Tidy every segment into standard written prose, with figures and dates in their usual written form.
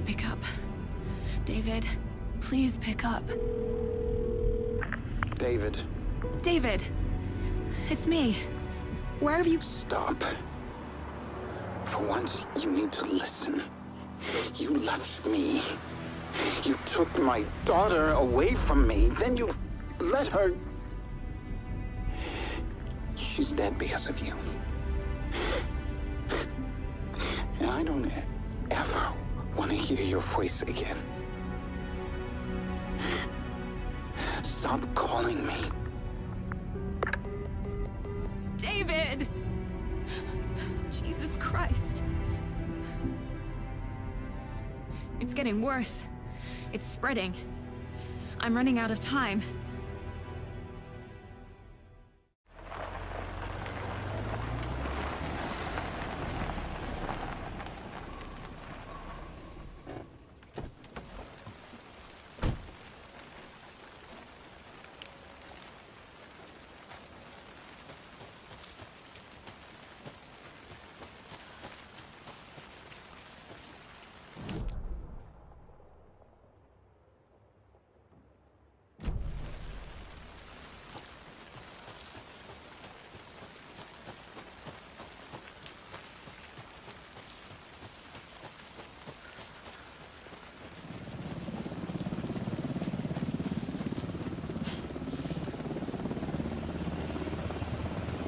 Pick up. David, please pick up. David. David! It's me. Where have you... Stop. For once, you need to listen. You left me. You took my daughter away from me. Then you let her... She's dead because of you. And I don't ever want to hear your voice again. Stop calling me. David! Jesus Christ. It's getting worse. It's spreading. I'm running out of time.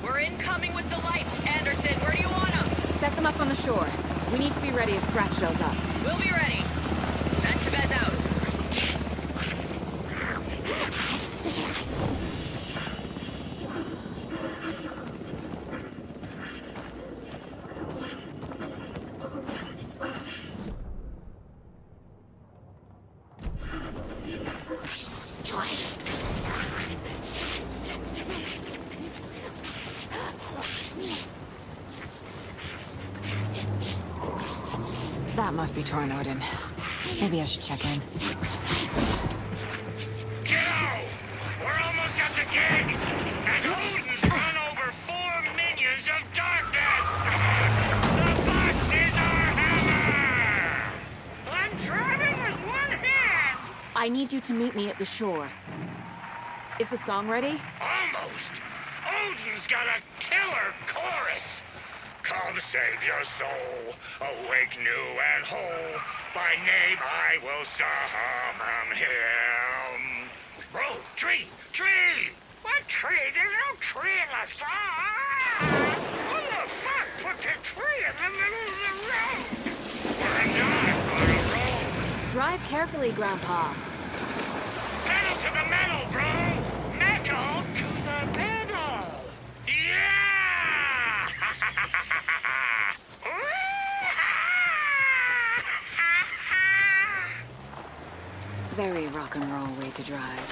We're incoming with the lights, Anderson. Where do you want them? Set them up on the shore. We need to be ready if Scratch shows up. We'll be ready. Chavez out. That must be Torn Odin. Maybe I should check in. Go! We're almost at the gig! And Odin's run over 4 minions of darkness! The bus is our hammer! I'm driving with one hand! I need you to meet me at the shore. Is the song ready? Almost! Odin's got a killer chorus! Come save your soul, awake new and whole. By name I will summon him. Bro, tree! What tree? There's no tree in the song! Who the fuck put the tree in the middle of the road? We're not on a road. Drive carefully, Grandpa. Pedal to the metal, bro! Metal to the pedal! Yeah! Very rock and roll way to drive.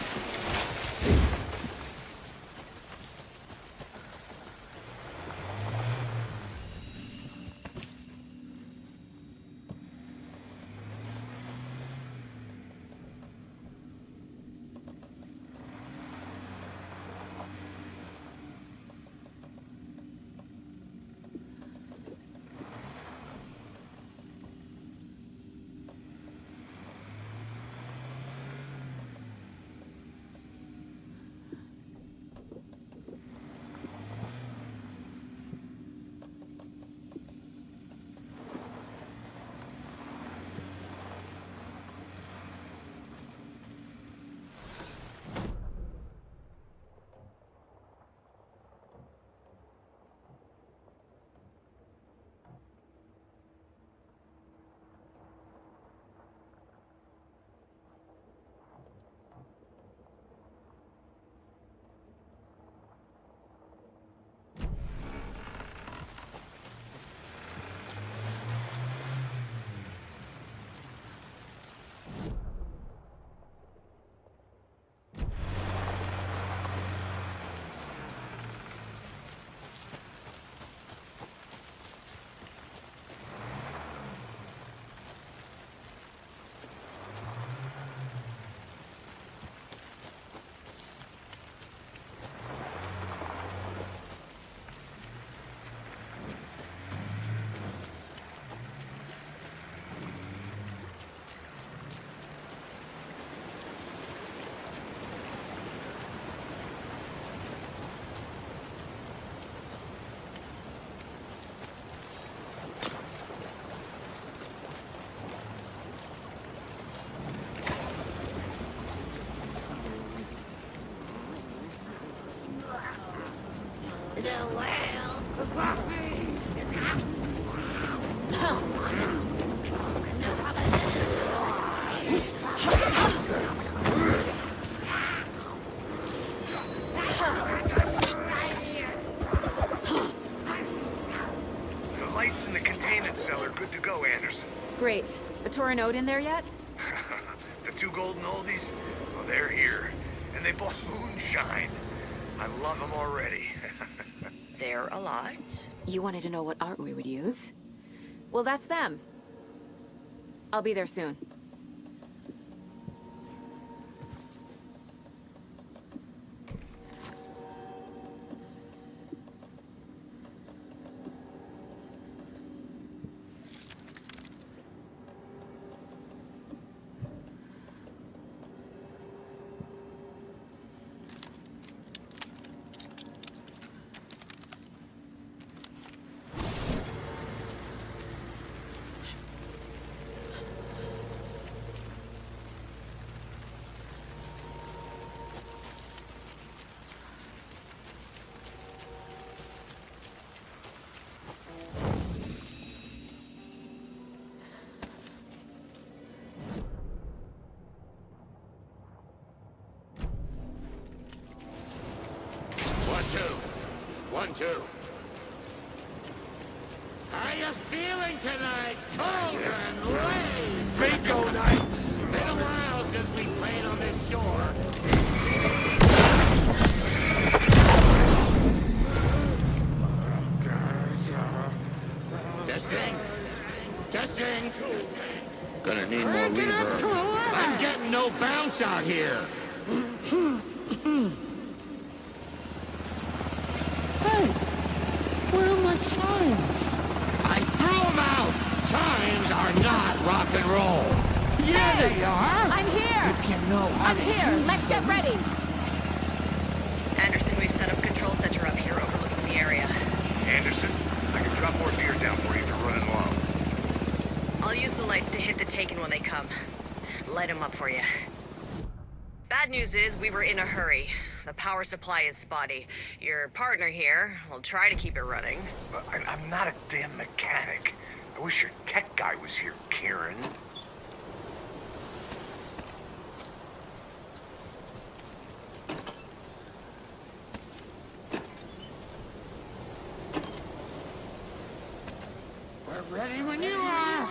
The lights in the containment cell are good to go, Anderson. Great. A Torin Ode in there yet? The two golden oldies, well, they're here. And they blow moonshine. I love them already. They're a lot. You wanted to know what art we would use? Well, that's them. I'll be there soon. One, two. How you feeling tonight, children? Lane? Bingo night. Been a while since we played on this shore. Testing. Gonna need more reverb. I'm getting no bounce out here. Hey, where are my chimes? I threw them out. Chimes are not rock and roll. Yeah, they are. I'm here! If you know how I'm to here! use Let's get ready! Anderson, we've set up a control center up here overlooking the area. Anderson, I can drop more beer down for you if you're running low. I'll use the lights to hit the Taken when they come. Light them up for you. Bad news is, we were in a hurry. The power supply is spotty. Your partner here will try to keep it running. I'm not a damn mechanic. I wish your tech guy was here, Kieran. We're ready when you are.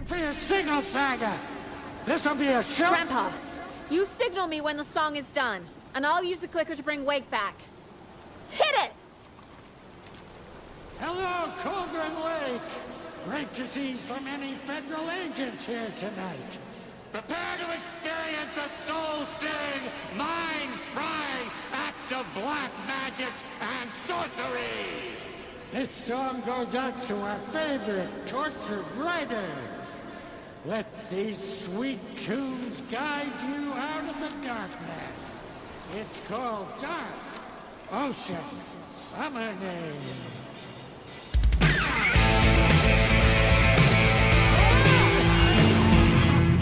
For your signal, Saga. This'll be a show. Grandpa, you signal me when the song is done, and I'll use the clicker to bring Wake back. Hit it! Hello, Cauldron Lake. Great to see so many federal agents here tonight. Prepare to experience a soul-searing, mind-frying act of black magic and sorcery! This song goes out to our favorite tortured writer. Let these sweet tunes guide you out of the darkness. It's called Dark Ocean Summer Name.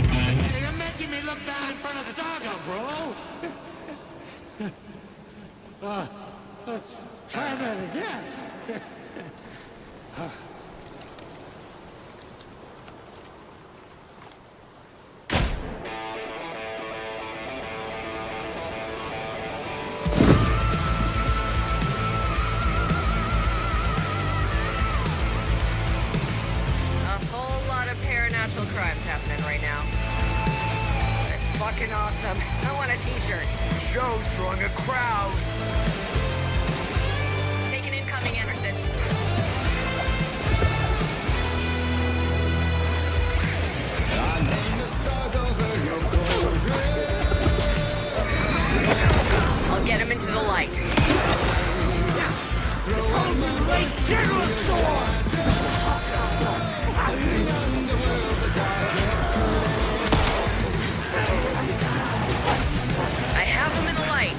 Hey, you're making me look bad in front of Saga, bro! Let's try that again. A whole lot of paranatural crimes happening right now. It's fucking awesome. I want a t-shirt. The show's drawing a crowd. Taken incoming, Anderson. I'll get him into the light. I have him in the light.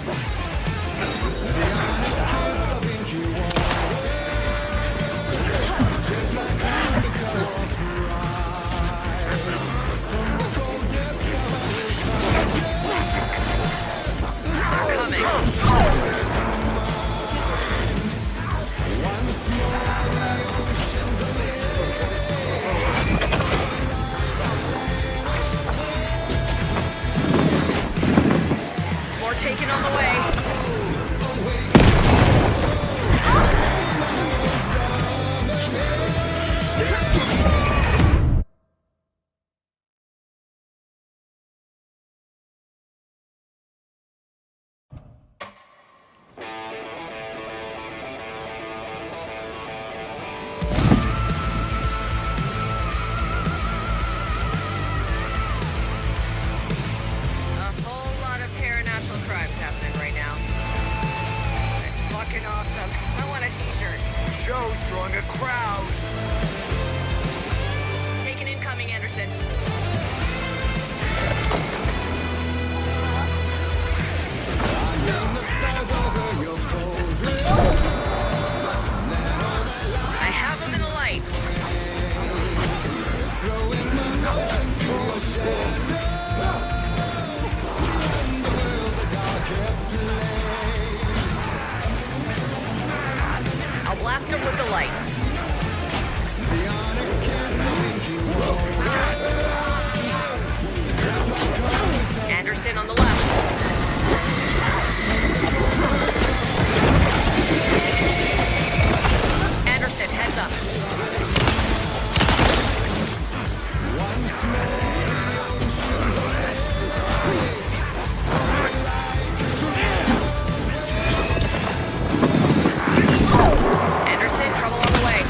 awesome. I want a t-shirt. Show's drawing a crowd. Take an incoming, Anderson. I have him in the light. I'll blast him with the light. Anderson on the left. Anderson, heads up. Anderson, trouble on the way.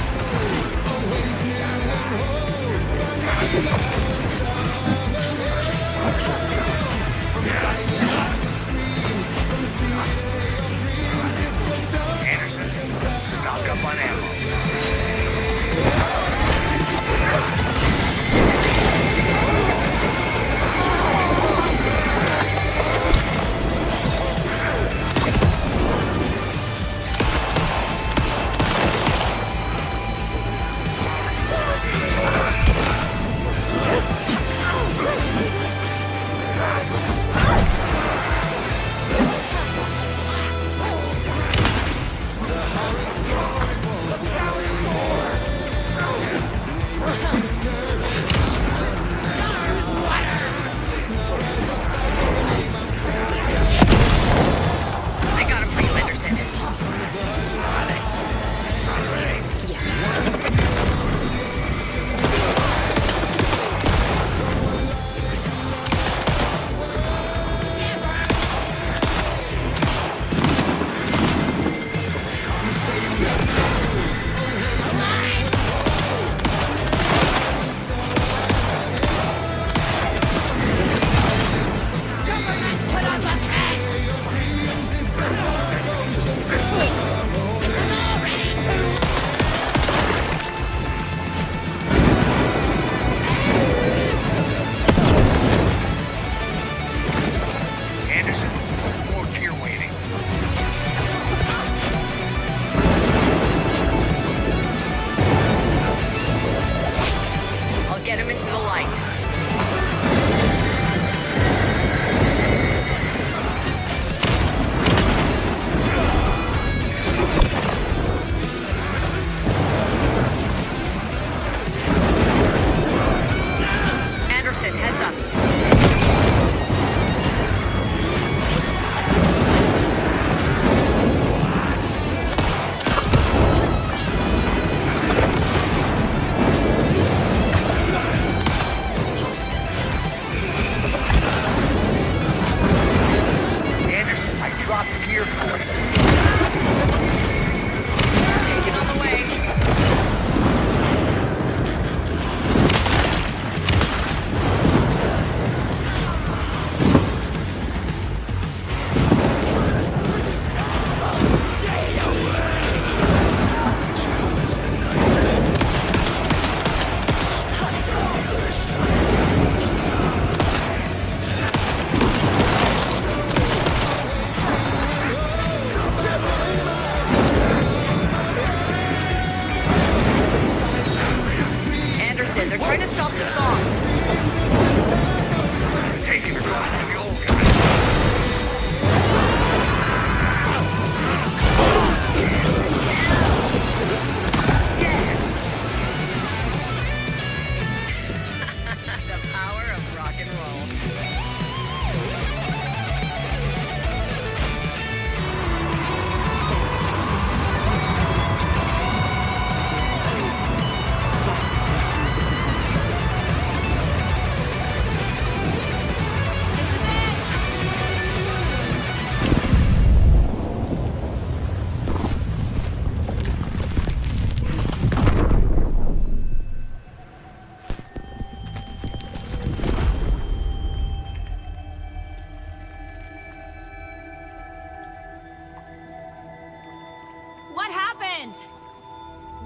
What happened?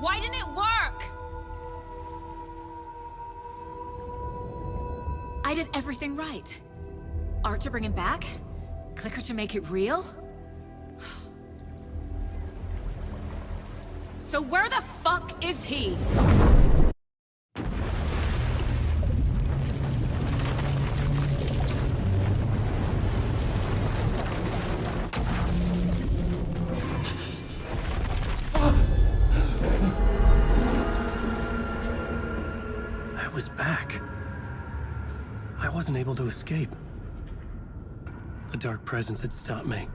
Why didn't it work? I did everything right. Art to bring him back? Clicker to make it real? So where the fuck is he? I was back. I wasn't able to escape. The dark presence had stopped me.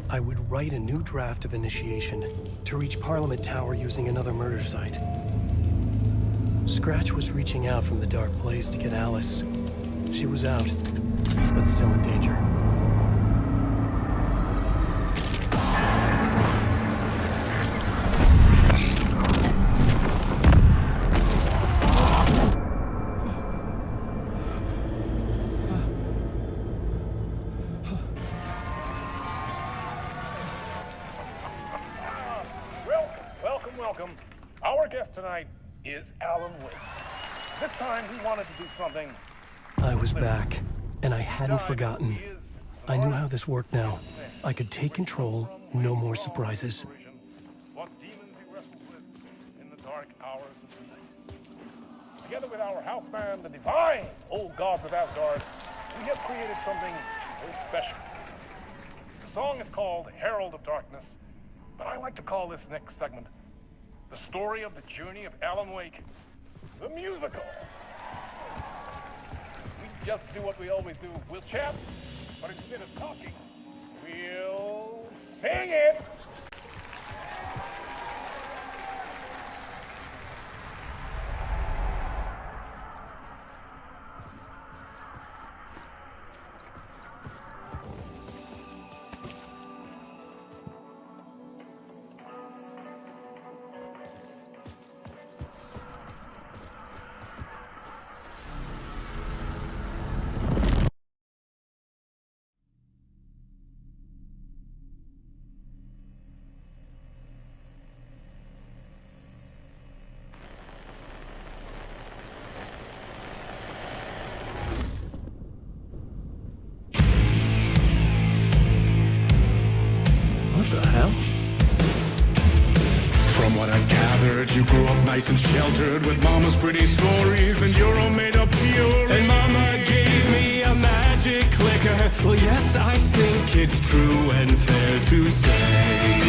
I would write a new draft of initiation to reach Parliament Tower using another murder site. Scratch was reaching out from the dark place to get Alice. She was out, but still in danger. Welcome. Our guest tonight is Alan Wake. This time he wanted to do something. I was back, and I hadn't forgotten. I knew how this worked now. I could take control, no more surprises. What demons he wrestled with in the dark hours of the night. Together with our house band, the divine old gods of Asgard, we have created something very special. The song is called Herald of Darkness, but I like to call this next segment the story of the journey of Alan Wake, the musical. We just do what we always do. We'll chat, but instead of talking, we'll sing it. You grew up nice and sheltered with mama's pretty stories and your own made-up fury. And mama gave me a magic clicker. Well, yes, I think it's true and fair to say.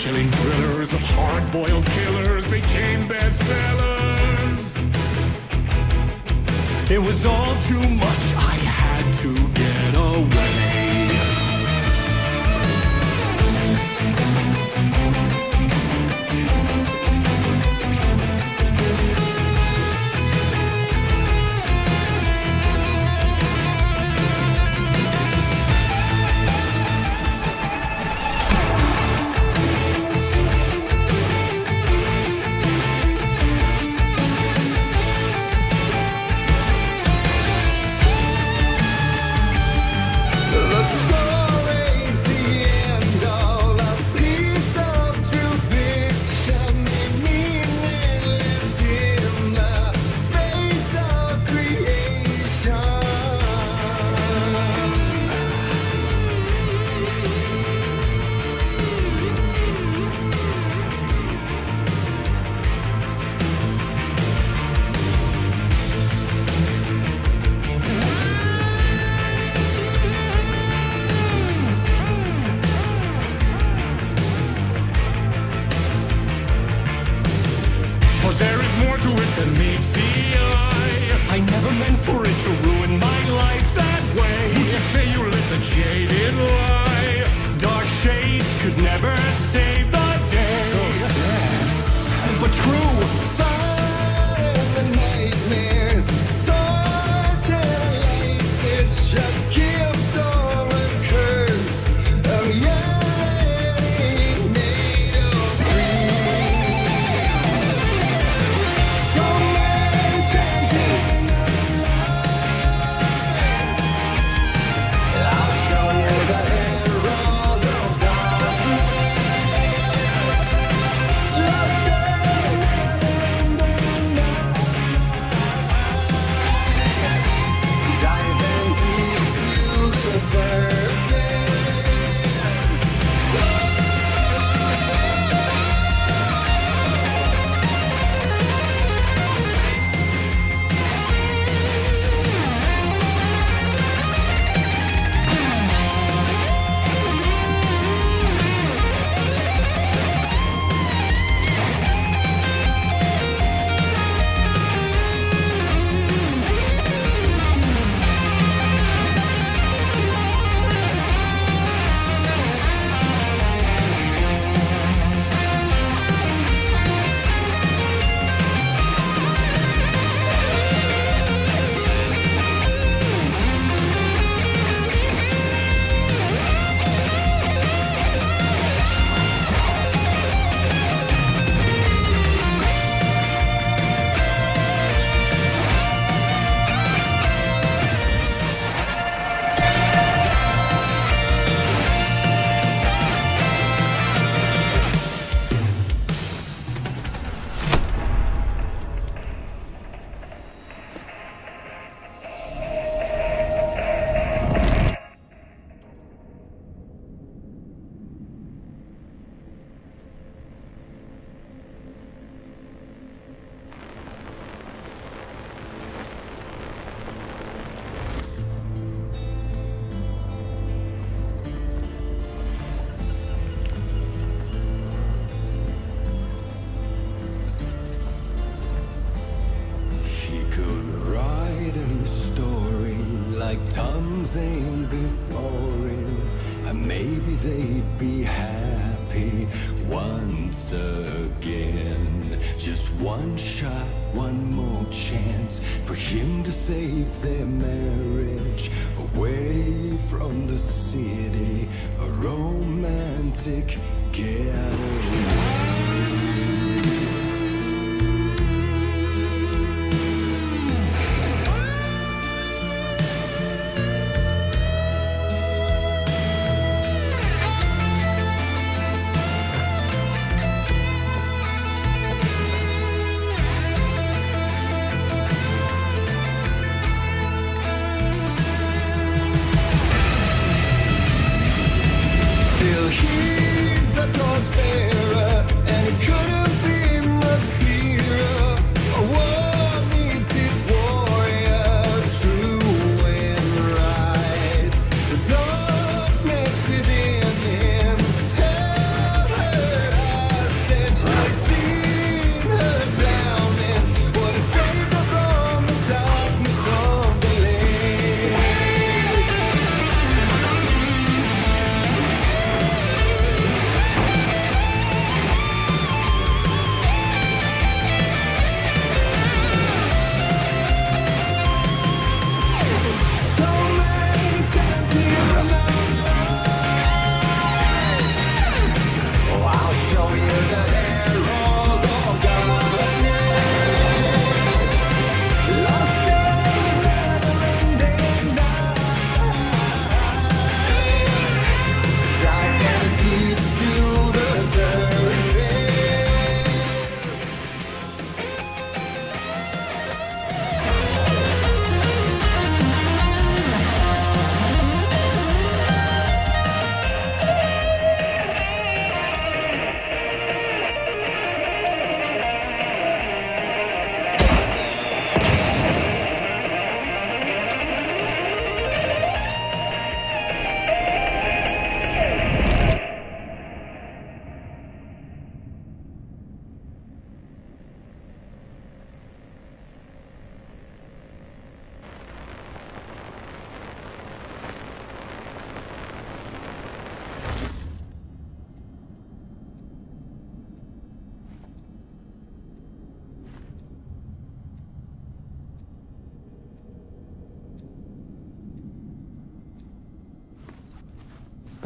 Chilling thrillers of hard-boiled killers became bestsellers. It was all too much, I had to get away. Than meets the eye. I never meant for it to ruin my life that way. Would you say you lit the jaded lie? Dark shades could never save the day. So sad, but true. Fighting the nightmares, torture life, it's a gift or a curse. Oh yeah. Before him, and maybe they'd be happy once again. Just one shot, one more chance for him to save their marriage. Away from the city, a romantic getaway. He's a torchbearer, and he couldn't be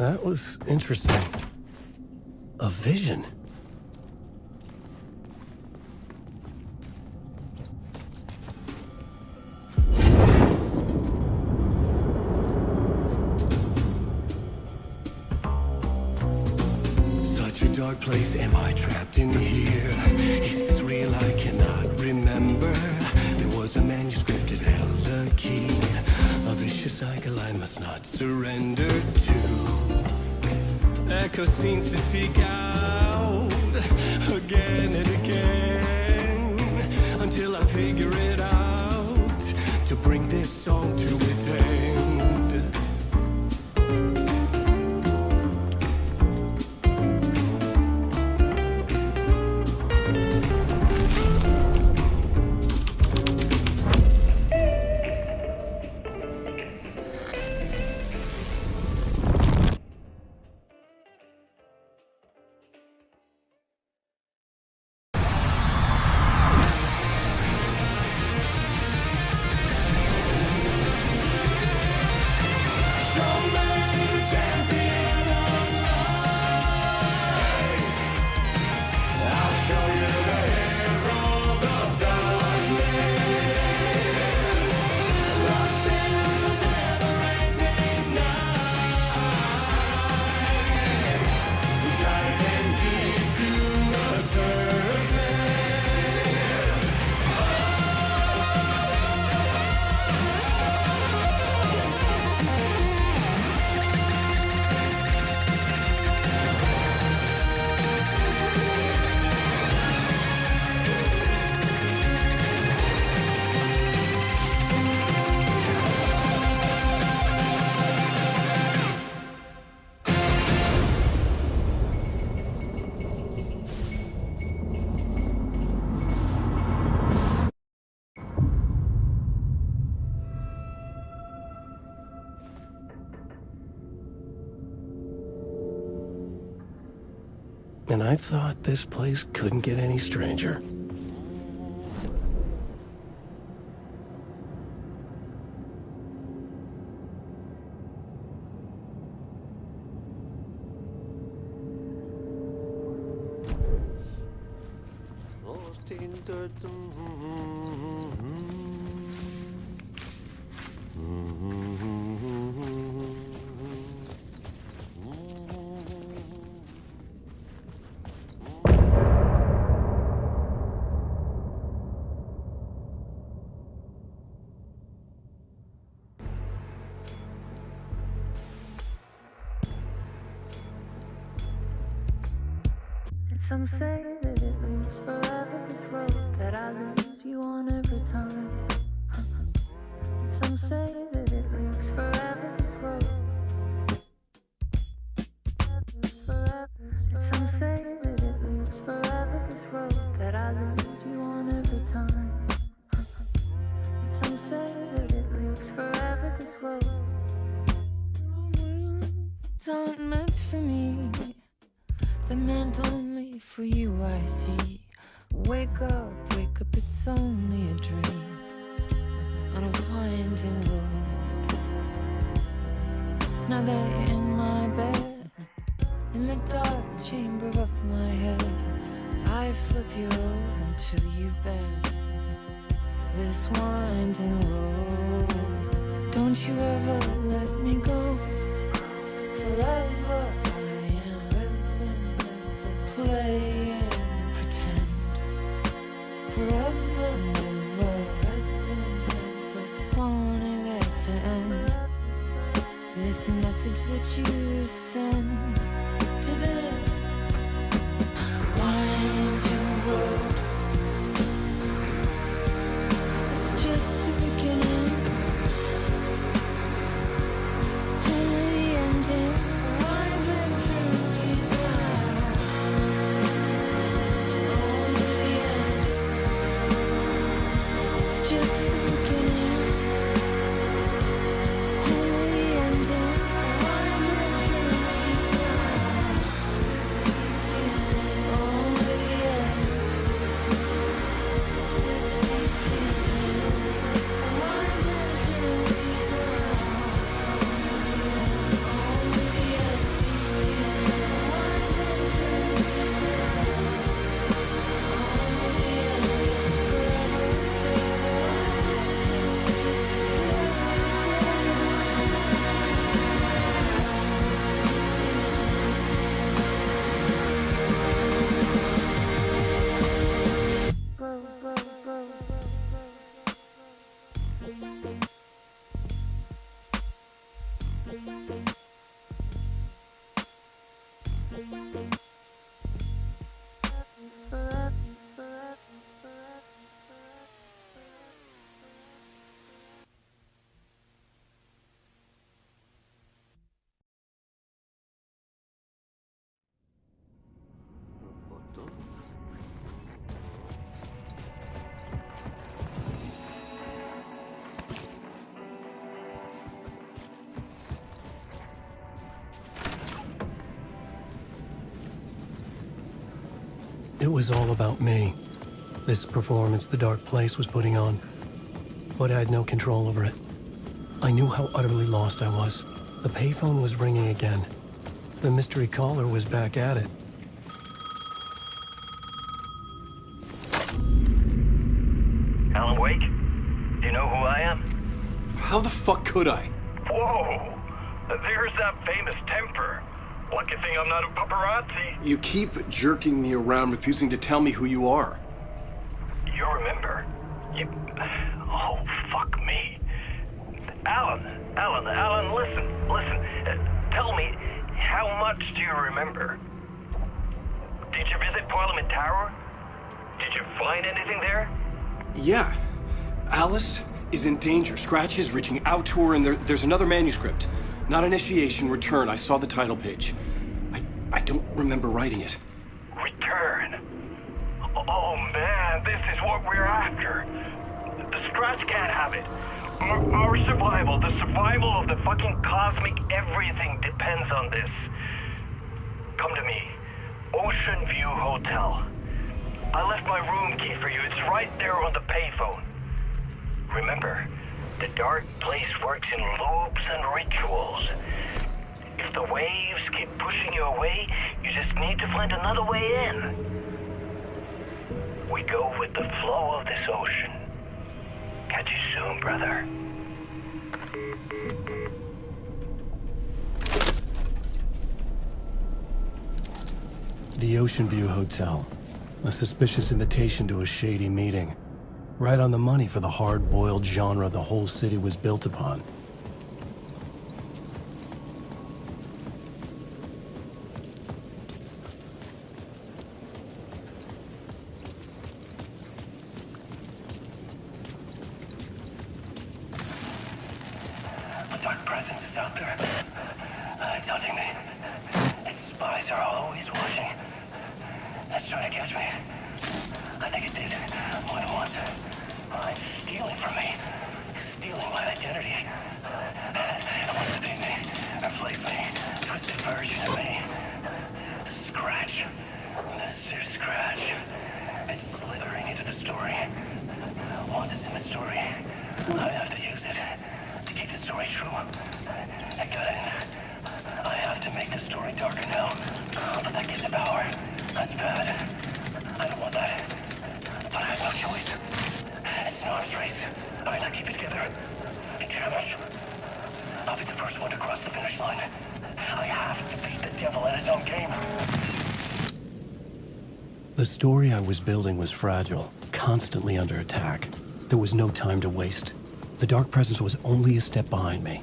That was interesting. A vision. Such a dark place, am I trapped in here? Is this real? I cannot remember. There was a manuscript, it held the key. A vicious cycle I must not surrender to. Echo scenes to seek out again and again until I figure it out to bring this song to its end. And I thought this place couldn't get any stranger. Some say that it moves forever, this road that I lose you on every time. Some say that it moves forever, this road. Some say that it moves forever, this road that I lose you on every time. Some say that it moves forever, this road. It's not meant for me. They're meant only for you, I see. Wake up, it's only a dream on a winding road. Now they're in my bed, in the dark chamber of my head. I flip you over until you bend this winding road. Don't you ever let me go. Forever play and pretend. Forever, never, wanting it to end. This message that you send to this winding road. It's just the beginning, only the ending. Winding through the night. It was all about me. This performance the dark place was putting on. But I had no control over it. I knew how utterly lost I was. The payphone was ringing again. The mystery caller was back at it. Alan Wake? Do you know who I am? How the fuck could I? Whoa! There's that famous temper. Lucky thing I'm not a paparazzi. You keep jerking me around, refusing to tell me who you are. You remember? Oh, fuck me. Alan, listen. Tell me, how much do you remember? Did you visit Parliament Tower? Did you find anything there? Yeah. Alice is in danger. Scratch is reaching out to her, and there's another manuscript. Not initiation, return. I saw the title page. I don't remember writing it. Return? Oh man, this is what we're after. The Scratch can't have it. Our survival, the survival of the fucking cosmic everything depends on this. Come to me. Ocean View Hotel. I left my room key for you. It's right there on the payphone. Remember, the dark place works in loops and rituals. If the waves keep pushing you away, you just need to find another way in. We go with the flow of this ocean. Catch you soon, brother. The Ocean View Hotel. A suspicious invitation to a shady meeting. Right on the money for the hard-boiled genre the whole city was built upon. The dark presence is out there. It's hunting me. Its spies are always watching. It's trying to catch me. I think it did more than once. It's stealing from me. Stealing my identity. It wants to be me. Replace me. Twisted version of me. Scratch. Mr. Scratch. It's slithering into the story. Once it's in the story, I have to use it to keep the story true. I got it. I have to make the story darker now. But that gives it power. That's bad. I don't want that. But I have no choice. It's an arms race. I might not keep it together. Damn it. I'll be the first one to cross the finish line. I have to beat the devil at his own game. The story I was building was fragile, constantly under attack. There was no time to waste. The dark presence was only a step behind me.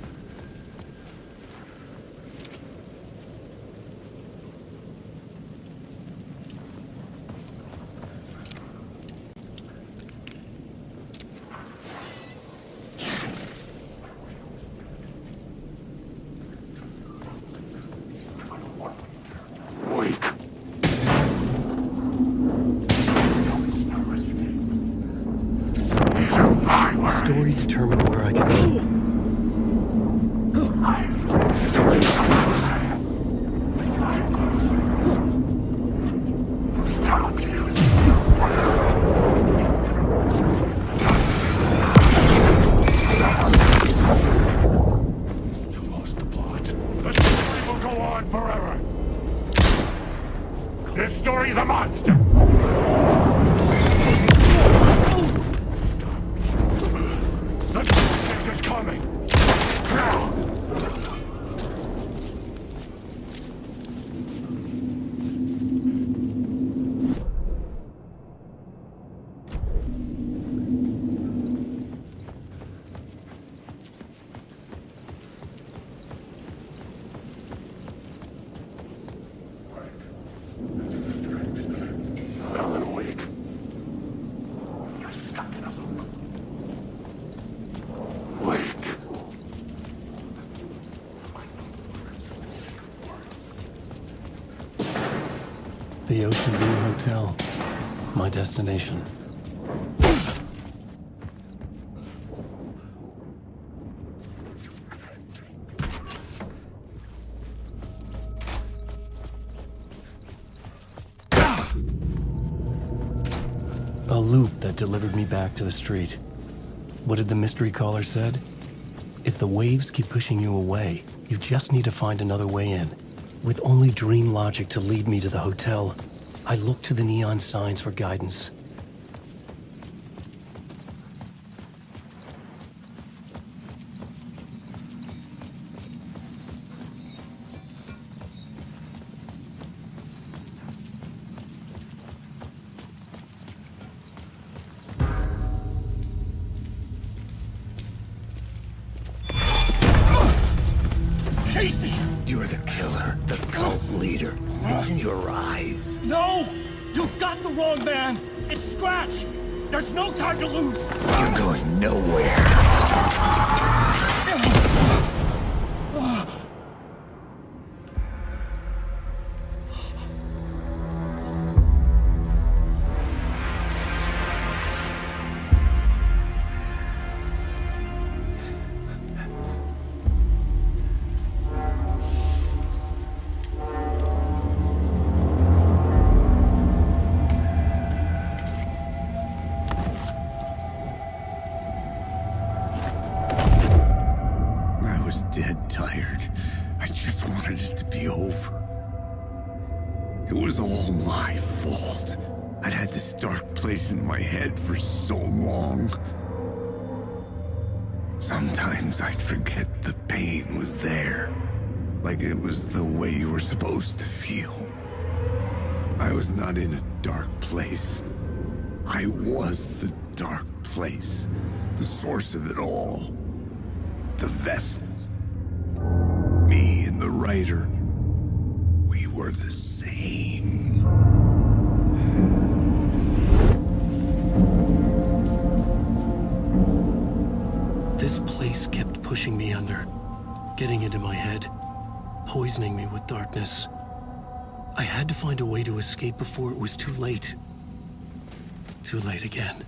The story determined where I could go. You lost the plot. The story will go on forever. This story's a monster. The darkness is coming. Now. The Ocean View Hotel. My destination. A loop that delivered me back to the street. What did the mystery caller said? If the waves keep pushing you away, you just need to find another way in. With only dream logic to lead me to the hotel, I looked to the neon signs for guidance. You're the killer, the cult leader. It's in your eyes. No! You got the wrong man! It's Scratch! There's no time to lose! You're going nowhere. Dead tired. I just wanted it to be over. It was all my fault. I'd had this dark place in my head for so long. Sometimes I'd forget the pain was there. Like it was the way you were supposed to feel. I was not in a dark place. I was the dark place. The source of it all. The vessel. Me and the writer, we were the same. This place kept pushing me under, getting into my head, poisoning me with darkness. I had to find a way to escape before it was too late. Too late again.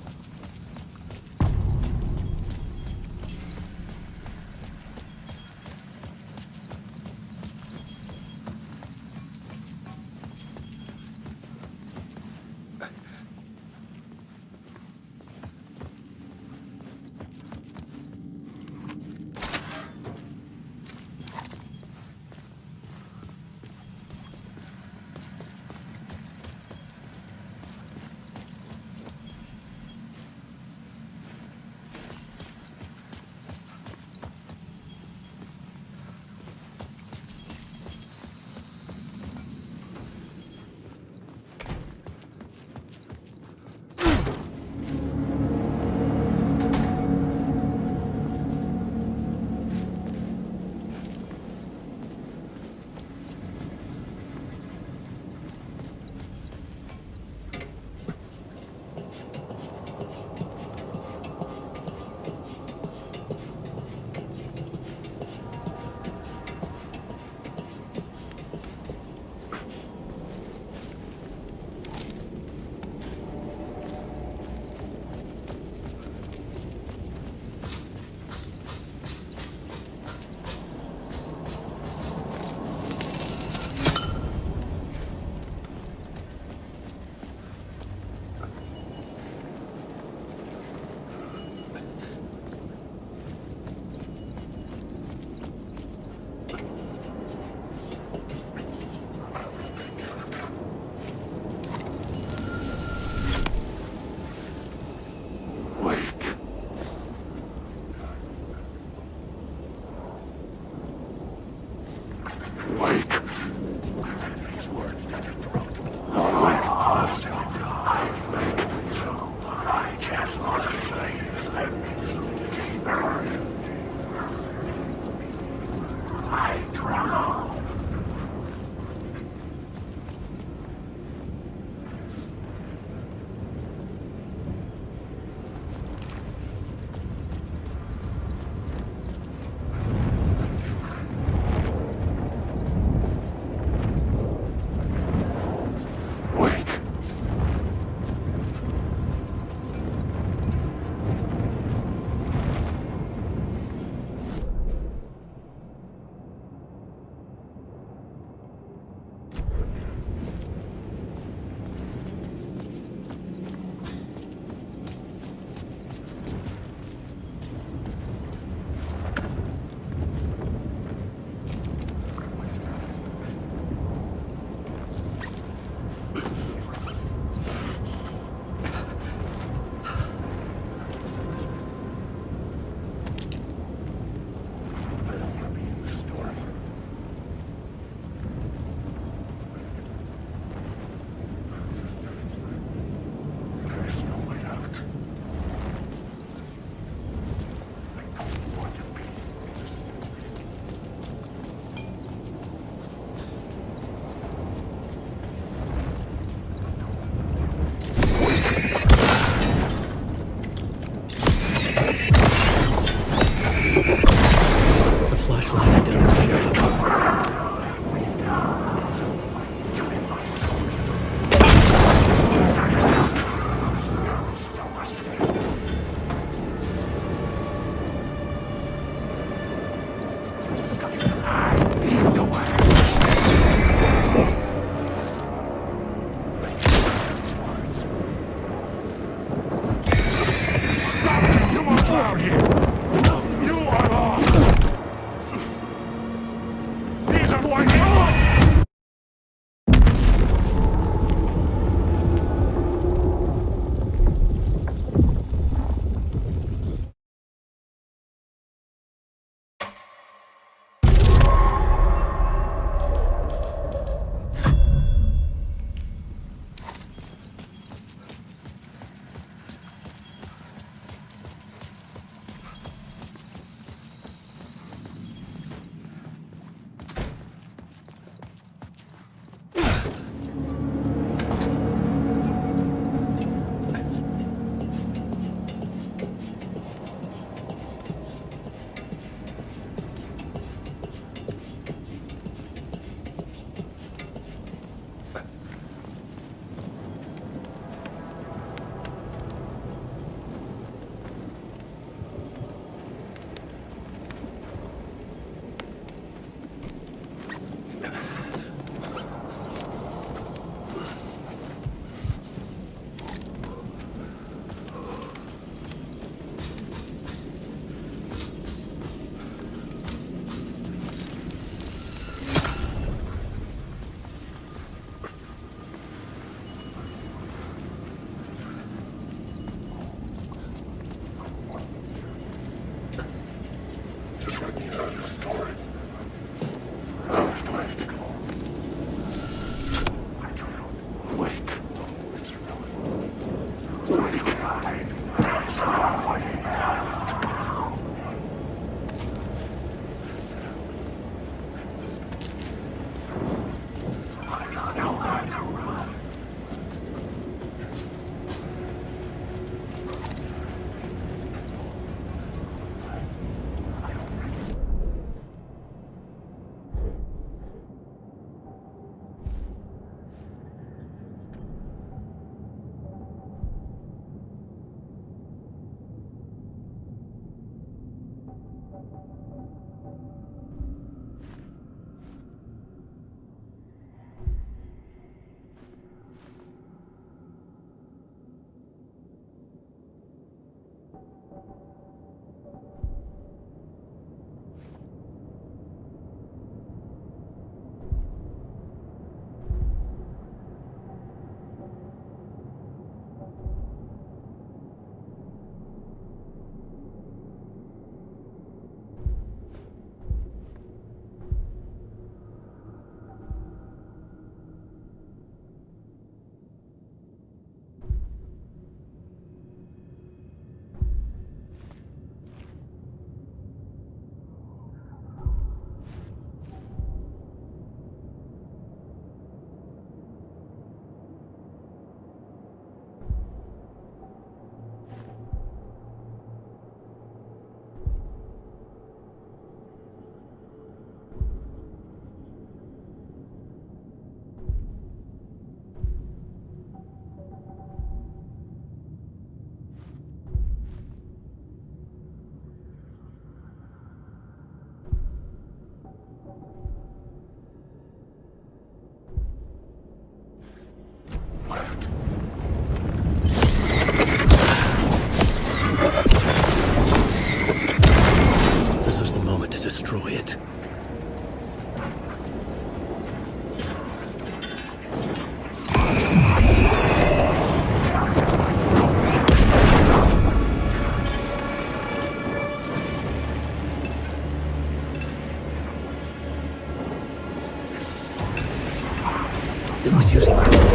It was using...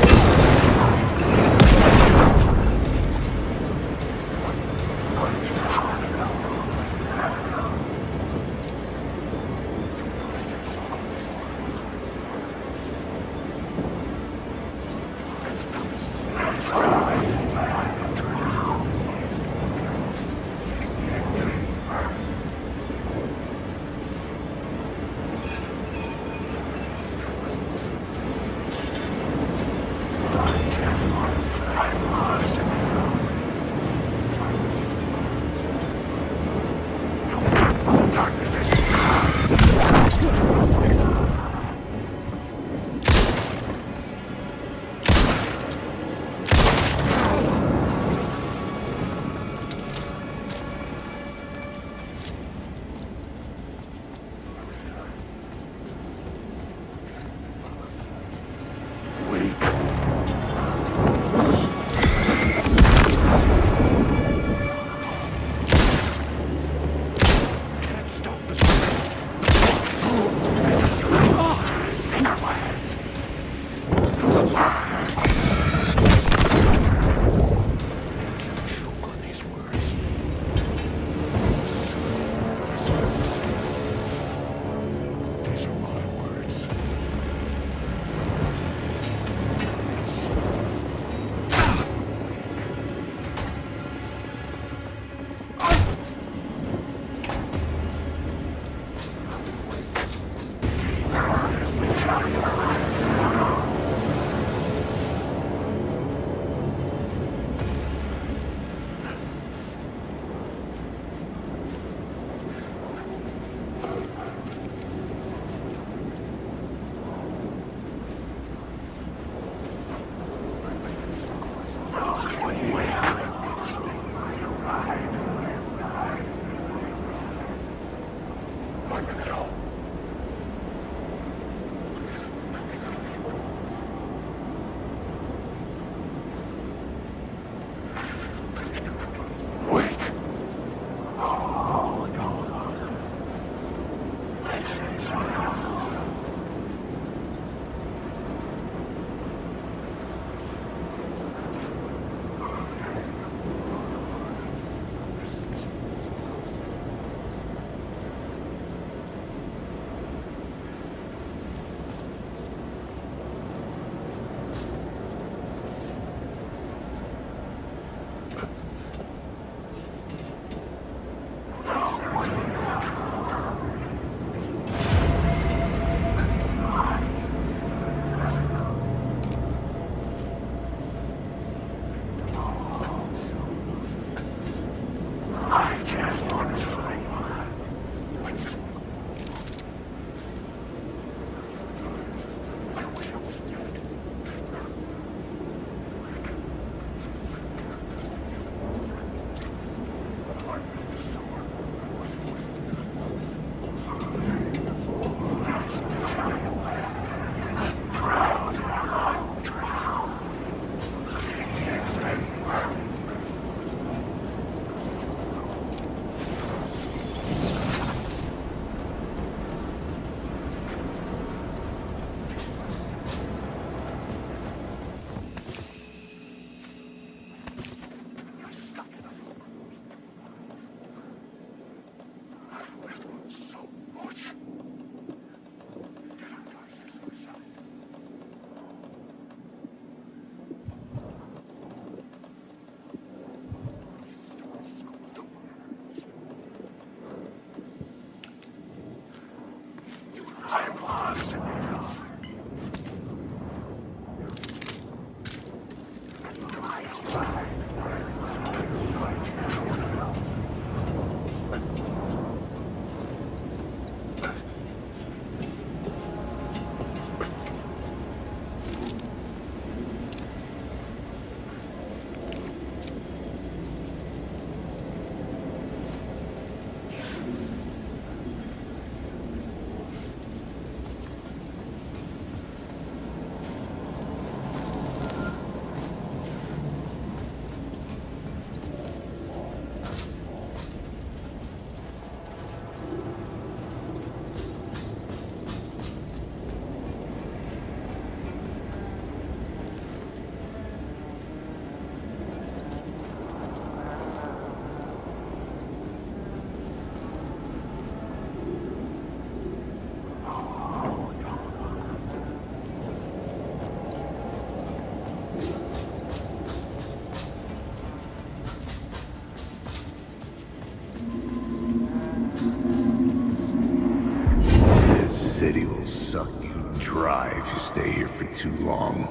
city will suck you dry if you stay here for too long.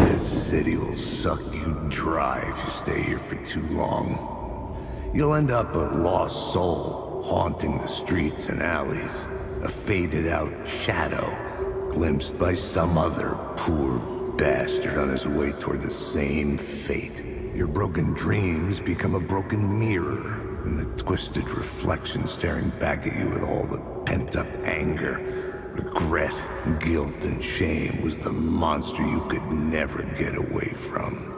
This city will suck you dry if you stay here for too long. You'll end up a lost soul, haunting the streets and alleys. A faded-out shadow, glimpsed by some other poor bastard on his way toward the same fate. Your broken dreams become a broken mirror, and the twisted reflection staring back at you with all the pent-up anger, regret, guilt, and shame was the monster you could never get away from.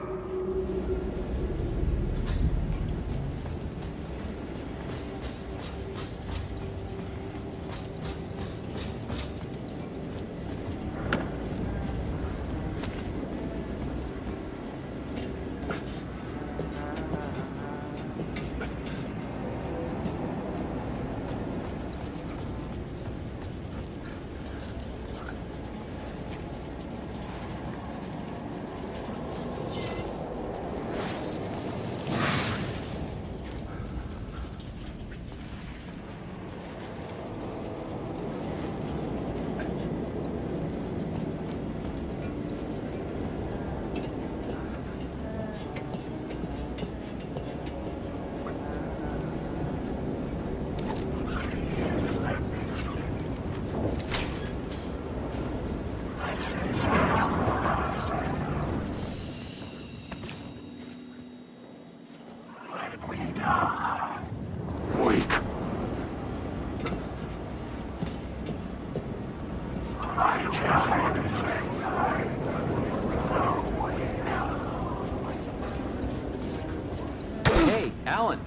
Hey, Alan.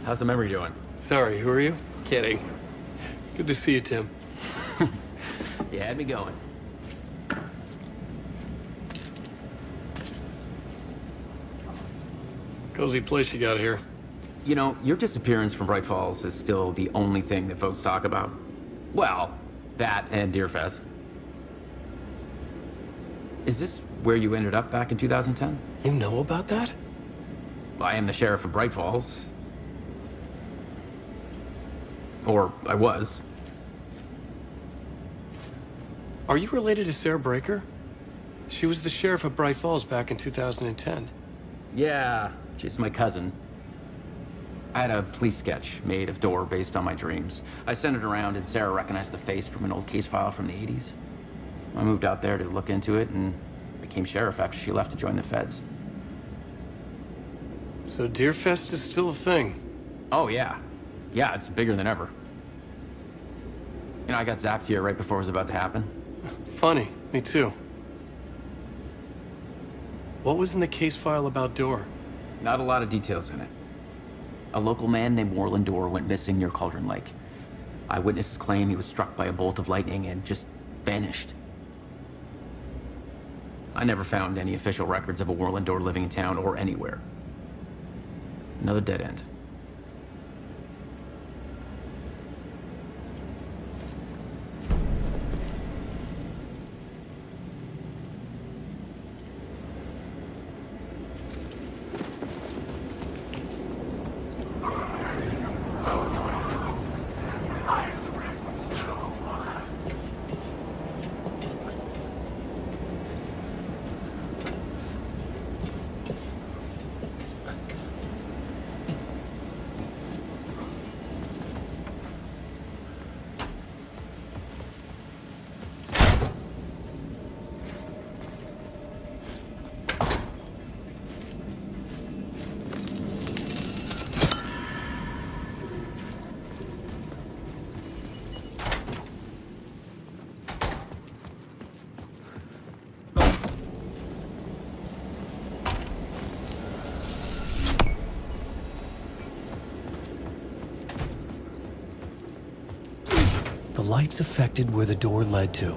How's the memory doing? Sorry, who are you? Kidding. Good to see you, Tim. You had me going. Cozy place you got here. You know, your disappearance from Bright Falls is still the only thing that folks talk about. Well, that and Deerfest. Is this where you ended up back in 2010? You know about that? I am the sheriff of Bright Falls. Or I was. Are you related to Sarah Breaker? She was the sheriff of Bright Falls back in 2010. Yeah, she's my cousin. I had a police sketch made of Door based on my dreams. I sent it around and Sarah recognized the face from an old case file from the 80s. I moved out there to look into it and became sheriff after she left to join the feds. So Deerfest is still a thing? Oh, yeah. Yeah, it's bigger than ever. You know, I got zapped here right before it was about to happen. Funny, me too. What was in the case file about Door? Not a lot of details in it. A local man named Warland Door went missing near Cauldron Lake. Eyewitnesses claim he was struck by a bolt of lightning and just vanished. I never found any official records of a Warland Door living in town or anywhere. Another dead end. The lights affected where the door led to.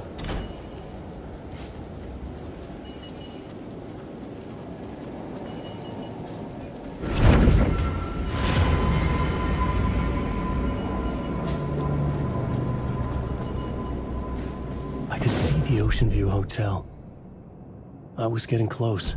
Ocean View Hotel. I was getting close.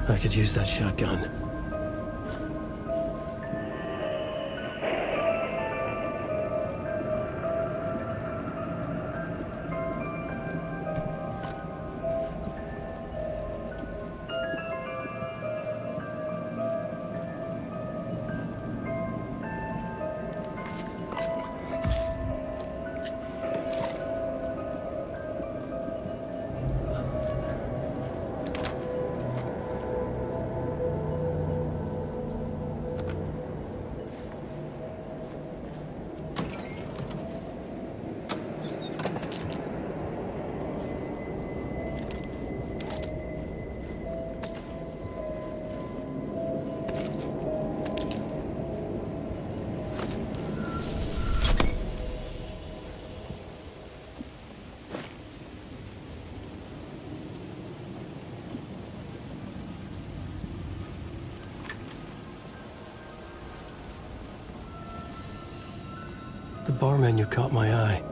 I could use that shotgun. The bar menu caught my eye.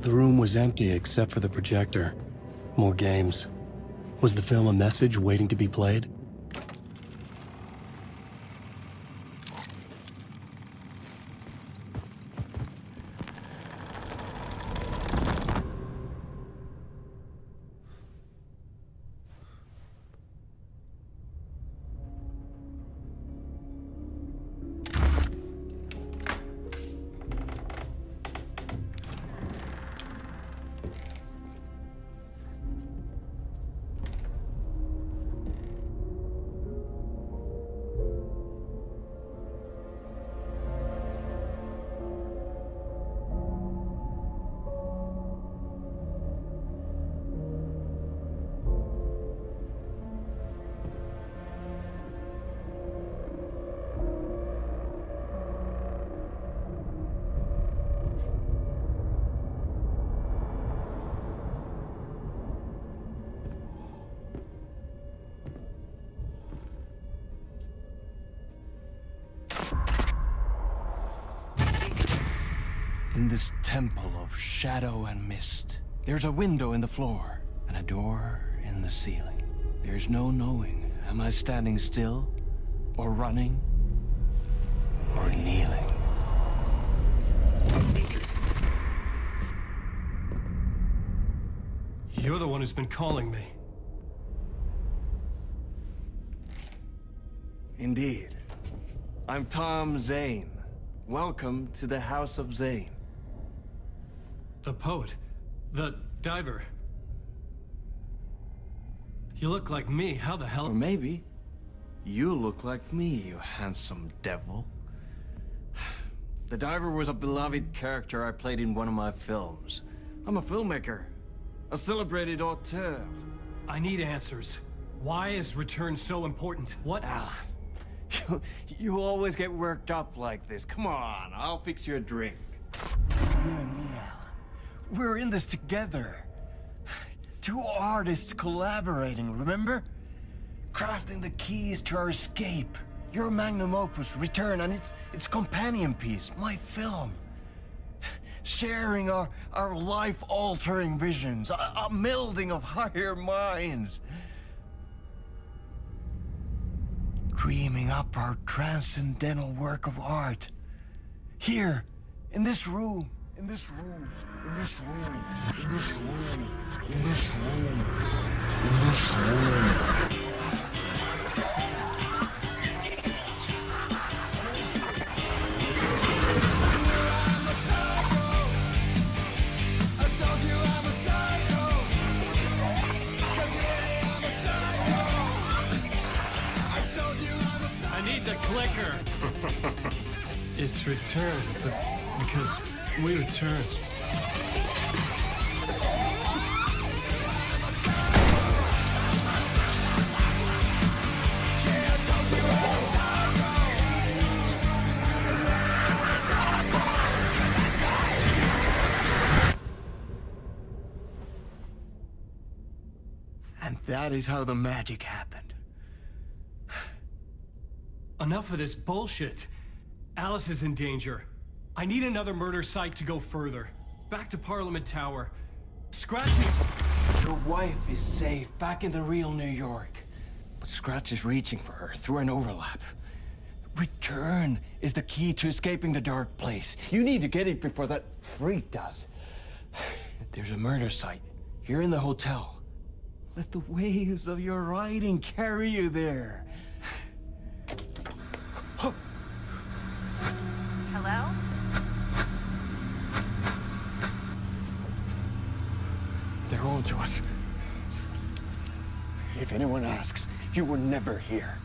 The room was empty except for the projector. More games. Was the film a message waiting to be played? In this temple of shadow and mist, there's a window in the floor and a door in the ceiling. There's no knowing, am I standing still, or running, or kneeling? You're the one who's been calling me. Indeed. I'm Tom Zane, Welcome to the House of Zane. The poet. The diver. You look like me. How the hell? Or maybe you look like me, you handsome devil. The diver was a beloved character I played in one of my films. I'm a filmmaker, a celebrated auteur. I need answers. Why is Return so important? What? Alan, you always get worked up like this. Come on, I'll fix you a drink. You and me, Alan. We're in this together. Two artists collaborating, remember? Crafting the keys to our escape. Your magnum opus, Return, and its companion piece, my film. Sharing our life-altering visions, a melding of higher minds. Dreaming up our transcendental work of art. Here, in this room, in this room, in this room, in this room, in this room, in this room. Clicker. It's Return, but because we return. And that is how the magic happened. Enough of this bullshit. Alice is in danger. I need another murder site to go further. Back to Parliament Tower. Scratch is... Your wife is safe, back in the real New York. But Scratch is reaching for her through an overlap. Return is the key to escaping the dark place. You need to get it before that freak does. There's a murder site here in the hotel. Let the waves of your writing carry you there. Hello? They're all yours. If anyone asks, you were never here.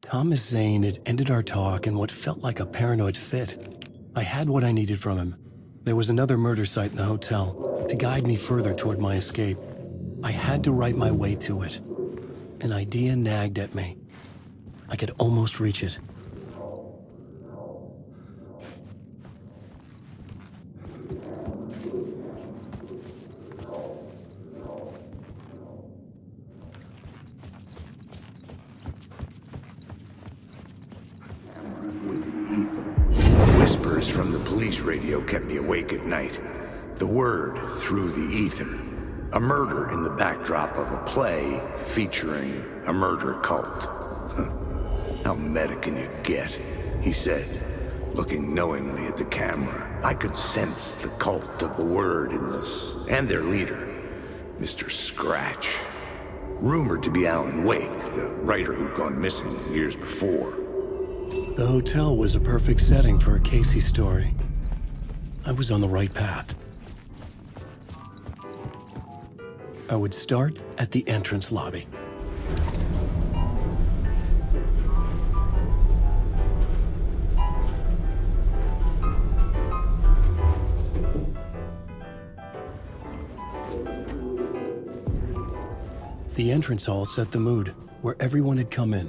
Thomas Zane had ended our talk in what felt like a paranoid fit. I had what I needed from him. There was another murder site in the hotel to guide me further toward my escape. I had to write my way to it. An idea nagged at me. I could almost reach it. Whispers from the police radio kept me awake at night. The word through the ether. A murder in the backdrop of a play featuring a murder cult. How meta can you get? He said, looking knowingly at the camera. I could sense the cult of the word in this, and their leader, Mr. Scratch. Rumored to be Alan Wake, the writer who'd gone missing years before. The hotel was a perfect setting for a Casey story. I was on the right path. I would start at the entrance lobby. The entrance hall set the mood, where everyone had come in.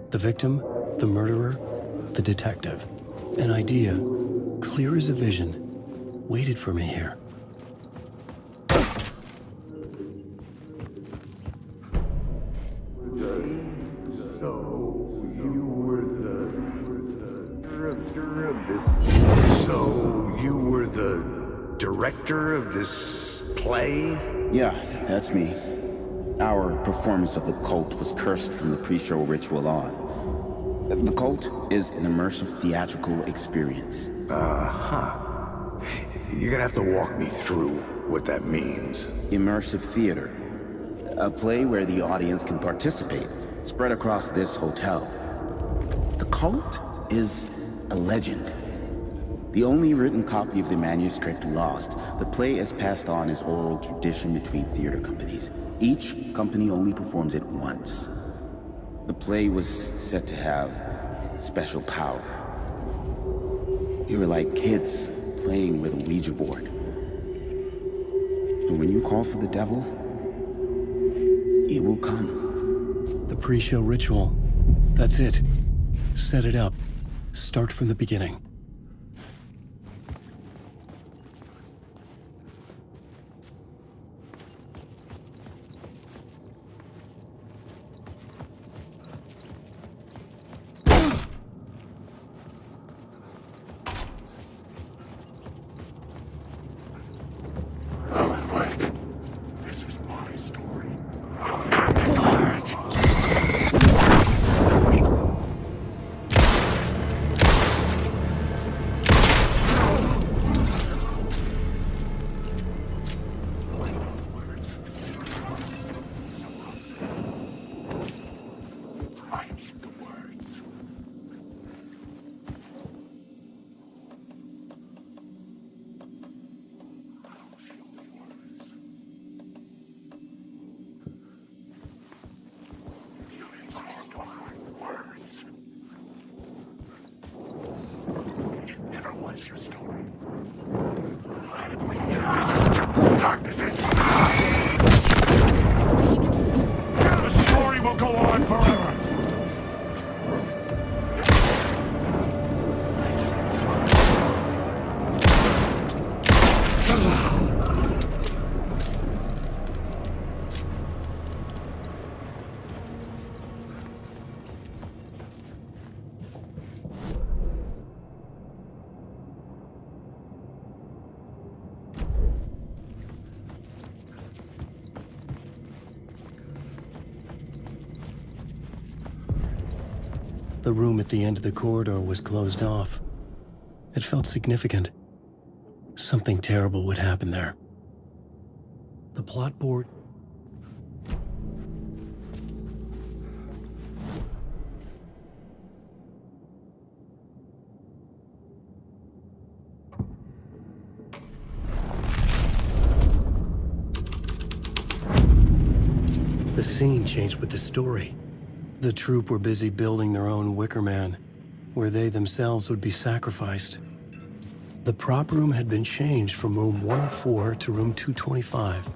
The victim, the murderer, the detective. An idea, clear as a vision, waited for me here. So you were the director of this play? Yeah, that's me. Our performance of the cult was cursed from the pre-show ritual on. The cult is an immersive theatrical experience. Uh-huh. You're gonna have to walk me through what that means. Immersive theater. A play where the audience can participate, spread across this hotel. The cult is a legend. The only written copy of the manuscript lost, the play is passed on as oral tradition between theater companies. Each company only performs it once. The play was said to have special power. You were like kids playing with a Ouija board. And when you call for the devil, it will come. The pre-show ritual. That's it. Set it up. Start from the beginning. The room at the end of the corridor was closed off. It felt significant. Something terrible would happen there. The plot board... The scene changed with the story. The troupe were busy building their own Wicker Man, where they themselves would be sacrificed. The prop room had been changed from room 104 to room 225.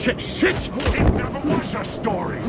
Shit! It never was a story!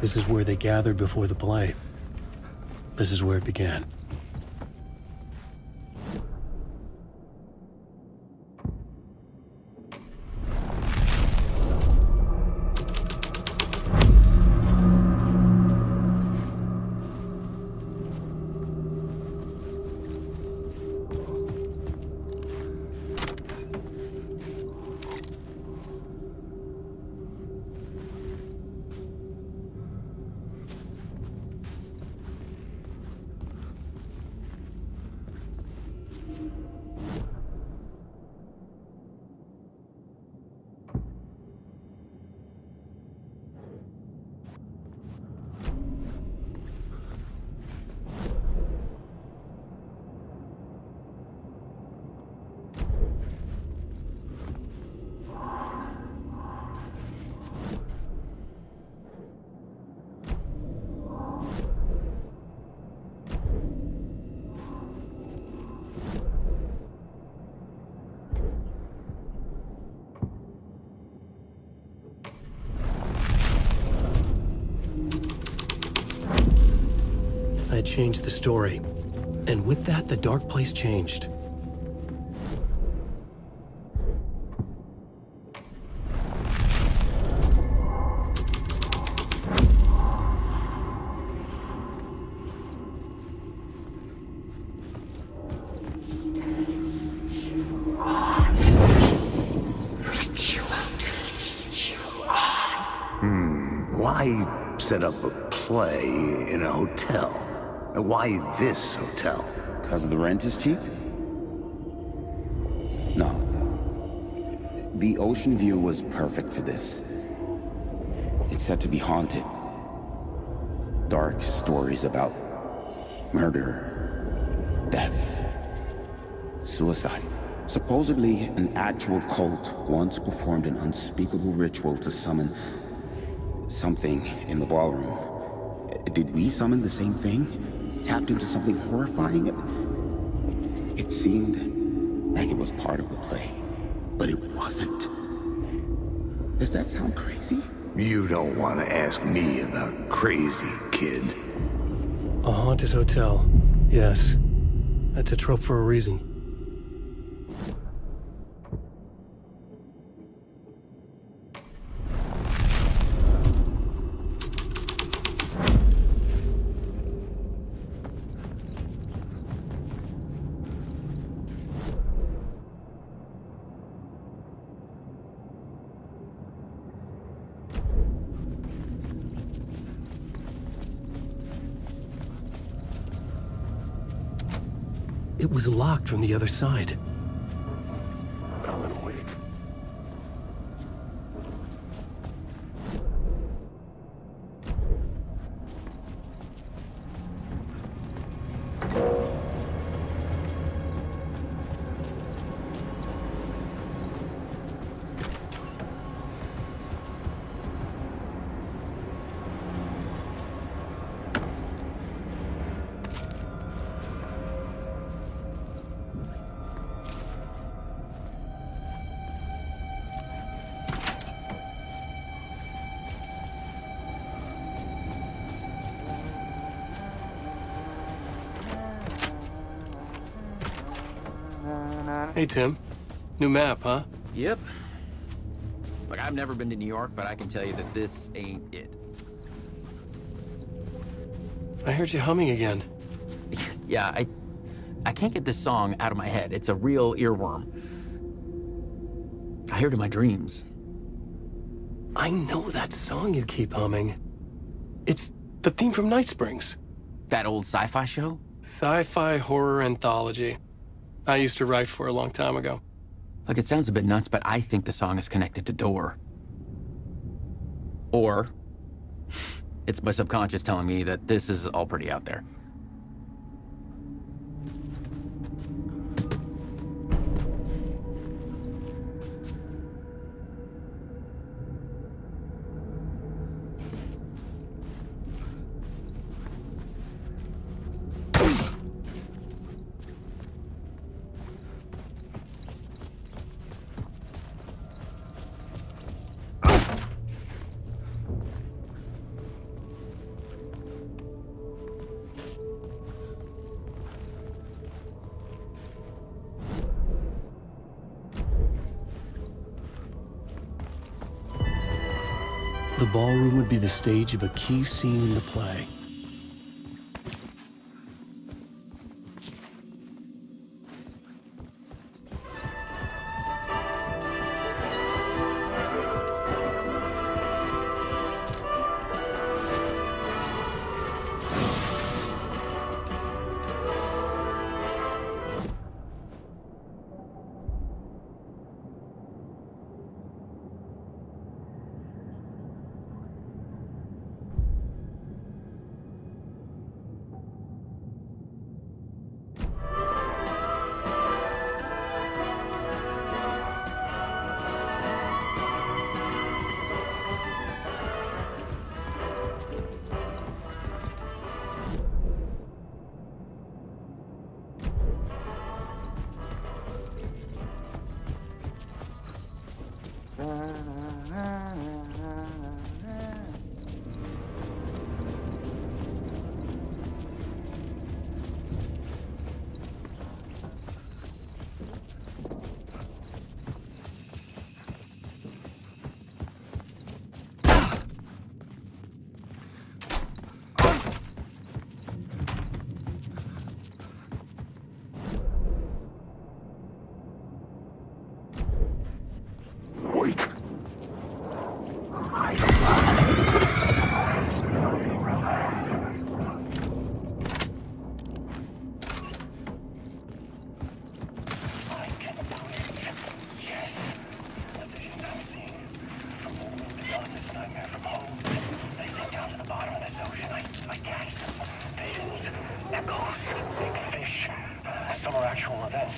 This is where they gathered before the play. This is where it began. had changed the story. And with that, the dark place changed. Why set up a play in a hotel? Why this hotel? Because the rent is cheap? No. The ocean view was perfect for this. It's said to be haunted. Dark stories about murder, death, suicide. Supposedly, an actual cult once performed an unspeakable ritual to summon something in the ballroom. Did we summon the same thing? Tapped into something horrifying? It seemed like it was part of the play, but it wasn't. Does that sound crazy? You don't want to ask me about crazy, kid. A haunted hotel. Yes. That's a trope for a reason. It was locked from the other side. Hey, Tim. New map, huh? Yep. Look, I've never been to New York, but I can tell you that this ain't it. I heard you humming again. Yeah, I can't get this song out of my head. It's a real earworm. I hear it in my dreams. I know that song you keep humming. It's the theme from Night Springs. That old sci-fi show? Sci-fi horror anthology. I used to write for a long time ago. Look, it sounds a bit nuts, but I think the song is connected to Door. Or it's my subconscious telling me that this is all pretty out there. The ballroom would be the stage of a key scene in the play.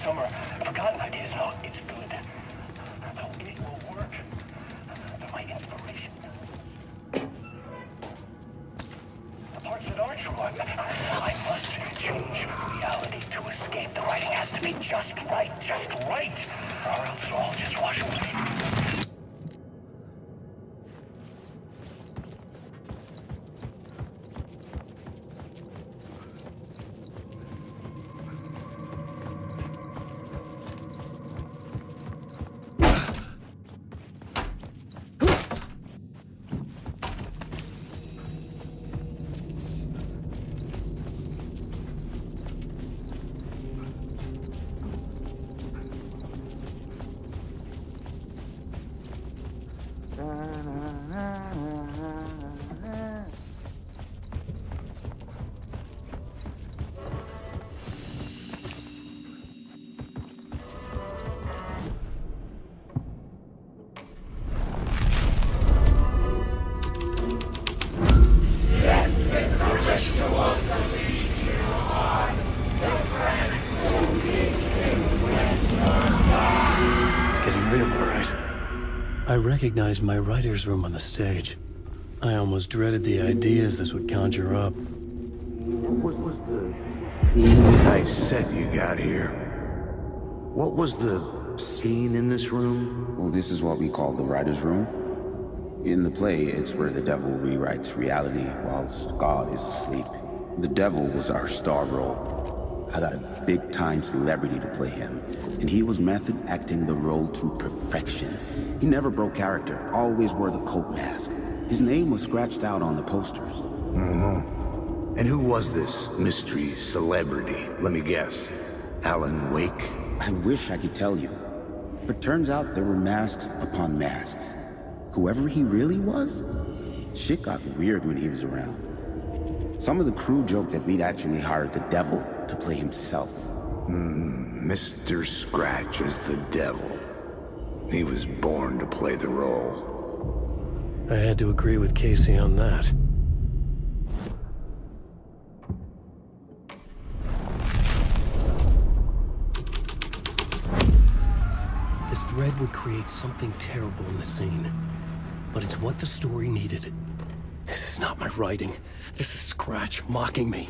Some are forgotten ideas. No, it's good. No, it will work. They're my inspiration. The parts that aren't true, I must change reality to escape. The writing has to be just right, or else it'll all just wash away. I recognized my writer's room on the stage. I almost dreaded the ideas this would conjure up. What was the nice set you got here? What was the scene in this room? Well, this is what we call the writer's room. In the play, it's where the devil rewrites reality whilst God is asleep. The devil was our star role. I got a big-time celebrity to play him, and he was method acting the role to perfection. He never broke character, always wore the coat mask. His name was scratched out on the posters. Mm-hmm. And who was this mystery celebrity? Let me guess. Alan Wake? I wish I could tell you, but turns out there were masks upon masks. Whoever he really was, shit got weird when he was around. Some of the crew joked that we'd actually hired the devil to play himself. Mr. Scratch is the devil. He was born to play the role. I had to agree with Casey on that. This thread would create something terrible in the scene, but it's what the story needed. This is not my writing. This is Scratch mocking me.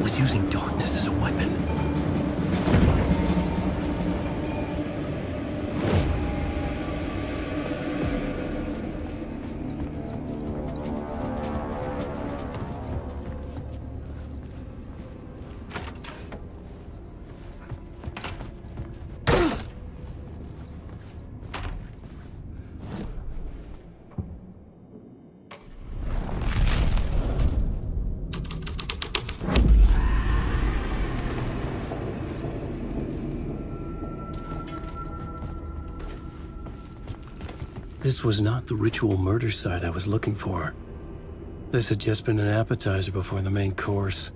Was using darkness as a weapon. This was not the ritual murder site I was looking for. This had just been an appetizer before the main course.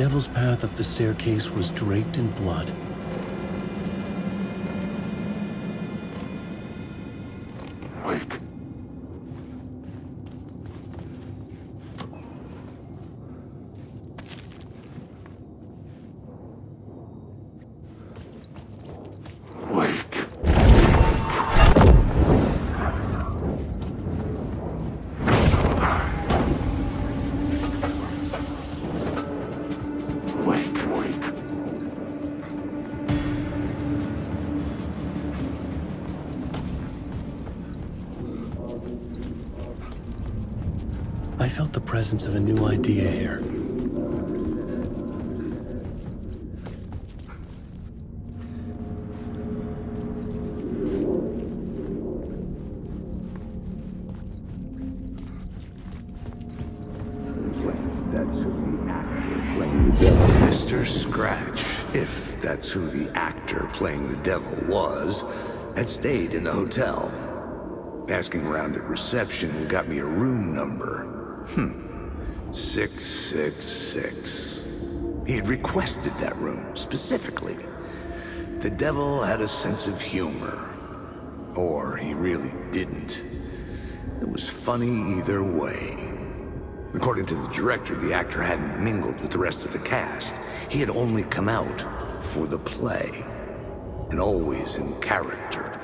devil's path up the staircase was draped in blood. Wake. I felt the presence of a new idea here. Mr. Scratch, if that's who the actor playing the devil was, had stayed in the hotel. Asking around at reception got me a room number. 666. He had requested that room, specifically. The devil had a sense of humor. Or he really didn't. It was funny either way. According to the director, the actor hadn't mingled with the rest of the cast. He had only come out for the play. And always in character.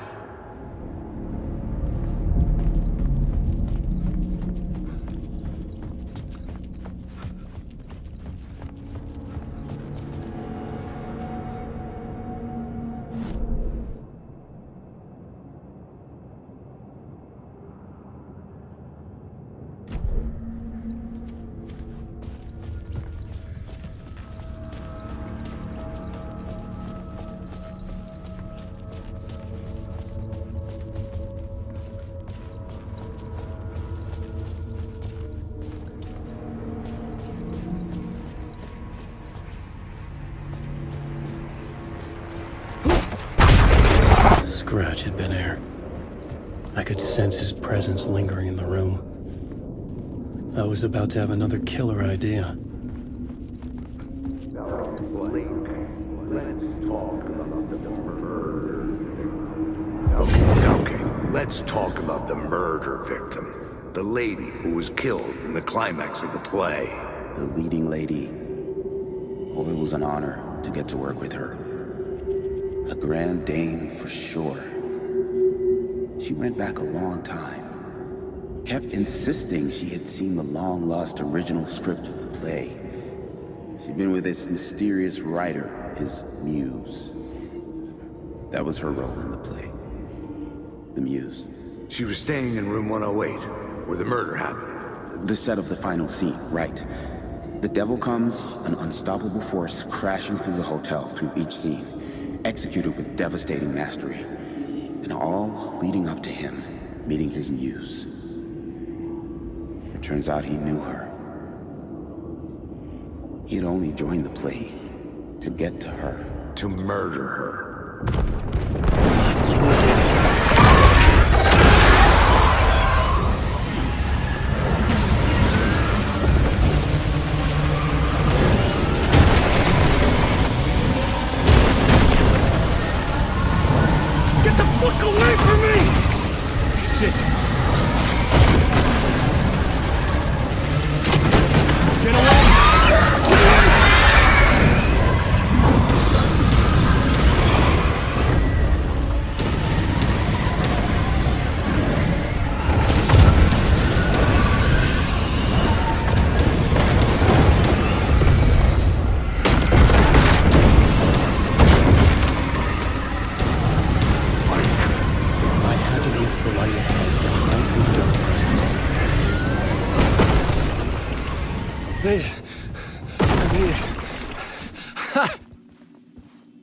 Scratch had been here. I could sense his presence lingering in the room. I was about to have another killer idea. Okay, let's talk about the murder victim. The lady who was killed in the climax of the play. The leading lady. Oh, it was an honor to get to work with her. A grand dame for sure. She went back a long time. Kept insisting she had seen the long-lost original script of the play. She'd been with this mysterious writer, his muse. That was her role in the play. The muse. She was staying in room 108, where the murder happened. The set of the final scene, right. The devil comes, an unstoppable force crashing through the hotel through each scene. Executed with devastating mastery, and all leading up to him meeting his muse. It turns out he knew her. He had only joined the play to get to her. To murder her. Look away from me! Shit. Get away! Get away!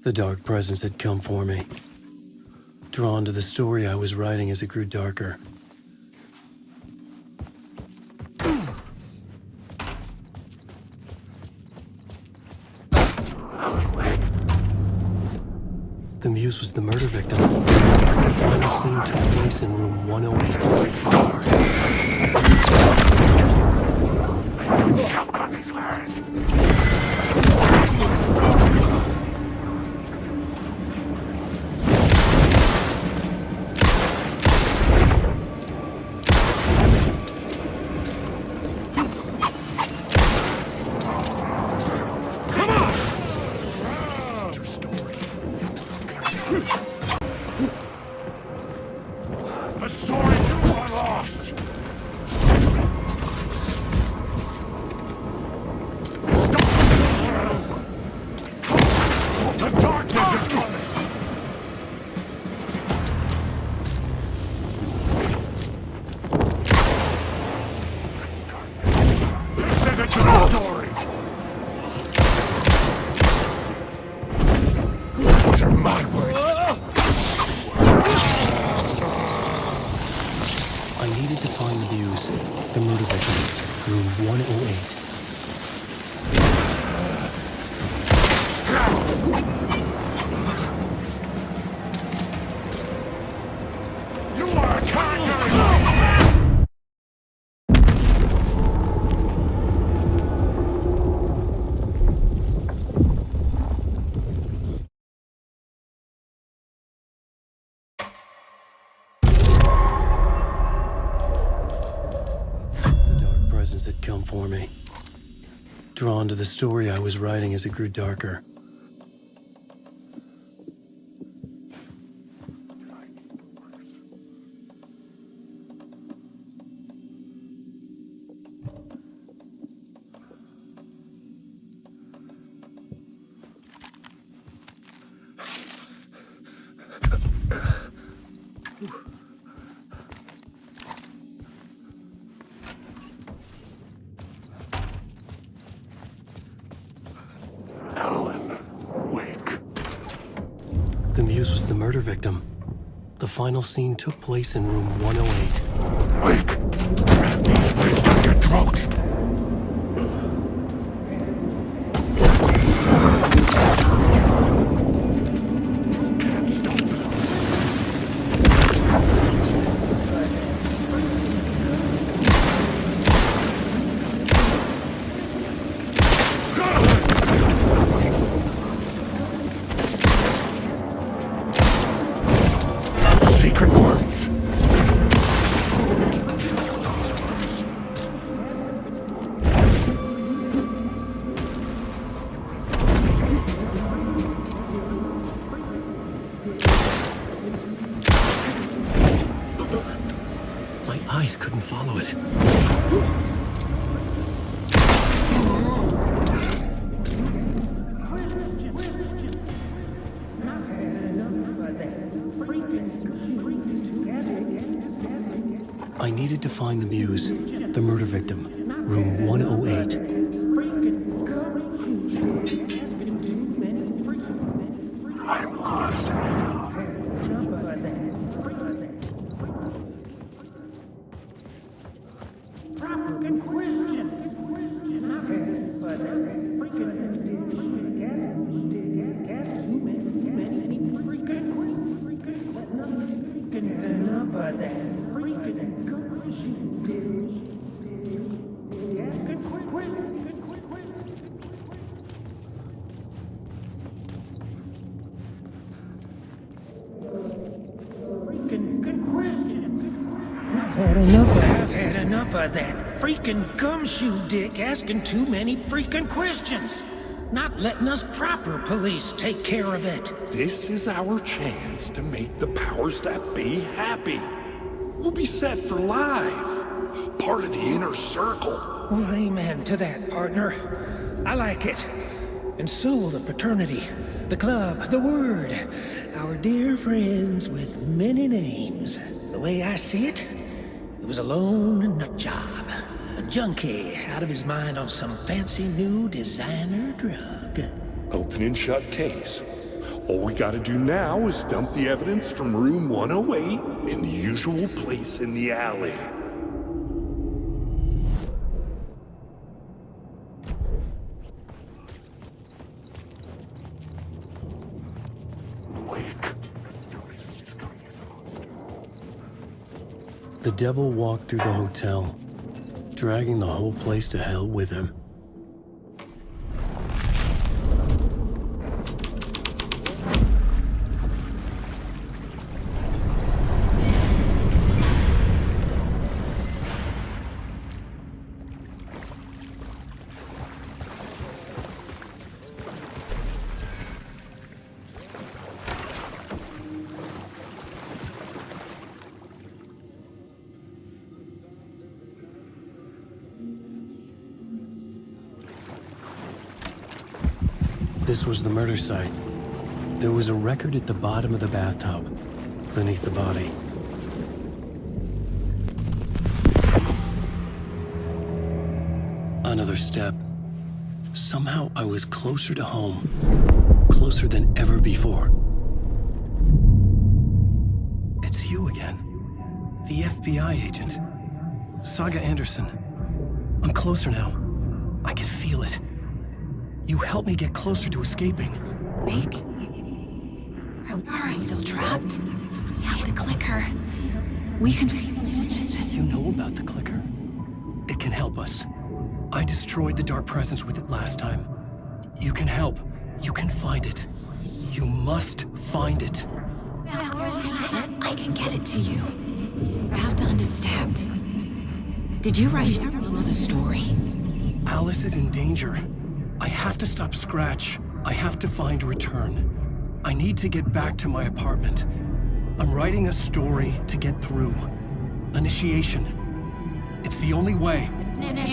The dark presence had come for me. Drawn to the story I was writing as it grew darker. The muse was the murder victim. The final scene took place in room 108. Jump on these words. The darkness is coming! This is a true story! These are my words. I needed to find the views. The murder victim, room 108. You are a character! Had come for me. Drawn to the story I was writing as it grew darker. The muse was the murder victim. The final scene took place in room 108. Wake! Grab these words down your throat! Secret words. My eyes couldn't follow it. I needed to find the muse, the murder victim, room 108. I'm lost. I've had enough of that freaking gumshoe dick asking too many freaking questions. Not letting us proper police take care of it. This is our chance to make the powers that be happy. We'll be set for life. Part of the inner circle. Well, amen to that, partner. I like it. And so will the fraternity, the club, the word. Our dear friends with many names. The way I see it, it was a lone nut job. A junkie out of his mind on some fancy new designer drug. Open and shut case. All we gotta do now is dump the evidence from room 108 in the usual place in the alley. The devil walked through the hotel, dragging the whole place to hell with him. This was the murder site, There was a record at the bottom of the bathtub, beneath the body. Another step. Somehow I was closer to home. Closer than ever before. It's you again. The FBI agent. Saga Anderson. I'm closer now. I can feel it. You helped me get closer to escaping. Wake? Are I still trapped? Yeah, the clicker. We can... You know about the clicker? It can help us. I destroyed the dark presence with it last time. You can help. You can find it. You must find it. I can get it to you. I have to understand. Did you write the story? Alice is in danger. I have to stop Scratch. I have to find Return. I need to get back to my apartment. I'm writing a story to get through. Initiation. It's the only way.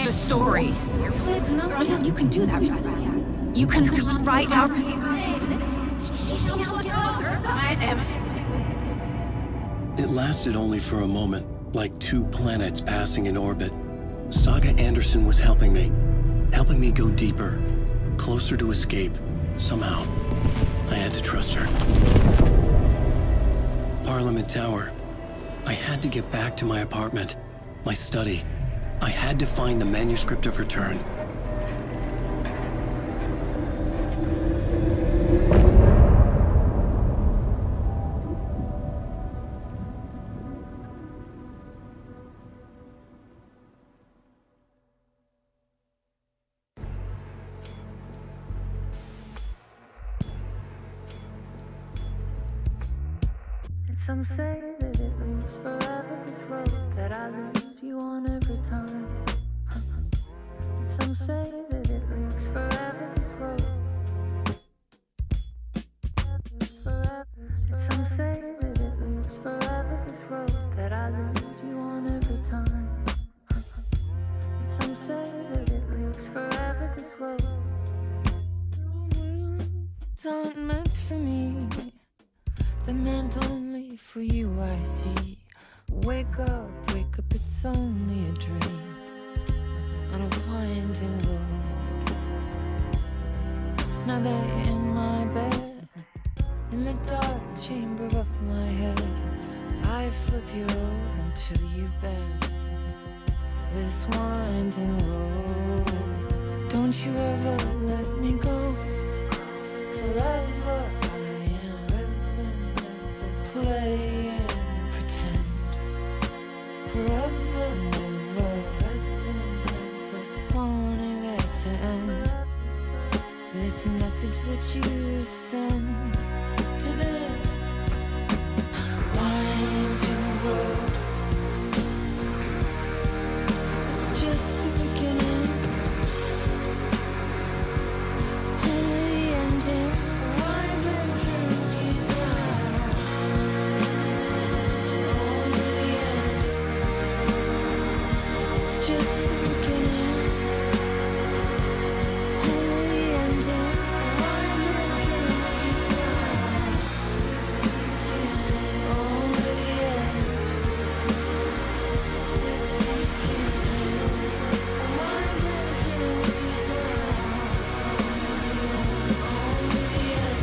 The story. You can do that. You can write out... It lasted only for a moment, like two planets passing in orbit. Saga Anderson was helping me go deeper, closer to escape. Somehow, I had to trust her. Parliament Tower. I had to get back to my apartment, my study. I had to find the manuscript of Return. Some say that it moves forever, this road that I lose you on every time. Some say that it moves forever, this road. Some say that it moves forever, this road that I lose you on every time. Some say that it moves forever, this road. It's not meant for me. The meant only for you, I see. Wake up, it's only a dream on a winding road. Now they're in my bed, in the dark chamber of my head. I flip you over till you bend this winding road. Don't you ever let me go. Forever play and pretend. Forever, never, wanting it to end. This message that you send to this winding road. It's just the beginning. Only the ending. Winding through me now. Just the beginning, only the ending. Winding through me now, only the end. Winding through me now, only the end. Winding through me now, only the end.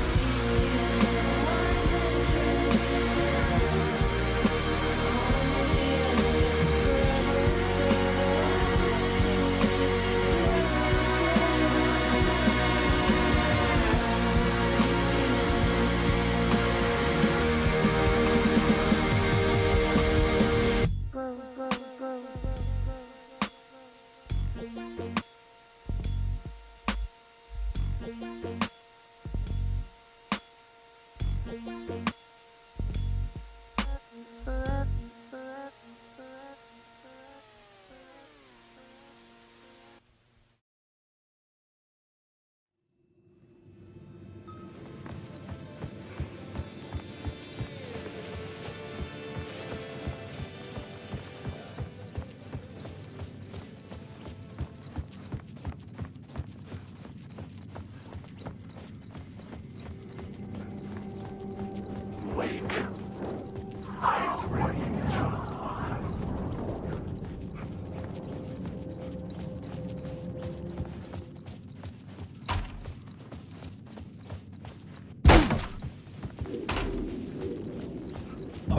Forever.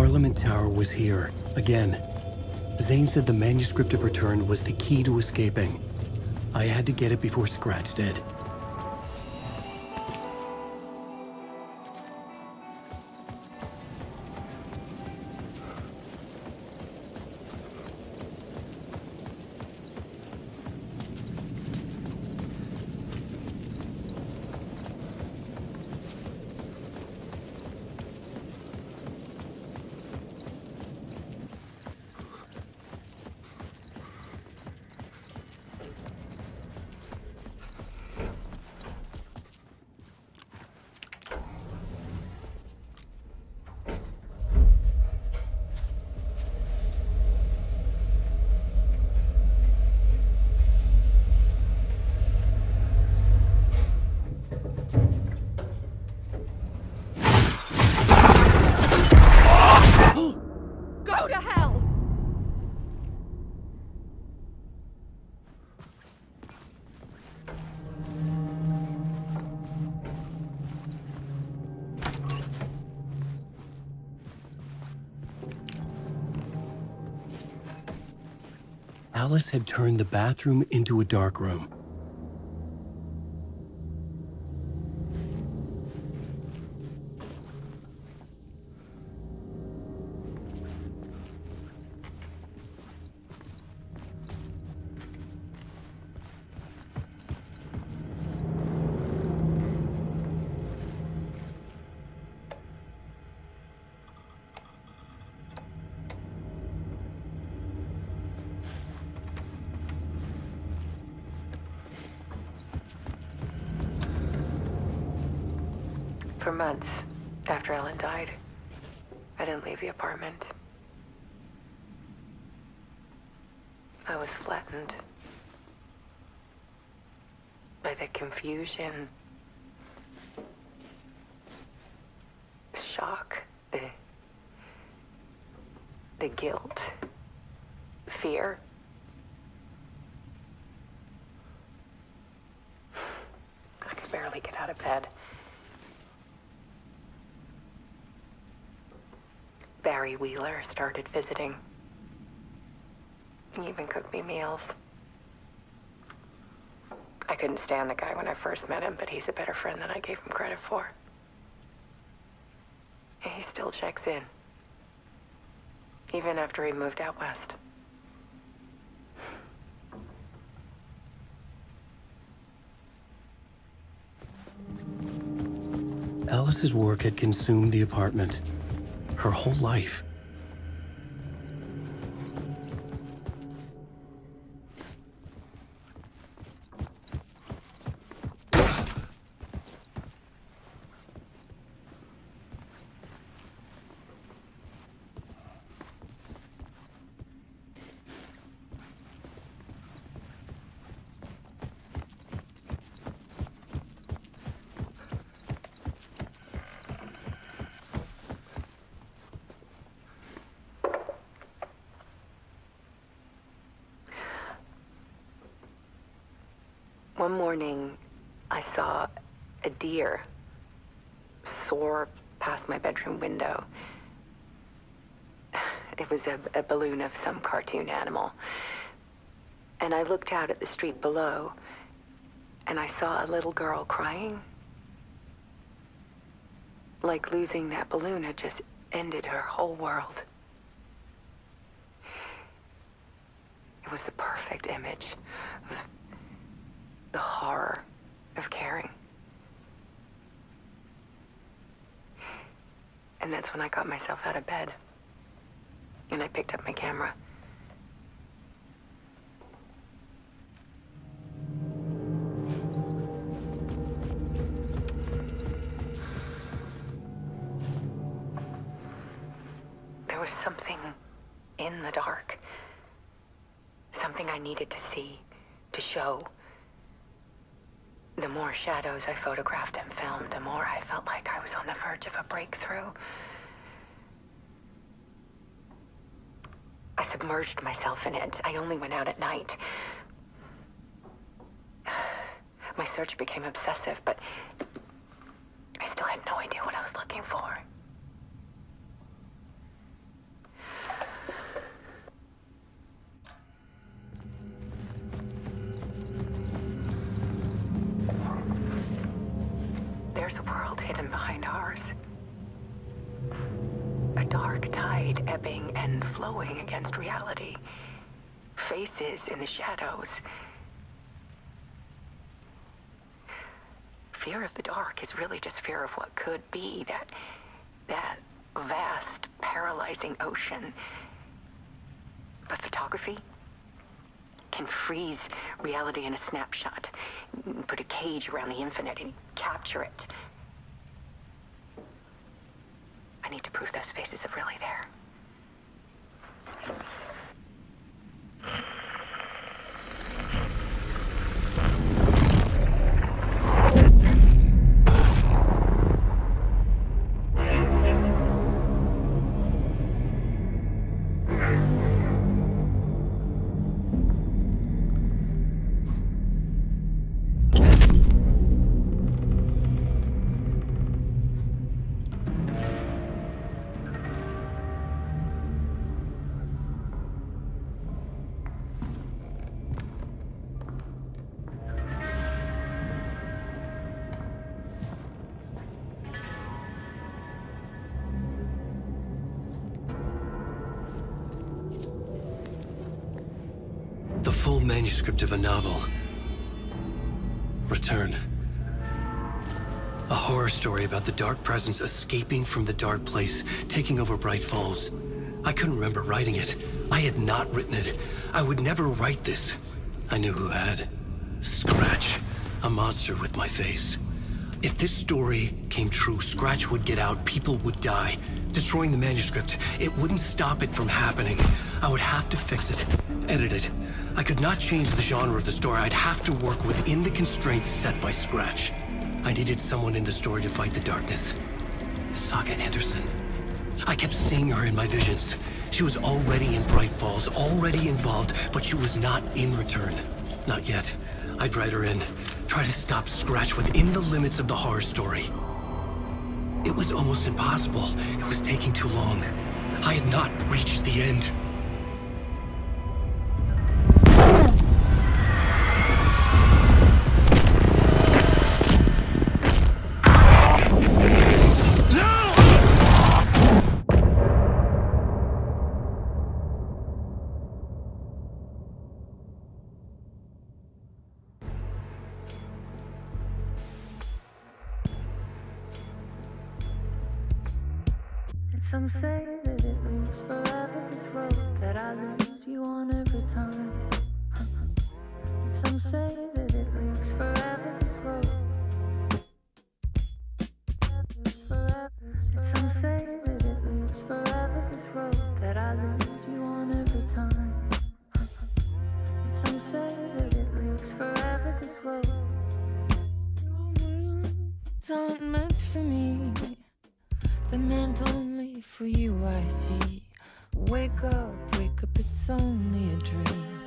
Parliament Tower was here, again. Zane said the manuscript of return was the key to escaping. I had to get it before Scratch did. Go to hell! Alice had turned the bathroom into a dark room. For months after Ellen died, I didn't leave the apartment. I was flattened by the confusion, the shock, the guilt, fear. I could barely get out of bed. Barry Wheeler started visiting. He even cooked me meals. I couldn't stand the guy when I first met him, but he's a better friend than I gave him credit for. And he still checks in, even after he moved out west. Alice's work had consumed the apartment. Her whole life. One morning, I saw a deer soar past my bedroom window. It was a balloon of some cartoon animal. And I looked out at the street below, and I saw a little girl crying. Like losing that balloon had just ended her whole world. It was the perfect image of the horror of caring. And that's when I got myself out of bed. And I picked up my camera. There was something in the dark. Something I needed to see, to show. The more shadows I photographed and filmed, the more I felt like I was on the verge of a breakthrough. I submerged myself in it. I only went out at night. My search became obsessive, but I still had no idea what I was looking for. world hidden behind ours. A dark tide ebbing and flowing against reality. Faces in the shadows. Fear of the dark is really just fear of what could be, that vast, paralyzing ocean. But photography can freeze reality in a snapshot, put a cage around the infinite and capture it. I need to prove those faces are really there. The full manuscript of a novel. Return. A horror story about the dark presence escaping from the dark place, taking over Bright Falls. I couldn't remember writing it. I had not written it. I would never write this. I knew who had. Scratch. A monster with my face. If this story came true, Scratch would get out, people would die. Destroying the manuscript, it wouldn't stop it from happening. I would have to fix it, edit it. I could not change the genre of the story. I'd have to work within the constraints set by Scratch. I needed someone in the story to fight the darkness. Saga Anderson. I kept seeing her in my visions. She was already in Bright Falls, already involved, but she was not in Return. Not yet. I'd write her in, try to stop Scratch within the limits of the horror story. It was almost impossible. It was taking too long. I had not reached the end. Some say that it moves forever, this road that I lose you on every time. Some say that it moves forever, this road. Some say that it moves forever, this road that I lose you on every time. Some say that it moves forever, this road. It's not meant for me. They're meant only for you, I see. Wake up, it's only a dream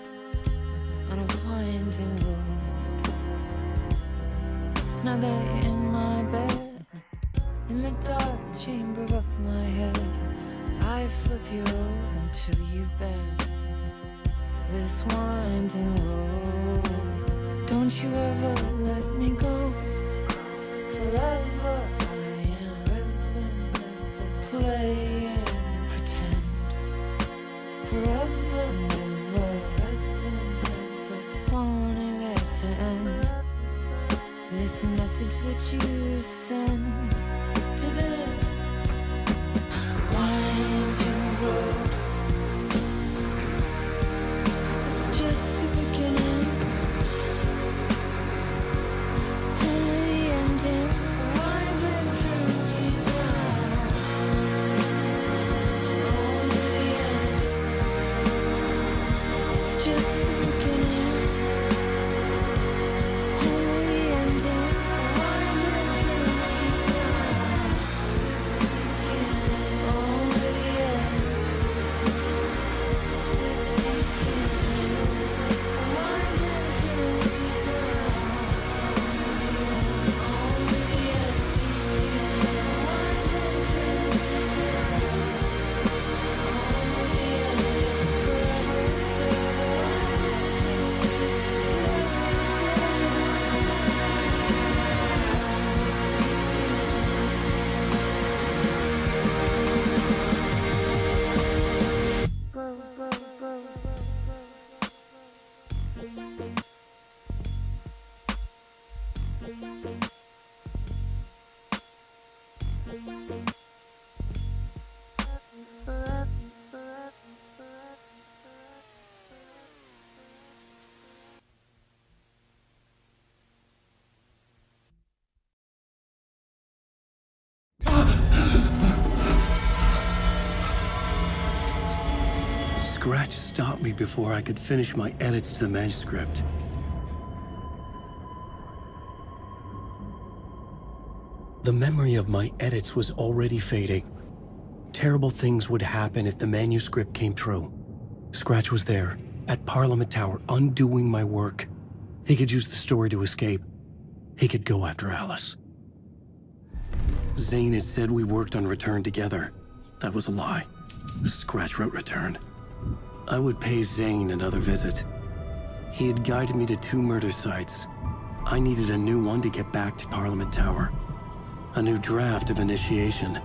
on a winding road. Now they're in my bed, in the dark chamber of my head. I flip you over until you bend this winding road. Don't you ever let me go. Forever play and pretend. Forever, never, ever wanting it to end. This message that you send to this winding road. It's just the beginning, only the ending. Scratch stopped me before I could finish my edits to the manuscript. The memory of my edits was already fading. Terrible things would happen if the manuscript came true. Scratch was there, at Parliament Tower, undoing my work. He could use the story to escape. He could go after Alice. Zane had said we worked on Return together. That was a lie. Scratch wrote Return. I would pay Zane another visit. He had guided me to 2 murder sites. I needed a new one to get back to Parliament Tower. A new draft of initiation.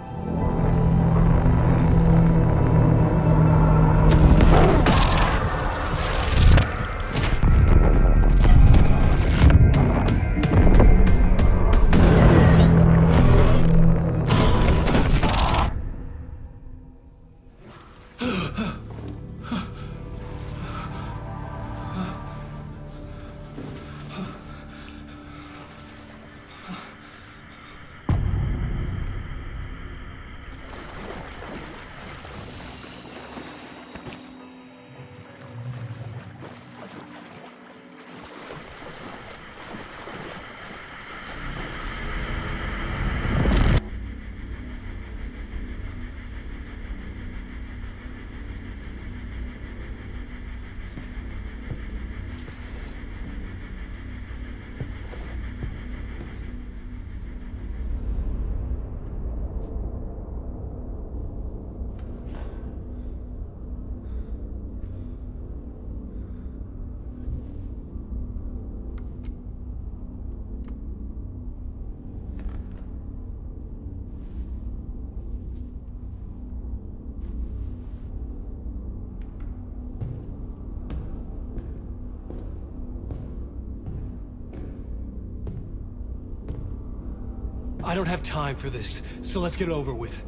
I don't have time for this, so let's get it over with.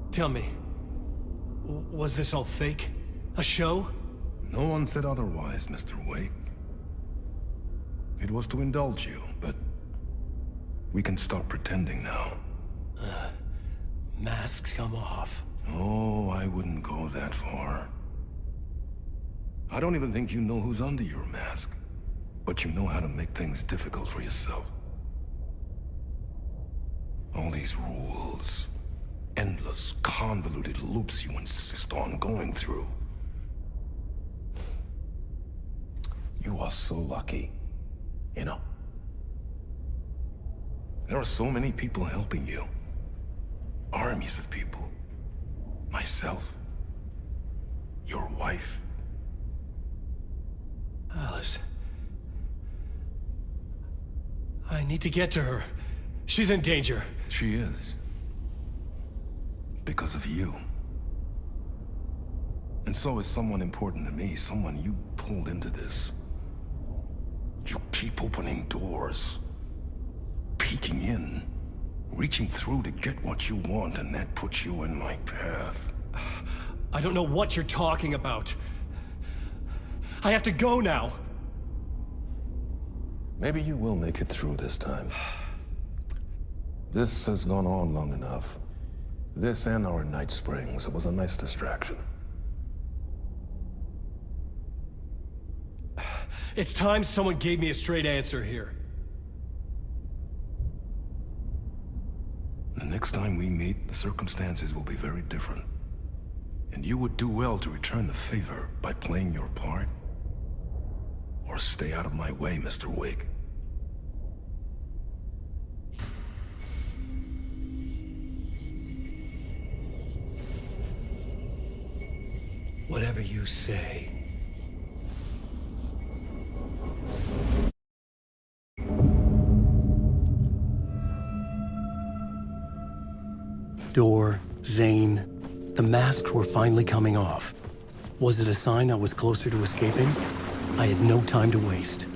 Tell me, was this all fake? A show? No one said otherwise, Mr. Wake. It was to indulge you, but we can stop pretending now. Masks come off. Oh, I wouldn't go that far. I don't even think you know who's under your mask, but you know how to make things difficult for yourself. All these rules, endless, convoluted loops you insist on going through. You are so lucky, you know. There are so many people helping you. Armies of people. Myself. Your wife. Alice. I need to get to her. She's in danger. She is. Because of you. And so is someone important to me, someone you pulled into this. You keep opening doors. Peeking in. Reaching through to get what you want, and that puts you in my path. I don't know what you're talking about. I have to go now. Maybe you will make it through this time. This has gone on long enough. This and our Night Springs. It was a nice distraction. It's time someone gave me a straight answer here. The next time we meet, the circumstances will be very different. And you would do well to return the favor by playing your part. Or stay out of my way, Mr. Wake. Whatever you say. Door, Zane, the masks were finally coming off. Was it a sign I was closer to escaping? I had no time to waste.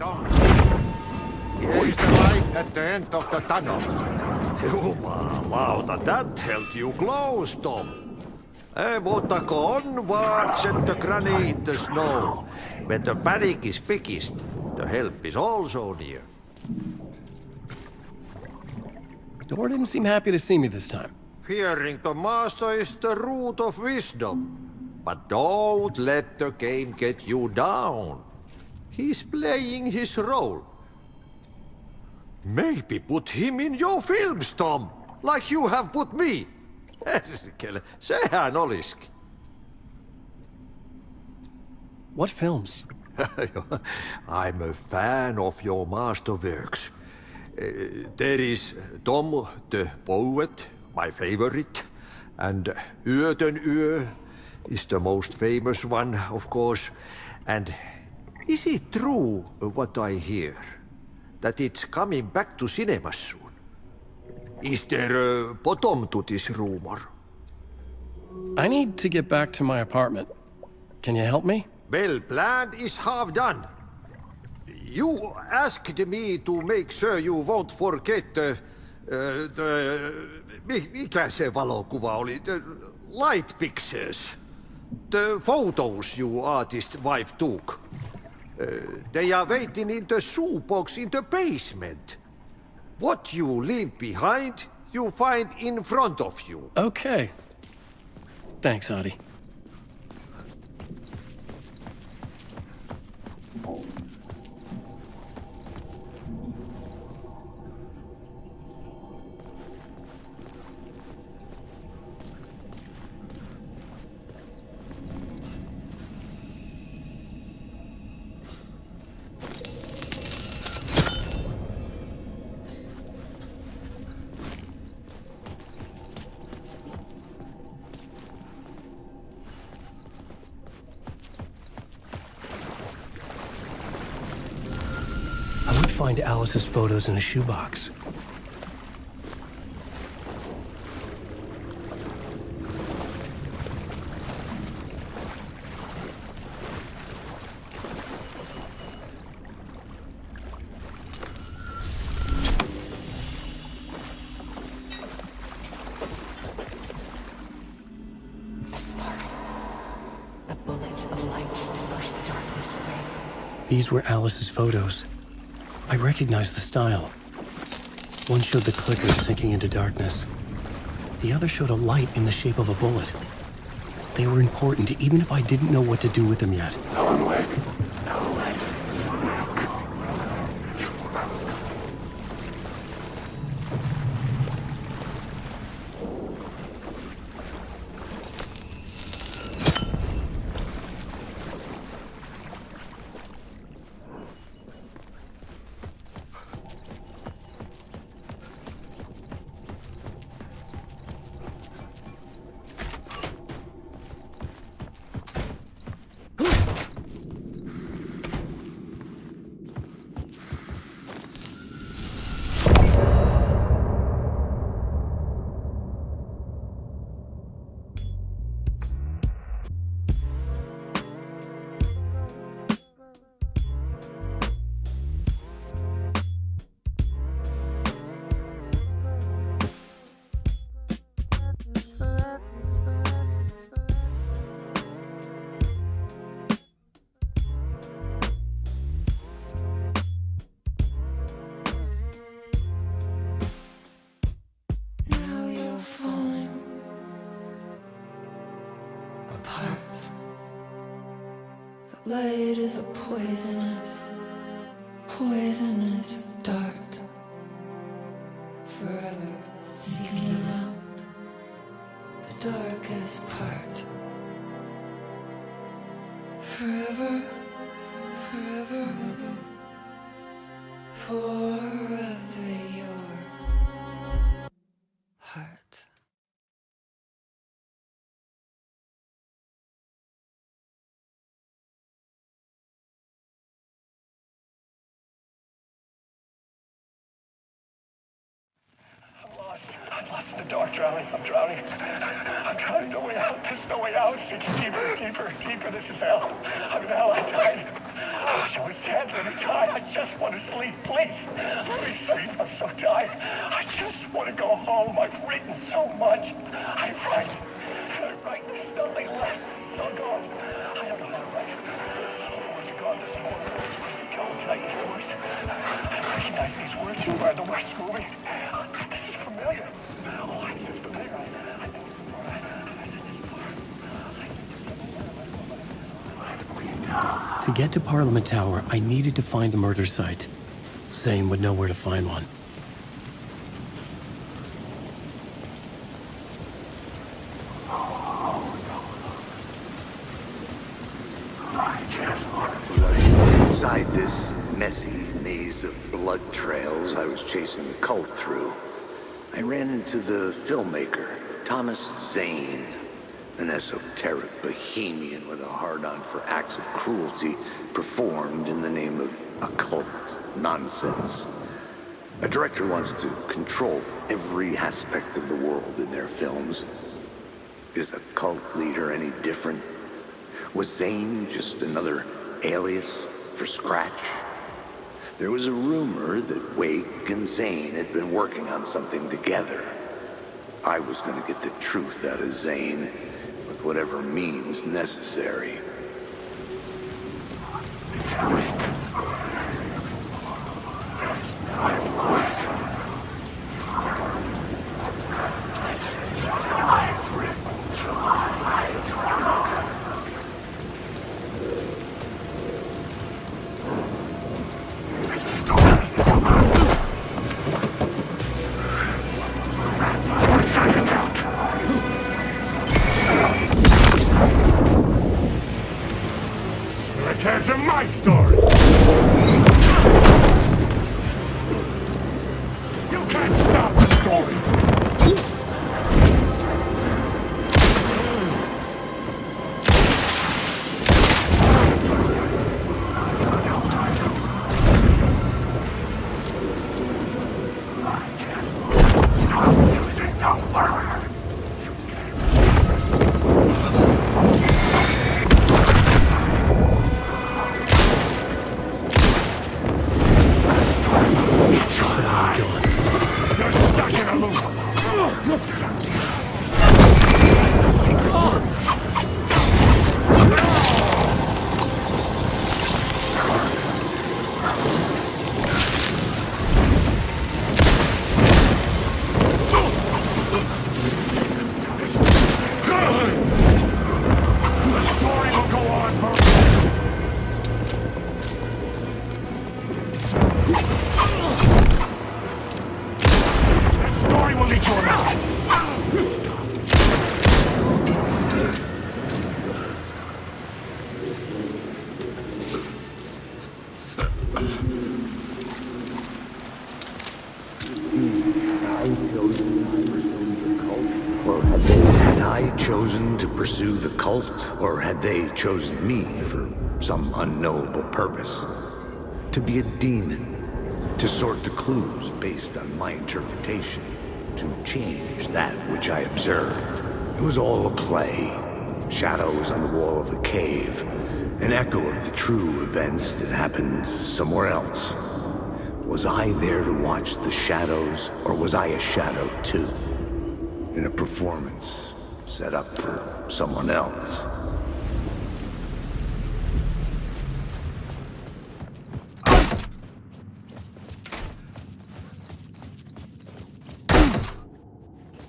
Tom. Here is the light at the end of the tunnel. Jumalauta, that held you close, Tom. Mutta onwards and the granite the snow. When the panic is biggest, the help is also near. Door didn't seem happy to see me this time. Fearing the master is the root of wisdom. But don't let the game get you down. He's playing his role. Maybe put him in your films, Tom, like you have put me. Sehän olisikin. What films? I'm a fan of your masterworks. There is Tom the Poet, my favorite, and Yöten Yö is the most famous one, of course. And is it true what I hear, that it's coming back to cinemas soon? Is there a bottom to this rumor? I need to get back to my apartment. Can you help me? Well, plan is half done. You asked me to make sure you won't forget mikä se valokuva oli? The light pictures. The photos your artist wife took. They are waiting in the shoebox in the basement. What you leave behind, you find in front of you. Okay. Thanks, Adi. Find Alice's photos in a shoebox. A bullet of light to push the darkness away. These were Alice's photos. I recognized the style. One showed the clicker sinking into darkness. The other showed a light in the shape of a bullet. They were important, even if I didn't know what to do with them yet. Alan Wake. Light is a poisonous, poisonous dart, forever seeking out the darkest part. Forever, forever, forever your heart. I'm lost in the dark, drowning. I'm drowning. I'm drowning. No way out. There's no way out. It's deeper, deeper, deeper. This is hell. How the hell I died? I wish I was dead. Let me die. I just want to sleep, please. Let me sleep. I'm so tired. I just want to go home. I've written so much. I write. There's nothing left. It's all gone. I don't know how to write. All the words are gone. There's more words. Go and tell you the words. I recognize these words. Who are the words moving? This is familiar. Oh, this is familiar. I think this is before. To get to Parliament Tower, I needed to find a murder site. Zane would know where to find one. Inside this messy maze of blood trails I was chasing the cult through, I ran into the filmmaker, Thomas Zane, an esoteric bohemian with a hard-on for acts of cruelty performed in the name of occult nonsense. A director wants to control every aspect of the world in their films. Is a cult leader any different? Was Zane just another alias for Scratch? There was a rumor that Wake and Zane had been working on something together. I was going to get the truth out of Zane with whatever means necessary. Can't my story! You can't stop the story! Pursue the cult, or had they chosen me for some unknowable purpose? To be a demon, to sort the clues based on my interpretation, to change that which I observed. It was all a play. Shadows on the wall of a cave, an echo of the true events that happened somewhere else. Was I there to watch the shadows, or was I a shadow too? In a performance set up for someone else.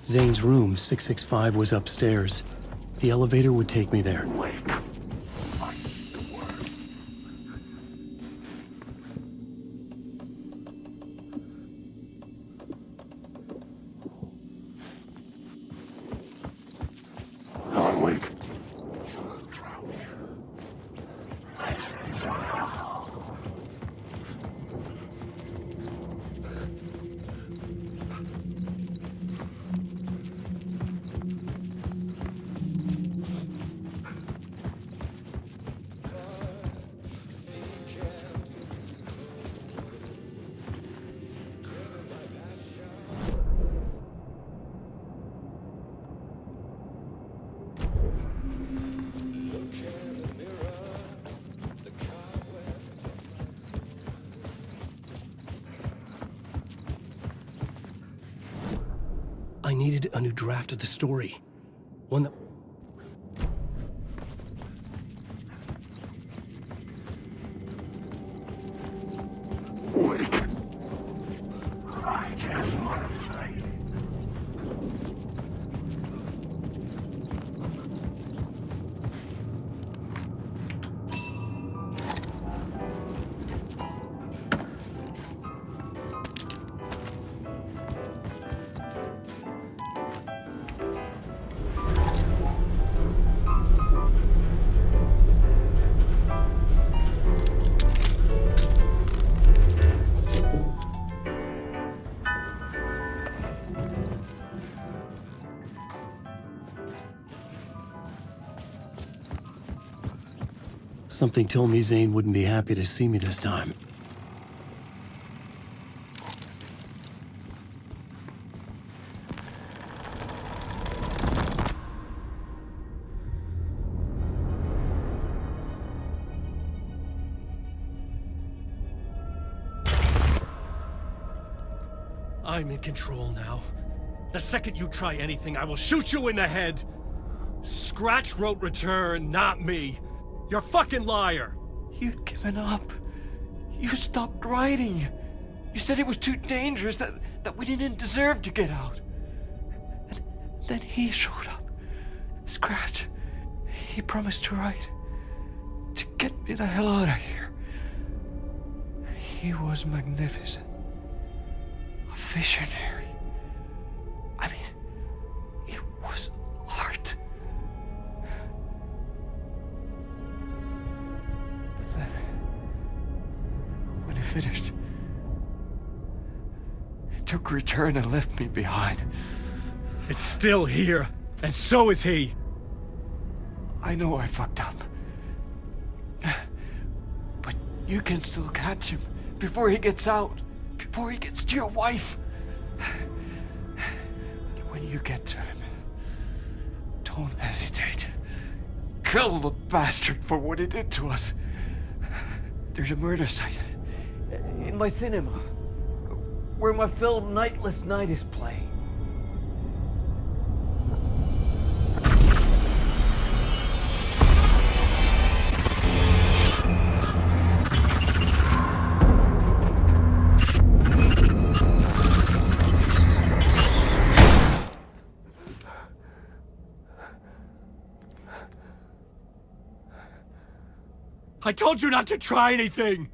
Zane's room, 665, was upstairs. The elevator would take me there. Wake. I needed a new draft of the story. One that... Wake. I just want to fight. Something told me Zane wouldn't be happy to see me this time. I'm in control now. The second you try anything, I will shoot you in the head. Scratch wrote return, not me. You're a fucking liar. You'd given up. You stopped writing. You said it was too dangerous, that we didn't deserve to get out. And then he showed up. Scratch. He promised to write. To get me the hell out of here. He was magnificent. A visionary. I mean, it was art. But then, when he finished, he took a return and left me behind. It's still here, and so is he. I know I fucked up. But you can still catch him before he gets out. Before he gets to your wife. And when you get to him, don't hesitate. Kill the bastard for what he did to us. There's a murder site in my cinema where my film Nightless Night is playing. I told you not to try anything!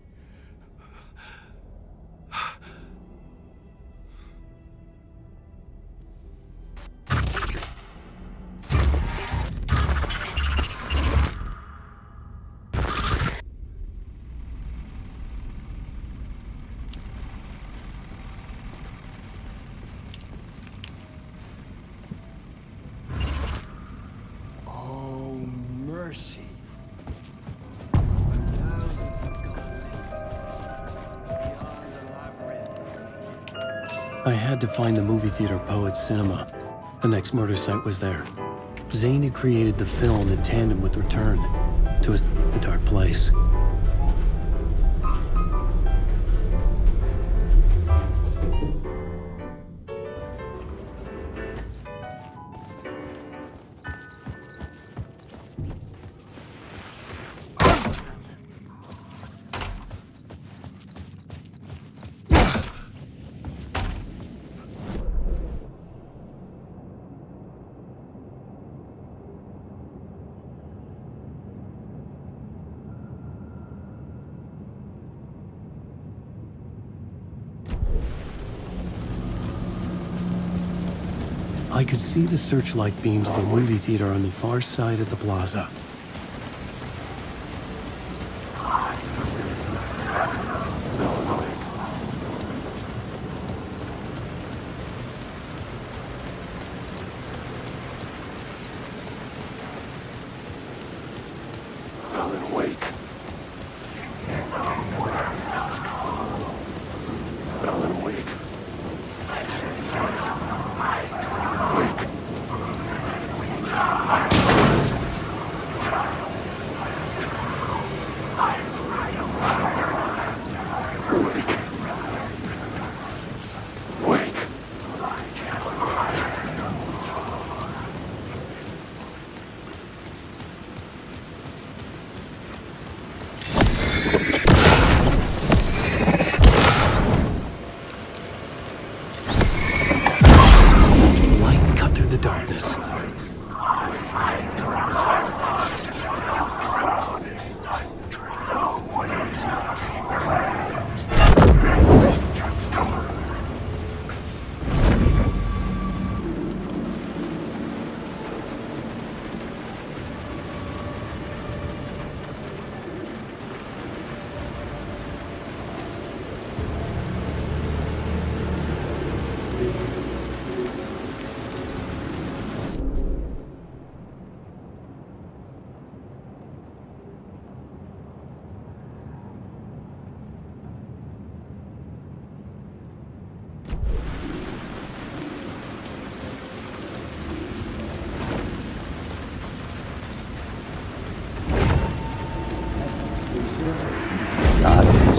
Oh, mercy. I had to find the movie theater Poet's Cinema. The next murder site was there. Zane had created the film in tandem with Return to the dark place. I could see the searchlight beams of the movie theater on the far side of the plaza. Alan, wake. Alan, wake.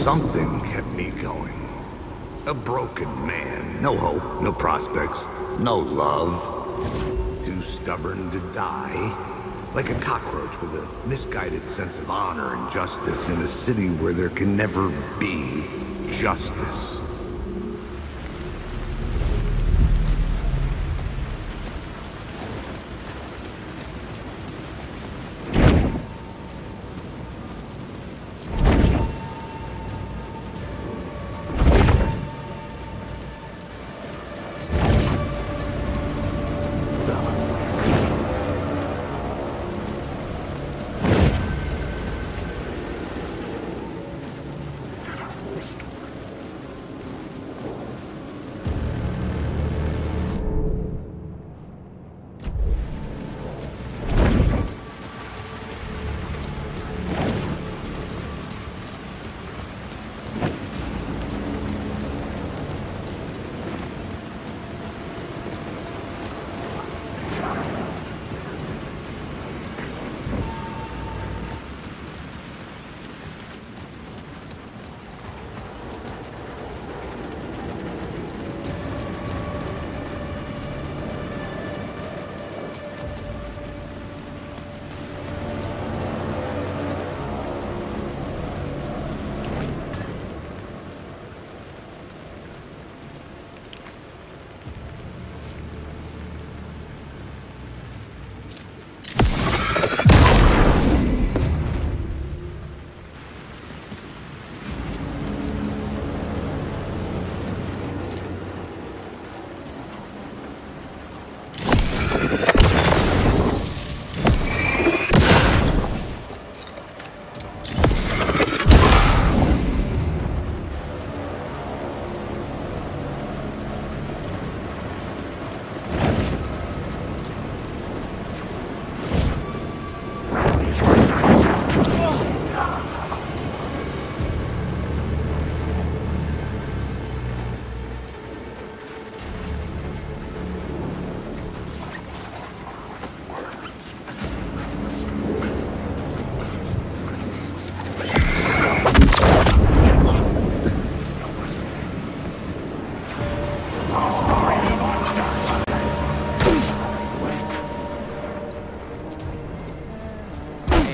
something kept me going. A broken man. No hope, no prospects, no love. Too stubborn to die. Like a cockroach with a misguided sense of honor and justice in a city where there can never be justice.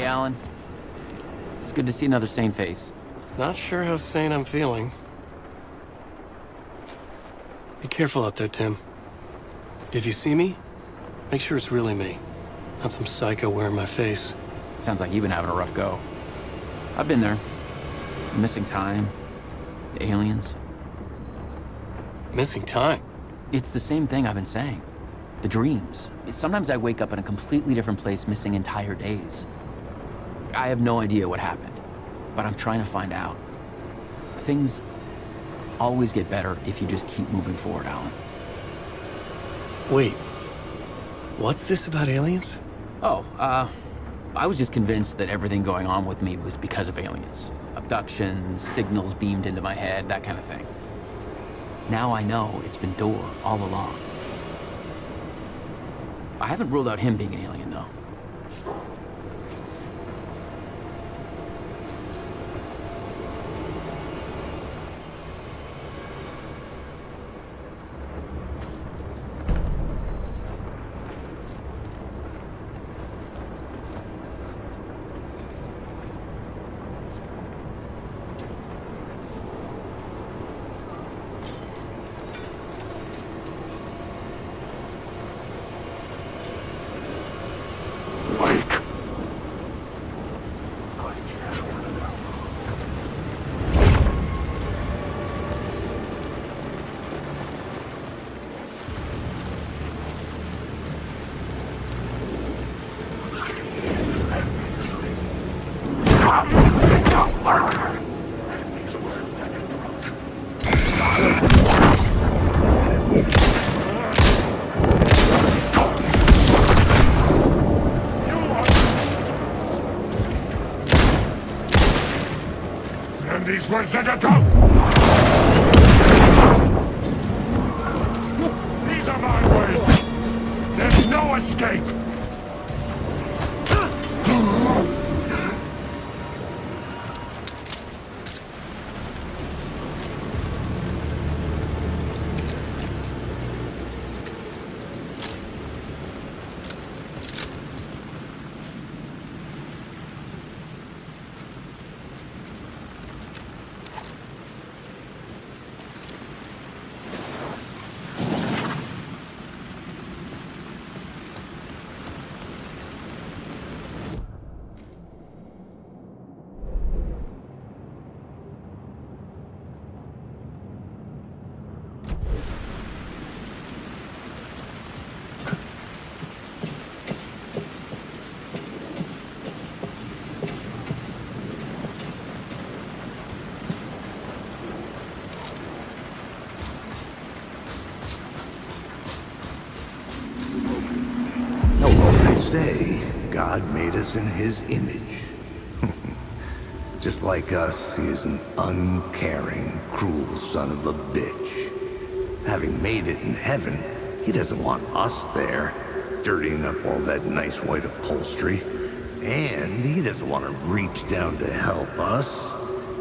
Alan. It's good to see another sane face. Not sure how sane I'm feeling. Be careful out there, Tim. If you see me, make sure it's really me, not some psycho wearing my face. Sounds like you've been having a rough go. I've been there. The missing time. The aliens. Missing time? It's the same thing I've been saying. The dreams. Sometimes I wake up in a completely different place, missing entire days. I have no idea what happened, but I'm trying to find out. Things always get better if you just keep moving forward, Alan. Wait. What's this about aliens? Oh, I was just convinced that everything going on with me was because of aliens. Abductions, signals beamed into my head, that kind of thing. Now I know it's been Door all along. I haven't ruled out him being an alien, though. And these words that are go! These are my words! There's no escape! They say God made us in his image. Just like us, he is an uncaring, cruel son of a bitch. Having made it in heaven, he doesn't want us there, dirtying up all that nice white upholstery. And he doesn't want to reach down to help us.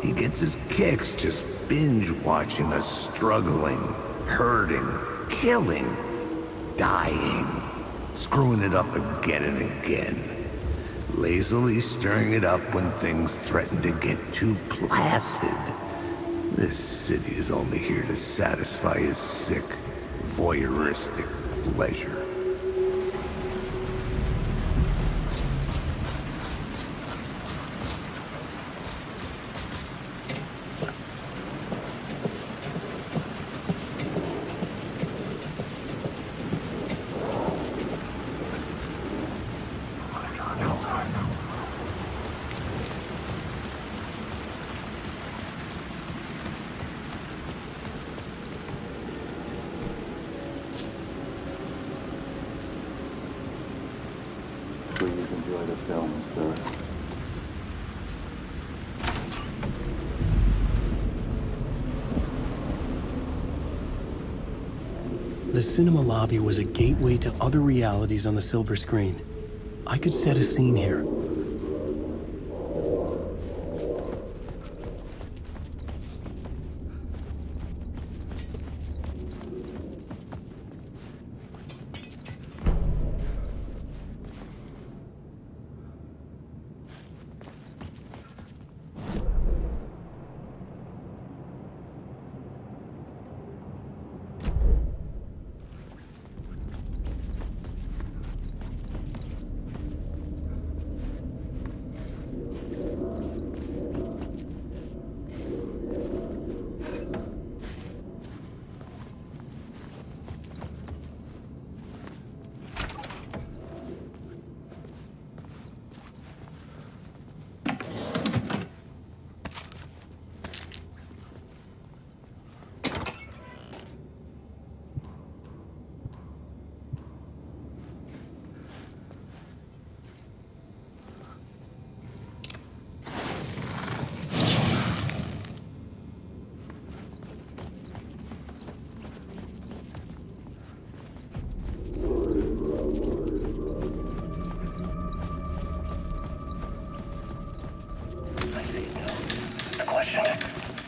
He gets his kicks just binge-watching us struggling, hurting, killing, dying, screwing it up again and again. Lazily stirring it up when things threaten to get too placid. This city is only here to satisfy his sick, voyeuristic pleasure. Please enjoy the film, sir. The cinema lobby was a gateway to other realities on the silver screen. I could set a scene here.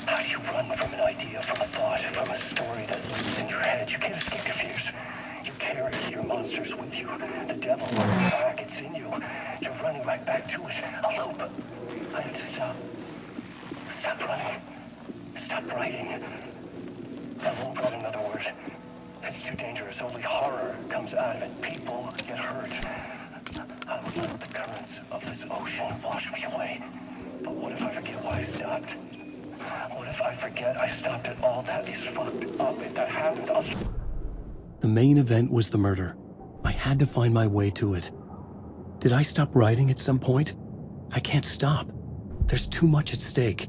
How do you run from an idea, from a thought, from a story that lives in your head? You can't escape your fears. You carry your monsters with you. The devil on your back, it's in you. You're running right back to it. A loop. I need to stop. Stop running. Stop writing. I won't write another word. It's too dangerous. Only horror comes out of it. People get hurt. I will let the currents of this ocean wash me away. But what if I forget why I stopped? What if I forget I stopped at all that is fucked up? If that happens, The main event was the murder. I had to find my way to it. Did I stop writing at some point? I can't stop. There's too much at stake.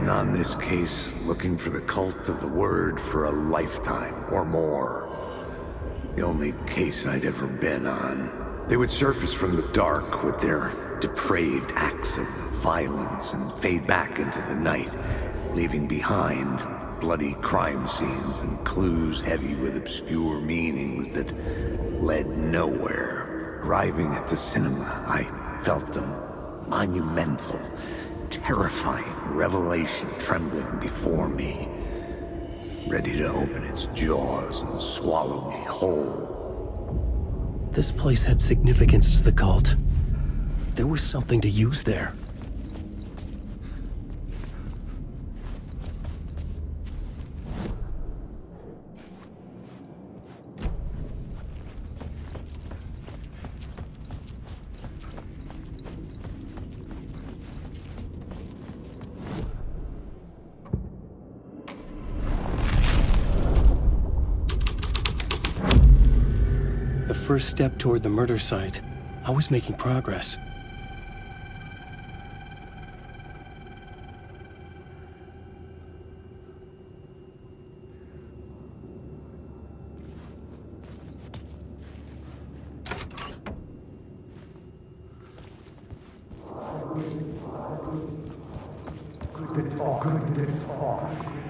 been on this case looking for the cult of the word for a lifetime or more. The only case I'd ever been on. They would surface from the dark with their depraved acts of violence and fade back into the night, leaving behind bloody crime scenes and clues heavy with obscure meanings that led nowhere. Arriving at the cinema, I felt a monumental, terrifying revelation trembling before me, ready to open its jaws and swallow me whole. This place had significance to the cult. There was something to use there. First step toward the murder site. I was making progress.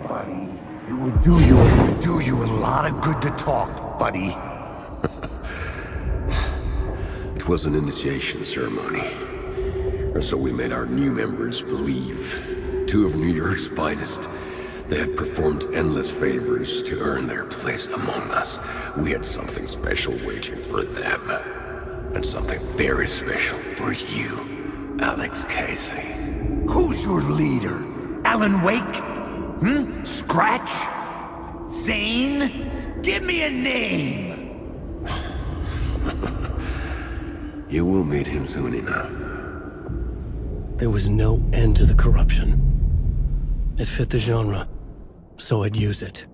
Buddy, it would do you a lot of good to talk, buddy. It was an initiation ceremony, or so we made our new members believe. 2 of New York's finest. They had performed endless favors to earn their place among us. We had something special waiting for them. And something very special for you, Alex Casey. Who's your leader? Alan Wake? Scratch? Zane? Give me a name! You will meet him soon enough. There was no end to the corruption. It fit the genre, so I'd use it.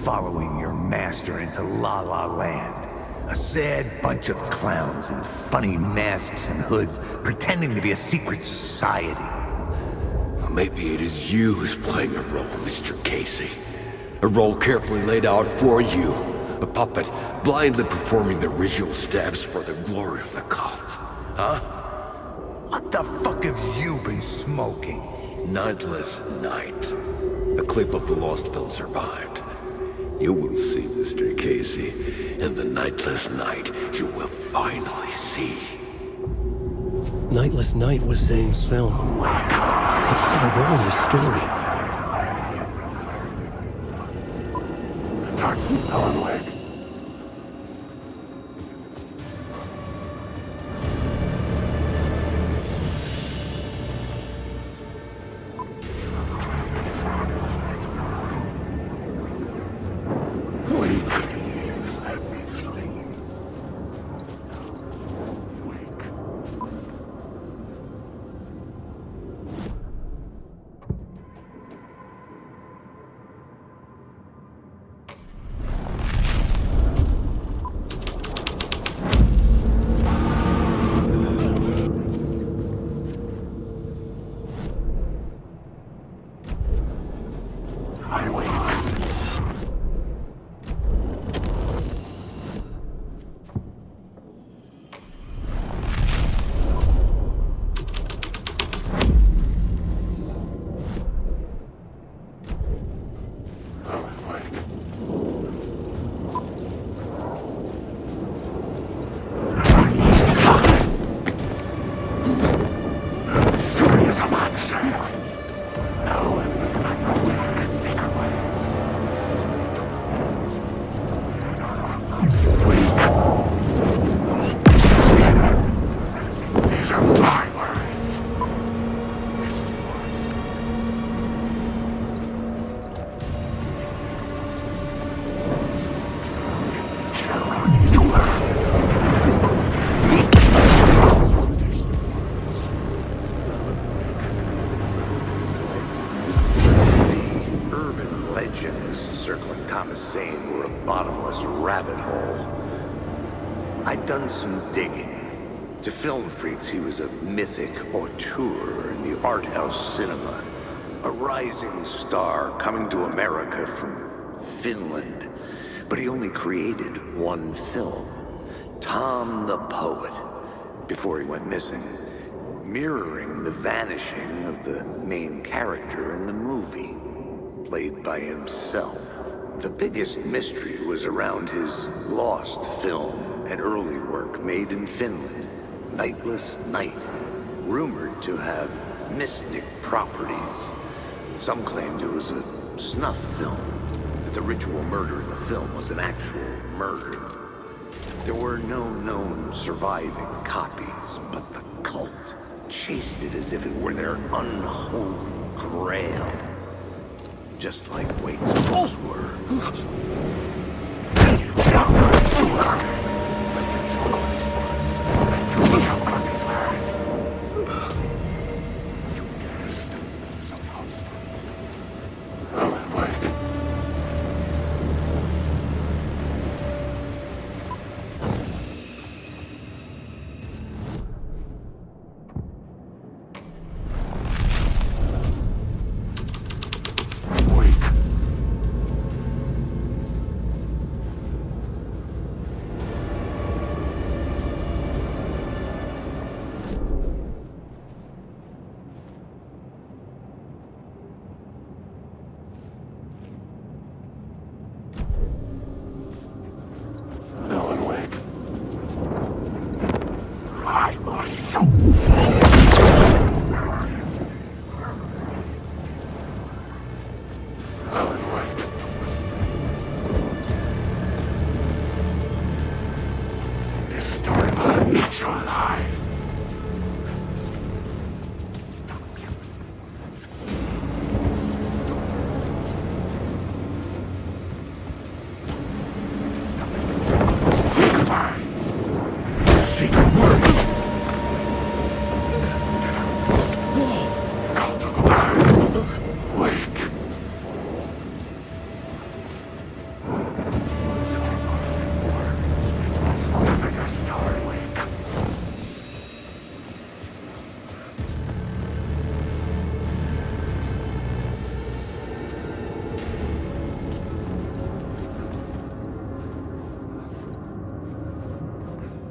Following your master into La La Land. A sad bunch of clowns in funny masks and hoods pretending to be a secret society. Maybe it is you who's playing a role, Mr. Casey. A role carefully laid out for you. A puppet blindly performing the ritual steps for the glory of the cult. Huh? What the fuck have you been smoking? Nightless Night. A clip of the lost film survived. You will see, Mr. Casey. In the Nightless Night, you will finally see. Nightless Night was Zane's film. It had a role in his story. Alan Wake. a bottomless rabbit hole. I'd done some digging. To film freaks, he was a mythic auteur in the art house cinema. A rising star coming to America from Finland. But he only created one film, Tom the Poet, before he went missing, mirroring the vanishing of the main character in the movie, played by himself. The biggest mystery was around his lost film and early work made in Finland, Nightless Night, rumored to have mystic properties. Some claimed it was a snuff film, that the ritual murder in the film was an actual murder. There were no known surviving copies, but the cult chased it as if it were their unholy grail. Just like Wade's books were.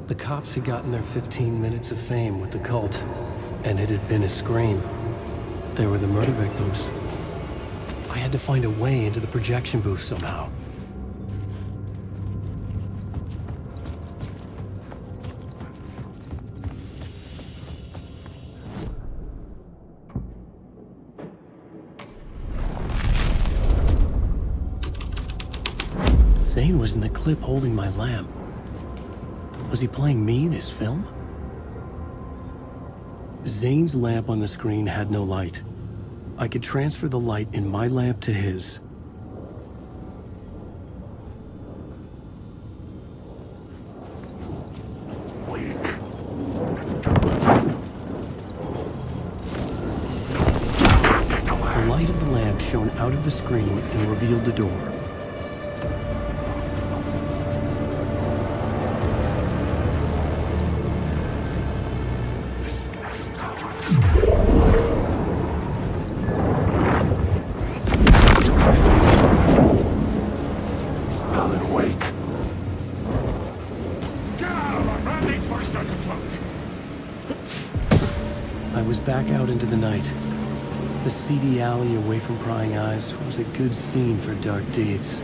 The cops had gotten their 15 minutes of fame with the cult, and it had been a scream. They were the murder victims. I had to find a way into the projection booth somehow. Zane was in the clip holding my lamp. Was he playing me in his film? Zane's lamp on the screen had no light. I could transfer the light in my lamp to his. The light of the lamp shone out of the screen and revealed the door. Back out into the night. The seedy alley away from prying eyes was a good scene for dark deeds.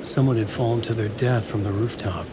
Someone had fallen to their death from the rooftop.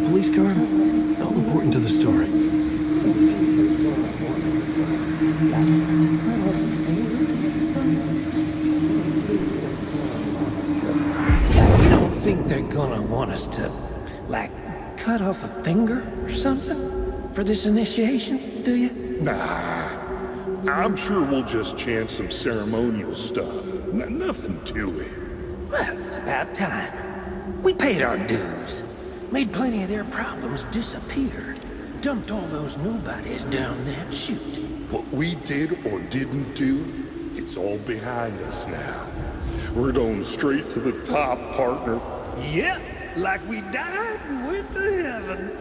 Police car? How important to the story? You don't think they're gonna want us to, like, cut off a finger or something for this initiation, do you? Nah. I'm sure we'll just chant some ceremonial stuff. Nothing to it. Well, it's about time. We paid our dues. Made plenty of their problems disappear. Dumped all those nobodies down that chute. What we did or didn't do, it's all behind us now. We're going straight to the top, partner. Yep, like we died and went to heaven.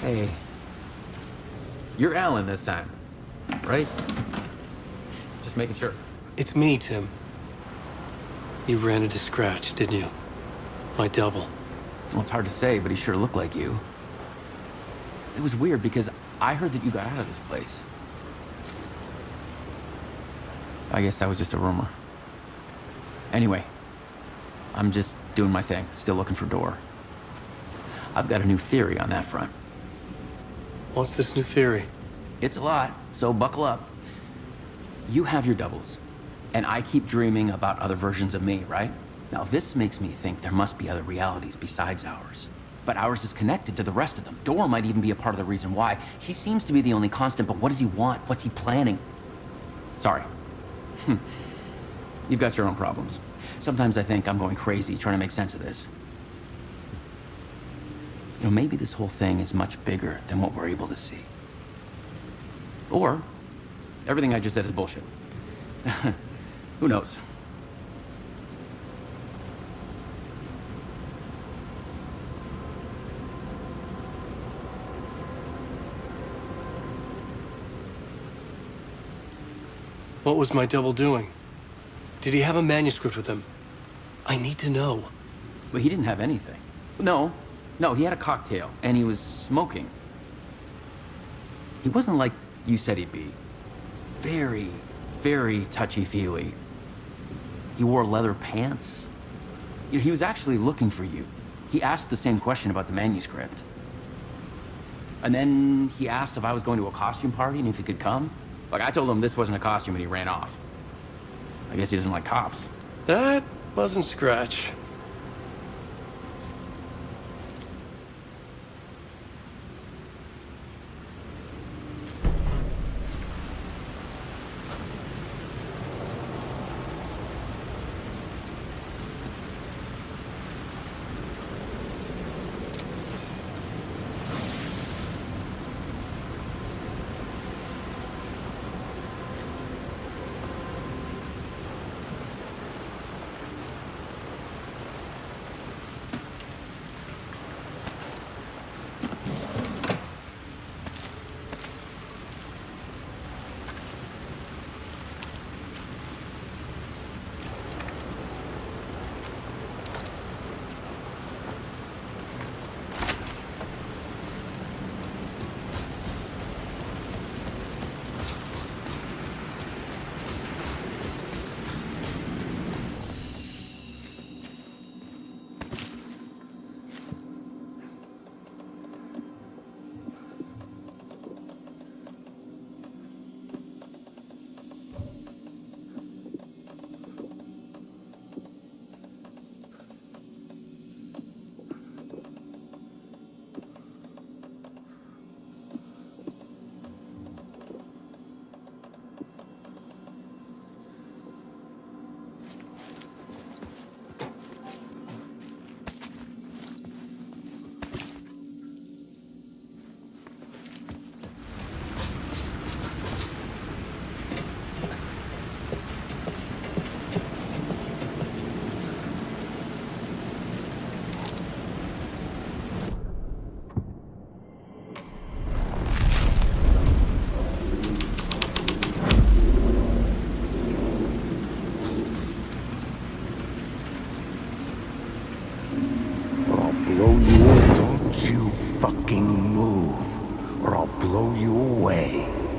Hey. You're Alan this time, right? Just making sure. It's me, Tim. You ran into Scratch, didn't you? My double. Well, it's hard to say, but he sure looked like you. It was weird because I heard that you got out of this place. I guess that was just a rumor. Anyway, I'm just doing my thing, still looking for Door. I've got a new theory on that front. What's this new theory? It's a lot, so buckle up. You have your doubles, and I keep dreaming about other versions of me, right? Now, this makes me think there must be other realities besides ours. But ours is connected to the rest of them. Door might even be a part of the reason why. He seems to be the only constant, but what does he want? What's he planning? Sorry. You've got your own problems. Sometimes I think I'm going crazy trying to make sense of this. You know, maybe this whole thing is much bigger than what we're able to see. Or, everything I just said is bullshit. Who knows? What was my double doing? Did he have a manuscript with him? I need to know. Well, he didn't have anything. No, he had a cocktail, and he was smoking. He wasn't like you said he'd be. Very, very touchy-feely. He wore leather pants. He was actually looking for you. He asked the same question about the manuscript. And then he asked if I was going to a costume party and if he could come. Like, I told him this wasn't a costume and he ran off. I guess he doesn't like cops. That wasn't Scratch.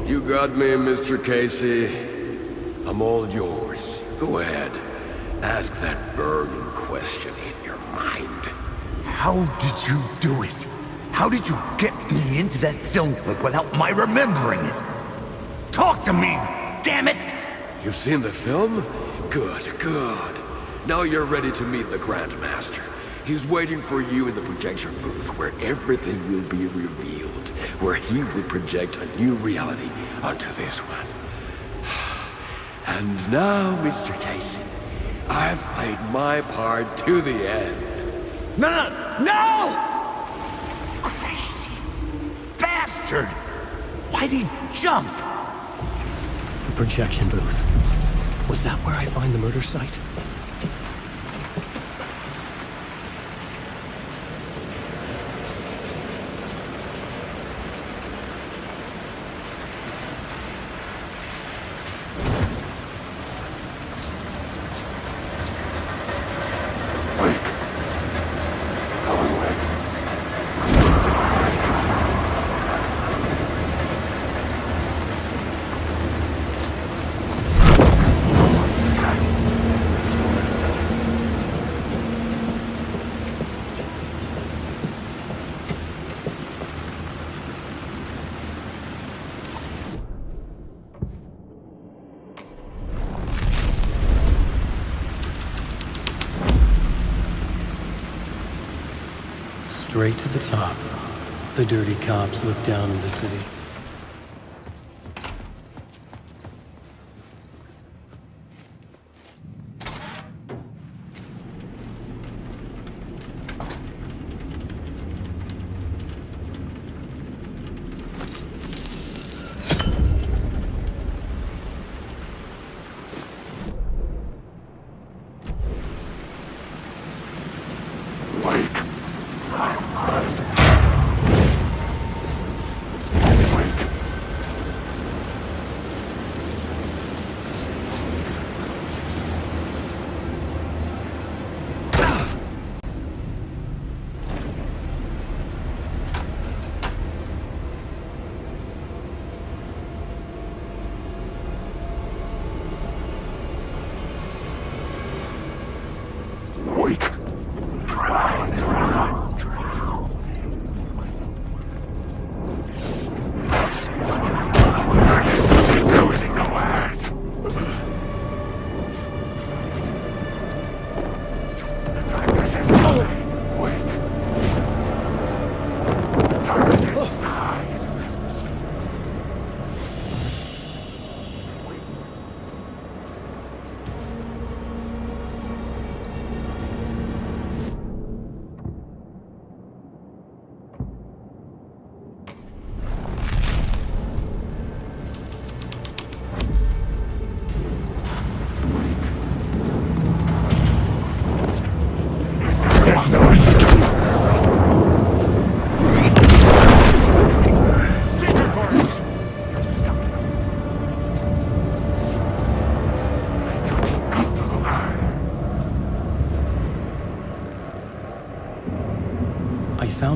You got me, Mr. Casey. I'm all yours. Go ahead. Ask that burning question in your mind. How did you do it? How did you get me into that film clip without my remembering it? Talk to me, damn it! You've seen the film? Good, good. Now you're ready to meet the Grandmaster. He's waiting for you in the projection booth where everything will be revealed, where he will project a new reality onto this one. And now, Mr. Casey, I've played my part to the end. No! Crazy bastard! Why'd he jump? The projection booth. Was that where I find the murder site? Straight to the top. The dirty cops look down on the city.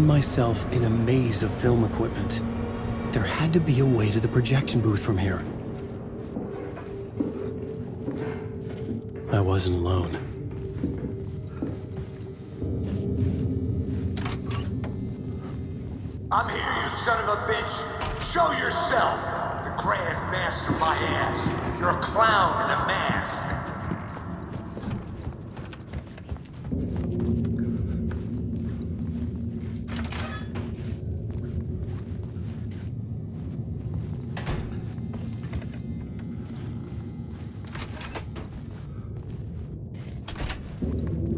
myself in a maze of film equipment. There had to be a way to the projection booth from here. I wasn't alone. I'm here, you son of a bitch. Show yourself. The Grand Master my ass. You're a clown in a mask.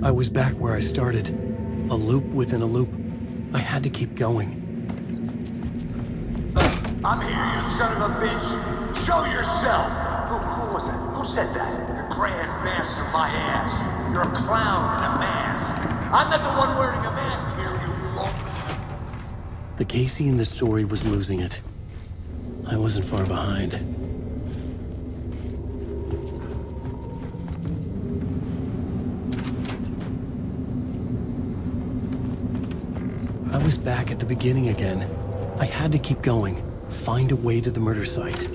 I was back where I started. A loop within a loop. I had to keep going. I'm here, you son of a bitch. Show yourself. Who was that? Who said that? The Grand Master my ass. You're a clown in a mask. I'm not the one wearing a mask here, you won't. The Casey in the story was losing it. I wasn't far behind. I was back at the beginning again. I had to keep going. Find a way to the murder site.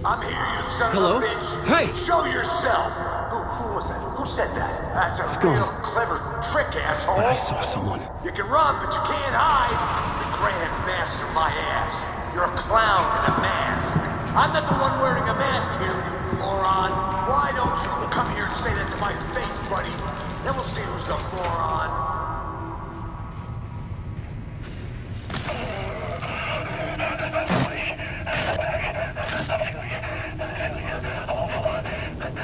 I'm here, you son Hello? of a bitch. Hey! Show yourself. Who was that? Who said that? That's a It's real gone. clever trick, asshole. But I saw someone. You can run, but you can't hide. The Grand Master my ass. You're a clown in a mask. I'm not the one wearing a mask here, you moron. Why don't you come here and say that to my face, buddy? Then we'll see who's the moron.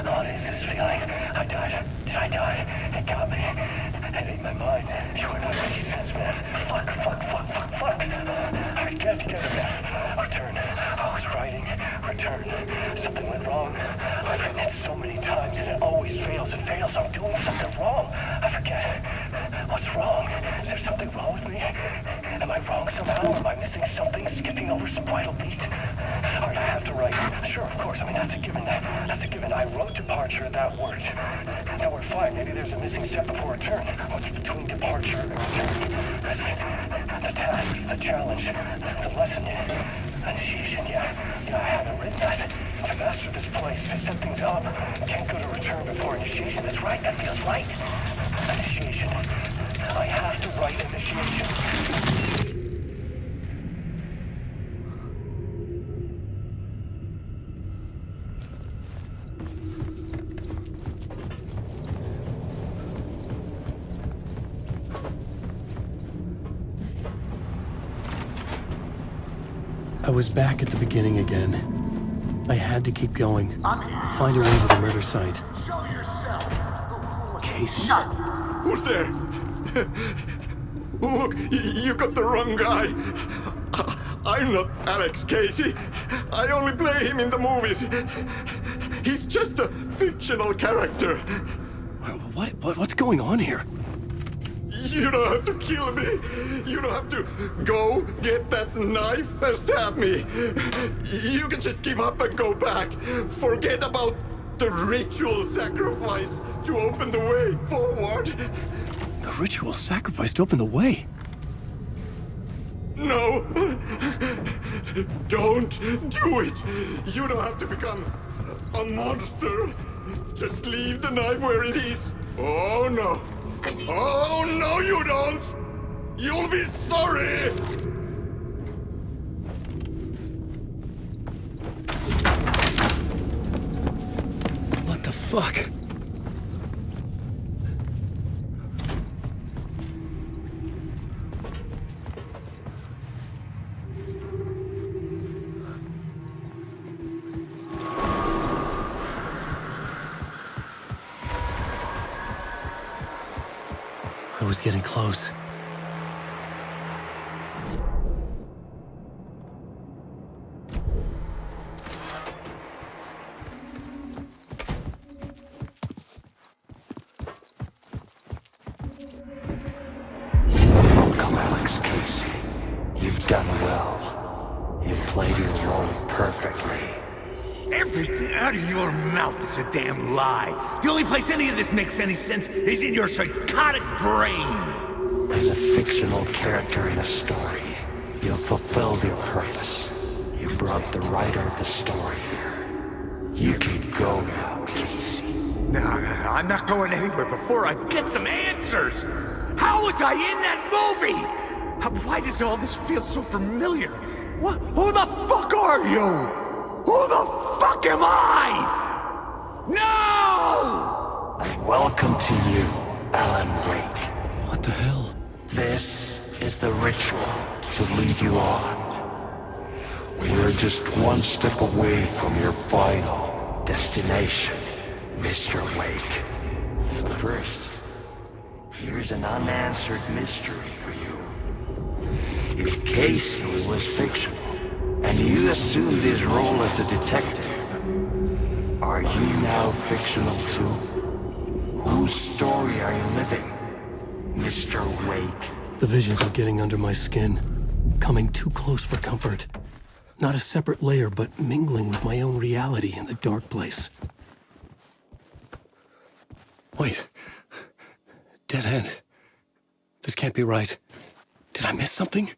What is this feeling? I died. Did I die? It got me. It ate my mind. You are not making sense, man. Fuck. I can't get it back. Return. I was writing. Return. Something went wrong. I've written it so many times and it always fails. It fails. I'm doing something wrong. I forget. What's wrong? Is there something wrong with me? Am I wrong somehow? Am I missing something? Skipping over some vital beat? Alright, I have to write. Sure, of course. I mean, that's a given. That's a given. I wrote departure. That worked. Now we're fine. Maybe there's a missing step before return. What's between departure and return? Is it the tasks, the challenge, the lesson, initiation? Yeah, I haven't written that. To master this place, to set things up, can't go to return before initiation. That's right. That feels right. Initiation. I have to write initiation. I was back at the beginning again. I had to keep going. Find a way to the murder site. Show yourself. Casey? Who's there? Look, you got the wrong guy. I'm not Alex Casey. I only play him in the movies. He's just a fictional character. What's going on here? You don't have to kill me. You don't have to go get that knife and stab me. You can just give up and go back. Forget about the ritual sacrifice to open the way forward. The ritual sacrifice to open the way? No. Don't do it. You don't have to become a monster. Just leave the knife where it is. Oh, no. Oh, no, you don't! You'll be sorry! What the fuck? I was getting close. Welcome, Alex Casey. You've done well. You've played your role perfectly. Everything out of your mouth is a damn lie. The only place any of this makes any sense is in your psychotic brain. As a fictional character in a story, you fulfilled your purpose. You brought the writer of the story here. You can go now, Casey. No, I'm not going anywhere before I get some answers! How was I in that movie? Why does all this feel so familiar? What? Who the fuck are you? Who the fuck am I? No! And welcome to you, Alan Wake. What the hell? This is the ritual to lead you on. We're just one step away from your final destination, Mr. Wake. But first, here's an unanswered mystery for you. If Casey was fictional, and you assumed his role as a detective, are you now fictional too? Whose story are you living, Mr. Wake? The visions are getting under my skin, coming too close for comfort. Not a separate layer, but mingling with my own reality in the dark place. Wait. Dead end. This can't be right. Did I miss something?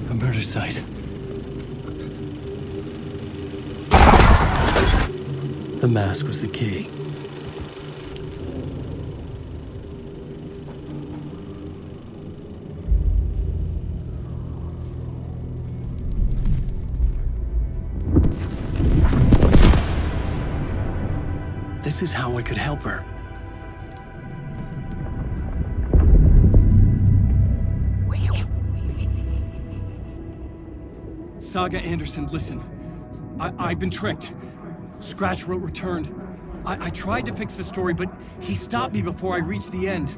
A murder site. The mask was the key. This is how I could help her. Saga Anderson, listen. I've been tricked. Scratch wrote returned. I tried to fix the story, but he stopped me before I reached the end.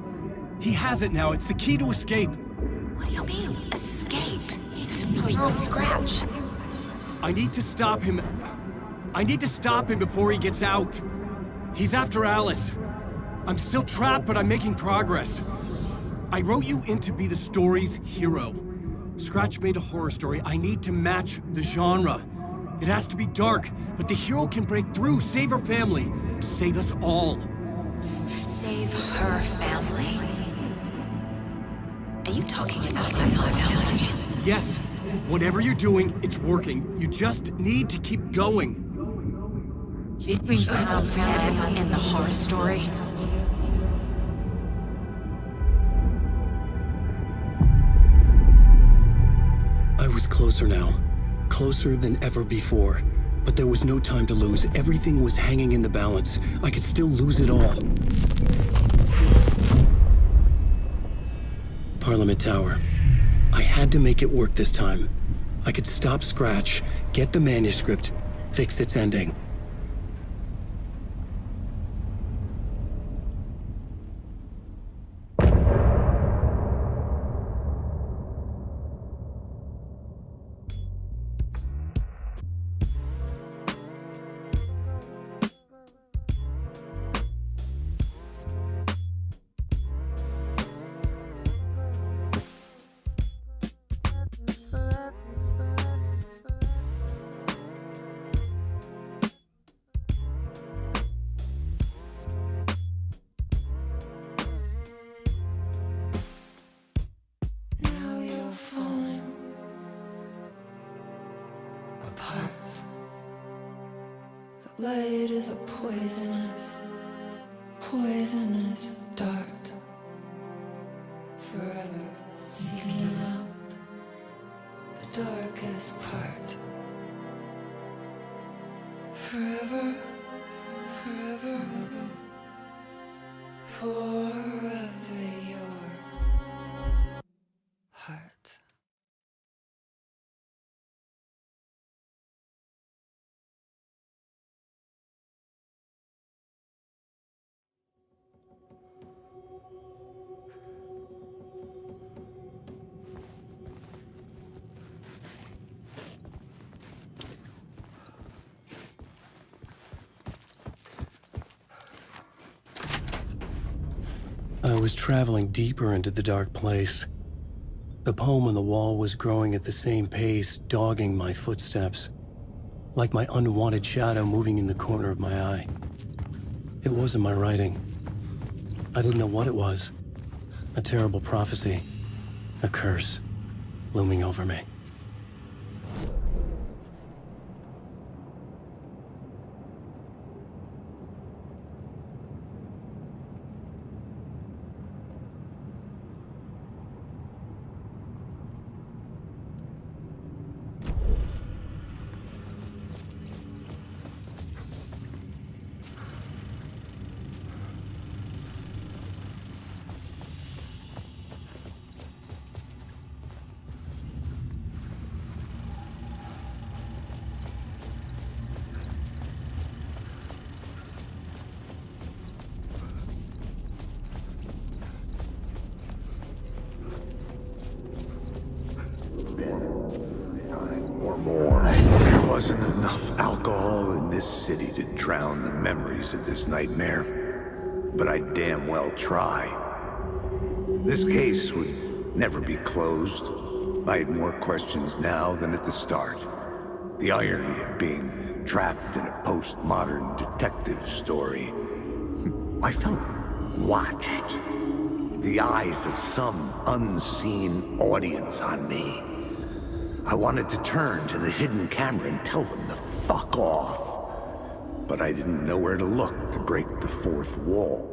He has it now. It's the key to escape. What do you mean, escape? You're a Scratch. I need to stop him. I need to stop him before he gets out. He's after Alice. I'm still trapped, but I'm making progress. I wrote you in to be the story's hero. Scratch made a horror story. I need to match the genre. It has to be dark, but the hero can break through, save her family, save us all. Save her family? Are you talking about my family? Yes, whatever you're doing, it's working. You just need to keep going. We have family in the horror story. I was closer now. Closer than ever before. But there was no time to lose. Everything was hanging in the balance. I could still lose it all. Parliament Tower. I had to make it work this time. I could stop Scratch, get the manuscript, fix its ending. Light is a poisonous dart, forever seeking out the darkest part. Forever, forever, forever your heart. I was traveling deeper into the dark place. The poem on the wall was growing at the same pace, dogging my footsteps, like my unwanted shadow moving in the corner of my eye. It wasn't my writing. I didn't know what it was. A terrible prophecy, a curse, looming over me. There wasn't enough alcohol in this city to drown the memories of this nightmare, but I'd damn well try. This case would never be closed. I had more questions now than at the start. The irony of being trapped in a postmodern detective story. I felt watched. The eyes of some unseen audience on me. I wanted to turn to the hidden camera and tell them to fuck off. But I didn't know where to look to break the fourth wall.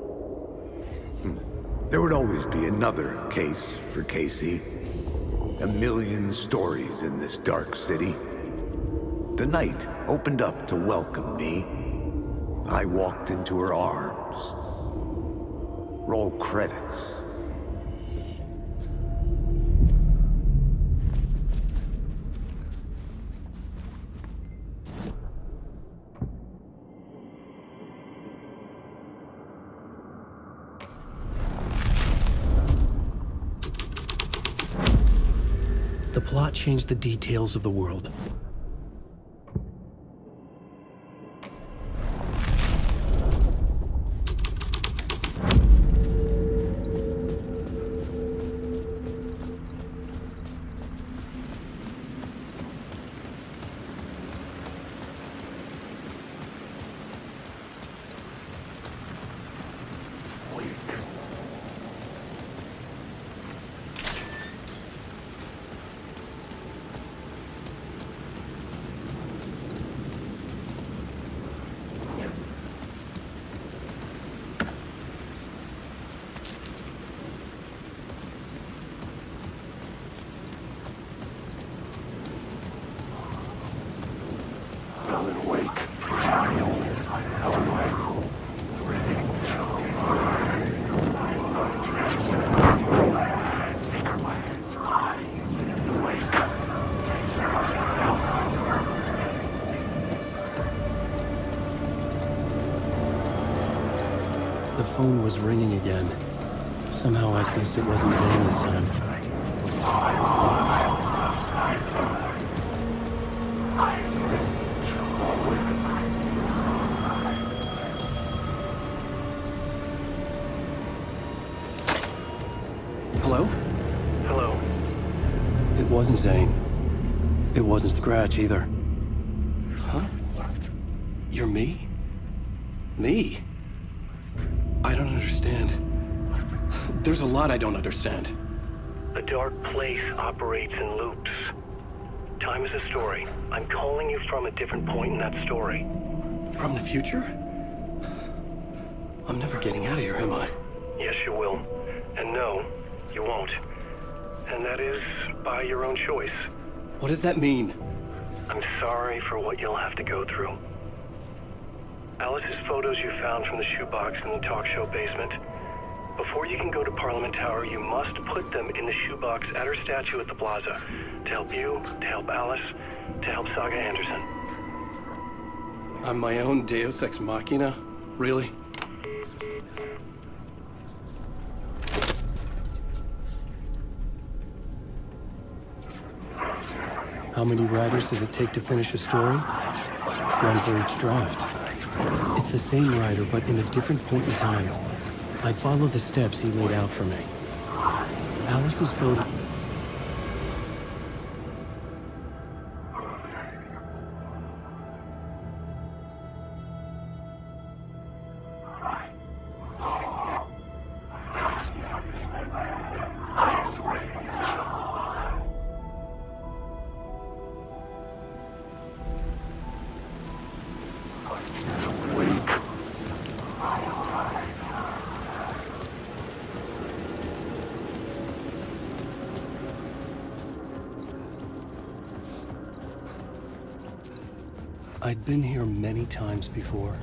There would always be another case for Casey. A million stories in this dark city. The night opened up to welcome me. I walked into her arms. Roll credits. The plot changed the details of the world. The phone was ringing again. Somehow I sensed it wasn't Zane this time. Hello? Hello. It wasn't Zane. It wasn't Scratch either. Huh? You're me? Me? I don't understand. There's a lot I don't understand. A dark place operates in loops. Time is a story. I'm calling you from a different point in that story. From the future? I'm never getting out of here, am I? Yes, you will. And no, you won't. And that is by your own choice. What does that mean? I'm sorry for what you'll have to go through. Alice's photos you found from the shoebox in the talk show basement. Before you can go to Parliament Tower, you must put them in the shoebox at her statue at the plaza. To help you, to help Alice, to help Saga Anderson. I'm my own Deus Ex Machina? Really? How many writers does it take to finish a story? One for each draft. It's the same writer, but in a different point in time. I'd follow the steps he laid out for me. Alice's photo... I'd been here many times before.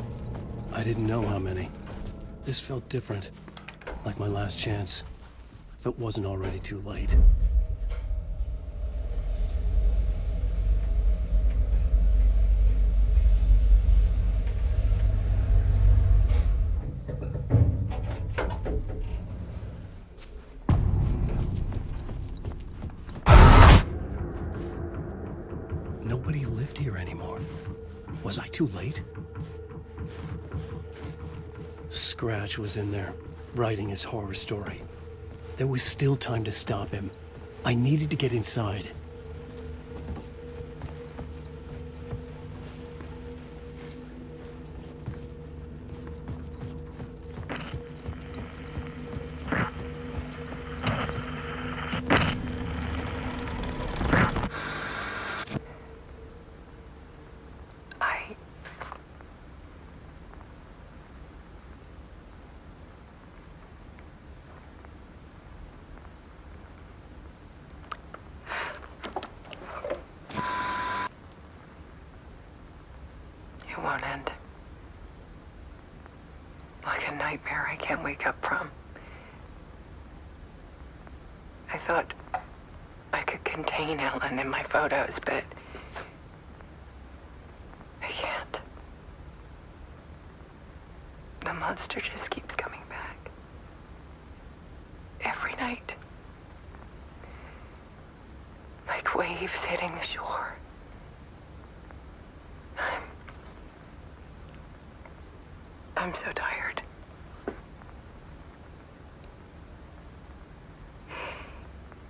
I didn't know how many. This felt different, like my last chance, if it wasn't already too late. Nobody lived here anymore. Was I too late? Scratch was in there, writing his horror story. There was still time to stop him. I needed to get inside. It won't end. Like a nightmare I can't wake up from. I thought I could contain Ellen in my photos, but I can't. The monster just keeps coming back. Every night. Like waves hitting the shore. I'm so tired.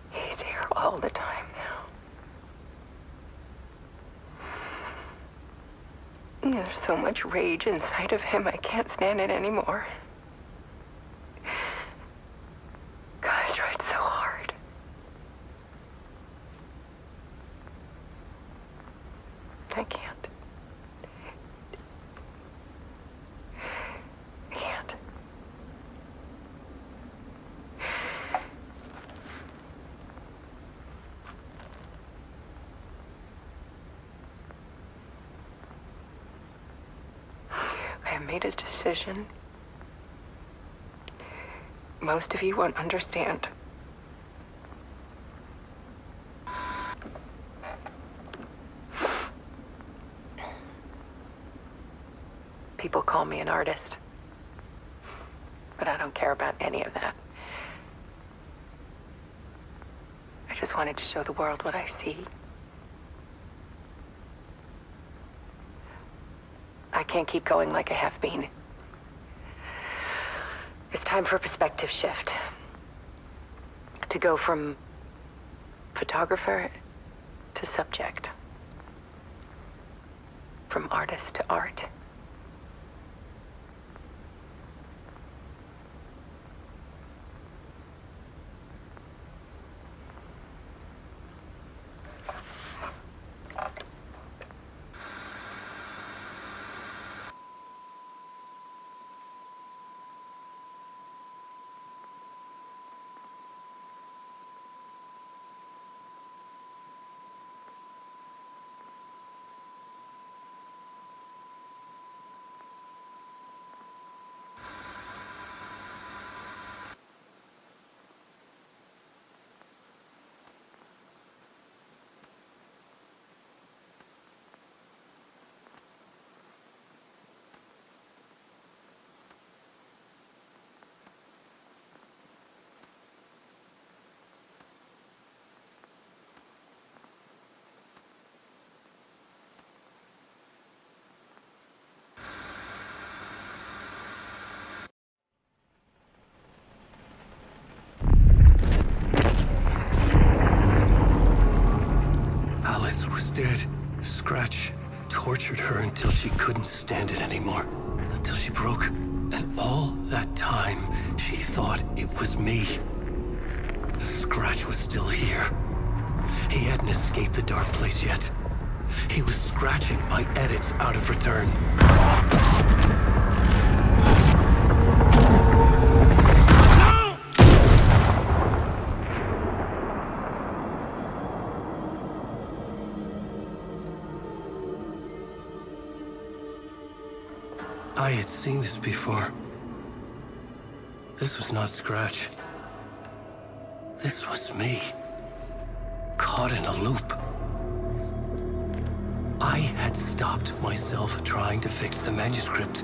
He's here all the time now. There's so much rage inside of him, I can't stand it anymore. God, I tried so hard. I can't. I made a decision. Most of you won't understand. People call me an artist, but I don't care about any of that. I just wanted to show the world what I see. I can't keep going like I have been. It's time for a perspective shift. To go from photographer to subject. From artist to art. Alice was dead. Scratch tortured her until she couldn't stand it anymore. Until she broke. And all that time, she thought it was me. Scratch was still here. He hadn't escaped the dark place yet. He was scratching my edits out of return. I had seen this before. This was not Scratch. This was me. Caught in a loop. I had stopped myself trying to fix the manuscript.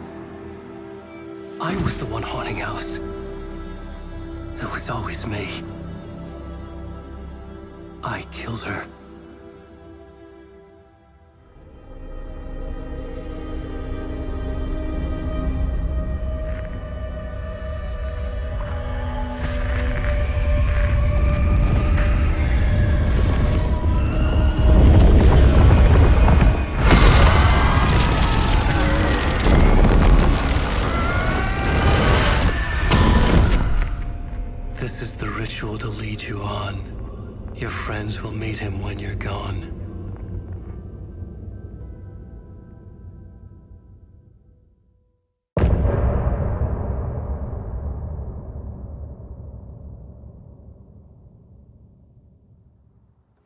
I was the one haunting Alice. It was always me. I killed her. This is the ritual to lead you on. Your friends will meet him when you're gone.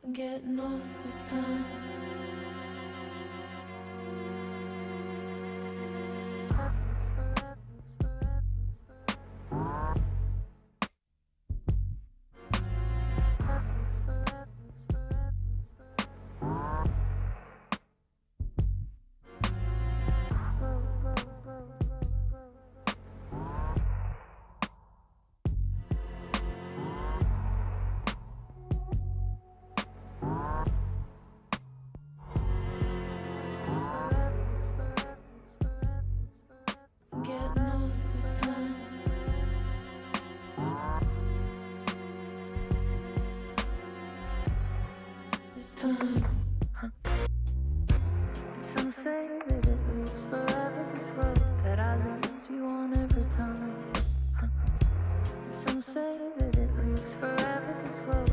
I'm getting off this time. Getting off this time. This time. Some say that it lives forever, this road that I lose you on every time. Some say that it lives forever, this road.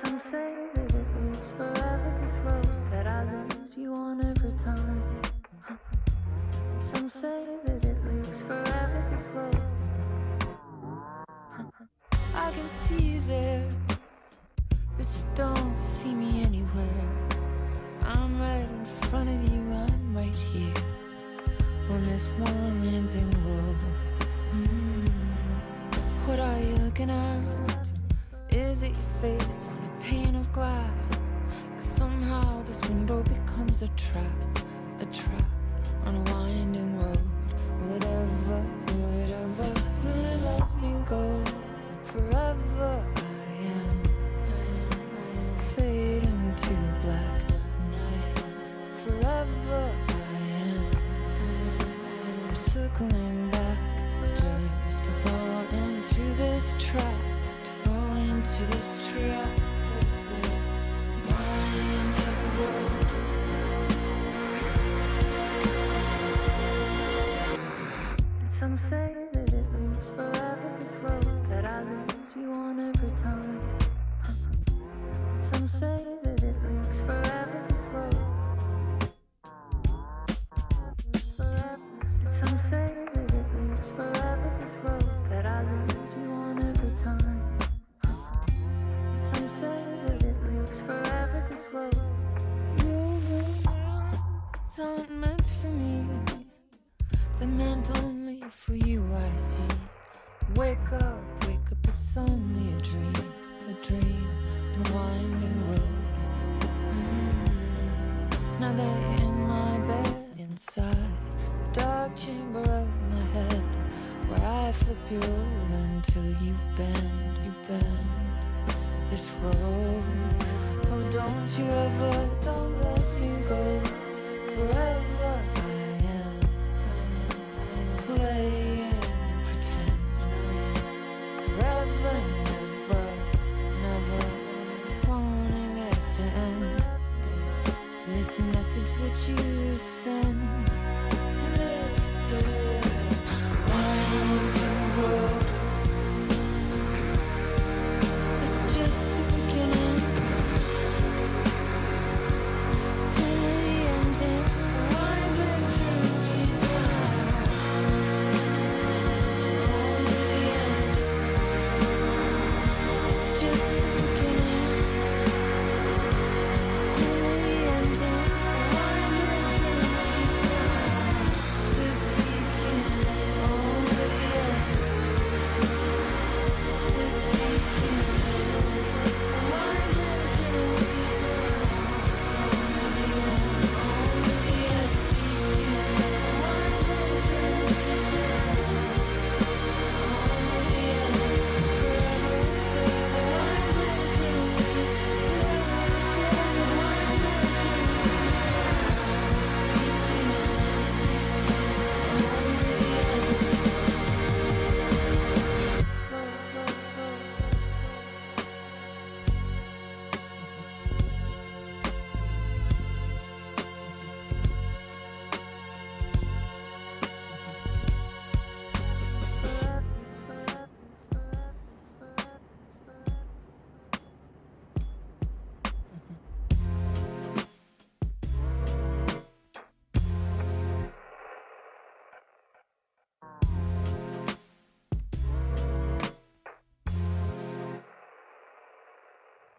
Some say that it lives forever, this road that I lose you on every time. Some say that it lives forever, this road. I can see you there, but you don't see me anywhere. I'm right in front of you, I'm right here on this winding road. What are you looking at? Is it your face on a pane of glass? 'Cause somehow this window becomes a trap on a winding road. Will it ever, will it let me go? Forever I am fading to black, and I am forever I am circling back just to fall into this trap, to fall into this trap. This winding road. Some say that it lives forever, this road that I lose you on every time. Some say that it lives forever, this road. Some say that it lives forever, this road that I lose you on every time. Some say that it lives forever, this road. It's not meant for me. They're meant only for you, I see. Wake up, it's only a dream, a winding road. Now they're in my bed, inside the dark chamber of my head, where I flip you over until you bend this road. Oh, don't you ever, don't let me go. Forever I am playing pretend, forever, never wanting it to end. This message that you send to this winding road. It's just the beginning, only the ending, winding through the night. Only the end. It's just the beginning, only the ending, winding.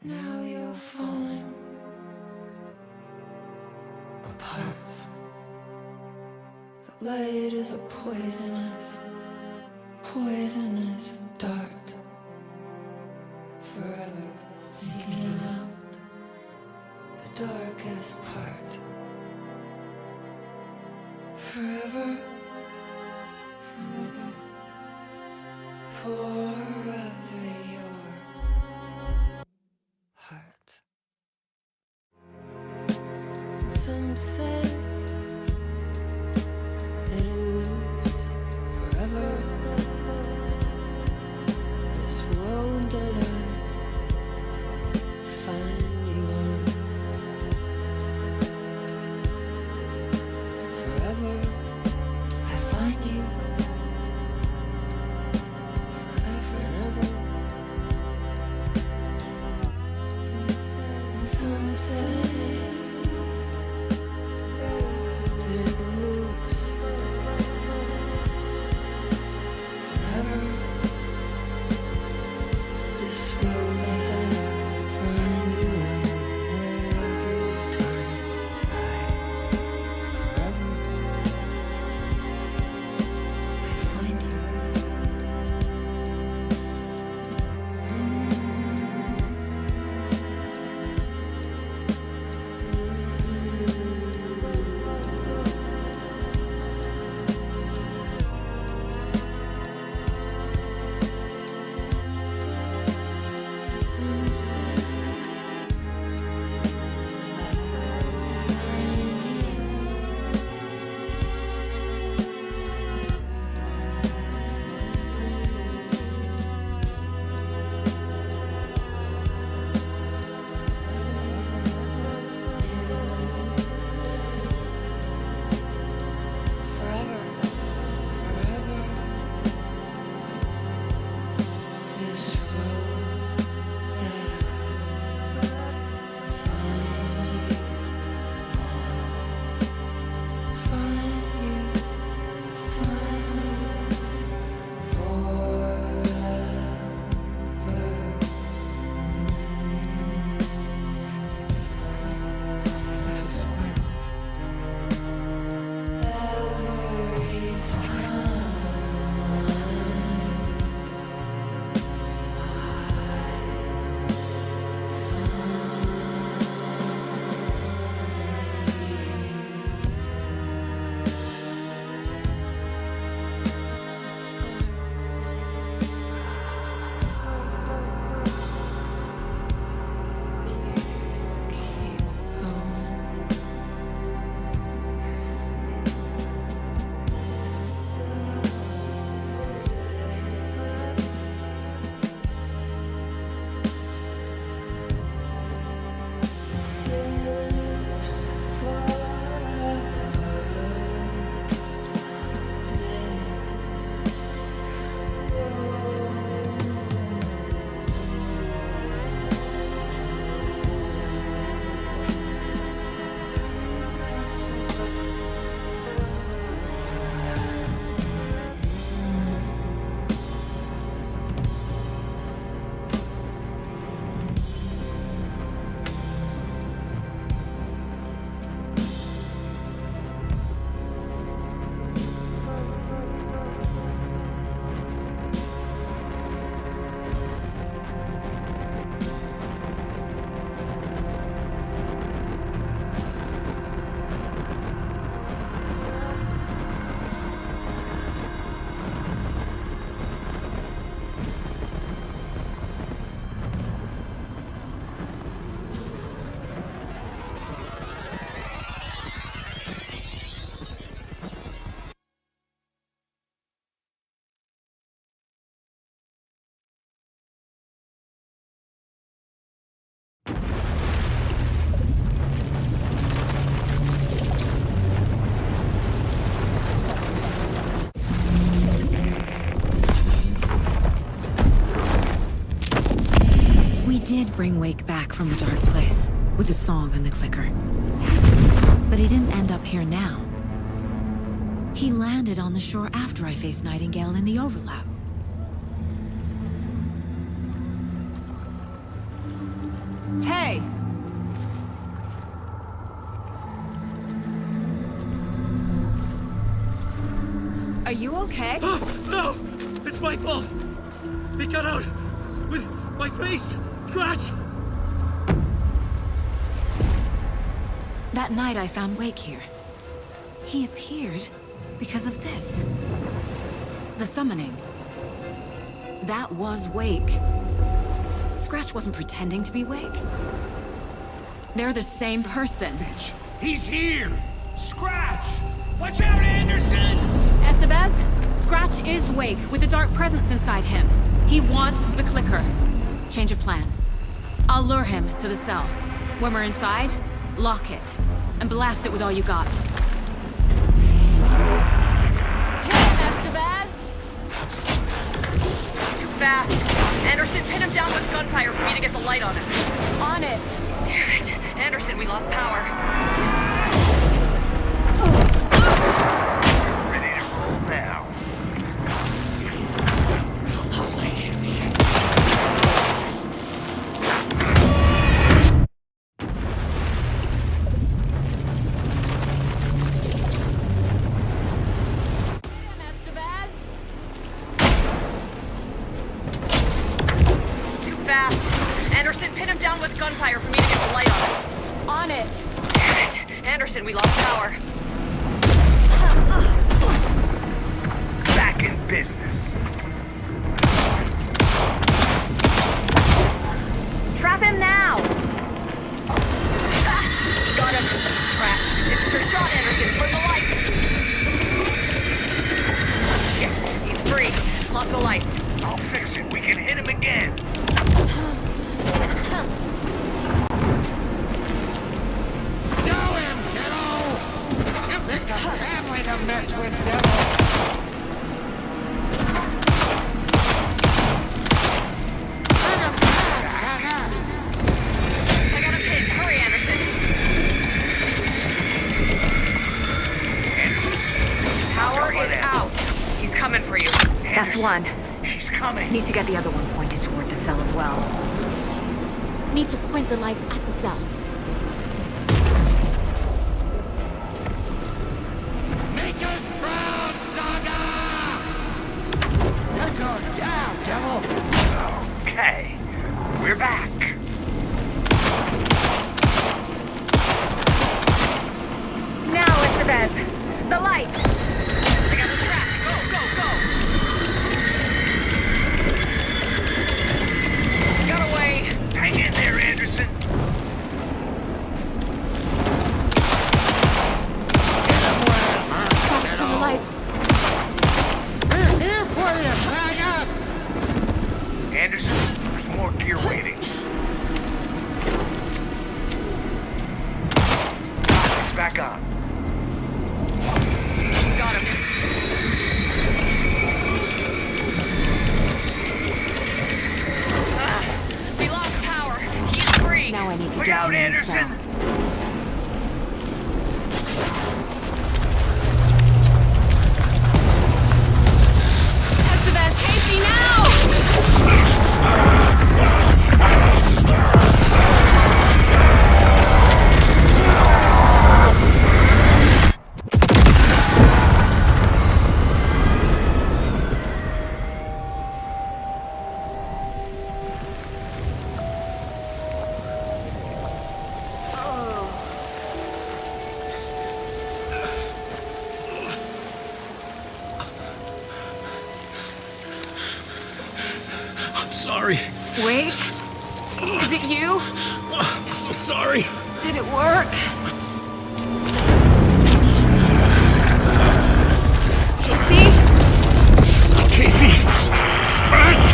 Now you're falling apart. The light is a poisonous, poisonous dart, forever seeking out the darkest part. Forever, forever, forever your heart. Some say that it loops forever. This world that I find you on. Forever I find you. Forever and ever. Some say that it loops forever. This world that I find you in every time. Forever I find you. Some say forever, forever. This road that I find you on, find you every did bring Wake back from the dark place, with the song and the clicker. But he didn't end up here now. He landed on the shore after I faced Nightingale in the overlap. Hey! Are you okay? No! It's my fault! He got out with my face! Scratch! That night I found Wake here. He appeared because of this. The summoning. That was Wake. Scratch wasn't pretending to be Wake. They're the same person. He's here! Scratch! Watch out, Anderson! Estevez, Scratch is Wake with a dark presence inside him. He wants the clicker. Change of plan. I'll lure him to the cell. When we're inside, lock it. And blast it with all you got. Hit him, Estevez! Too fast. Anderson, pin him down with gunfire for me to get the light on him. On it. Damn it. Anderson, we lost power. Ready to roll now. Fast. Anderson, pin him down with gunfire for me to get the light on him. On it. Damn it. Anderson, we lost power. Back in business. Trap him now! Got him. Trapped. It's your shot, Anderson. Burn the lights. Yes, he's free. Lost the lights. I'll fix it. We can hit him again. Show him, kiddo! You picked a family to mess with, devil! Let him pass, Saga! I got him pinned. Hurry, Anderson. Power is out. He's coming for you. That's one. He's coming. Need to get the other one pointed toward the cell as well. Need to point the lights at the cell. Make us proud, Saga! You're going down, devil! Okay. We're back. Now, Estevez! The lights! I got the track. Go, go, go! Got away. Hang in there, Anderson. Focus on the lights. We're here for you, Saga! Anderson, there's more gear waiting. It's back on. Got him. We lost power. He's free. Now I need to Look get out, him in the Anderson! cell. Estevez, Casey, now! I'm sorry. Wake? Is it you? I'm so sorry. Did it work? Casey? Casey! Scratch!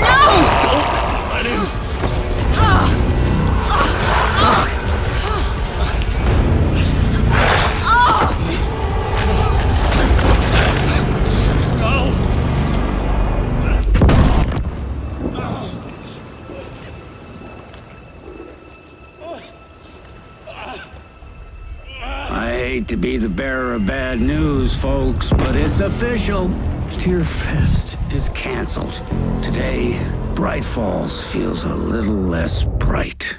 No! Don't let him. I hate to be the bearer of bad news, folks, but it's official. Tearfest is canceled. Today, Bright Falls feels a little less bright.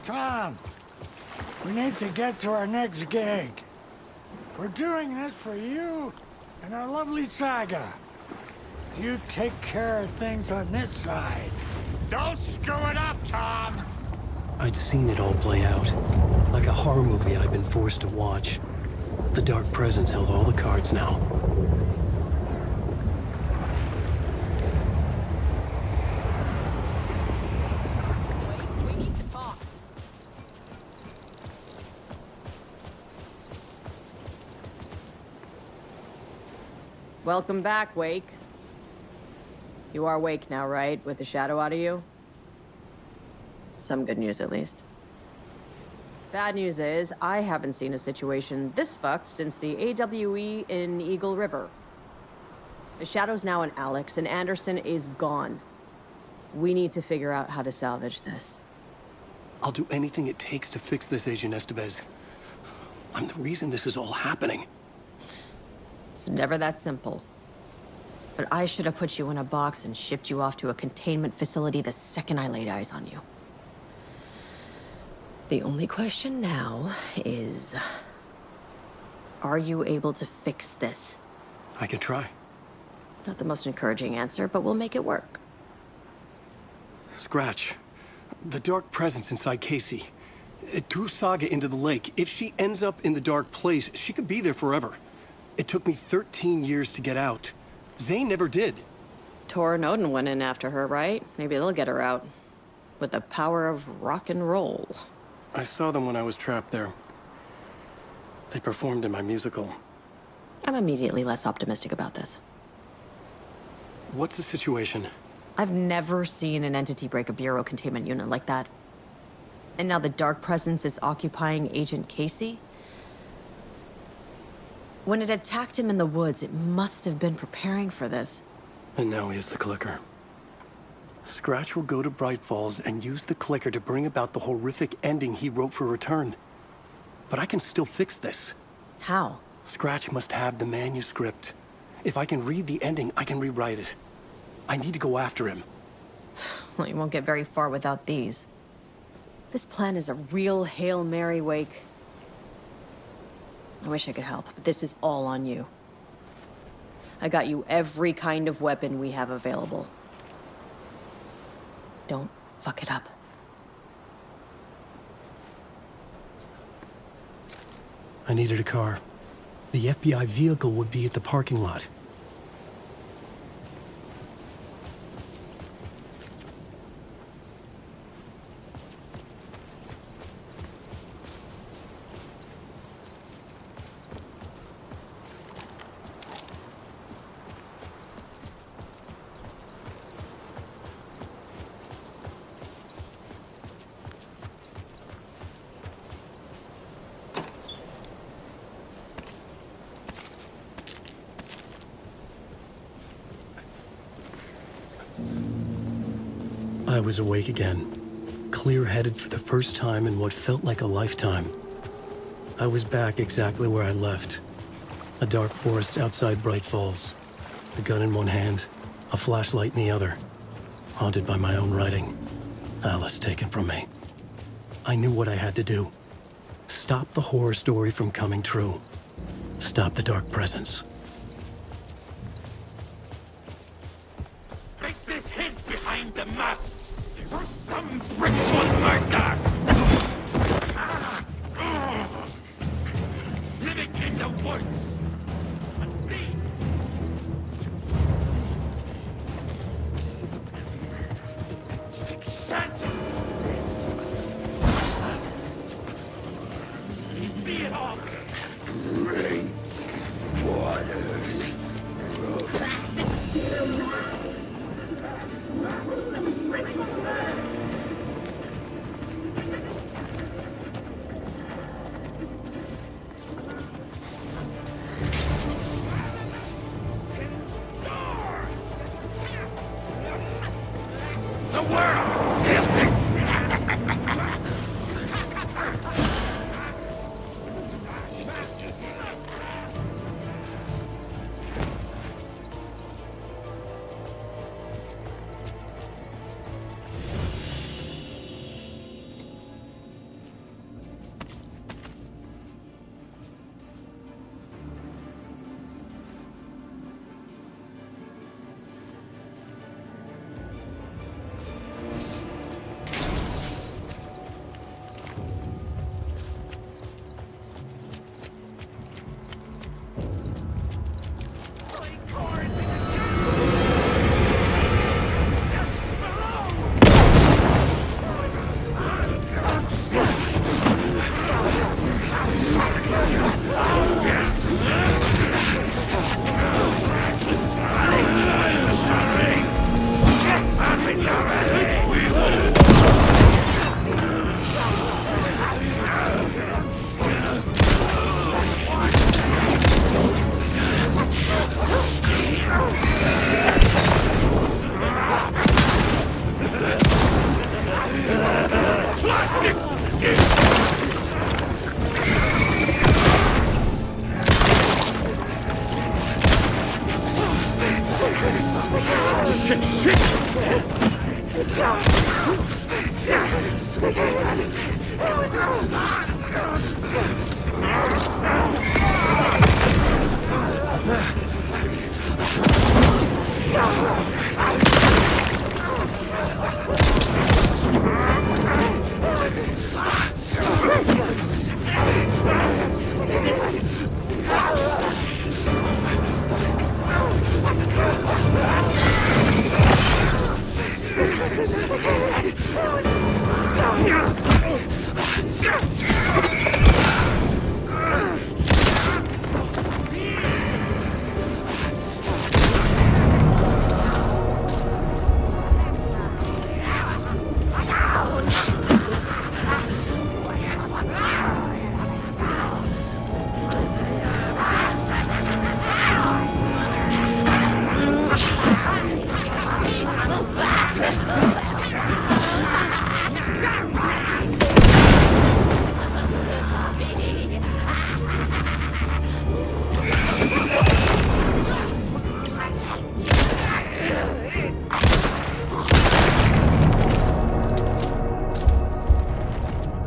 Tom, we need to get to our next gig. We're doing this for you and our lovely Saga. You take care of things on this side. Don't screw it up, Tom! I'd seen it all play out. Like a horror movie I'd been forced to watch. The Dark Presence held all the cards now. We need to talk. Welcome back, Wake. You are Wake now, right? With the shadow out of you? Some good news, at least. Bad news is, I haven't seen a situation this fucked since the AWE in Eagle River. The shadow's now in Alex, and Anderson is gone. We need to figure out how to salvage this. I'll do anything it takes to fix this, Agent Estevez. I'm the reason this is all happening. It's never that simple. But I should have put you in a box and shipped you off to a containment facility the second I laid eyes on you. The only question now is... are you able to fix this? I can try. Not the most encouraging answer, but we'll make it work. Scratch. The Dark Presence inside Casey. It threw Saga into the lake. If she ends up in the Dark Place, she could be there forever. It took me 13 years to get out. Zane never did. Tor and Odin went in after her, right? Maybe they'll get her out. With the power of rock and roll. I saw them when I was trapped there. They performed in my musical. I'm immediately less optimistic about this. What's the situation? I've never seen an entity break a Bureau containment unit like that. And now the Dark Presence is occupying Agent Casey? When it attacked him in the woods, it must have been preparing for this. And now he has the clicker. Scratch will go to Bright Falls and use the clicker to bring about the horrific ending he wrote for Return. But I can still fix this. How? Scratch must have the manuscript. If I can read the ending, I can rewrite it. I need to go after him. Well, you won't get very far without these. This plan is a real Hail Mary, Wake. I wish I could help, but this is all on you. I got you every kind of weapon we have available. Don't fuck it up. I needed a car. The FBI vehicle would be at the parking lot. I was awake again, clear-headed for the first time in what felt like a lifetime. I was back exactly where I left. A dark forest outside Bright Falls. A gun in one hand, a flashlight in the other. Haunted by my own writing. Alice taken from me. I knew what I had to do. Stop the horror story from coming true. Stop the Dark Presence. Makes this hid behind the masks for some ritual murder! Living in the woods!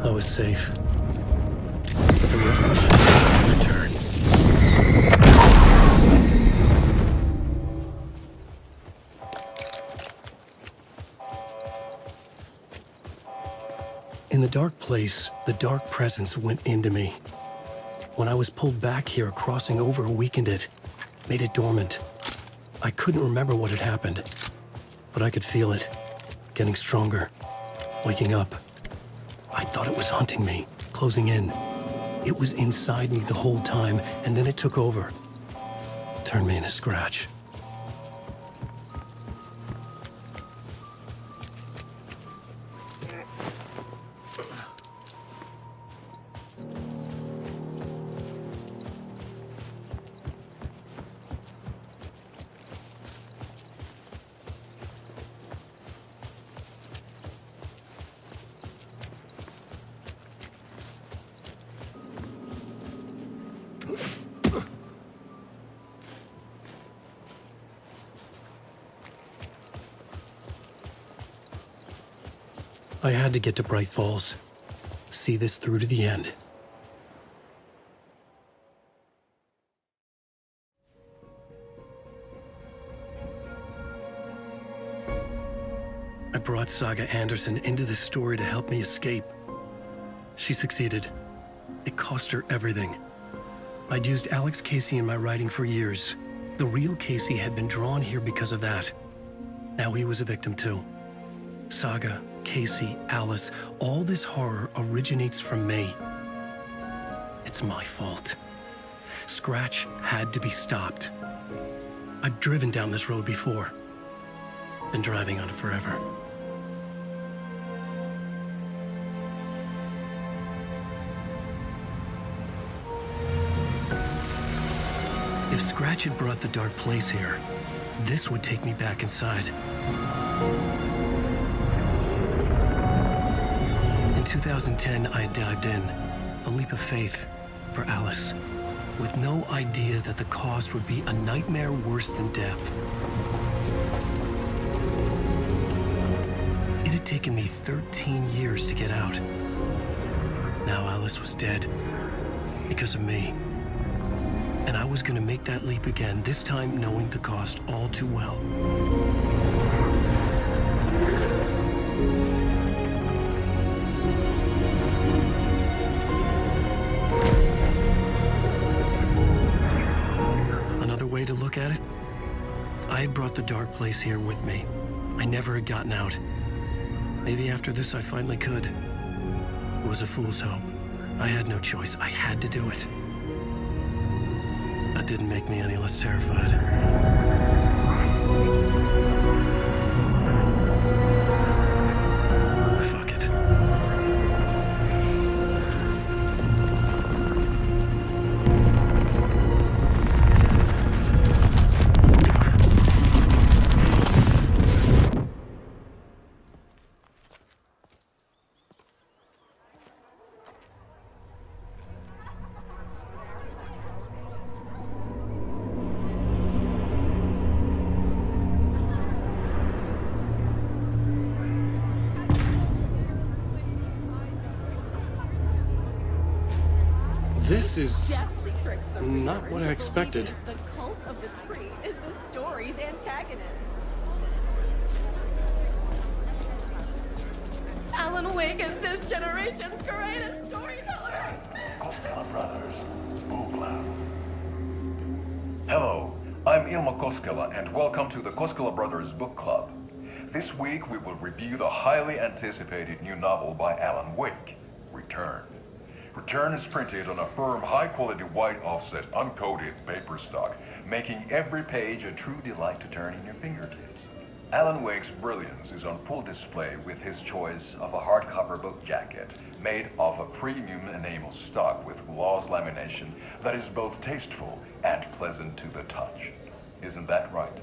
I was safe. But the rest of the shadows would return. In the dark place, the dark presence went into me. When I was pulled back here, crossing over weakened it, made it dormant. I couldn't remember what had happened, but I could feel it, getting stronger, waking up. I thought it was hunting me, closing in. It was inside me the whole time, and then it took over. Turned me into Scratch. I had to get to Bright Falls. See this through to the end. I brought Saga Anderson into this story to help me escape. She succeeded. It cost her everything. I'd used Alex Casey in my writing for years. The real Casey had been drawn here because of that. Now he was a victim too. Saga, Casey, Alice, all this horror originates from me. It's my fault. Scratch had to be stopped. I've driven down this road before. Been driving on it forever. If Scratch had brought the dark place here, this would take me back inside. In 2010, I dived in, a leap of faith for Alice, with no idea that the cost would be a nightmare worse than death. It had taken me 13 years to get out. Now Alice was dead, because of me. And I was gonna make that leap again, this time knowing the cost all too well. Another way to look at it, I had brought the dark place here with me. I never had gotten out. Maybe after this I finally could. It was a fool's hope. I had no choice. I had to do it. That didn't make me any less terrified. Fuck it. This is Deftly tricks the not reader what into I expected. believing The cult of the tree is the story's antagonist. Alan Wake is this generation's greatest storyteller. Koskela Brothers, Bookla. Hello, I'm Ilma Koskela, and welcome to the Koskela Brothers Book Club. This week we will review the highly anticipated new novel by Alan Wake, Return. Return is printed on a firm, high-quality white offset, uncoated paper stock, making every page a true delight to turn in your fingertips. Alan Wake's brilliance is on full display with his choice of a hardcover book jacket made of a premium enamel stock with gloss lamination that is both tasteful and pleasant to the touch. Isn't that right?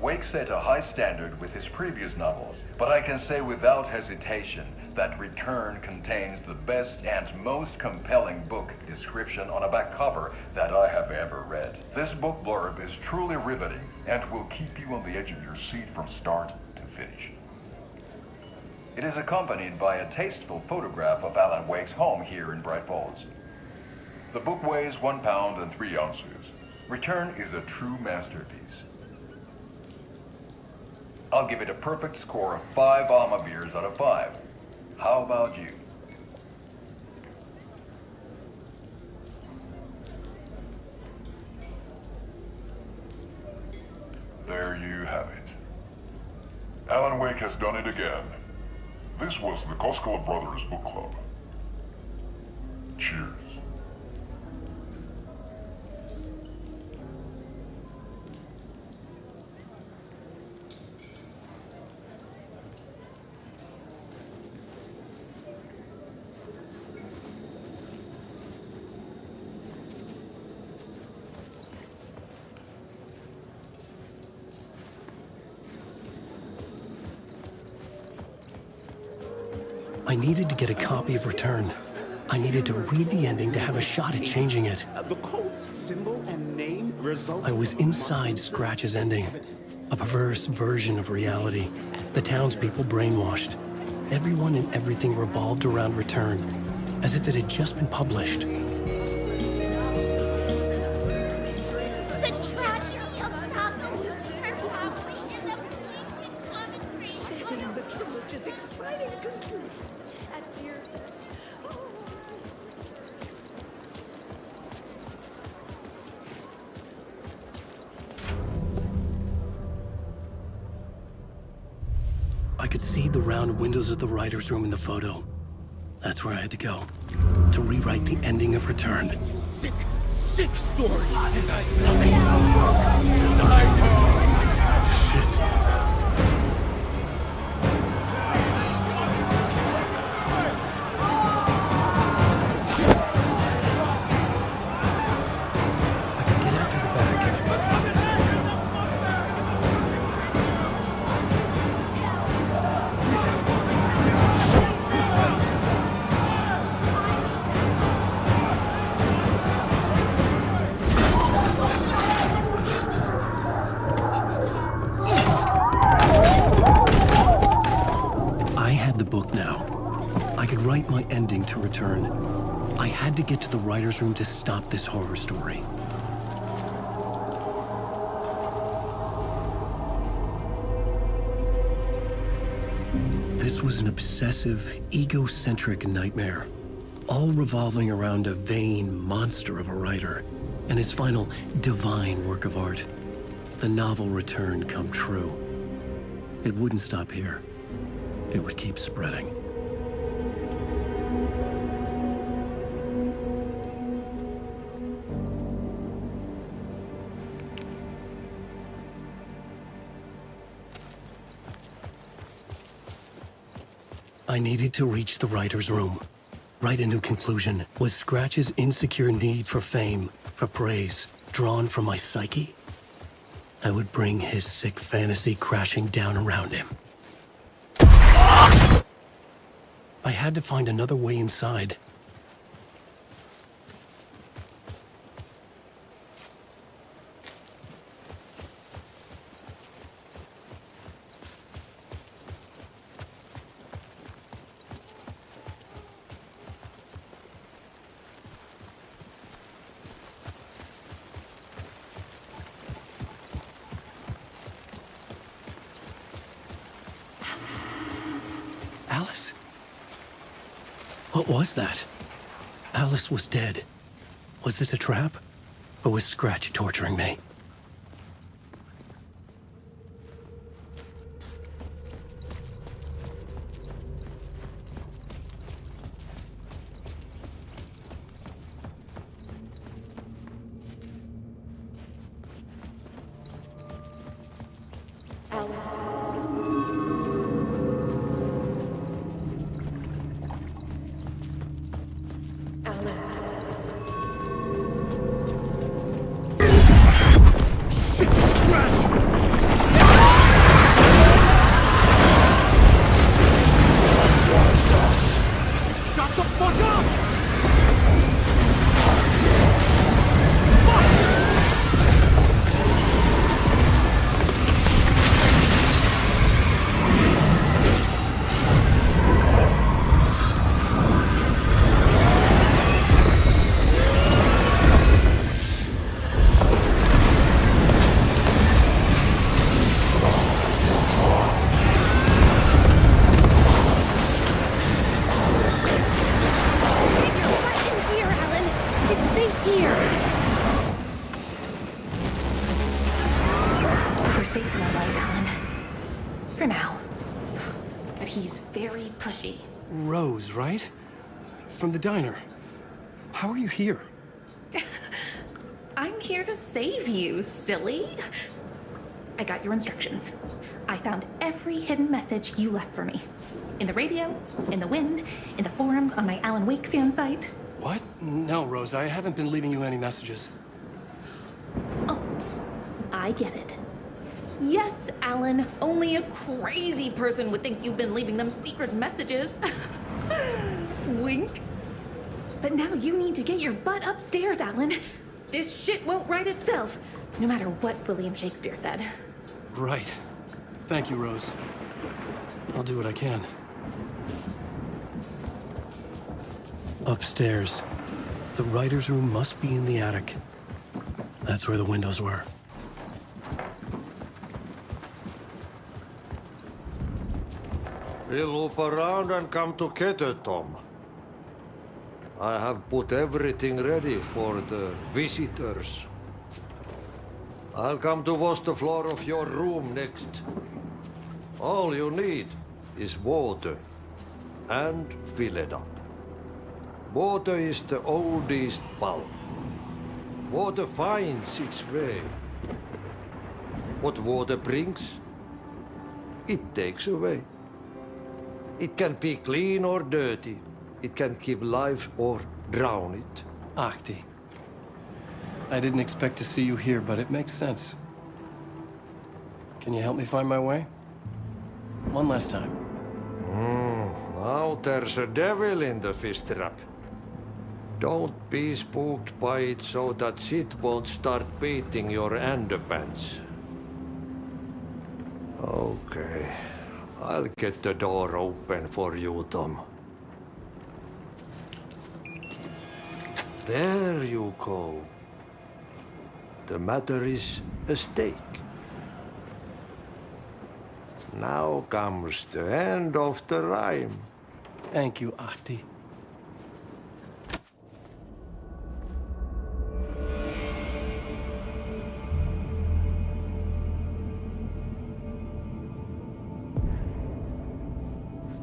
Wake set a high standard with his previous novels, but I can say without hesitation that Return contains the best and most compelling book description on a back cover that I have ever read. This book blurb is truly riveting and will keep you on the edge of your seat from start to finish. It is accompanied by a tasteful photograph of Alan Wake's home here in Bright Falls. The book weighs 1 pound and 3 ounces. Return is a true masterpiece. I'll give it a perfect score of 5 Alma beers out of 5. How about you? There you have it. Alan Wake has done it again. This was the Koskela Brothers Book Club. Cheers. I needed to get a copy of Return. I needed to read the ending to have a shot at changing it. The cult's symbol and name result. I was inside Scratch's ending. A perverse version of reality. The townspeople brainwashed. Everyone and everything revolved around Return, as if it had just been published. Setting the trilogy's exciting conclusion. At dear best. I could see the round windows of the writer's room in the photo. That's where I had to go, to rewrite the ending of Return. Sick, sick story. Shit. Write my ending to Return. I had to get to the writer's room to stop this horror story. This was an obsessive, egocentric nightmare, all revolving around a vain monster of a writer and his final divine work of art, the novel Return come true. It wouldn't stop here. It would keep spreading. I needed to reach the writer's room. Write a new conclusion. Was Scratch's insecure need for fame, for praise, drawn from my psyche? I would bring his sick fantasy crashing down around him. I had to find another way inside. Alice? What was that? Alice was dead. Was this a trap? Or was Scratch torturing me? Rose, right? From the diner. How are you here? I'm here to save you, silly. I got your instructions. I found every hidden message you left for me. In the radio, in the wind, in the forums on my Alan Wake fan site. What? No, Rose, I haven't been leaving you any messages. Oh, I get it. Yes, Alan, only a crazy person would think you've been leaving them secret messages. Wink. But now you need to get your butt upstairs, Alan. This shit won't right itself, no matter what William Shakespeare said. Right. Thank you, Rose. I'll do what I can. Upstairs. The writer's room must be in the attic. That's where the windows were. We'll loop around and come together, Tom. I have put everything ready for the visitors. I'll come to wash the floor of your room next. All you need is water and fill it up. Water is the oldest bulb. Water finds its way. What water brings, it takes away. It can be clean or dirty. It can give life or drown it. Ahti. I didn't expect to see you here, but it makes sense. Can you help me find my way? One last time. Now there's a devil in the fish trap. Don't be spooked by it so that shit won't start beating your underpants. Okay. I'll get the door open for you, Tom. There you go. The matter is a stake. Now comes the end of the rhyme. Thank you, Ahti.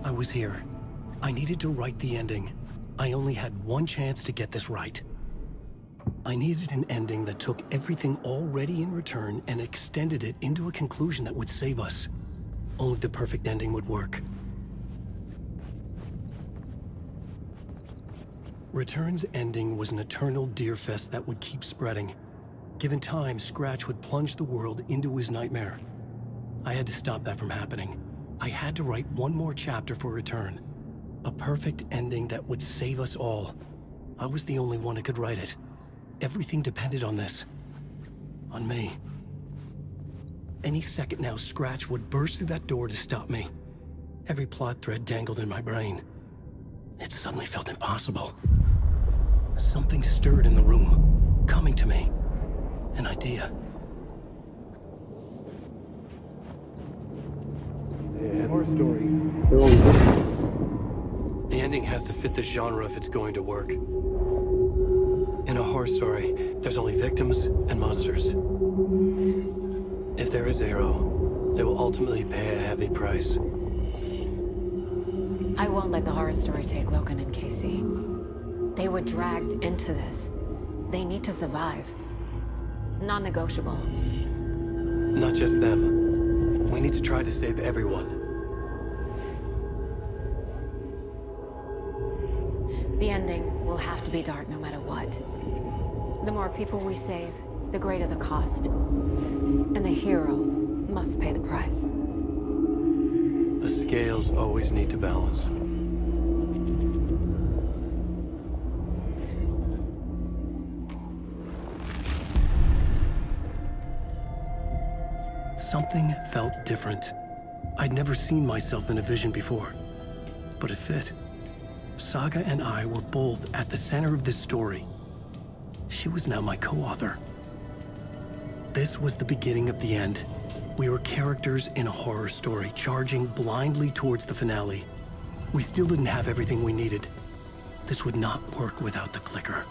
I was here. I needed to write the ending. I only had one chance to get this right. I needed an ending that took everything already in return and extended it into a conclusion that would save us. Only the perfect ending would work. Return's ending was an eternal deerfest that would keep spreading. Given time, Scratch would plunge the world into his nightmare. I had to stop that from happening. I had to write one more chapter for Return. A perfect ending that would save us all. I was the only one who could write it. Everything depended on this. On me. Any second now, Scratch would burst through that door to stop me. Every plot thread dangled in my brain. It suddenly felt impossible. Something stirred in the room, coming to me. An idea. Our story. ending has to fit the genre if it's going to work. In a horror story, there's only victims and monsters. If there is Arrow, they will ultimately pay a heavy price. I won't let the horror story take Logan and Casey. They were dragged into this. They need to survive. Non-negotiable. Not just them. We need to try to save everyone. The ending will have to be dark no matter what. The more people we save, the greater the cost. And the hero must pay the price. The scales always need to balance. Something felt different. I'd never seen myself in a vision before, but it fit. Saga and I were both at the center of this story. She was now my co-author. This was the beginning of the end. We were characters in a horror story, charging blindly towards the finale. We still didn't have everything we needed. This would not work without the clicker.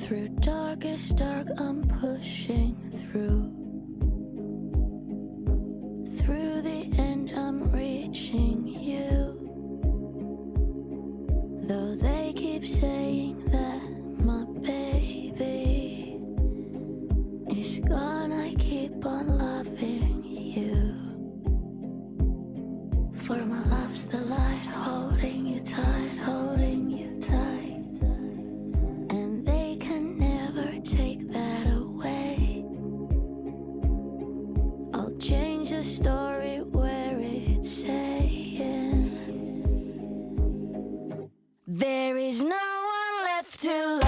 Through darkest dark, I'm pushing through. Through the end, I'm reaching you. Though they keep saying that my baby is gone, I keep on loving you. For my love's the light, holding you tight, holding you tight. Take that away. I'll change the story where it's saying there is no one left to love.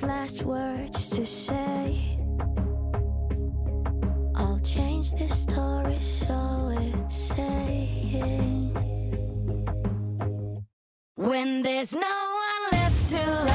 Last words to say. I'll change the story so it's saying when there's no one left to love.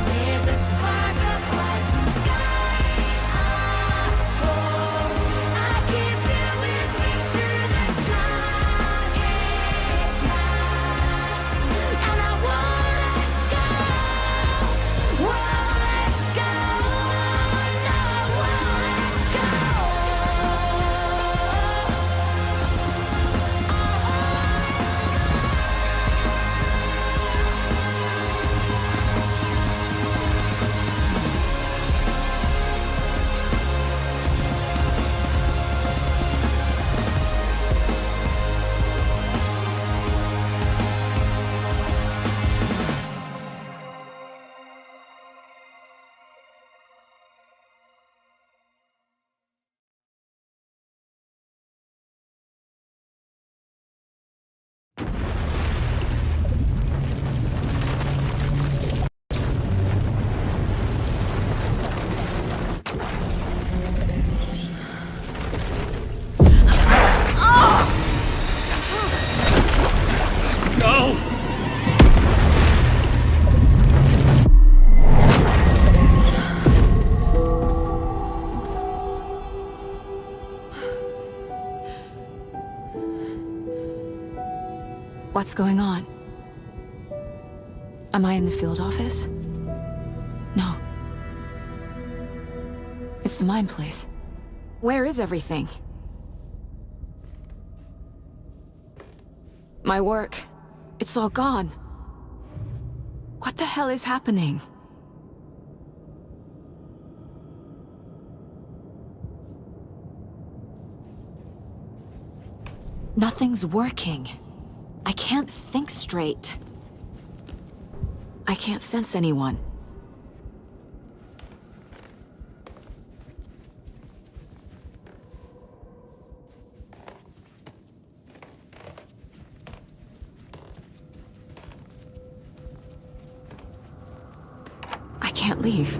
There's a spark of light to guide. What's going on? Am I in the field office? No. It's the mine place. Where is everything? My work. It's all gone. What the hell is happening? Nothing's working. I can't think straight. I can't sense anyone. I can't leave.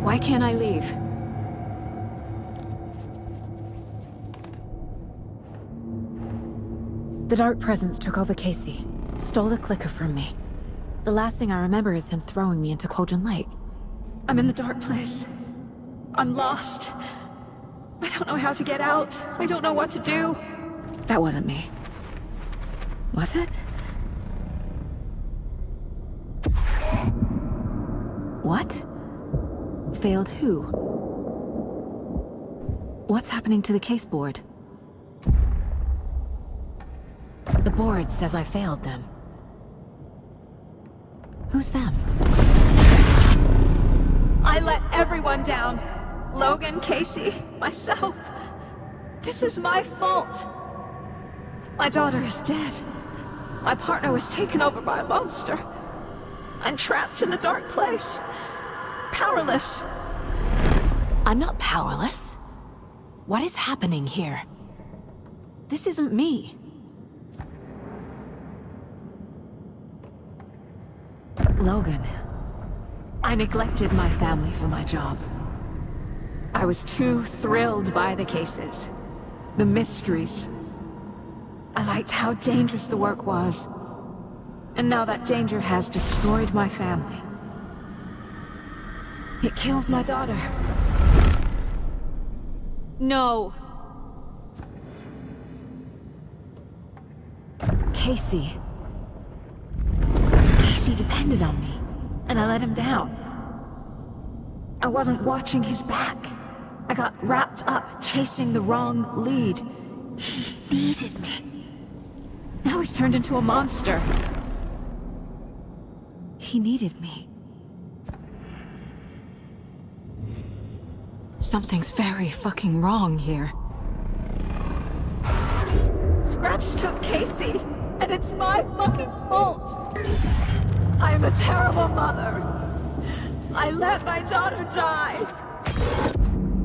Why can't I leave? The dark presence took over Casey, stole the clicker from me. The last thing I remember is him throwing me into Cauldron Lake. I'm in the dark place. I'm lost. I don't know how to get out. I don't know what to do. That wasn't me. Was it? What? Failed who? What's happening to the case board? The board says I failed them. Who's them? I let everyone down. Logan, Casey, myself. This is my fault. My daughter is dead. My partner was taken over by a monster. I'm trapped in the dark place. Powerless. I'm not powerless. What is happening here? This isn't me. Logan. I neglected my family for my job. I was too thrilled by the cases, the mysteries. I liked how dangerous the work was. And now that danger has destroyed my family. It killed my daughter. No. Casey. Casey depended on me, and I let him down. I wasn't watching his back. I got wrapped up chasing the wrong lead. He needed me. Now he's turned into a monster. He needed me. Something's very fucking wrong here. Scratch took Casey, and it's my fucking fault. I'm a terrible mother. I let my daughter die.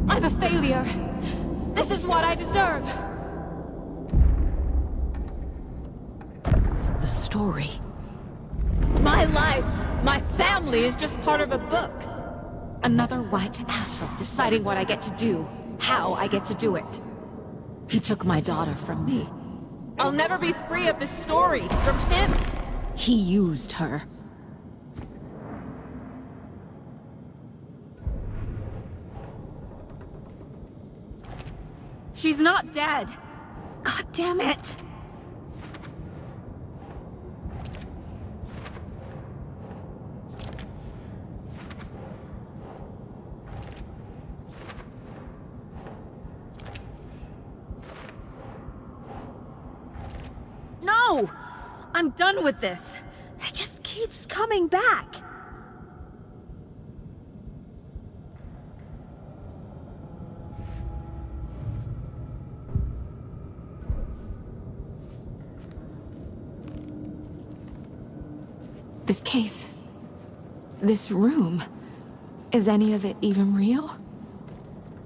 I'm a failure. This is what I deserve. The story. My life, my family is just part of a book. Another white asshole deciding what I get to do, how I get to do it. He took my daughter from me. I'll never be free of this story from him. He used her. She's not dead. God damn it. No! I'm done with this. It just keeps coming back. This case, this room, is any of it even real?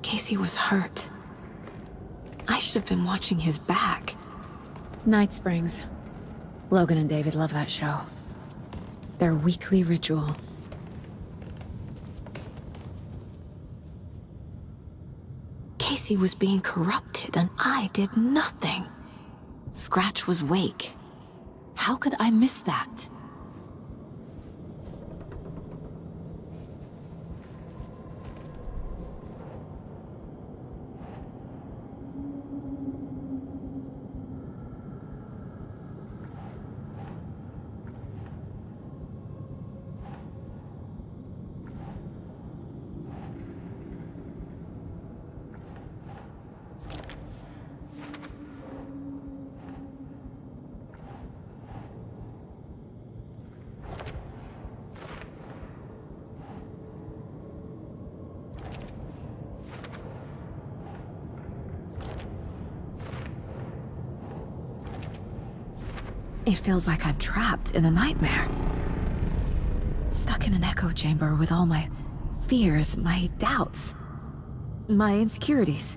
Casey was hurt. I should have been watching his back. Night Springs. Logan and David love that show. Their weekly ritual. Casey was being corrupted and I did nothing. Scratch was Wake. How could I miss that? It feels like I'm trapped in a nightmare. Stuck in an echo chamber with all my fears, my doubts, my insecurities.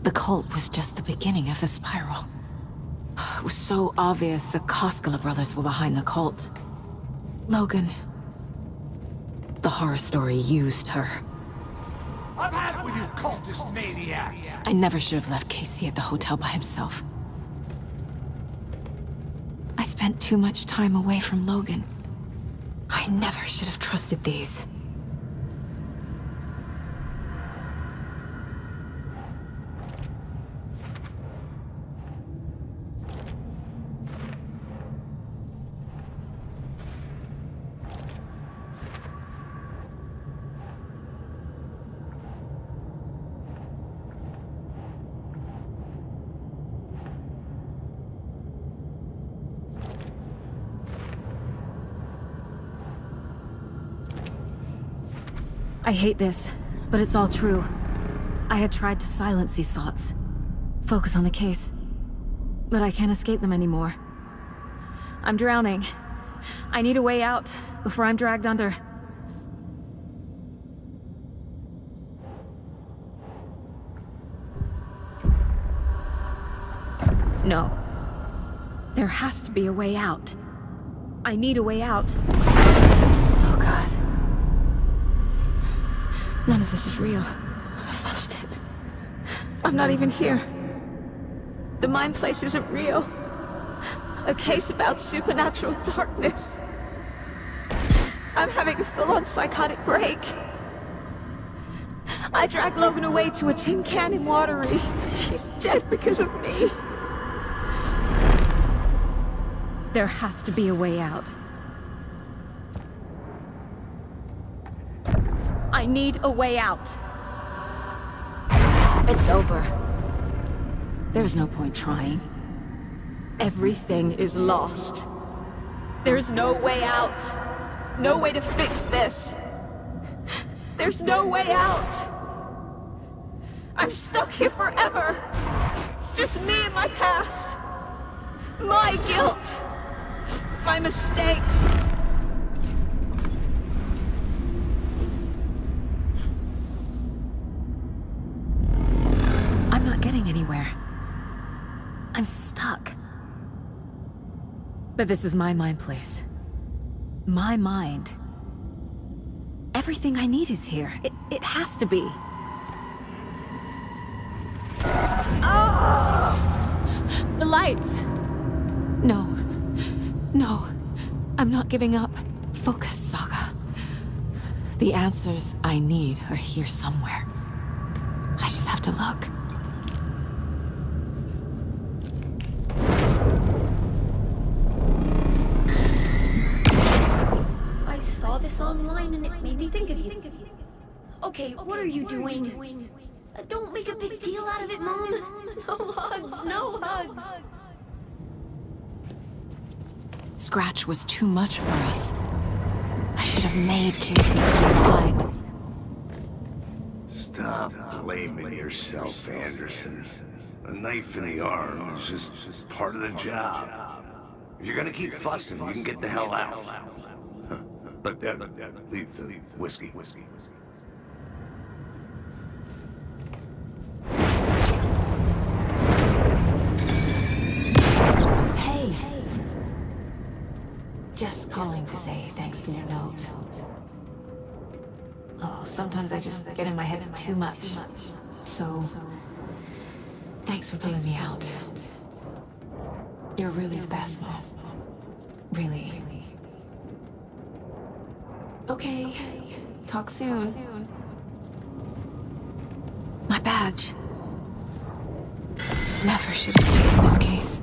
The cult was just the beginning of the spiral. It was so obvious the Koskela brothers were behind the cult. Logan. The horror story used her. I've had it with you cultist maniacs! I never should have left Casey at the hotel by himself. I spent too much time away from Logan. I never should have trusted these. I hate this, but it's all true. I had tried to silence these thoughts, focus on the case, but I can't escape them anymore. I'm drowning. I need a way out before I'm dragged under. No. There has to be a way out. I need a way out. Oh God. None of this is real. I've lost it. I'm not even here. The mind place isn't real. A case about supernatural darkness. I'm having a full-on psychotic break. I dragged Logan away to a tin can in Watery. She's dead because of me. There has to be a way out. I need a way out. It's over. There's no point trying. Everything is lost. There's no way out. No way to fix this. There's no way out. I'm stuck here forever. Just me and my past. My guilt. My mistakes. I'm not getting anywhere. I'm stuck. But this is my mind place. My mind. Everything I need is here. It has to be. Oh! The lights! No. No. I'm not giving up. Focus, Saga. The answers I need are here somewhere. I just have to look. I saw this online and it made me think of you. Okay, what are you doing? Don't make a big deal out of it, Mom. No hugs, no hugs. Scratch was too much for us. I should have made Casey stay behind. Stop blaming yourself, Anderson. A knife in the arm is just part of the job. If you're gonna keep fussing, you can get the hell out. But leave the whiskey. Hey. Just calling to say thanks for your note. Oh, sometimes I just get in my head too much. So, thanks for pulling me out. You're really the best, Mom. Really. Okay. Talk soon. My badge. Never should have taken this case.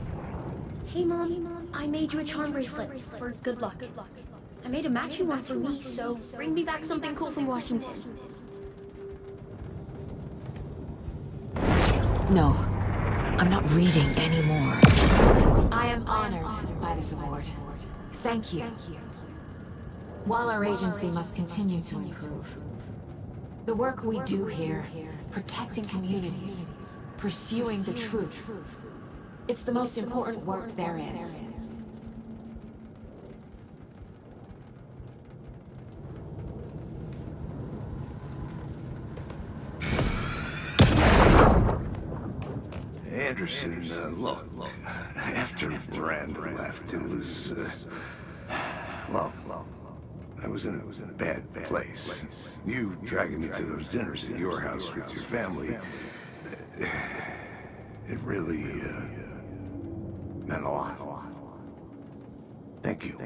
Hey, Mom, I made you a charm bracelet for good luck. I made a matching one for me, so bring me back something cool from Washington. No, I'm not reading anymore. I am honored by this award. Thank you. While our agency must continue to improve, The work we do here, protecting communities, pursuing the truth, it's the most important work there is. Anderson, look, after Miranda left, it was, well, I was in a bad place. You dragging me to those dinners at your house with your family, it really, meant a lot. Thank you.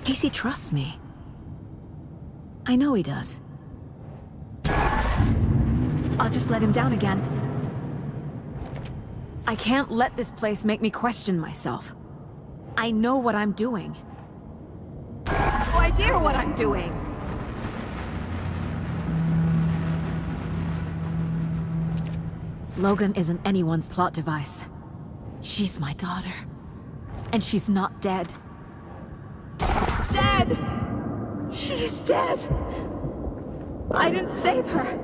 Casey trusts me. I know he does. I'll just let him down again. I can't let this place make me question myself. I know what I'm doing. No idea what I'm doing. Logan isn't anyone's plot device. She's my daughter. And she's not dead. Dead! She's dead! I didn't save her.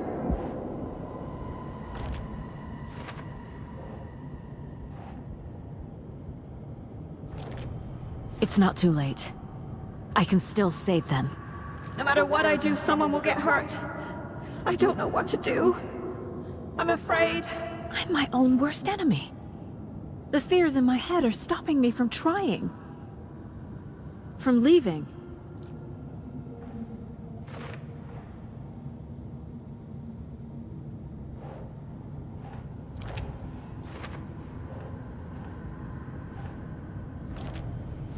It's not too late. I can still save them. No matter what I do, someone will get hurt. I don't know what to do. I'm afraid. I'm my own worst enemy. The fears in my head are stopping me from trying. From leaving.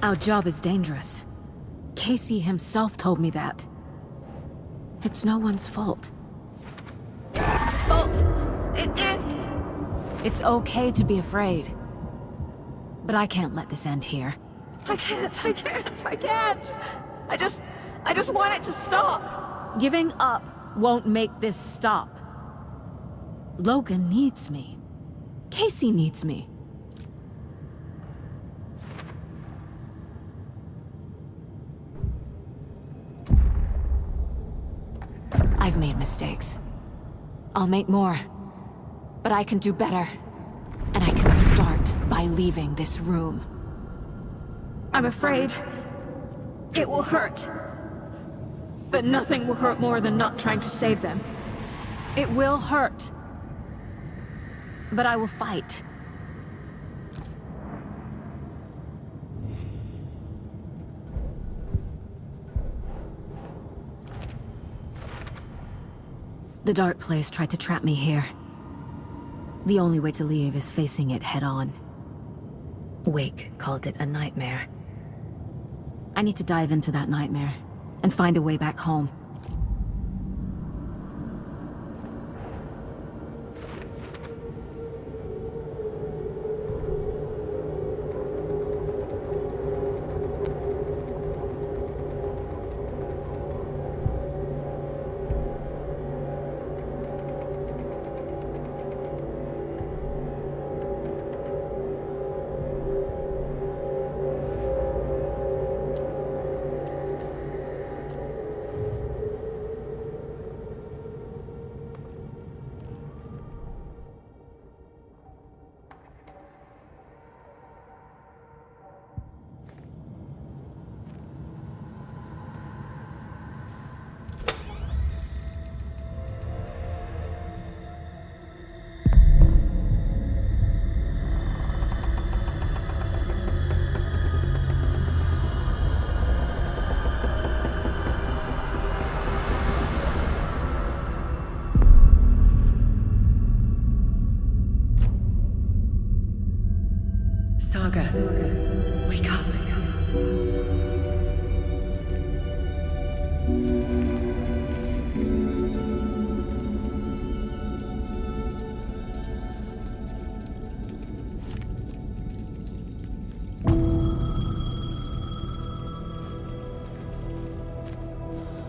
Our job is dangerous. Casey himself told me that. It's no one's fault. Fault? It is. It's okay to be afraid. But I can't let this end here. I can't. I just want it to stop. Giving up won't make this stop. Logan needs me. Casey needs me. I've made mistakes. I'll make more. But I can do better. And I can start by leaving this room. I'm afraid it will hurt. But nothing will hurt more than not trying to save them. It will hurt. But I will fight. The dark place tried to trap me here. The only way to leave is facing it head-on. Wake called it a nightmare. I need to dive into that nightmare and find a way back home. Saga, wake up.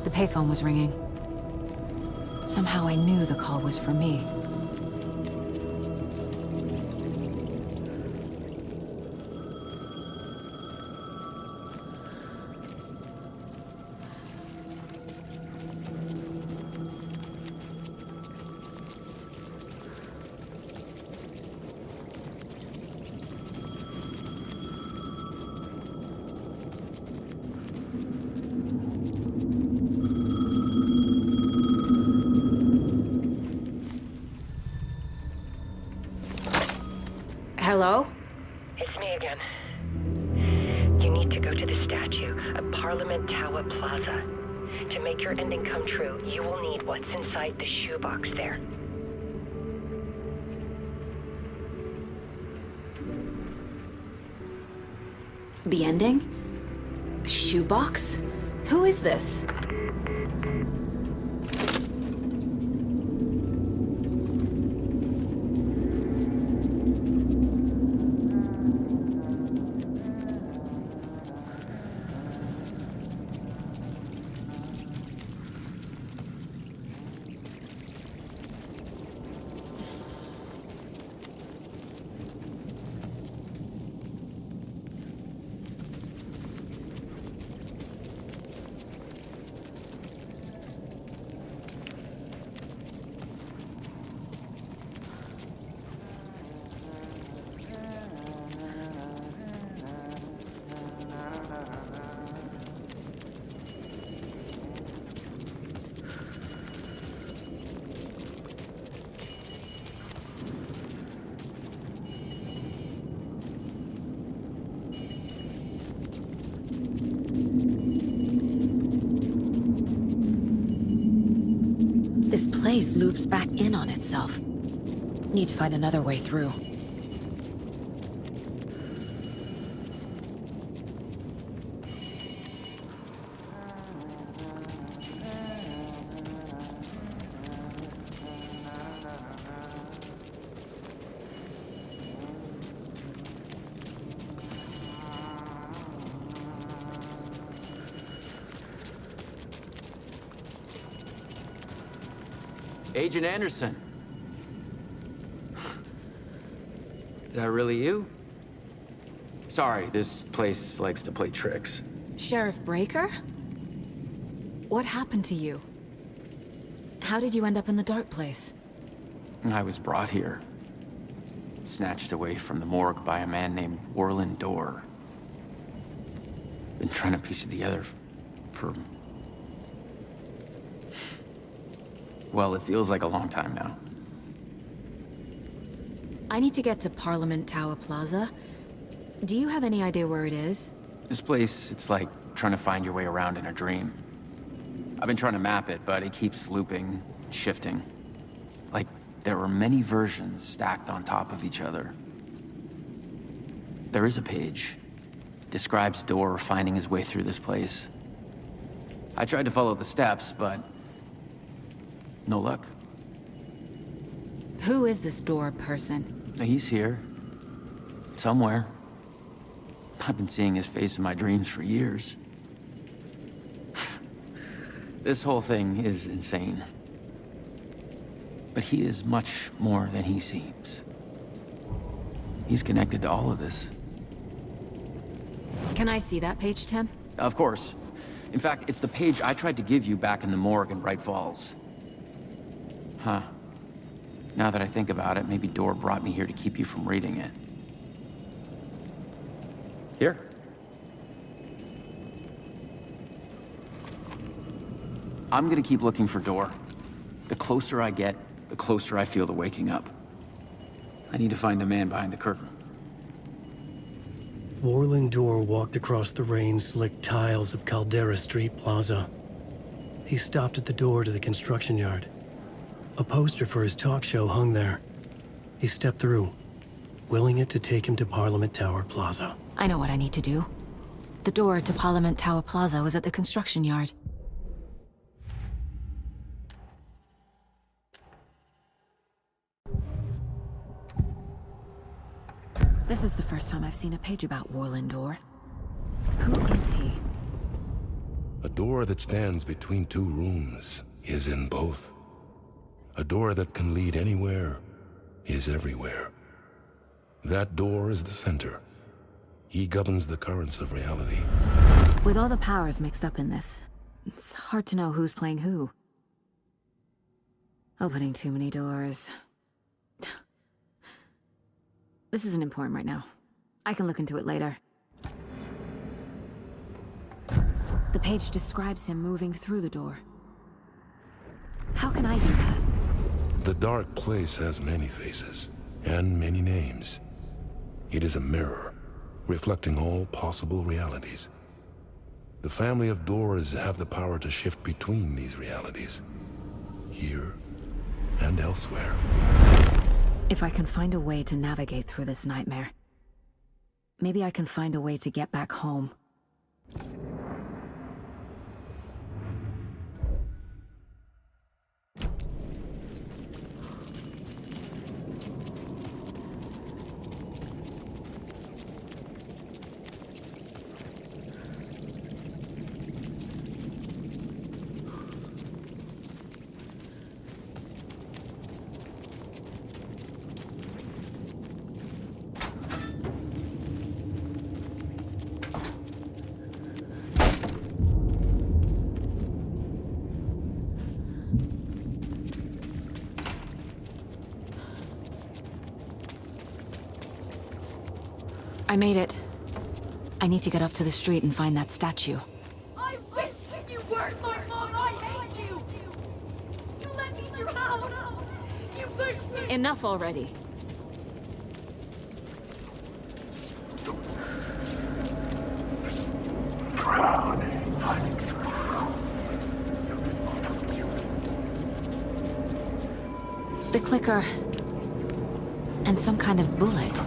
The payphone was ringing. Somehow I knew the call was for me. Hello? It's me again. You need to go to the statue at Parliament Tower Plaza. To make your ending come true, you will need what's inside the shoebox there. The ending? A shoebox? Who is this? This place loops back in on itself. Need to find another way through. Agent Anderson. Is that really you? Sorry, this place likes to play tricks. Sheriff Breaker? What happened to you? How did you end up in the dark place? I was brought here. Snatched away from the morgue by a man named Orland Dorr. Been trying to piece it together for... well, it feels like a long time now. I need to get to Parliament Tower Plaza. Do you have any idea where it is? This place, it's like trying to find your way around in a dream. I've been trying to map it, but it keeps looping, shifting. Like there were many versions stacked on top of each other. There is a page. Describes Dorr finding his way through this place. I tried to follow the steps, but no luck. Who is this Dorr person? He's here. Somewhere. I've been seeing his face in my dreams for years. This whole thing is insane. But he is much more than he seems. He's connected to all of this. Can I see that page, Tim? Of course. In fact, it's the page I tried to give you back in the morgue in Bright Falls. Huh. Now that I think about it, maybe Dorr brought me here to keep you from reading it. Here. I'm gonna keep looking for Dorr. The closer I get, the closer I feel to waking up. I need to find the man behind the curtain. Orland Dorr walked across the rain-slicked tiles of Caldera Street Plaza. He stopped at the door to the construction yard. A poster for his talk show hung there. He stepped through, willing it to take him to Parliament Tower Plaza. I know what I need to do. The door to Parliament Tower Plaza was at the construction yard. This is the first time I've seen a page about Orland Dorr. Who is he? A door that stands between two rooms is in both. A door that can lead anywhere is everywhere. That door is the center. He governs the currents of reality. With all the powers mixed up in this, it's hard to know who's playing who. Opening too many doors. This isn't important right now. I can look into it later. The page describes him moving through the door. How can I do that? The dark place has many faces and many names. It is a mirror, reflecting all possible realities. The family of doors have the power to shift between these realities, here and elsewhere. If I can find a way to navigate through this nightmare, maybe I can find a way to get back home. I made it. I need to get up to the street and find that statue. I wish you weren't my mom. I hate you. You let me drown. You pushed me. Enough already. The clicker. And some kind of bullet.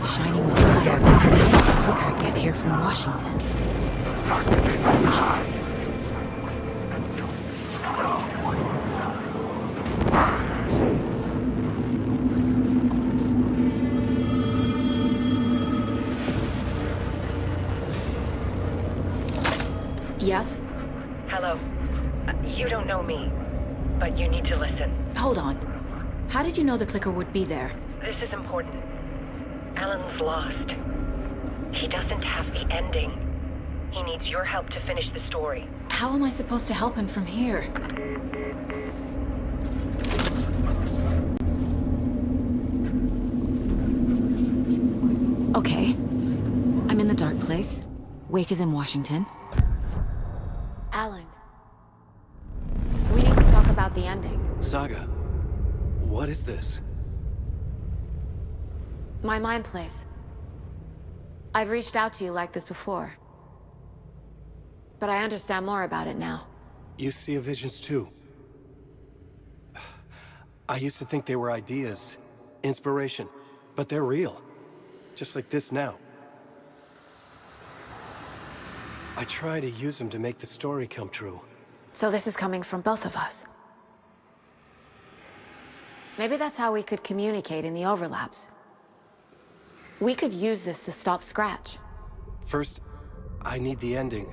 Shining with fire. How did the clicker get here from Washington? Yes? Hello. You don't know me, but you need to listen. Hold on. How did you know the clicker would be there? This is important. Alan's lost. He doesn't have the ending. He needs your help to finish the story. How am I supposed to help him from here? Okay. I'm in the dark place. Wake is in Washington. Alan. We need to talk about the ending. Saga, what is this? My mind place. I've reached out to you like this before. But I understand more about it now. You see visions too. I used to think they were ideas, inspiration, but they're real. Just like this now. I try to use them to make the story come true. So this is coming from both of us. Maybe that's how we could communicate in the overlaps. We could use this to stop Scratch. First, I need the ending.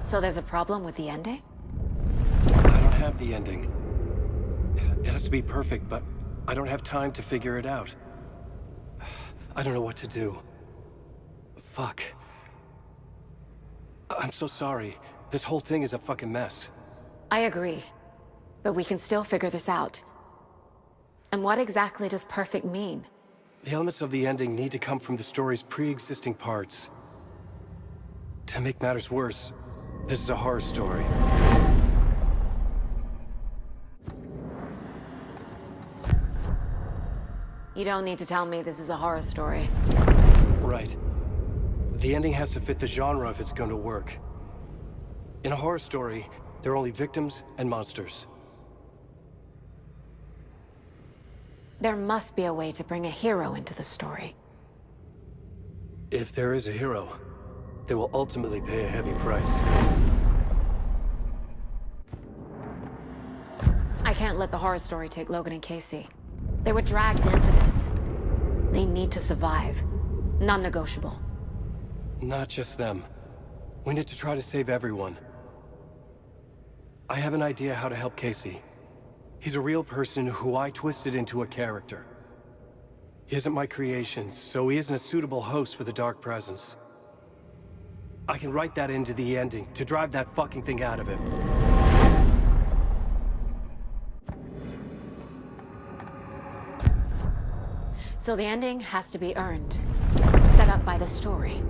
So there's a problem with the ending? I don't have the ending. It has to be perfect, but I don't have time to figure it out. I don't know what to do. Fuck. I'm so sorry. This whole thing is a fucking mess. I agree. But we can still figure this out. And what exactly does perfect mean? The elements of the ending need to come from the story's pre-existing parts. To make matters worse, this is a horror story. You don't need to tell me this is a horror story. Right. The ending has to fit the genre if it's going to work. In a horror story, there are only victims and monsters. There must be a way to bring a hero into the story. If there is a hero, they will ultimately pay a heavy price. I can't let the horror story take Logan and Casey. They were dragged into this. They need to survive. Non-negotiable. Not just them. We need to try to save everyone. I have an idea how to help Casey. He's a real person who I twisted into a character. He isn't my creation, so he isn't a suitable host with a dark presence. I can write that into the ending to drive that fucking thing out of him. So the ending has to be earned. Set up by the story.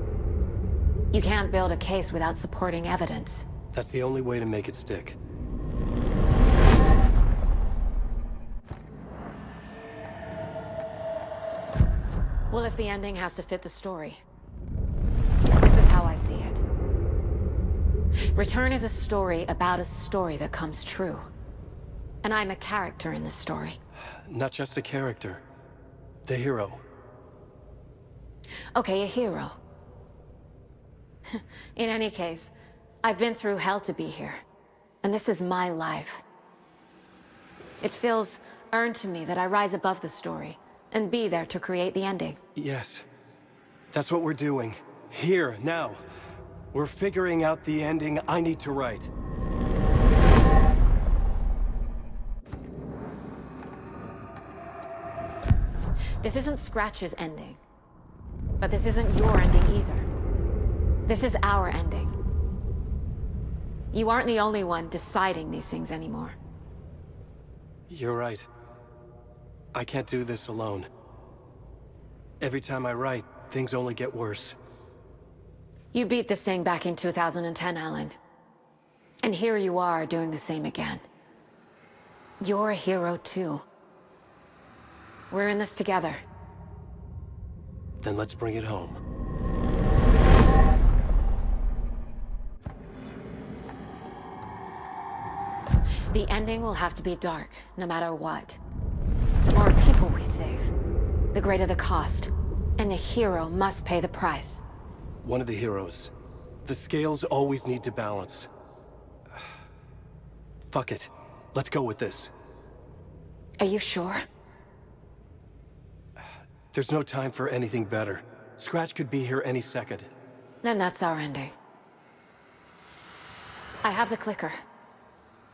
You can't build a case without supporting evidence. That's the only way to make it stick. Well, if the ending has to fit the story, this is how I see it. Return is a story about a story that comes true. And I'm a character in this story. Not just a character. The hero. Okay, a hero. In any case, I've been through hell to be here. And this is my life. It feels earned to me that I rise above the story and be there to create the ending. Yes. That's what we're doing. Here, now. We're figuring out the ending I need to write. This isn't Scratch's ending. But this isn't your ending either. This is our ending. You aren't the only one deciding these things anymore. You're right. I can't do this alone. Every time I write, things only get worse. You beat this thing back in 2010, Alan. And here you are doing the same again. You're a hero too. We're in this together. Then let's bring it home. The ending will have to be dark, no matter what. The more people we save, the greater the cost. And the hero must pay the price. One of the heroes. The scales always need to balance. Fuck it. Let's go with this. Are you sure? There's no time for anything better. Scratch could be here any second. Then that's our ending. I have the clicker.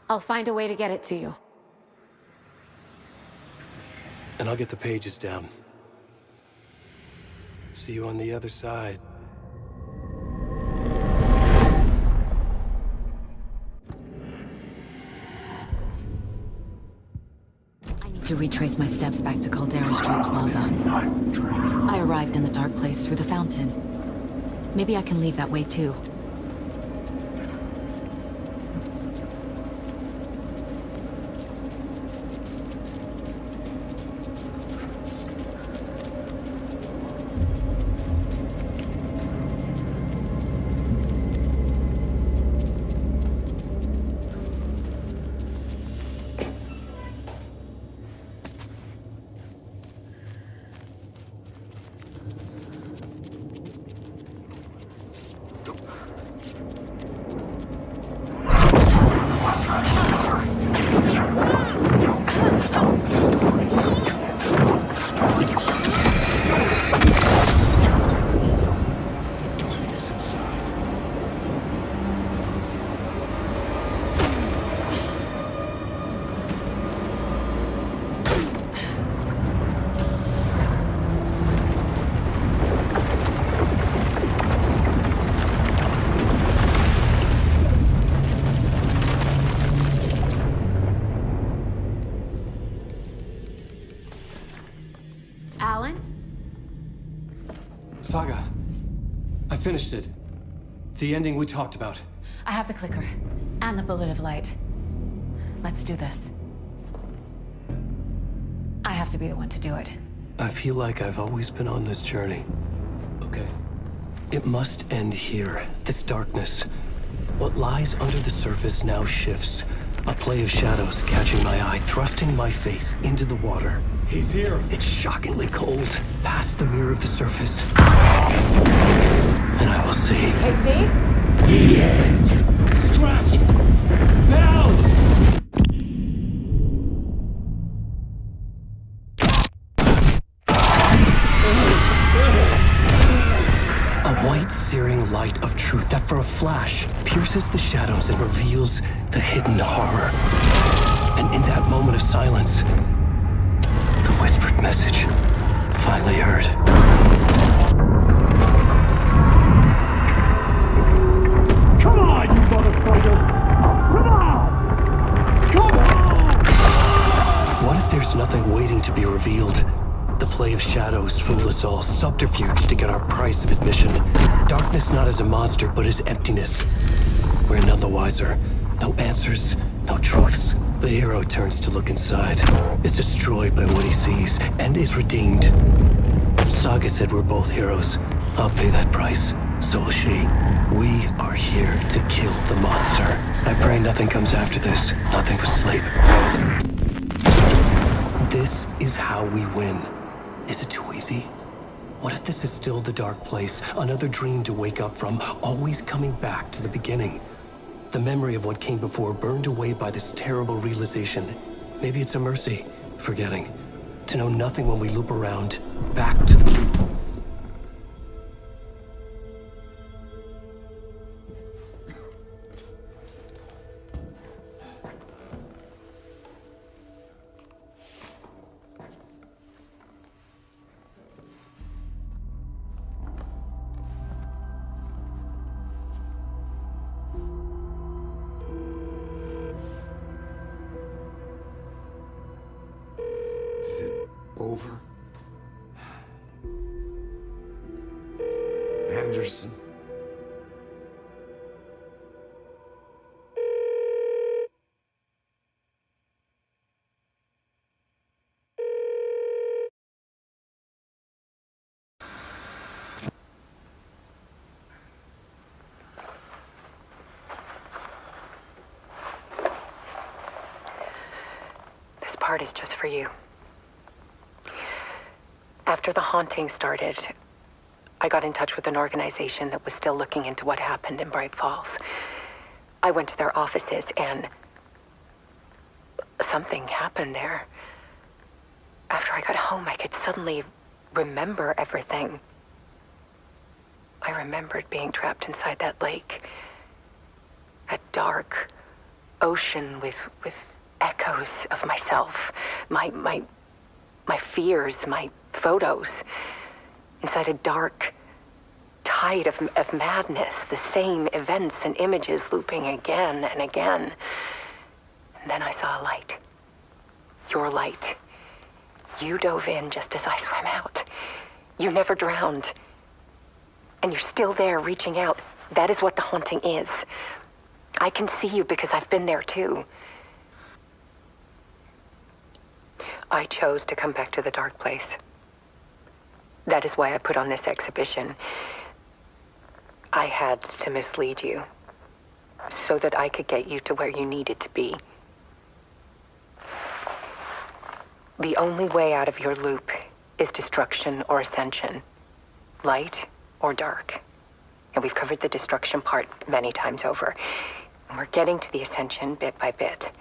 I'll find a way to get it to you. And I'll get the pages down. See you on the other side. I need to retrace my steps back to Caldera Street Plaza. I arrived in the dark place through the fountain. Maybe I can leave that way too. Saga, I finished it. The ending we talked about. I have the clicker, and the bullet of light. Let's do this. I have to be the one to do it. I feel like I've always been on this journey. Okay. It must end here, this darkness. What lies under the surface now shifts. A play of shadows catching my eye, thrusting my face into the water. He's here. It's shockingly cold, past the mirror of the surface. And I will see. Casey? The end. Scratch! Bell! A white, searing light of truth that for a flash pierces the shadows and reveals the hidden horror. And in that moment of silence, the whispered message finally heard. Come on, you motherfucker! Come on! Come on! What if there's nothing waiting to be revealed? The play of shadows fool us all, subterfuge to get our price of admission. Darkness not as a monster, but as emptiness. We're none the wiser. No answers, no truths. The hero turns to look inside, is destroyed by what he sees, and is redeemed. Saga said we're both heroes. I'll pay that price. So will she. We are here to kill the monster. I pray nothing comes after this. Nothing but sleep. This is how we win. Is it too easy? What if this is still the dark place? Another dream to wake up from, always coming back to the beginning. The memory of what came before burned away by this terrible realization. Maybe it's a mercy, forgetting. To know nothing when we loop around, back to the... Is it over? Anderson? This part is just for you. After the haunting started, I got in touch with an organization that was still looking into what happened in Bright Falls. I went to their offices and something happened there. After I got home, I could suddenly remember everything. I remembered being trapped inside that lake. A dark ocean with echoes of myself. My fears, my photos. Inside a dark tide of madness. The same events and images looping again and again. And then I saw a light. Your light. You dove in just as I swam out. You never drowned. And you're still there reaching out. That is what the haunting is. I can see you because I've been there too. I chose to come back to the dark place. That is why I put on this exhibition. I had to mislead you so that I could get you to where you needed to be. The only way out of your loop is destruction or ascension, light or dark. And we've covered the destruction part many times over. And we're getting to the ascension bit by bit.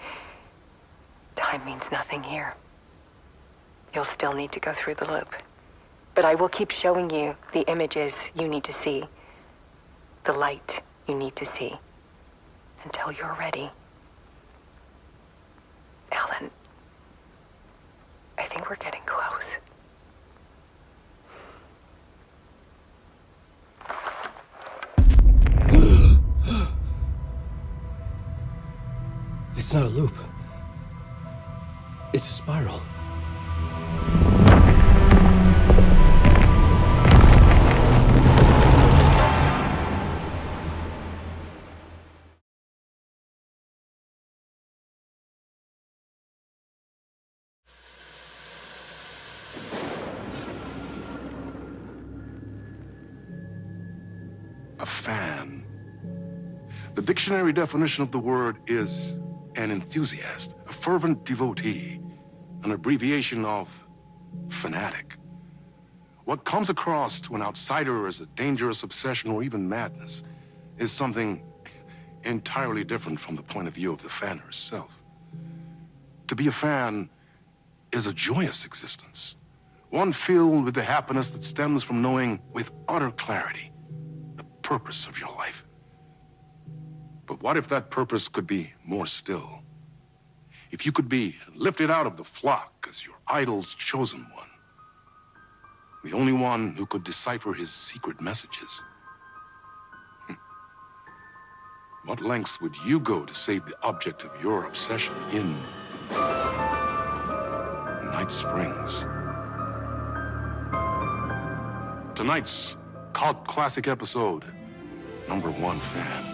Time means nothing here. You'll still need to go through the loop. But I will keep showing you the images you need to see, the light you need to see, until you're ready. Alan, I think we're getting close. It's not a loop. It's a spiral. A fan. The dictionary definition of the word is an enthusiast, a fervent devotee, an abbreviation of fanatic. What comes across to an outsider as a dangerous obsession or even madness is something entirely different from the point of view of the fan herself. To be a fan is a joyous existence, one filled with the happiness that stems from knowing with utter clarity the purpose of your life. But what if that purpose could be more still? If you could be lifted out of the flock as your idol's chosen one, the only one who could decipher his secret messages. What lengths would you go to save the object of your obsession in Night Springs? Tonight's cult classic episode, #1 fan.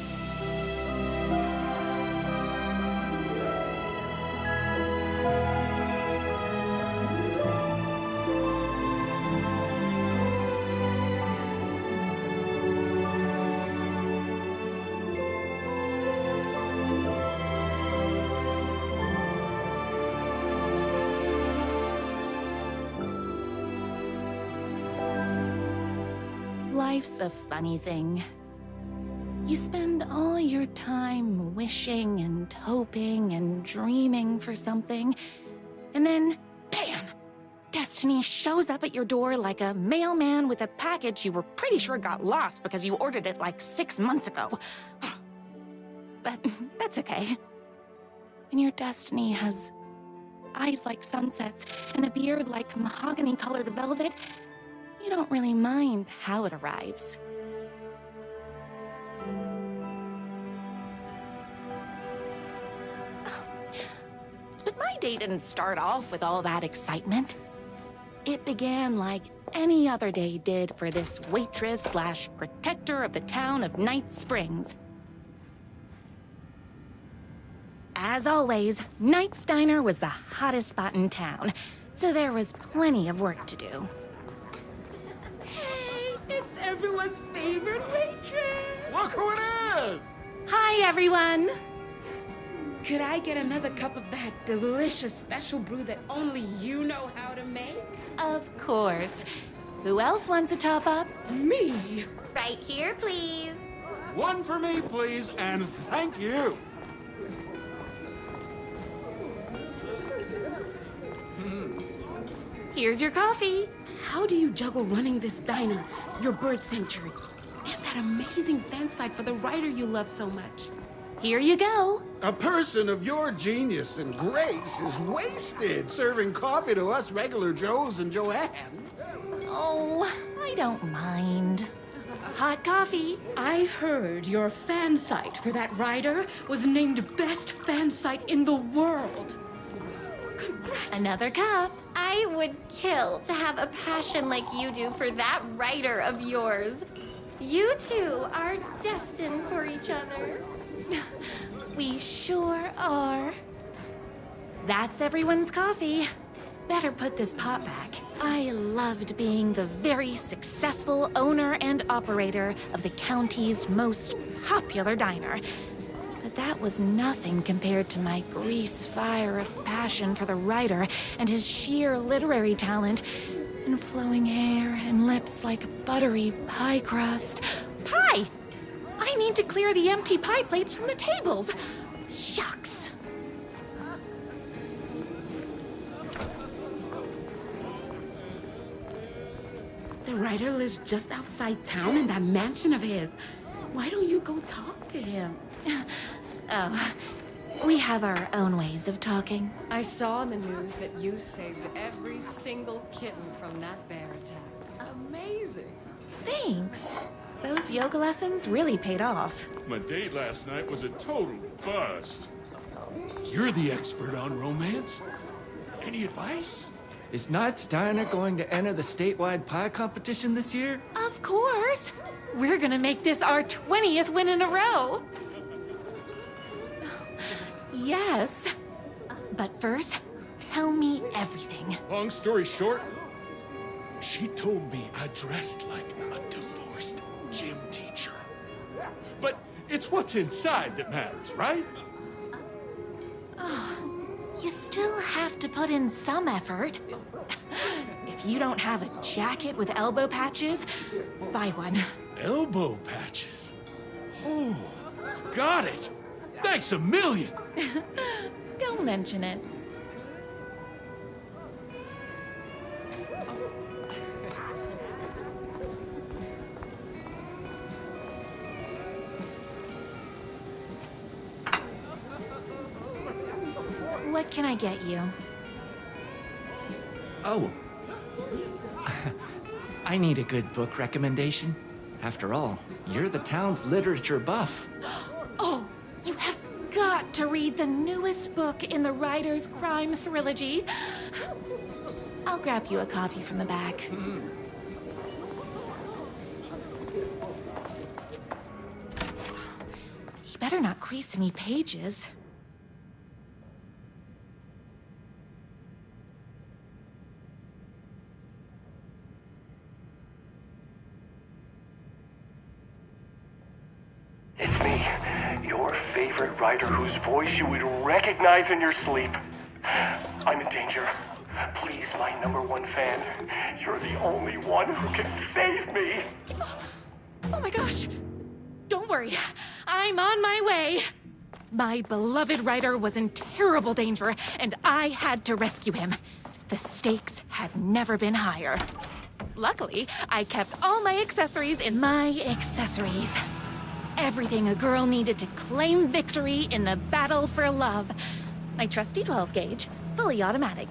Life's a funny thing. You spend all your time wishing and hoping and dreaming for something, and then, bam! Destiny shows up at your door like a mailman with a package you were pretty sure got lost because you ordered it like 6 months ago. But that's okay. When your destiny has eyes like sunsets and a beard like mahogany-colored velvet, you don't really mind how it arrives. But my day didn't start off with all that excitement. It began like any other day did for this waitress/protector of the town of Night Springs. As always, Knight's Diner was the hottest spot in town, so there was plenty of work to do. Hey, it's everyone's favorite waitress! Look who it is! Hi, everyone! Could I get another cup of that delicious special brew that only you know how to make? Of course. Who else wants a top-up? Me! Right here, please. One for me, please, and thank you. Here's your coffee. How do you juggle running this diner, your bird sanctuary, and that amazing fan site for the writer you love so much? Here you go. A person of your genius and grace is wasted serving coffee to us regular Joes and Joannes. Oh, I don't mind. Hot coffee. I heard your fan site for that writer was named best fan site in the world. Another cup. I would kill to have a passion like you do for that writer of yours. You two are destined for each other. We sure are. That's everyone's coffee. Better put this pot back. I loved being the very successful owner and operator of the county's most popular diner. But that was nothing compared to my grease fire of passion for the writer and his sheer literary talent, and flowing hair and lips like buttery pie crust. Pie! I need to clear the empty pie plates from the tables. Shucks. The writer lives just outside town in that mansion of his. Why don't you go talk to him? Oh, we have our own ways of talking. I saw in the news that you saved every single kitten from that bear attack. Amazing. Thanks. Those yoga lessons really paid off. My date last night was a total bust. You're the expert on romance. Any advice? Is Knight's Diner going to enter the statewide pie competition this year? Of course. We're gonna make this our 20th win in a row. Yes. But first, tell me everything. Long story short, she told me I dressed like a divorced gym teacher. But it's what's inside that matters, right? You still have to put in some effort. If you don't have a jacket with elbow patches, buy one. Elbow patches? Oh, got it. Thanks a million. Don't mention it. What can I get you? Oh. I need a good book recommendation. After all, you're the town's literature buff. Oh, you have got to read the newest book in the Writer's Crime Trilogy. I'll grab you a copy from the back. You better not crease any pages. It's me, your favorite writer whose voice you would recognize in your sleep. I'm in danger. Please, my #1 fan, you're the only one who can save me. Oh my gosh! Don't worry, I'm on my way. My beloved writer was in terrible danger, and I had to rescue him. The stakes had never been higher. Luckily, I kept all my accessories in my accessories. Everything a girl needed to claim victory in the battle for love. My trusty 12 gauge, fully automatic.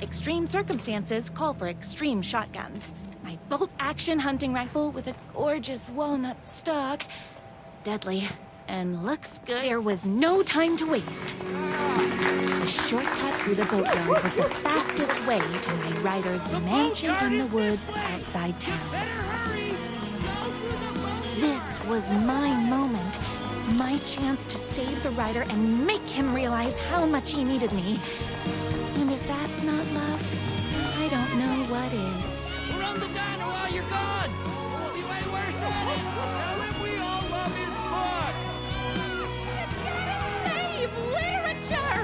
Extreme circumstances call for extreme shotguns. My bolt-action hunting rifle with a gorgeous walnut stock. Deadly, and looks good. There was no time to waste. The shortcut through the boatyard was the fastest way to my writer's mansion in the woods outside town. This was my moment, my chance to save the writer and make him realize how much he needed me. And if that's not love, I don't know what is. We're on the diner while you're gone! We'll be way worse at it! Tell him we all love his books! Save literature!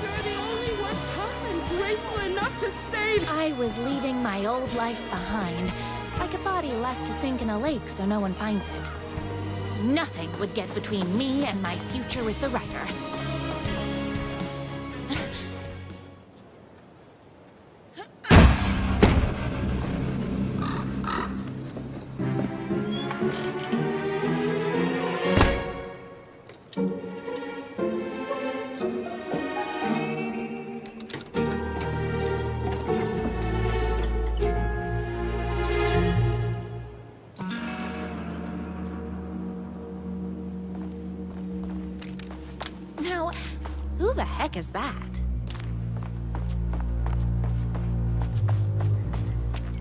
You're the only one tough and graceful enough to save. I was leaving my old life behind, like a body left to sink in a lake so no one finds it. Nothing would get between me and my future with the writer. Now, who the heck is that?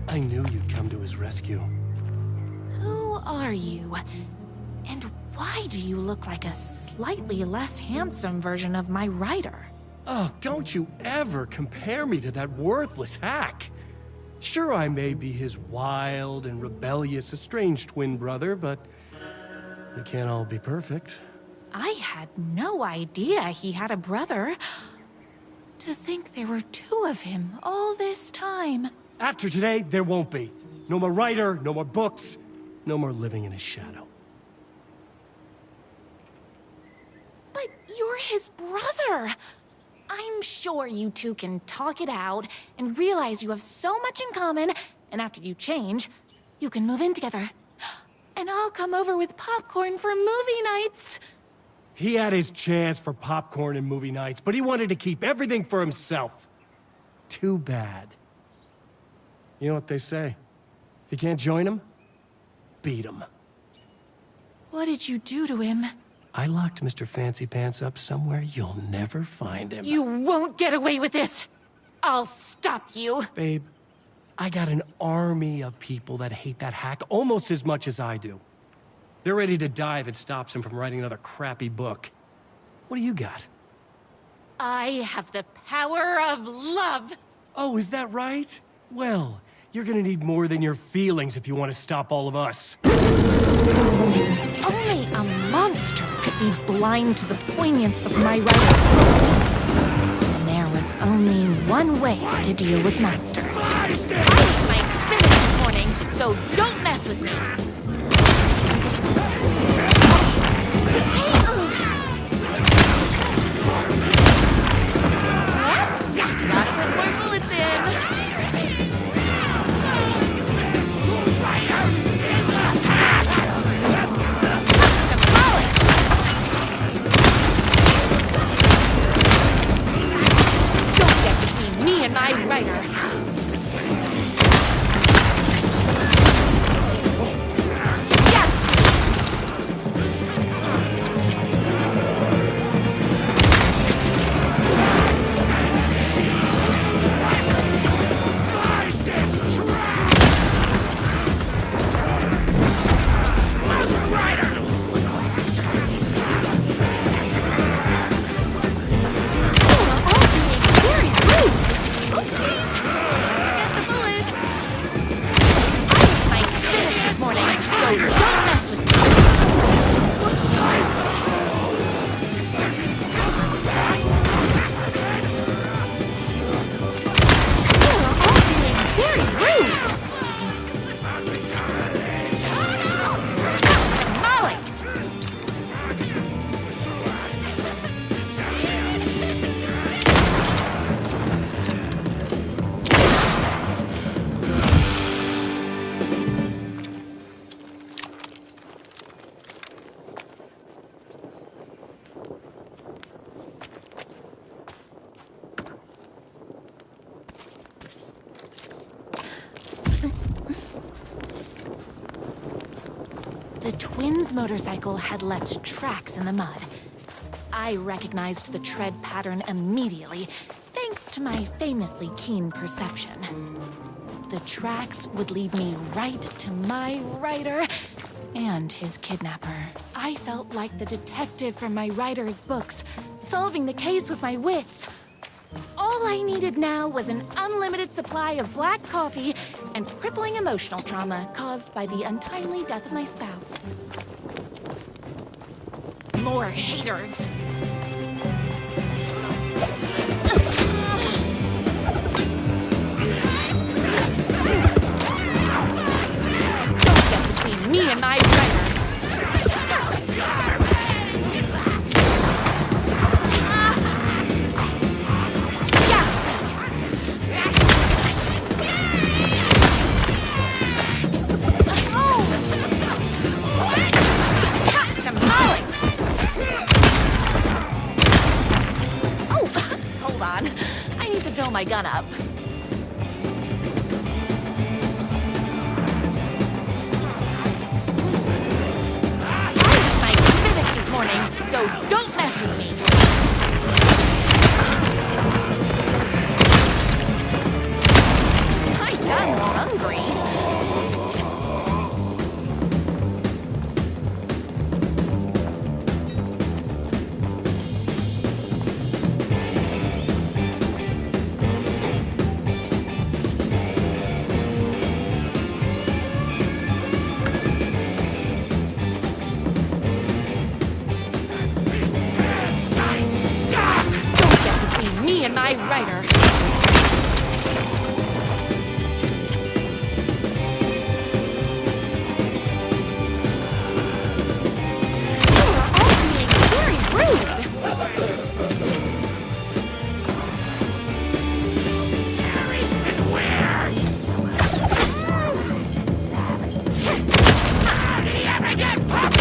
I knew you'd come to his rescue. Who are you? And why do you look like a slightly less handsome version of my writer? Oh, don't you ever compare me to that worthless hack. Sure, I may be his wild and rebellious estranged twin brother, but we can't all be perfect. I had no idea he had a brother. To think there were two of him all this time. After today, there won't be. No more writer, no more books, no more living in his shadow. But you're his brother. I'm sure you two can talk it out and realize you have so much in common, and after you change, you can move in together. And I'll come over with popcorn for movie nights. He had his chance for popcorn and movie nights, but he wanted to keep everything for himself. Too bad. You know what they say? If you can't join him, beat him. What did you do to him? I locked Mr. Fancy Pants up somewhere you'll never find him. You won't get away with this! I'll stop you! Babe, I got an army of people that hate that hack almost as much as I do. They're ready to die if it stops him from writing another crappy book. What do you got? I have the power of love! Oh, is that right? Well, you're gonna need more than your feelings if you want to stop all of us. Only a monster could be blind to the poignance of my writer's words. And there was only one way to deal with monsters. I ate my spinach this morning, so don't mess with me! Whoops! Gotta put more bullets in! Me and my writer. Yes! The twins' motorcycle had left tracks in the mud. I recognized the tread pattern immediately, thanks to my famously keen perception. The tracks would lead me right to my rider and his kidnapper. I felt like the detective from my writer's books, solving the case with my wits. All I needed now was an unlimited supply of black coffee and crippling emotional trauma caused by the untimely death of my spouse. More haters. Don't get between me and my writer. I need to fill my gun up. I did my civics this morning, so don't mess with me. My gun's hungry. Me and my writer. You are all being very rude. Scary and weird. Did he ever get popped?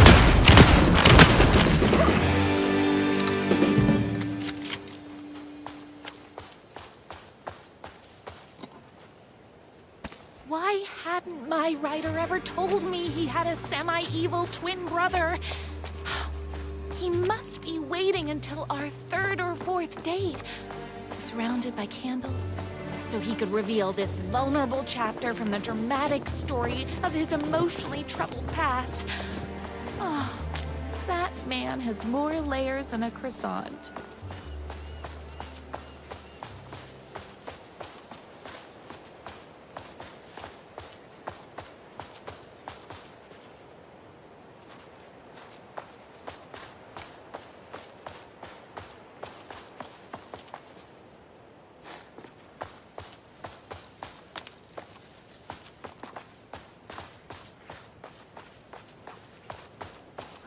Why hadn't my writer ever told me he had a semi-evil twin brother? He must be waiting until our third or fourth date, surrounded by candles, so he could reveal this vulnerable chapter from the dramatic story of his emotionally troubled past. Oh, that man has more layers than a croissant.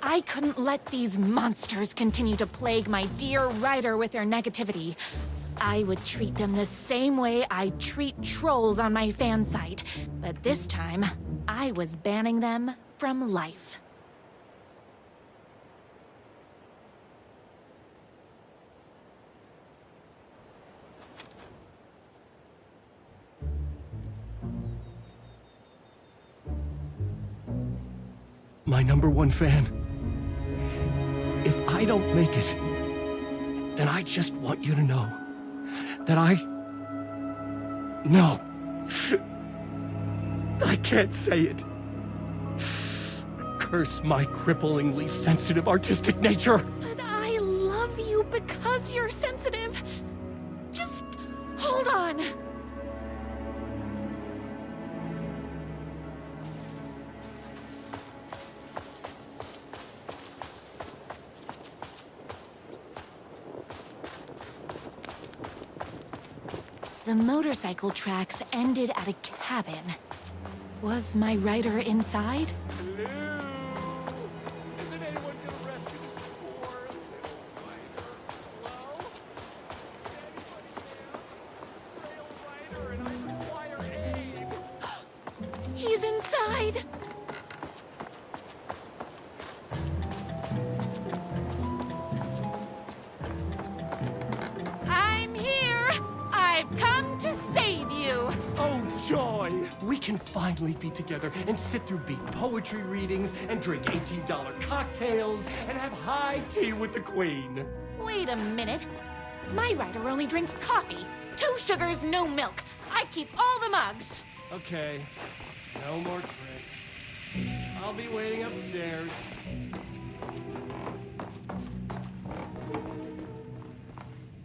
I couldn't let these monsters continue to plague my dear writer with their negativity. I would treat them the same way I treat trolls on my fan site, but this time, I was banning them from life. My #1 fan. If I don't make it, then I just want you to know that No. I can't say it. Curse my cripplingly sensitive artistic nature. But I love you because you're sensitive. Just hold on. The motorcycle tracks ended at a cabin. Was my writer inside? Hello? Isn't anyone gonna rescue this poor little writer? Hello? Anybody there? Frail writer and I require aid. He's inside! I'm here! I've come to save you! Oh, joy! we can finally be together and sit through beat poetry readings and drink $18 cocktails and have high tea with the Queen. Wait a minute. My writer only drinks coffee. 2 sugars, no milk. I keep all the mugs. Okay, no more tricks. I'll be waiting upstairs.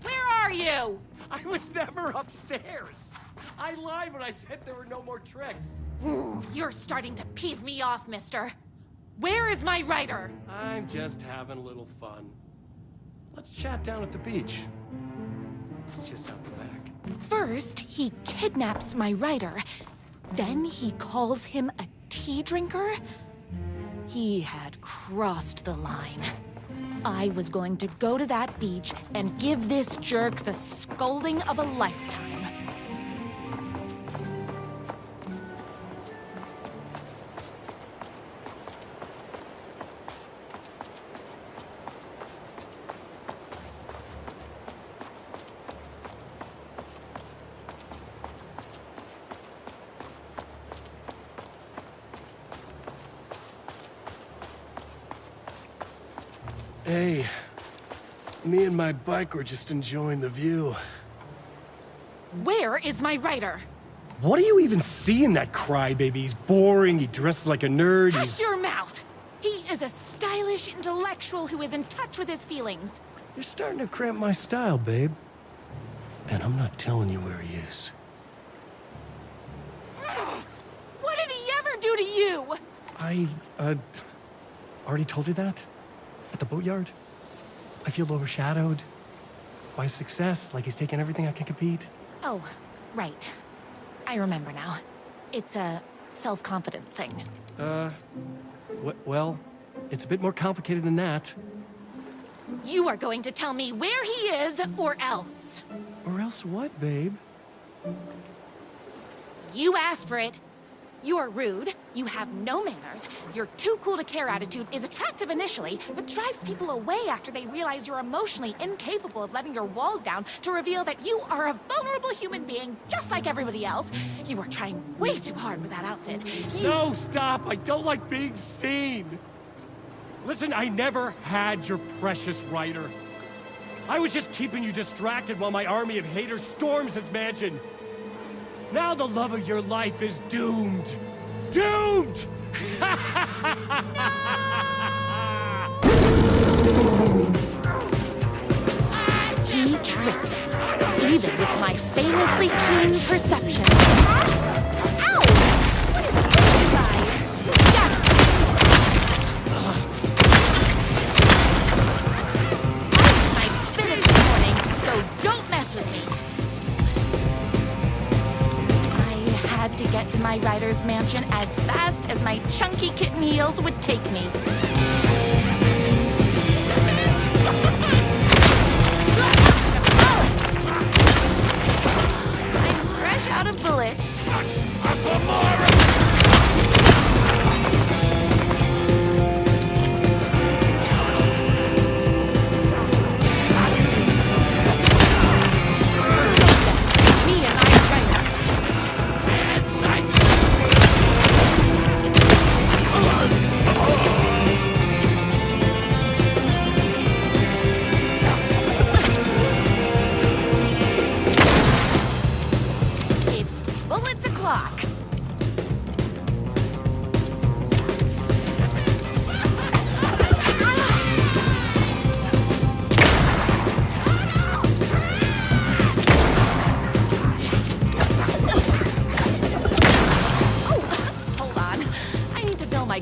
Where are you? I was never upstairs. I lied when I said there were no more tricks. You're starting to peeve me off, mister. Where is my writer? I'm just having a little fun. Let's chat down at the beach. It's just out the back. First, he kidnaps my writer. Then he calls him a tea drinker. He had crossed the line. I was going to go to that beach and give this jerk the scolding of a lifetime. Hey, me and my bike were just enjoying the view. Where is my writer? What do you even see in that crybaby? He's boring, he dresses like a nerd, Hush your mouth! He is a stylish intellectual who is in touch with his feelings. You're starting to cramp my style, babe. And I'm not telling you where he is. What did he ever do to you? I, already told you that? At the boatyard? I feel overshadowed by success, like he's taking everything I can compete. Oh, right. I remember now. It's a self-confidence thing. Well, it's a bit more complicated than that. You are going to tell me where he is, or else. Or else what, babe? You asked for it. You're rude, you have no manners, your too cool to care attitude is attractive initially, but drives people away after they realize you're emotionally incapable of letting your walls down to reveal that you are a vulnerable human being just like everybody else. You are trying way too hard with that outfit. No, stop! I don't like being seen! Listen, I never had your precious writer. I was just keeping you distracted while my army of haters storms his mansion. Now the love of your life is doomed! Doomed! He tricked me, even with my famously keen perception. Ow! What is it with you guys? Yeah. I ate my spinach this morning, so don't mess with me. Had to get to my writer's mansion as fast as my chunky kitten heels would take me. I'm fresh out of bullets.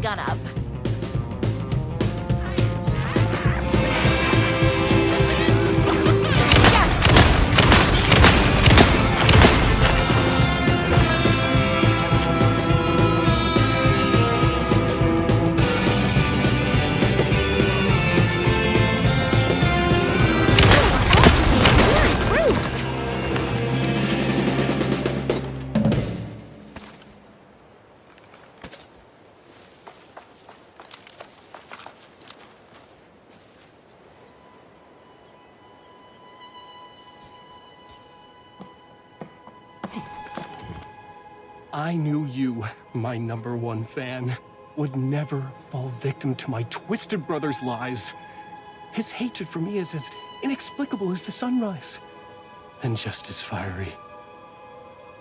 Gun up. I knew you, my #1 fan, would never fall victim to my twisted brother's lies. His hatred for me is as inexplicable as the sunrise, and just as fiery.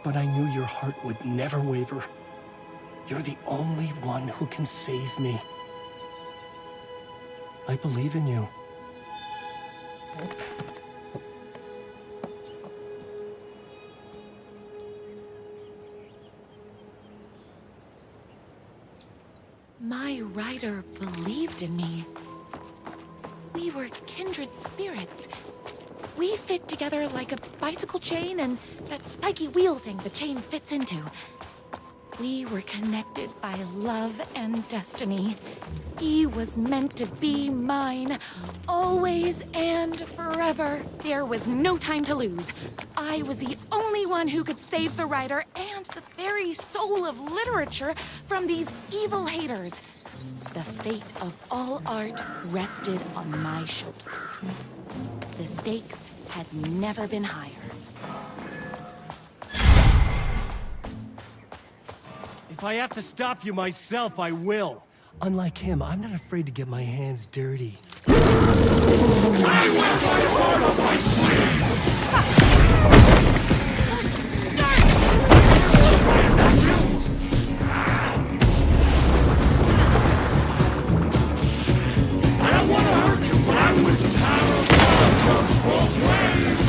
But I knew your heart would never waver. You're the only one who can save me. I believe in you. My rider believed in me. We were kindred spirits. We fit together like a bicycle chain and that spiky wheel thing the chain fits into. We were connected by love and destiny. He was meant to be mine, always and forever. There was no time to lose. I was the only one who could save the writer and the very soul of literature from these evil haters. The fate of all art rested on my shoulders. The stakes had never been higher. If I have to stop you myself, I will. Unlike him, I'm not afraid to get my hands dirty. I wear my heart on my sleeve! I don't want to hurt you, but I wouldn't have it goes both ways!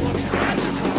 Looks magical!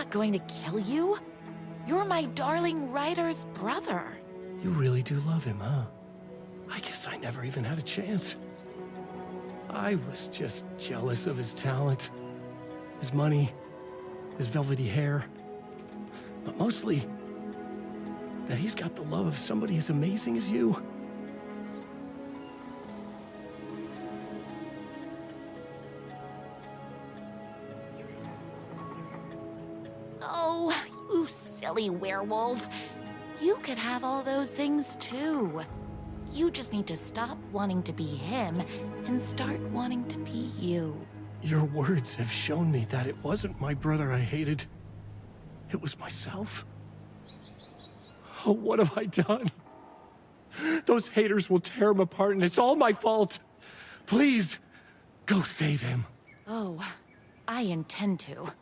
not going to kill you. You're my darling writer's brother. You really do love him, huh? I guess I never even had a chance. I was just jealous of his talent, his money, his velvety hair. But mostly, that he's got the love of somebody as amazing as you. Oh, you silly werewolf. You could have all those things too. You just need to stop wanting to be him and start wanting to be you. Your words have shown me that it wasn't my brother I hated. It was myself. Oh, what have I done? Those haters will tear him apart, and it's all my fault. Please, go save him. Oh, I intend to.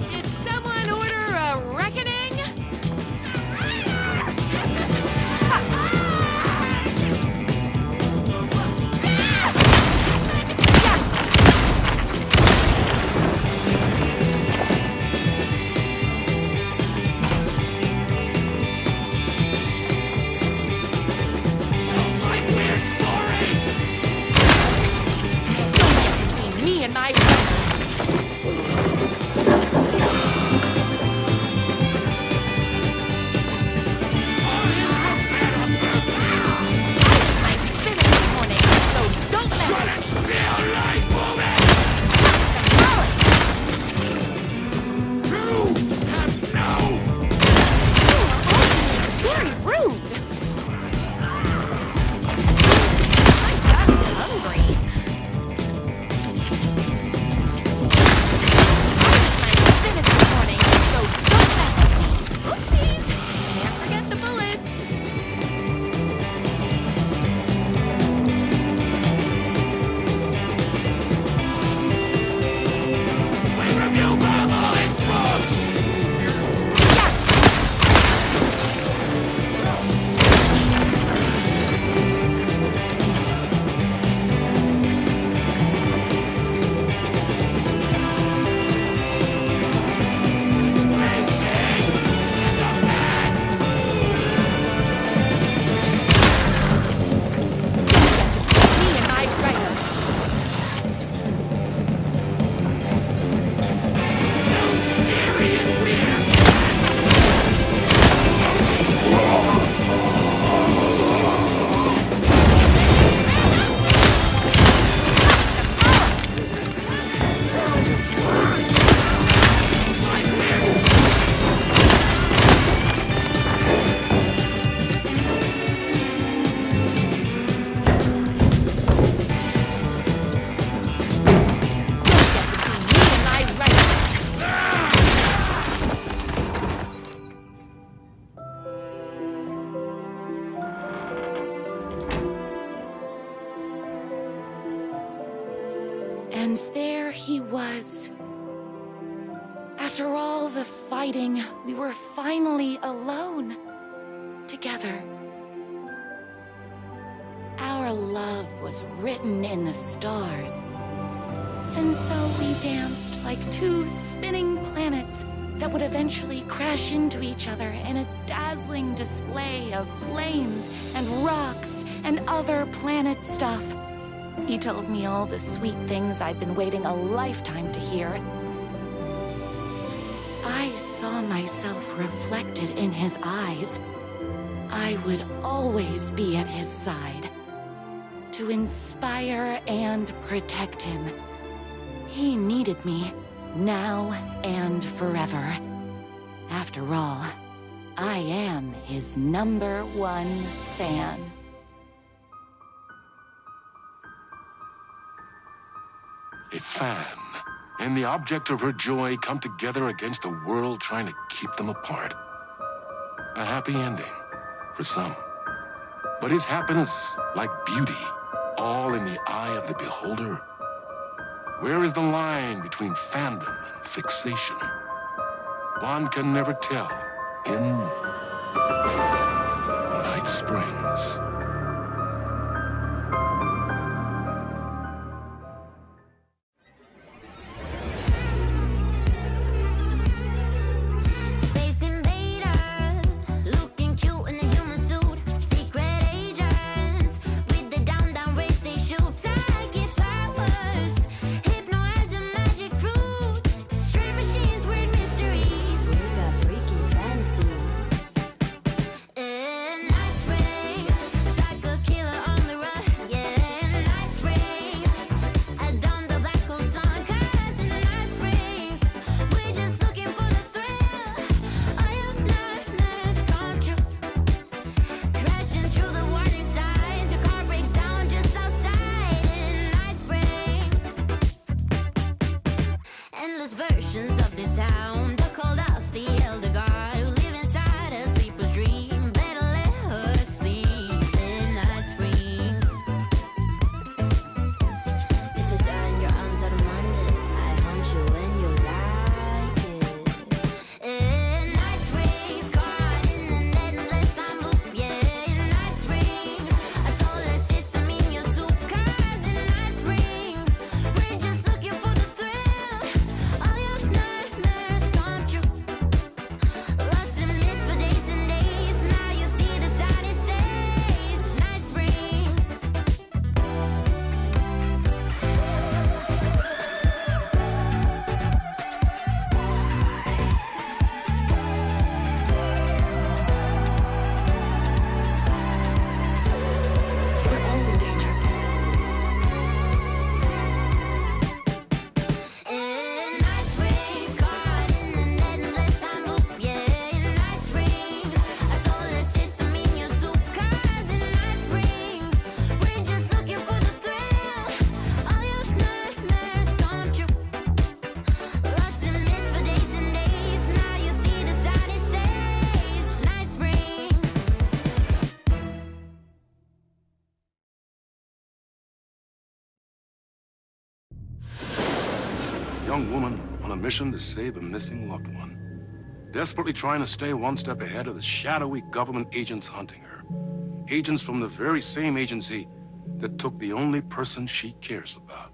Did someone order a reckoning? Me and my And there he was. After all the fighting, we were finally alone. Together. Our love was written in the stars. And so we danced like two spinning planets that would eventually crash into each other in a dazzling display of flames and rocks and other planet stuff. He told me all the sweet things I'd been waiting a lifetime to hear. I saw myself reflected in his eyes. I would always be at his side, to inspire and protect him. He needed me, now and forever. After all, I am his #1 fan. A fan and the object of her joy come together against a world trying to keep them apart. A happy ending for some. But is happiness, like beauty, all in the eye of the beholder? Where is the line between fandom and fixation? One can never tell in Night Springs. young woman on a mission to save a missing loved one. Desperately trying to stay one step ahead of the shadowy government agents hunting her. Agents from the very same agency that took the only person she cares about.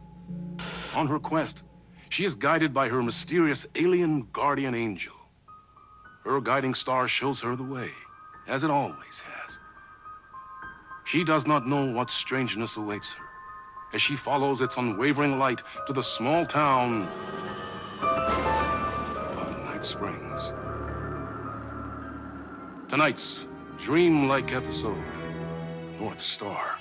On her quest, she is guided by her mysterious alien guardian angel. Her guiding star shows her the way, as it always has. She does not know what strangeness awaits her as she follows its unwavering light to the small town of Night Springs. Tonight's dreamlike episode, North Star.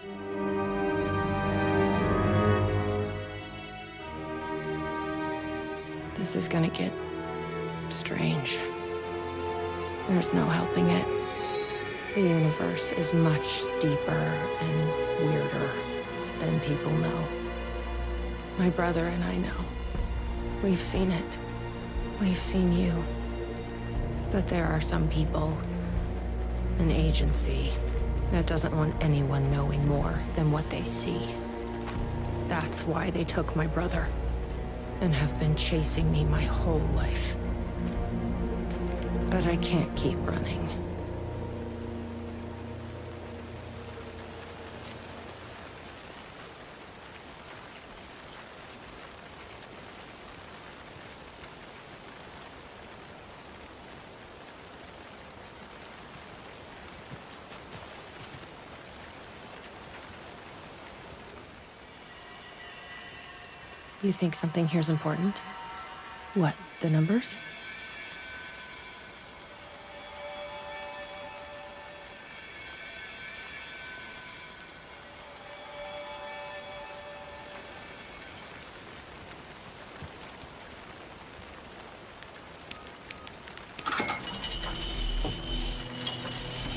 This is gonna get strange. There's no helping it. The universe is much deeper and weirder than people know. My brother and I know. We've seen it. We've seen you. But there are some people, an agency, that doesn't want anyone knowing more than what they see. That's why they took my brother, and have been chasing me my whole life. But I can't keep running. You think something here's important? What, the numbers?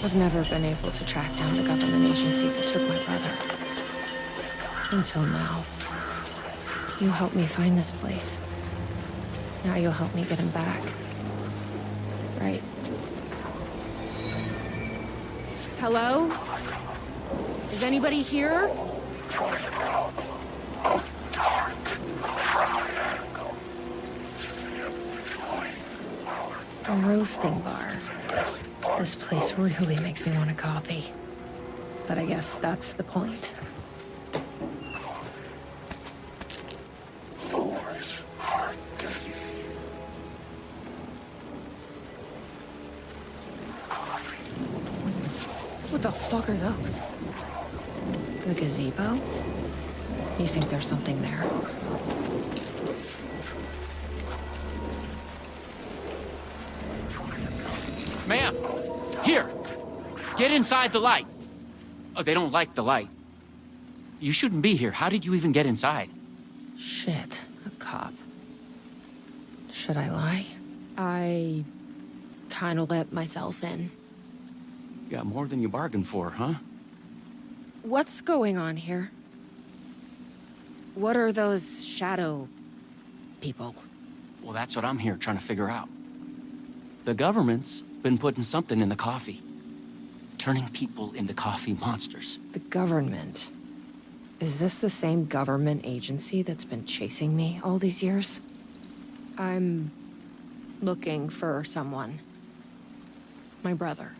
I've never been able to track down the government agency that took my brother. Until now. You helped me find this place. Now you'll help me get him back. Right? Hello? Is anybody here? A roasting bar. This place really makes me want a coffee. But I guess that's the point. What the fuck are those? The gazebo? You think there's something there? Ma'am! Here! Get inside the light! Oh, they don't like the light. You shouldn't be here. How did you even get inside? Shit, a cop. Should I lie? I kinda let myself in. You got more than you bargained for, huh? What's going on here? What are those shadow people? Well, that's what I'm here trying to figure out. The government's been putting something in the coffee. Turning people into coffee monsters. The government? Is this the same government agency that's been chasing me all these years? I'm looking for someone. My brother.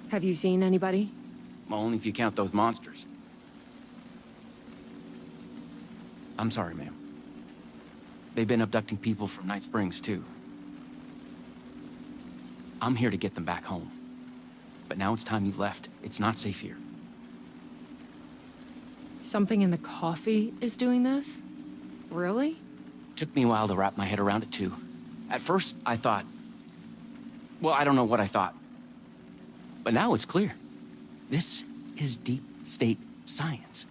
Have you seen anybody? Well, only if you count those monsters. I'm sorry, ma'am. They've been abducting people from Night Springs, too. I'm here to get them back home. But now it's time you left. It's not safe here. Something in the coffee is doing this? Really? Took me a while to wrap my head around it, too. At first, I thought... Well, I don't know what I thought. But now it's clear. This is deep state science.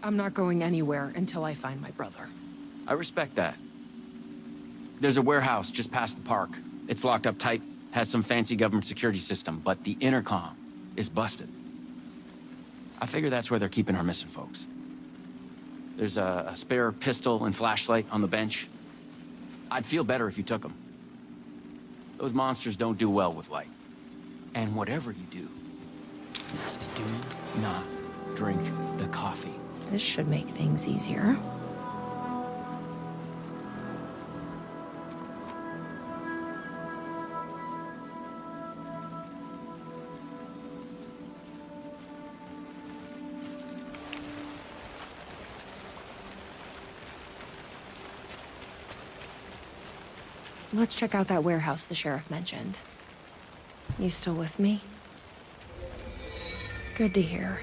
I'm not going anywhere until I find my brother. I respect that. There's a warehouse just past the park. It's locked up tight, has some fancy government security system, but the intercom is busted. I figure that's where they're keeping our missing folks. There's a spare pistol and flashlight on the bench. I'd feel better if you took them. Those monsters don't do well with light. And whatever you do not drink the coffee. This should make things easier. Let's check out that warehouse the sheriff mentioned. You still with me? Good to hear.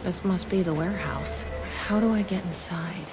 This must be the warehouse. How do I get inside?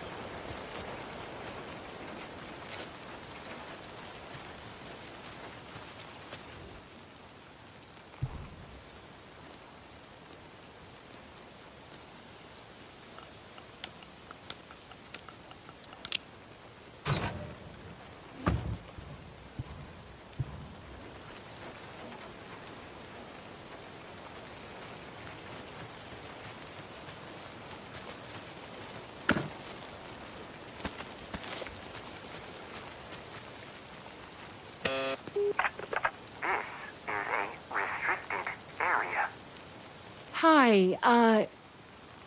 Hi,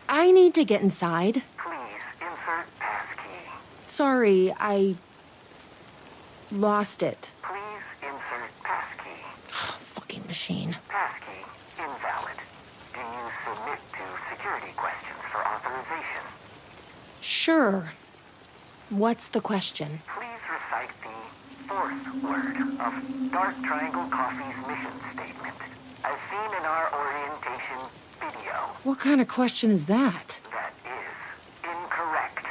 I need to get inside. Please insert passkey. Sorry, I lost it. Please insert passkey. Fucking machine. Passkey invalid. Do you submit to security questions for authorization? Sure. What's the question? Please recite the fourth word of Dark Triangle Coffee's mission statement, as seen in our orientation video. What kind of question is that? That is incorrect.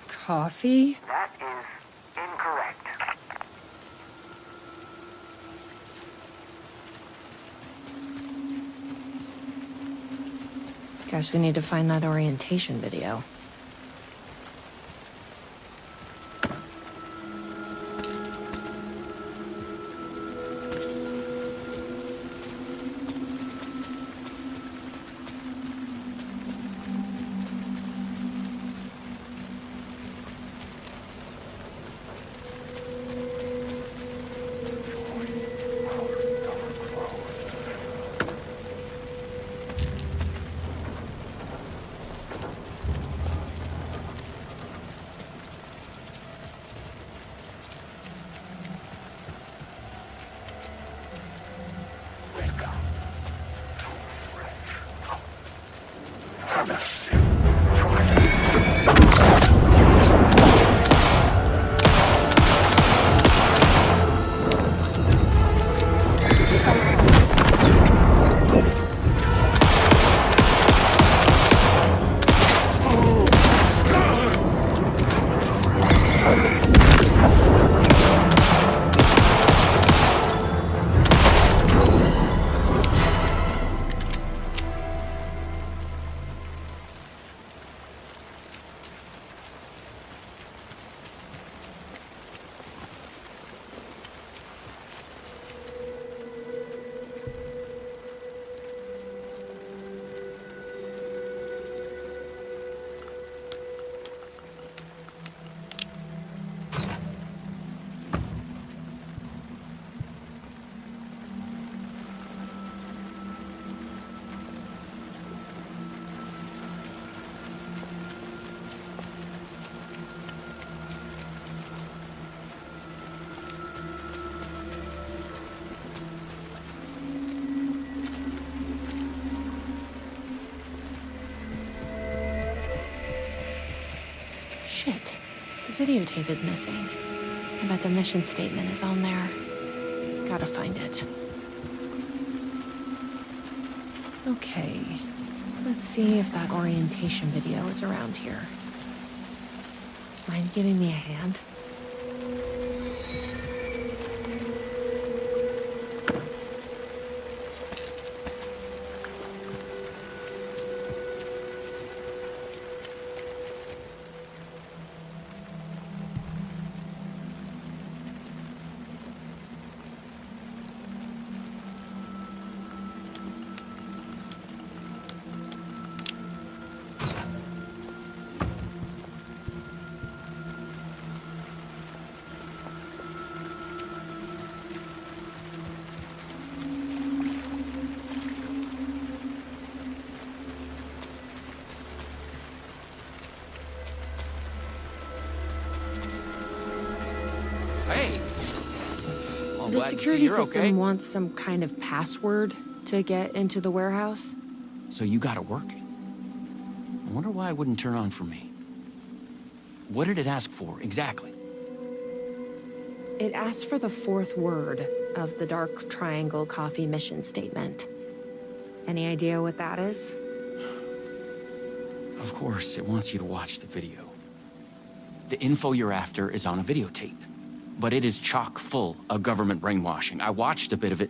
Coffee? That is incorrect. Guess we need to find that orientation video. Shit. The videotape is missing. I bet the mission statement is on there. Gotta find it. Okay. Let's see if that orientation video is around here. Mind giving me a hand? The security system wants some kind of password to get into the warehouse. So you got it working. I wonder why it wouldn't turn on for me. What did it ask for, exactly? It asked for the fourth word of the Dark Triangle Coffee mission statement. Any idea what that is? Of course, it wants you to watch the video. The info you're after is on a videotape, but it is chock full of government brainwashing. I watched a bit of it.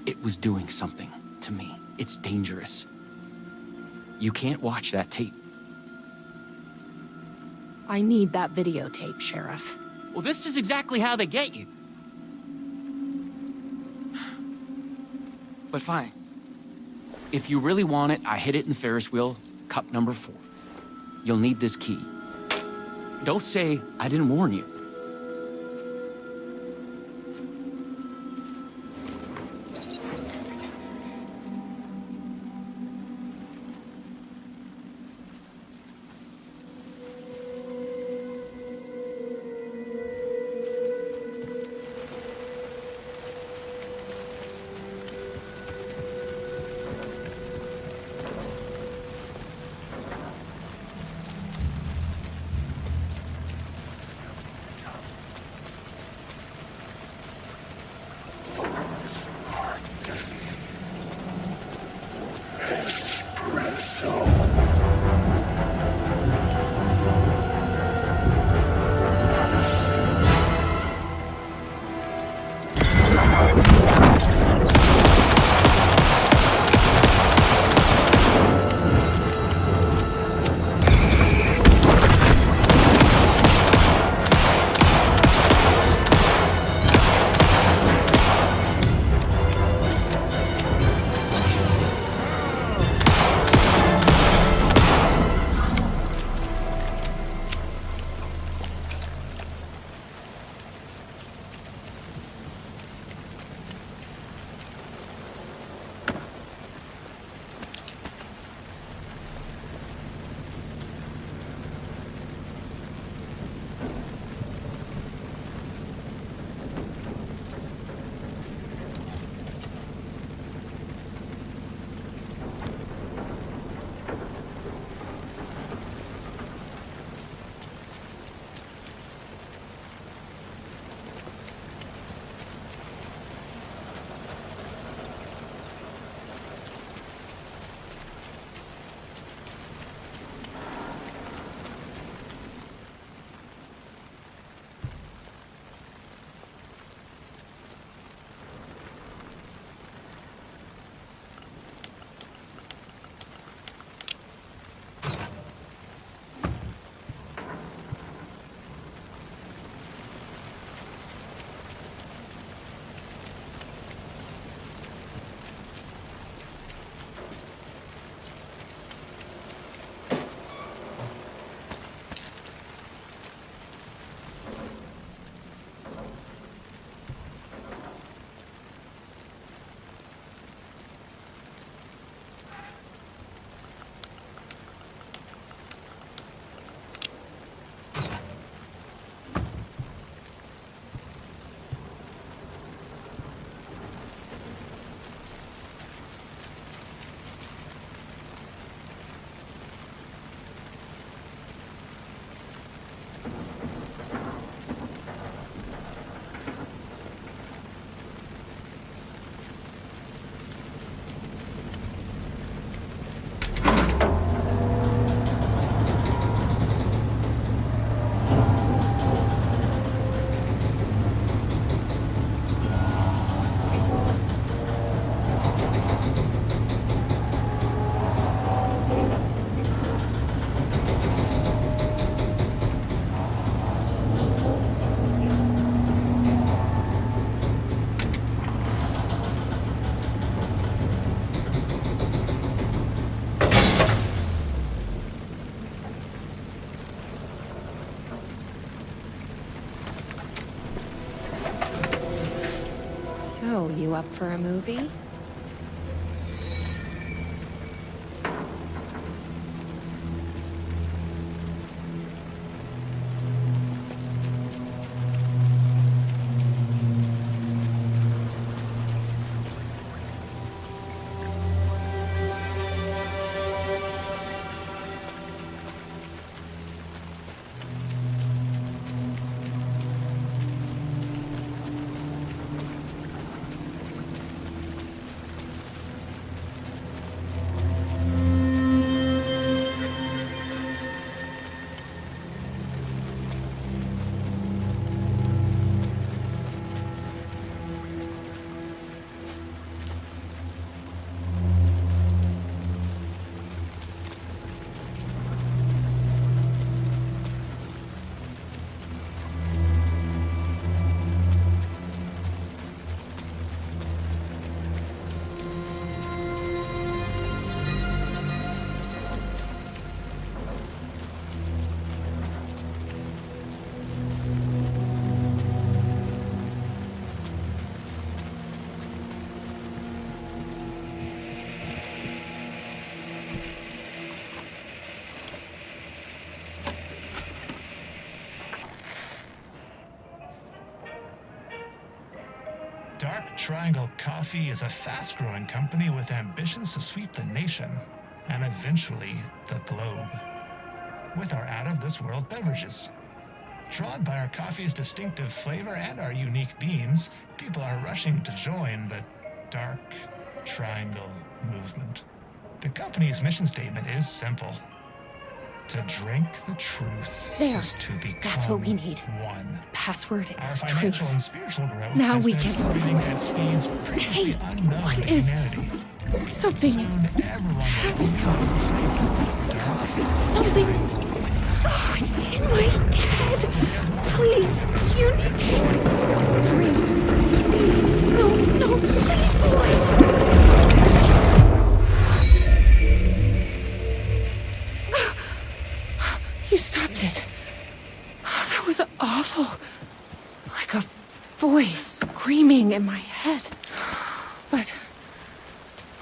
It was doing something to me. It's dangerous. You can't watch that tape. I need that videotape, Sheriff. Well, this is exactly how they get you. But fine. If you really want it, I hid it in the Ferris wheel, cup number 4. You'll need this key. Don't say I didn't warn you. You up for a movie? Dark Triangle Coffee is a fast-growing company with ambitions to sweep the nation and eventually the globe with our out-of-this-world beverages. Drawn by our coffee's distinctive flavor and our unique beans, people are rushing to join the Dark Triangle movement. The company's mission statement is simple. To drink the truth There. is to become That's what we need. one. Password Our is financial truth. and spiritual growth Now has we been can. accelerating at speeds previously unknown what to is- humanity. Something is. Soon everyone will Something is. Oh, it's in my head. Please, you need to drink. Please, no, please, Lloyd. You stopped it. That was awful. Like a voice screaming in my head. But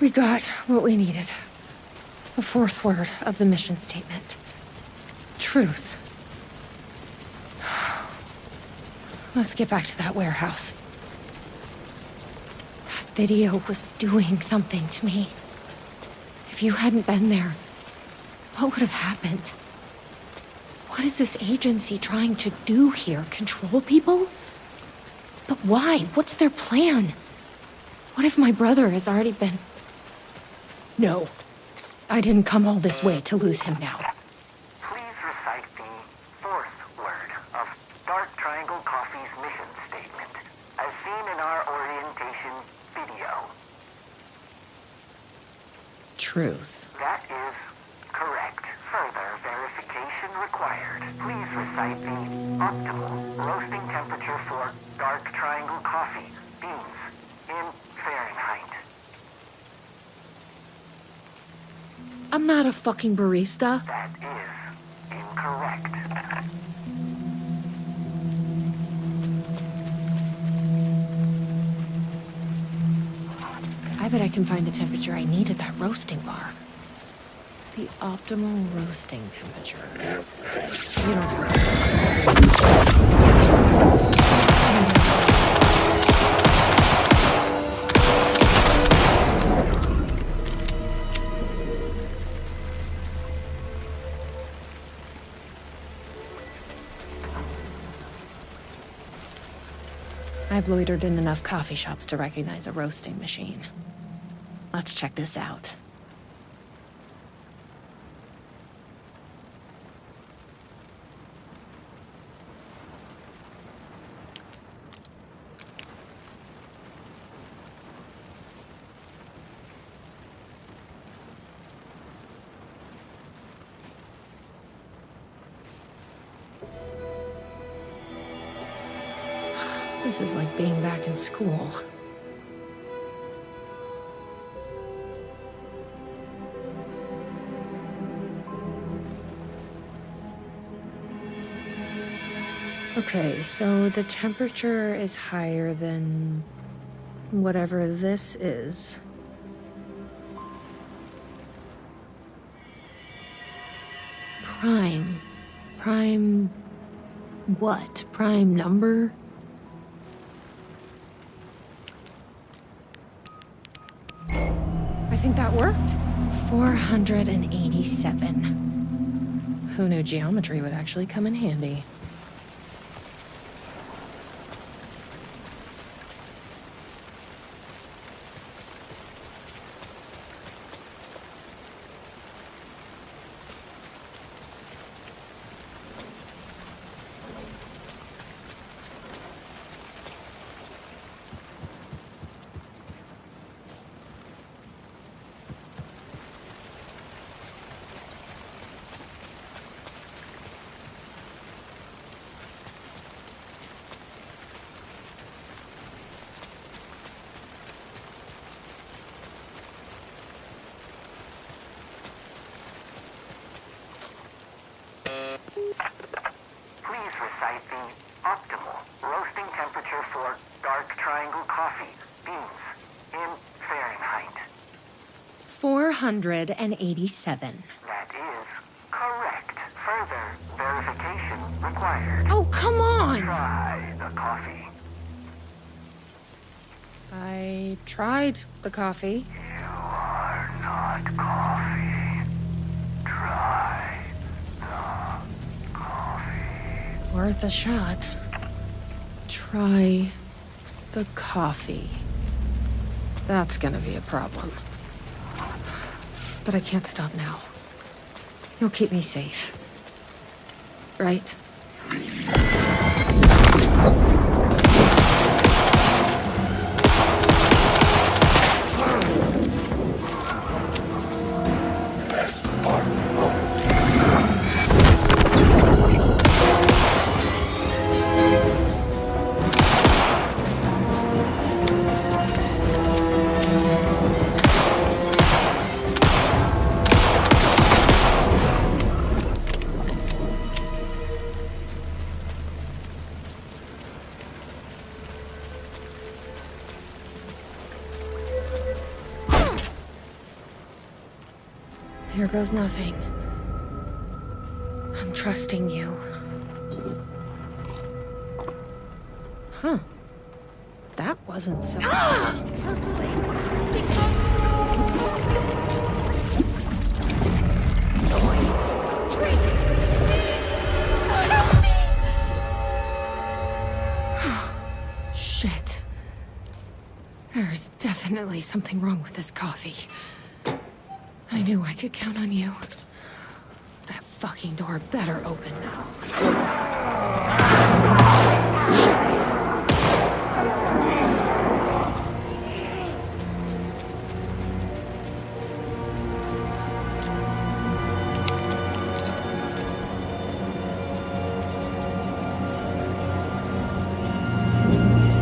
we got what we needed. The fourth word of the mission statement. Truth. Let's get back to that warehouse. That video was doing something to me. If you hadn't been there, what would have happened? What is this agency trying to do here? Control people? But why? What's their plan? What if my brother has already been... No. I didn't come all this way to lose him now. Please recite the fourth word of Dark Triangle Coffee's mission statement, as seen in our orientation video. Truth. That is correct. Further verification required. Please recite the optimal roasting temperature for Dark Triangle Coffee beans in Fahrenheit. I'm not a fucking barista. That is incorrect. I bet I can find the temperature I need at that roasting bar. The optimal roasting temperature. You don't have I've loitered in enough coffee shops to recognize a roasting machine. Let's check this out. This is like being back in school. Okay, so the temperature is higher than Whatever this is. Prime what? Prime number? I think that worked. 487. Who knew geometry would actually come in handy? Please recite the optimal roasting temperature for dark triangle coffee beans in Fahrenheit. 487. That is correct. Further verification required. Oh, come on! Try the coffee. I tried the coffee. You are not coffee. Try the coffee. Worth a shot. Try the coffee. That's gonna be a problem. But I can't stop now. You'll keep me safe. Right? Here goes nothing. I'm trusting you. Huh. That wasn't so... Shit. There's definitely something wrong with this coffee. I knew I could count on you. That fucking door better open now.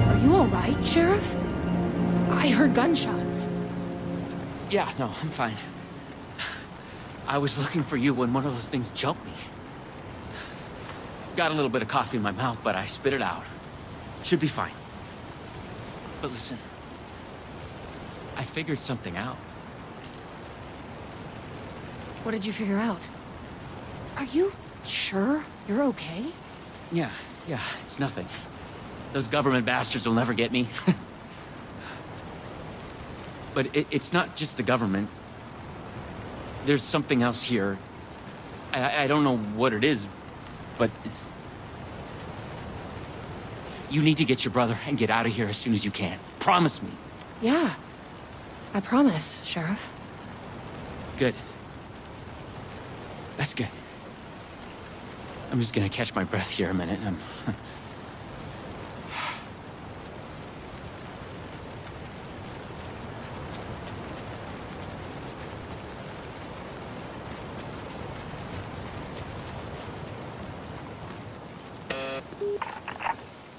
Are you all right, Sheriff? I heard gunshots. Yeah, no, I'm fine. I was looking for you when one of those things jumped me. Got a little bit of coffee in my mouth, but I spit it out. Should be fine. But listen, I figured something out. What did you figure out? Are you sure you're okay? Yeah, it's nothing. Those government bastards will never get me. But it's not just the government. There's something else here. I don't know what it is, but it's... You need to get your brother and get out of here as soon as you can. Promise me. Yeah. I promise, Sheriff. Good. That's good. I'm just gonna catch my breath here a minute.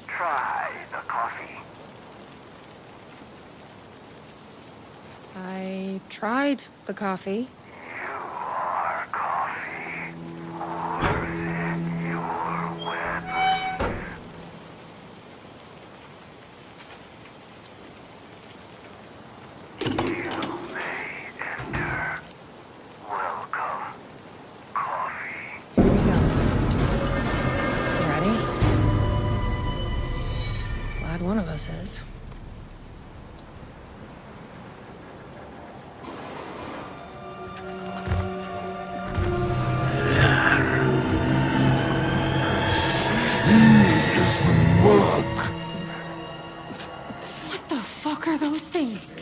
Try the coffee. I tried the coffee. You are coffee. Worth it, your weapons. this is. What the fuck are those things?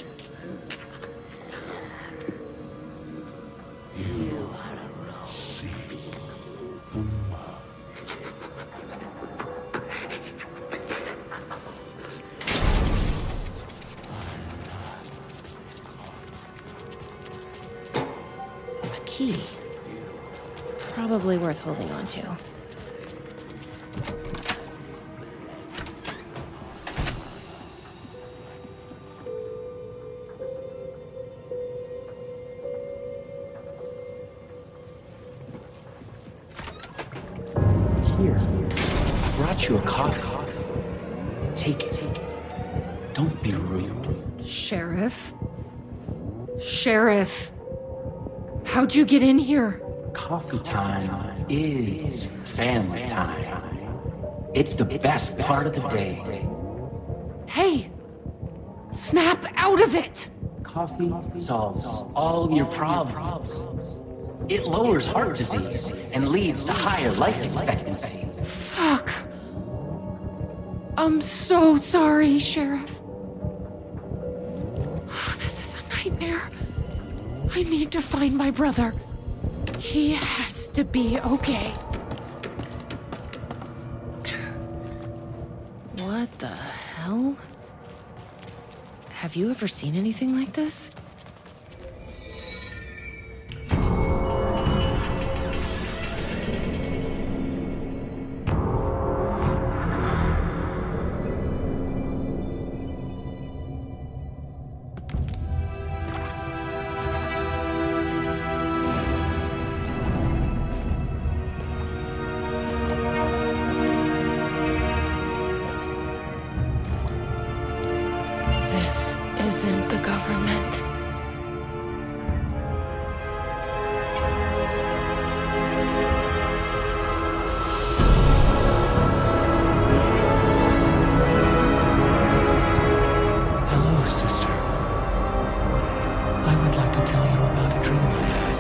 A key. Probably worth holding on to. Here, I brought you a coffee. Take it. Don't be rude. Sheriff? Sheriff! How'd you get in here? Coffee time is family time. It's the best part of the day. Hey! Snap out of it! Coffee solves all your problems. It lowers heart disease and leads to higher life expectancy. Fuck. I'm so sorry, Sheriff. This is a nightmare. I need to find my brother. He has to be okay. What the hell? Have you ever seen anything like this? This isn't the government. Hello, sister. I would like to tell you about a dream I had.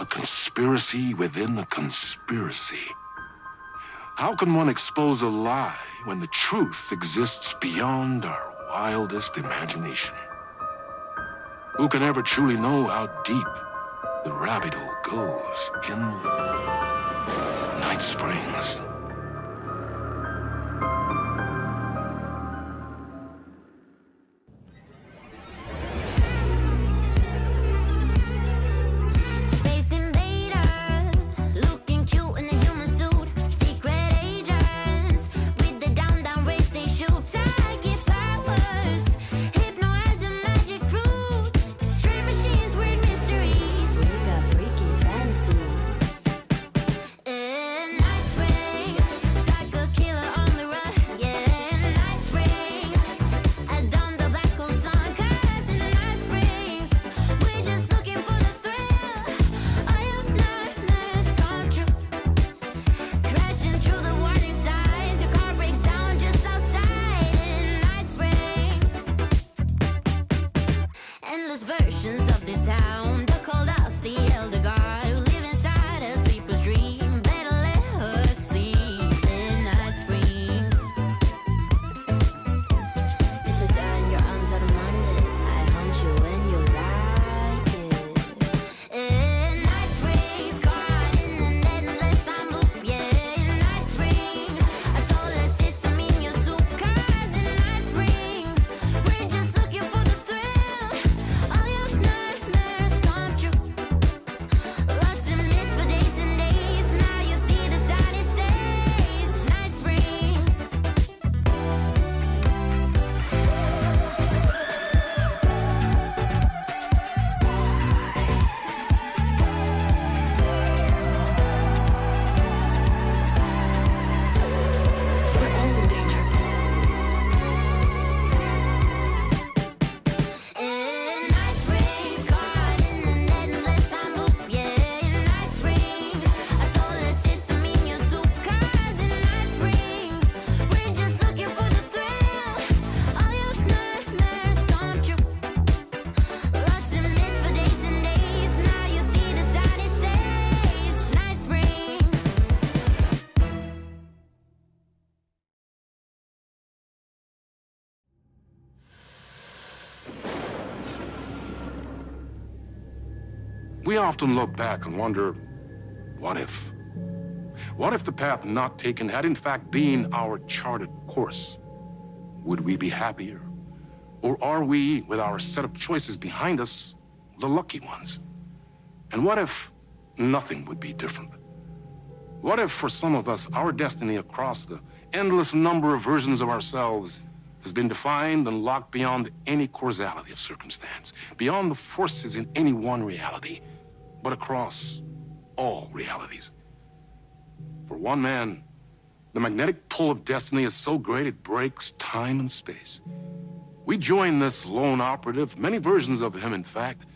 A conspiracy within a conspiracy. How can one expose a lie when the truth exists beyond our wildest imagination? Who can ever truly know how deep the rabbit hole goes in Night Springs? Space invader, looking cute in a human suit. Secret agents with the down race they shoot. Psychic powers, hypnotism, magic fruit. Strange machines, weird mysteries. We got freaky fantasies. In Night Springs, We often look back and wonder, what if? What if the path not taken had in fact been our charted course? Would we be happier? Or are we, with our set of choices behind us, the lucky ones? And what if nothing would be different? What if, for some of us, our destiny across the endless number of versions of ourselves has been defined and locked beyond any causality of circumstance, beyond the forces in any one reality, but across all realities? For one man, the magnetic pull of destiny is so great it breaks time and space. We join this lone operative, many versions of him, in fact,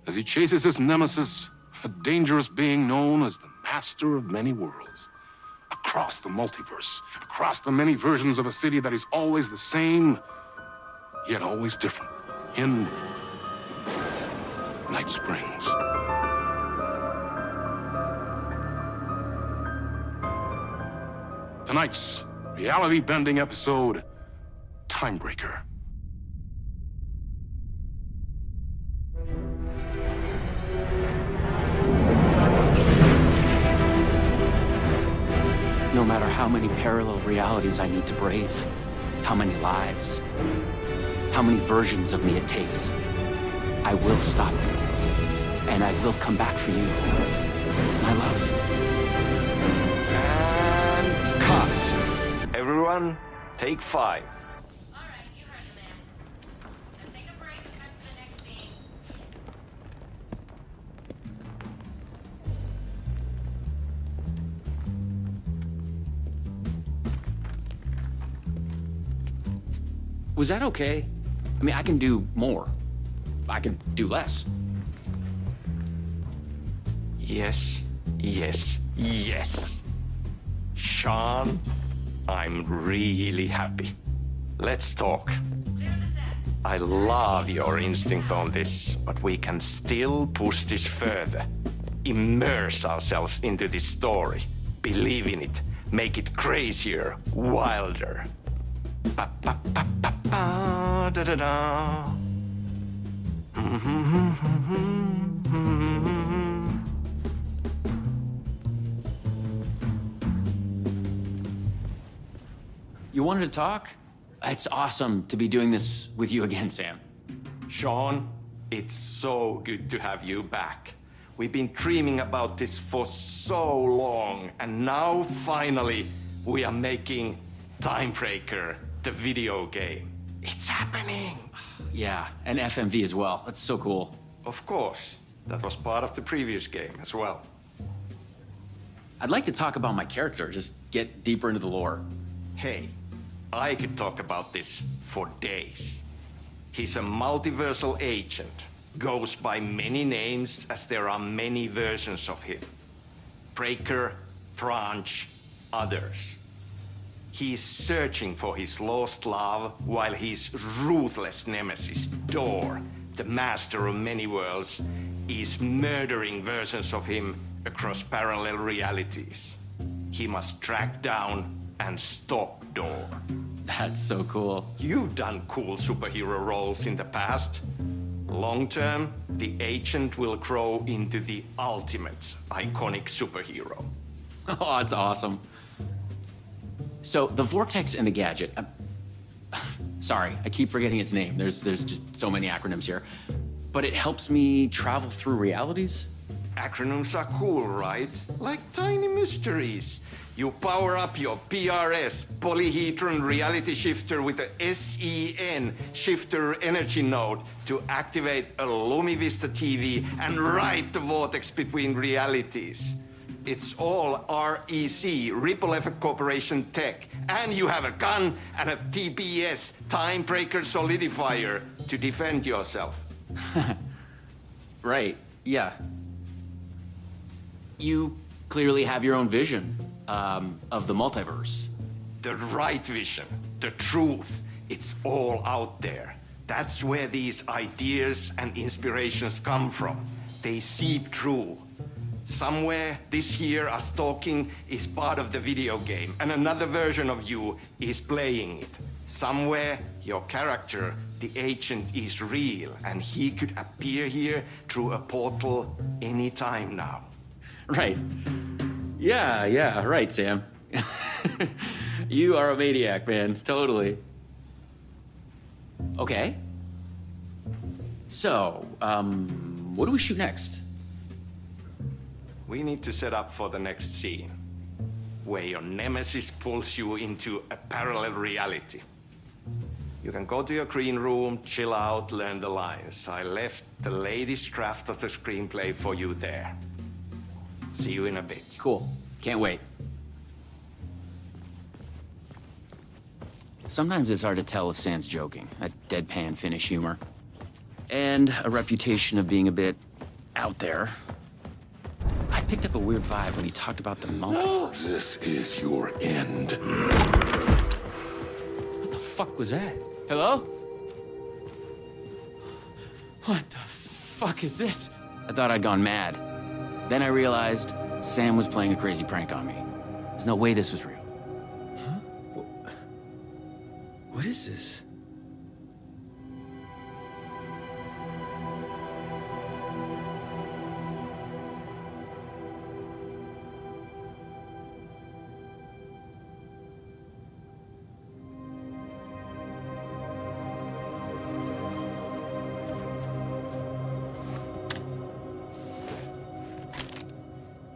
as he chases his nemesis, a dangerous being known as the master of many worlds. Across the multiverse, across the many versions of a city that is always the same, yet always different. In Night Springs. Tonight's reality-bending episode, Timebreaker. No matter how many parallel realities I need to brave, how many lives, how many versions of me it takes, I will stop you, and I will come back for you, my love. And cut. Everyone, take 5. Was that okay? I mean, I can do more. I can do less. Yes, yes, yes. Sean, I'm really happy. Let's talk. I love your instinct on this, but we can still push this further. Immerse ourselves into this story. Believe in it. Make it crazier, wilder. Ba, ba, ba, ba, ba, da, da, da. You wanted to talk? It's awesome to be doing this with you again, Sam. Sean, it's so good to have you back. We've been dreaming about this for so long, and now finally we are making Timebreaker, the video game. It's happening. Yeah, and FMV as well. That's so cool. Of course. That was part of the previous game as well. I'd like to talk about my character, just get deeper into the lore. Hey, I could talk about this for days. He's a multiversal agent. Goes by many names as there are many versions of him. Breaker, Branch, others. He's searching for his lost love while his ruthless nemesis, Door, the master of many worlds, is murdering versions of him across parallel realities. He must track down and stop Door. That's so cool. You've done cool superhero roles in the past. Long term, the agent will grow into the ultimate iconic superhero. Oh, that's awesome. So, the Vortex and the Gadget. Sorry, I keep forgetting its name. There's just so many acronyms here. But it helps me travel through realities? Acronyms are cool, right? Like tiny mysteries. You power up your PRS, polyhedron reality shifter, with a SEN shifter energy node to activate a LumiVista TV and ride the vortex between realities. It's all REC, Ripple Effect Corporation tech. And you have a gun and a TPS, Timebreaker Solidifier, to defend yourself. Right, yeah. You clearly have your own vision of the multiverse. The right vision, the truth, it's all out there. That's where these ideas and inspirations come from. They seep through. Somewhere this here, us talking, is part of the video game, and another version of you is playing it. Somewhere, your character, the agent, is real, and he could appear here through a portal anytime now. Right. Yeah, right, Sam. You are a maniac, man. Totally. Okay. So, what do we shoot next? We need to set up for the next scene, where your nemesis pulls you into a parallel reality. You can go to your green room, chill out, learn the lines. I left the latest draft of the screenplay for you there. See you in a bit. Cool. Can't wait. Sometimes it's hard to tell if Sam's joking. That deadpan Finnish humor. And a reputation of being a bit out there. I picked up a weird vibe when he talked about the multiverse. This is your end. What the fuck was that? Hello? What the fuck is this? I thought I'd gone mad. Then I realized Sam was playing a crazy prank on me. There's no way this was real. Huh? What is this?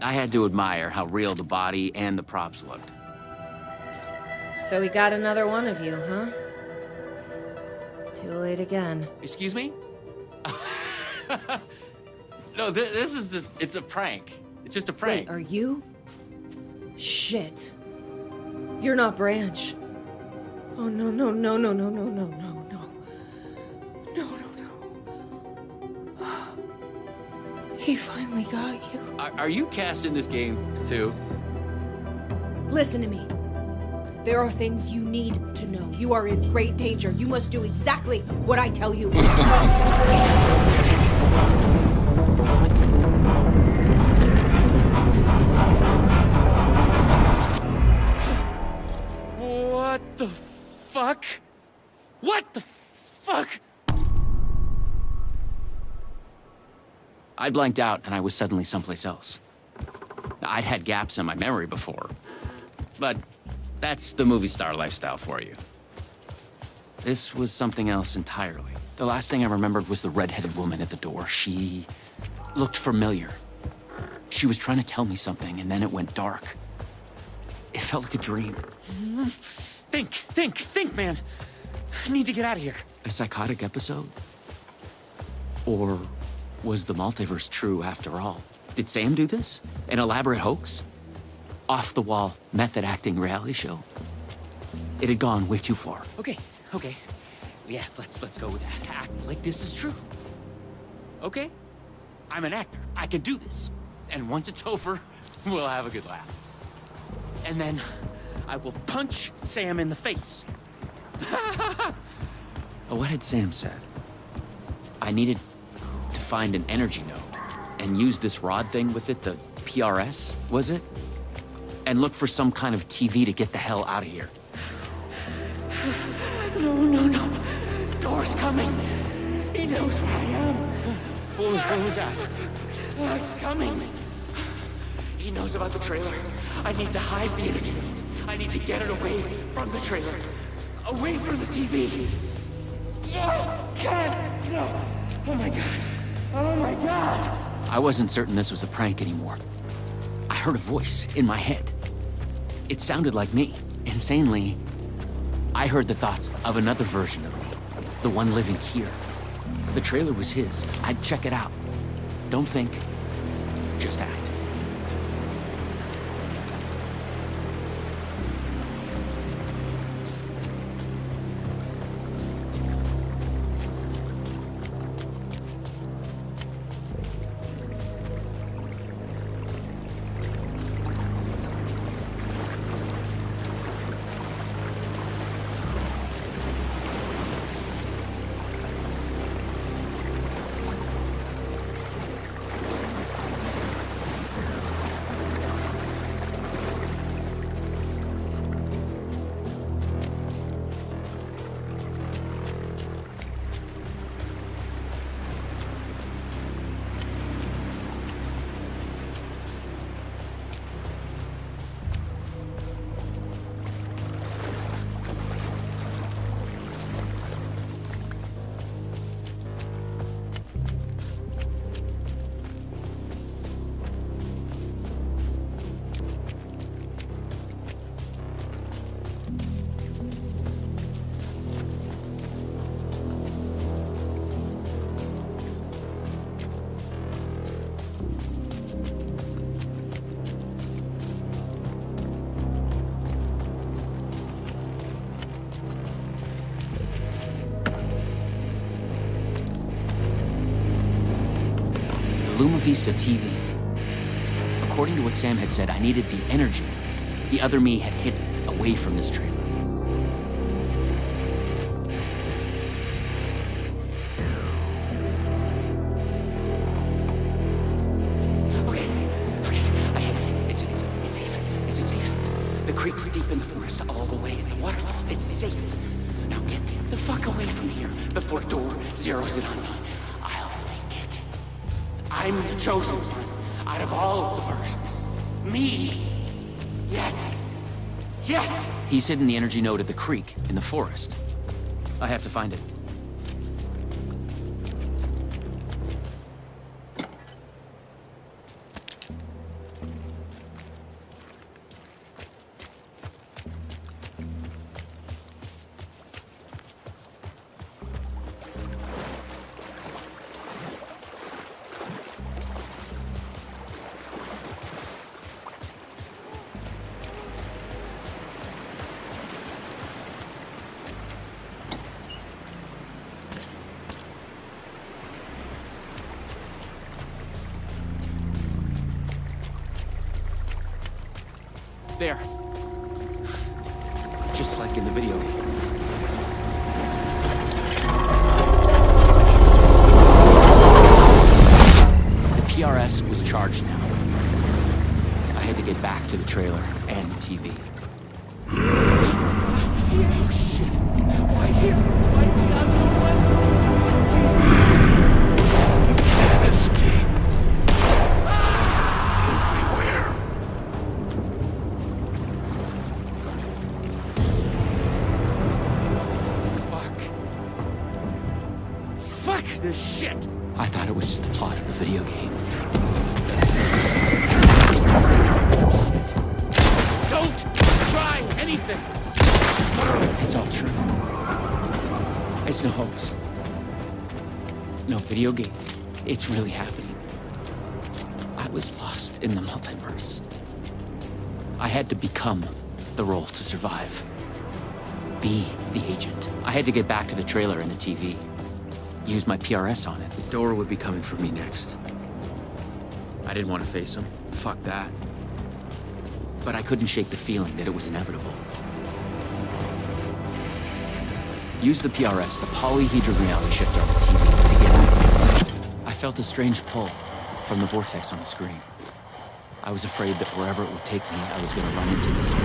I had to admire how real the body and the props looked. So we got another one of you, huh? Too late again. Excuse me? No, this is just, it's a prank. It's just a prank. Wait, are you? Shit. You're not Branch. Oh, no, no, no, no, no, no, no, no, no. No, no, no. He finally got you. Are you cast in this game, too? Listen to me. There are things you need to know. You are in great danger. You must do exactly what I tell you. What the fuck? What the fuck? I blanked out and I was suddenly someplace else. I'd had gaps in my memory before, but that's the movie star lifestyle for you. This was something else entirely. The last thing I remembered was the red-headed woman at the door. She looked familiar. She was trying to tell me something, and then it went dark. It felt like a dream. Think, man. I need to get out of here. A psychotic episode? Or was the multiverse true after all? Did Sam do this? An elaborate hoax? Off-the-wall, method-acting reality show? It had gone way too far. Okay. Yeah, let's go with that. Act like this is true. Okay? I'm an actor. I can do this. And once it's over, we'll have a good laugh. And then I will punch Sam in the face. What had Sam said? I needed to find an energy node and use this rod thing with it, the PRS, was it? And look for some kind of TV to get the hell out of here. No. Door's coming. He knows where I am. What was that? It's coming. He knows about the trailer. I need to hide the energy. I need to get it away from the trailer. Away from the TV. No! Can't! No! Oh my god. Oh my god! I wasn't certain this was a prank anymore. I heard a voice in my head. It sounded like me. Insanely, I heard the thoughts of another version of me. The one living here. The trailer was his. I'd check it out. Don't think, just act. Loma Vista TV. According to what Sam had said, I needed the energy the other me had hidden away from this trailer. Okay, I hit it. It's safe. The creek's deep in the forest, all the way in the waterfall. It's safe. Now get the fuck away from here before Door zeroes in on me. I'll make it. I'm the chosen one out of all of the versions. Me. Yes. He's hidden the energy node at the creek in the forest. I have to find it. There. Just like in the video game. The PRS was charged now. I had to get back to the trailer and the TV. Oh shit. Why here? Why me? I'm the one. Can't escape. Everywhere. Fuck this shit! I thought it was just the plot of the video game. Don't try anything! It's all true. It's no hoax. No video game. It's really happening. I was lost in the multiverse. I had to become the role to survive. Be the agent. I had to get back to the trailer and the TV. Use my PRS on it. The door would be coming for me next. I didn't want to face him. Fuck that. But I couldn't shake the feeling that it was inevitable. Use the PRS, the polyhedron reality shifter on the TV, to get out. I felt a strange pull from the vortex on the screen. I was afraid that wherever it would take me, I was going to run into this door.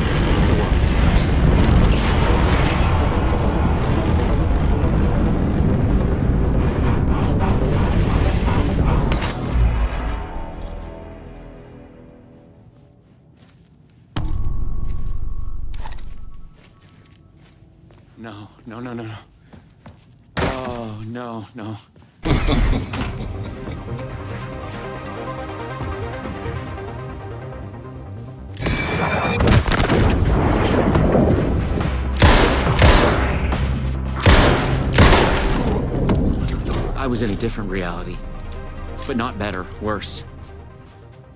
No. Oh, no. I was in a different reality, but not better, worse.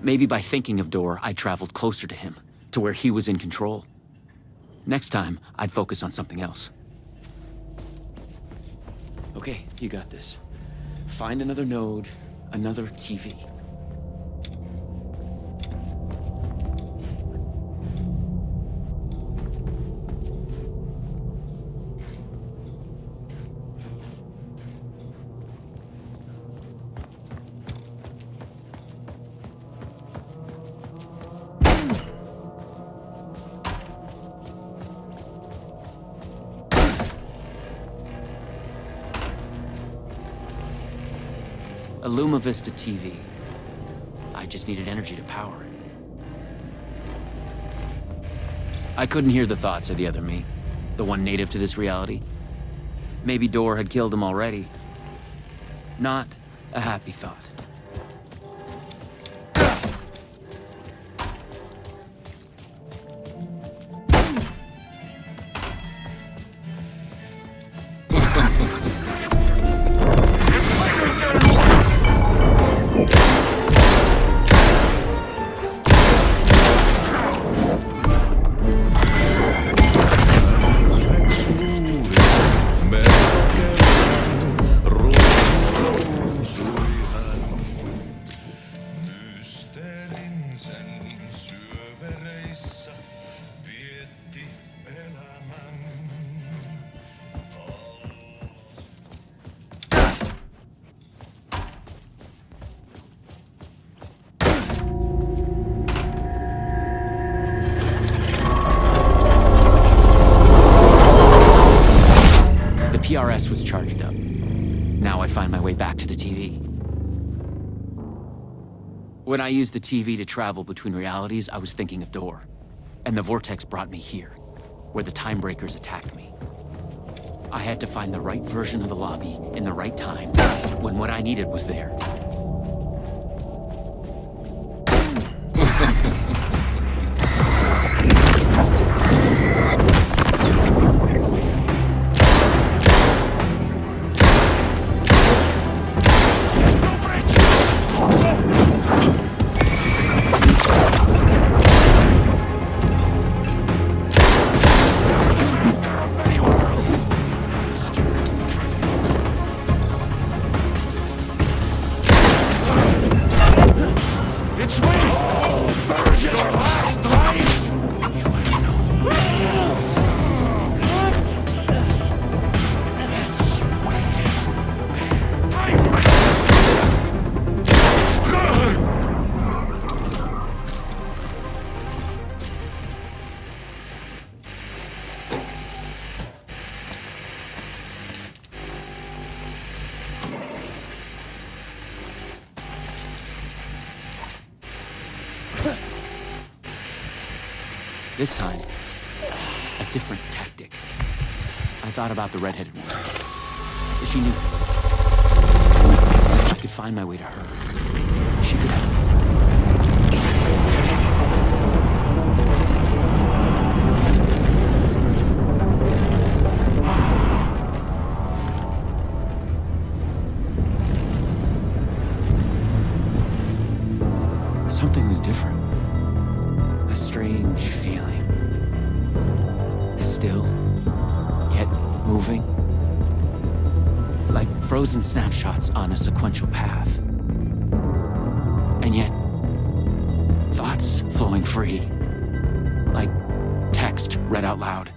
Maybe by thinking of Door, I traveled closer to him, to where he was in control. Next time, I'd focus on something else. Okay, you got this. Find another node, another TV. A Loma Vista TV. I just needed energy to power it. I couldn't hear the thoughts of the other me, the one native to this reality. Maybe Door had killed him already. Not a happy thought. rest was charged up. Now I find my way back to the TV. When I used the TV to travel between realities, I was thinking of Door. And the vortex brought me here, where the time breakers attacked me. I had to find the right version of the lobby in the right time, when what I needed was there. This time, a different tactic. I thought about the redheaded one. She knew. I could find my way to her. She could help me. Something was different. A strange feeling. Still, yet moving. Like frozen snapshots on a sequential path. And yet, thoughts flowing free. Like text read out loud.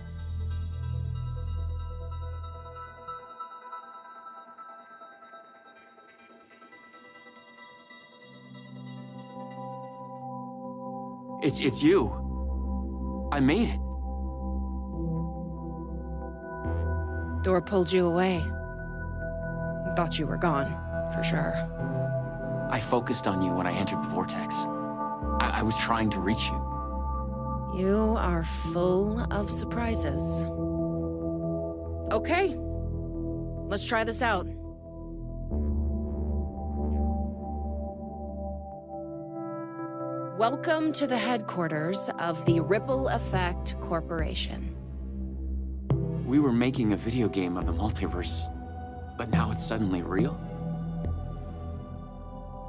It's you. I made it. Door pulled you away. Thought you were gone, for sure. I focused on you when I entered the vortex. I was trying to reach you. You are full of surprises. Okay, let's try this out. Welcome to the headquarters of the Ripple Effect Corporation. We were making a video game of the multiverse, but now it's suddenly real?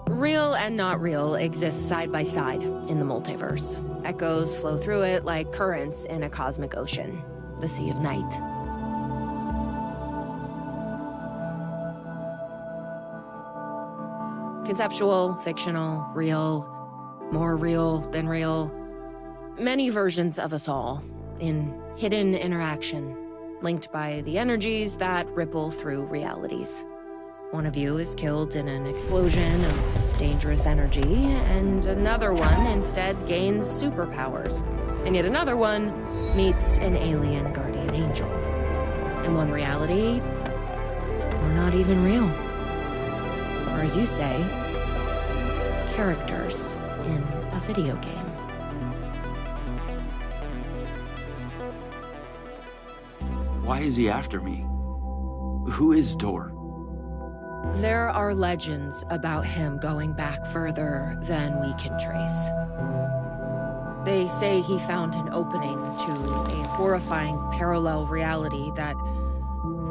Real and not real exist side by side in the multiverse. Echoes flow through it like currents in a cosmic ocean, the Sea of Night. Conceptual, fictional, real, more real than real. Many versions of us all, in hidden interaction, linked by the energies that ripple through realities. One of you is killed in an explosion of dangerous energy, and another one instead gains superpowers. And yet another one meets an alien guardian angel. In one reality, we're not even real. Or as you say, characters in a video game. Why is he after me? Who is Door? There are legends about him going back further than we can trace. They say he found an opening to a horrifying parallel reality that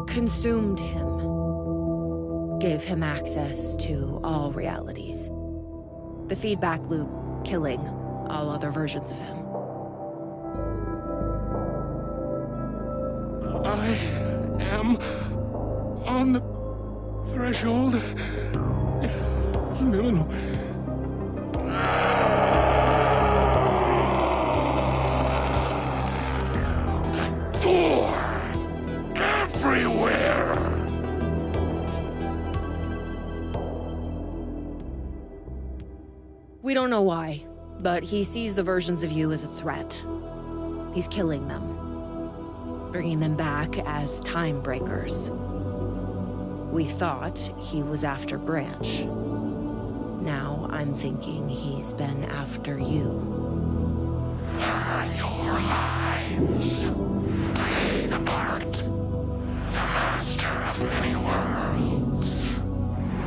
consumed him, gave him access to all realities. The feedback loop killing all other versions of him. I am on the threshold. No. Door everywhere. We don't know why, but he sees the versions of you as a threat. He's killing them, bringing them back as time breakers. We thought he was after Branch. Now I'm thinking he's been after you. Burn your lines. Breathe apart. The master of many worlds.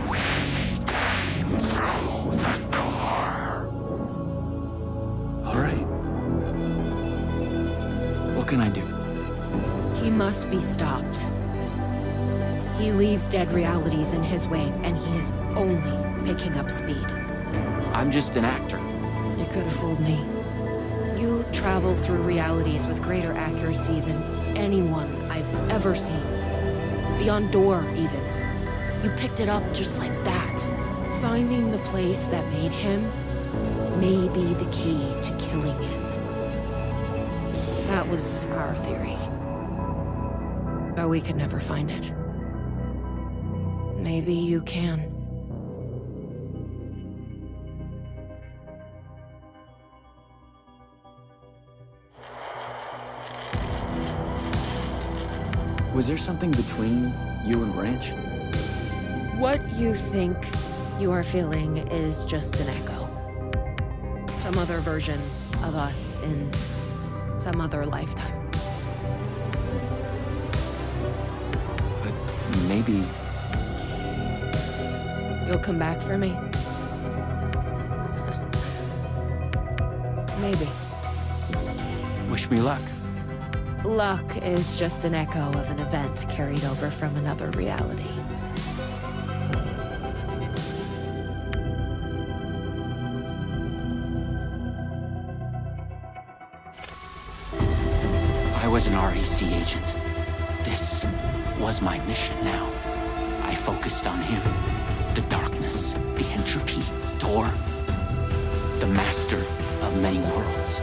We came through the door. All right. What can I do? He must be stopped. He leaves dead realities in his way, and he is only picking up speed. I'm just an actor. You could have fooled me. You travel through realities with greater accuracy than anyone I've ever seen. Beyond Door, even. You picked it up just like that. Finding the place that made him may be the key to killing him. That was our theory. But we could never find it. Maybe you can. Was there something between you and Branch? What you think you are feeling is just an echo. Some other version of us in some other lifetime. But maybe... You'll come back for me? Maybe. Wish me luck. Luck is just an echo of an event carried over from another reality. I was an REC agent. This was my mission now. I focused on him. The darkness, the entropy, Door. The master of many worlds.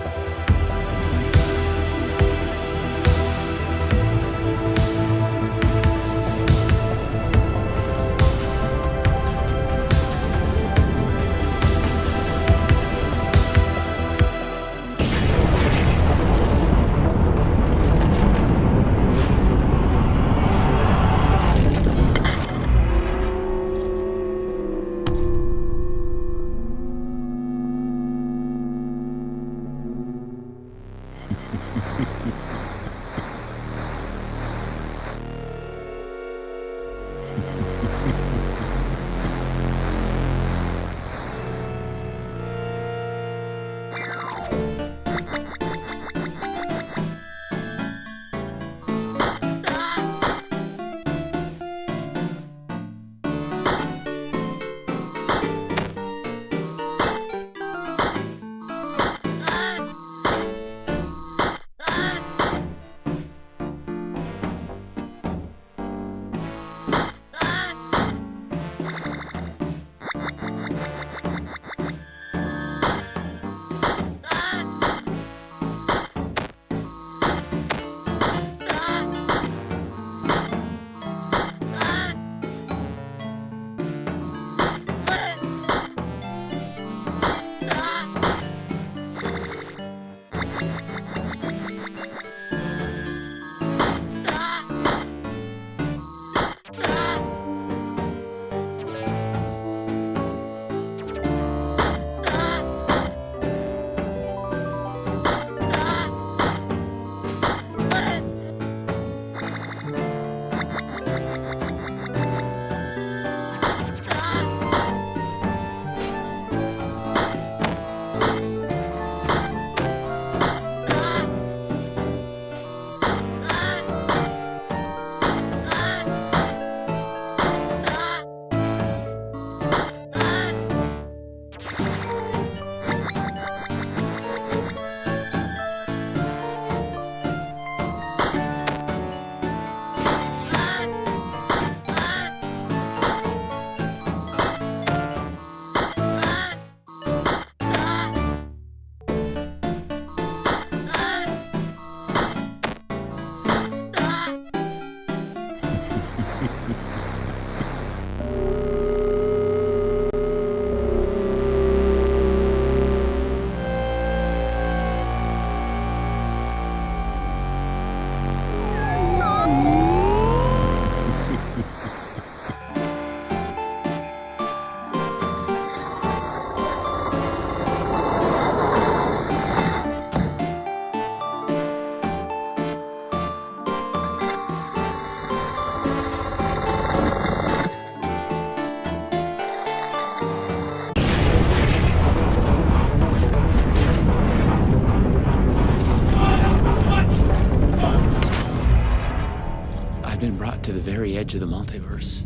edge of the multiverse.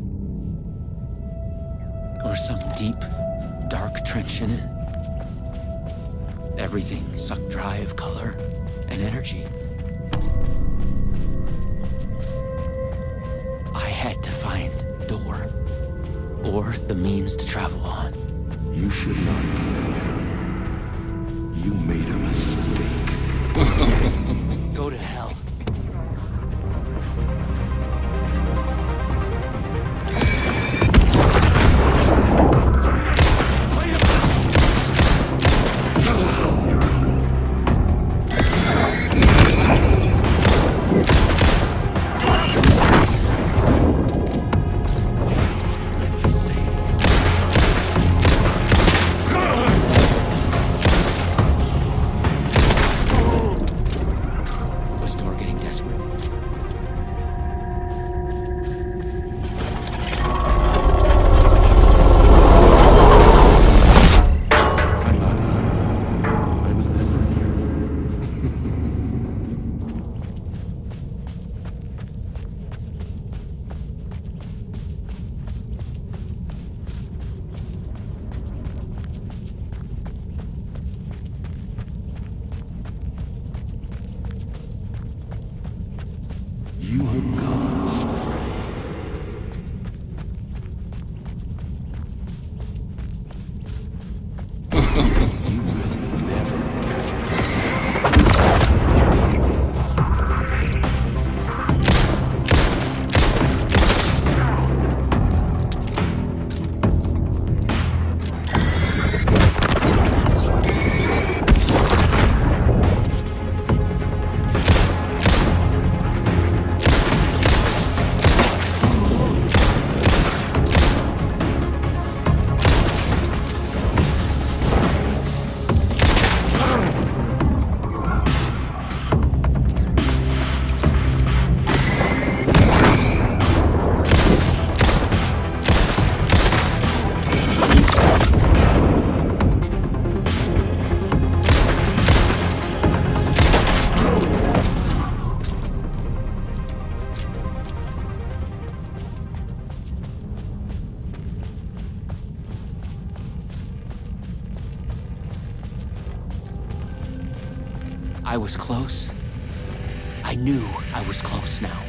Or some deep, dark trench in it. Everything sucked dry of color and energy. I had to find a door, or the means to travel on. You should not be here. You made a mistake. Go to hell. You have gone astray. You will never catch I was close. I knew I was close now.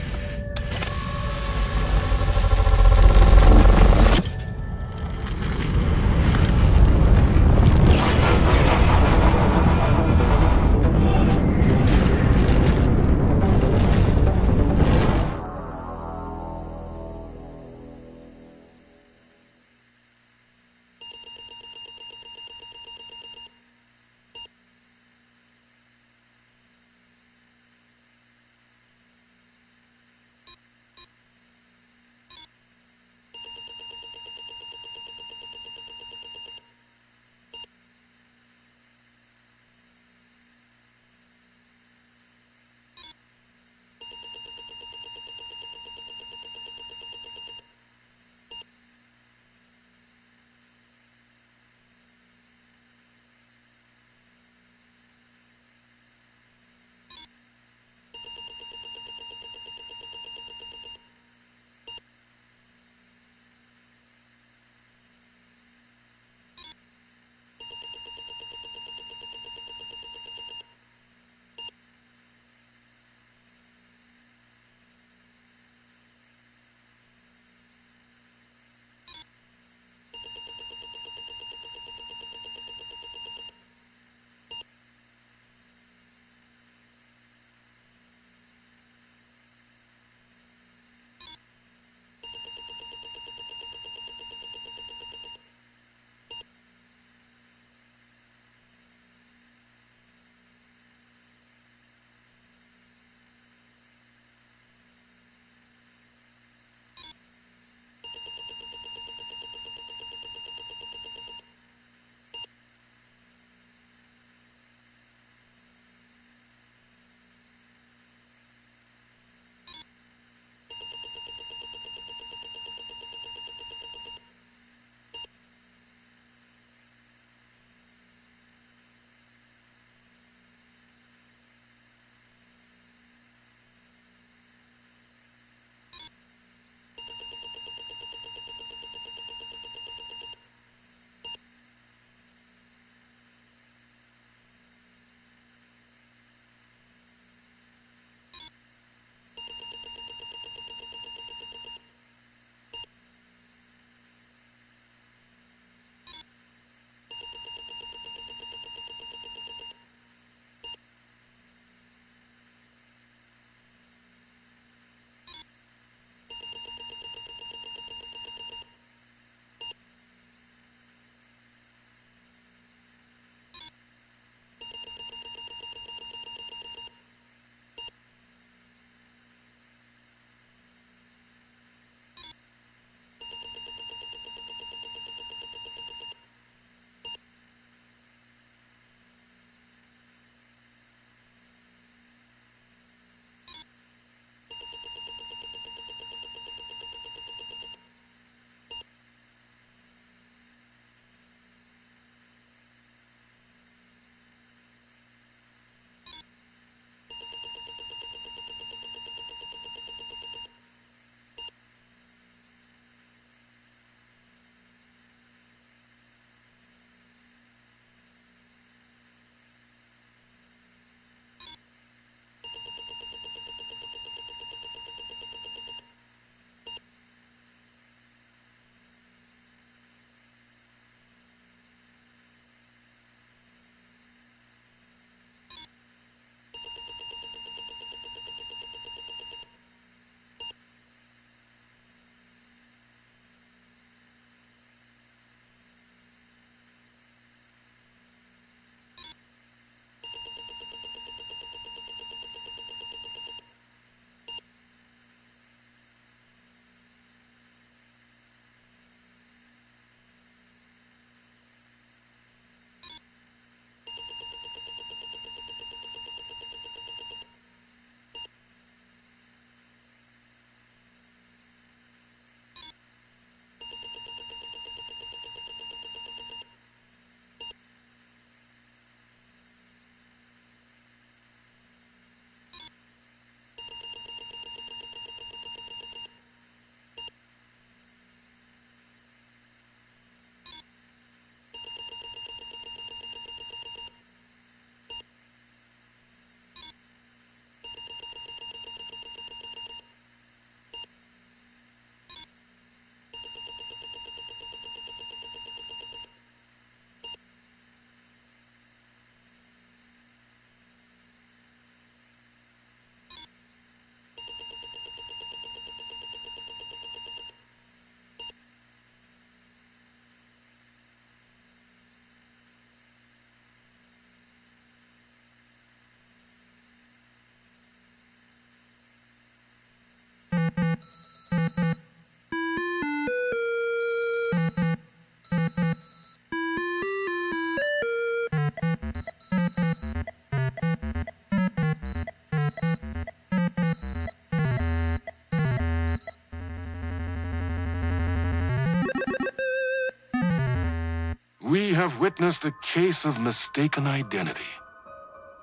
have witnessed a case of mistaken identity.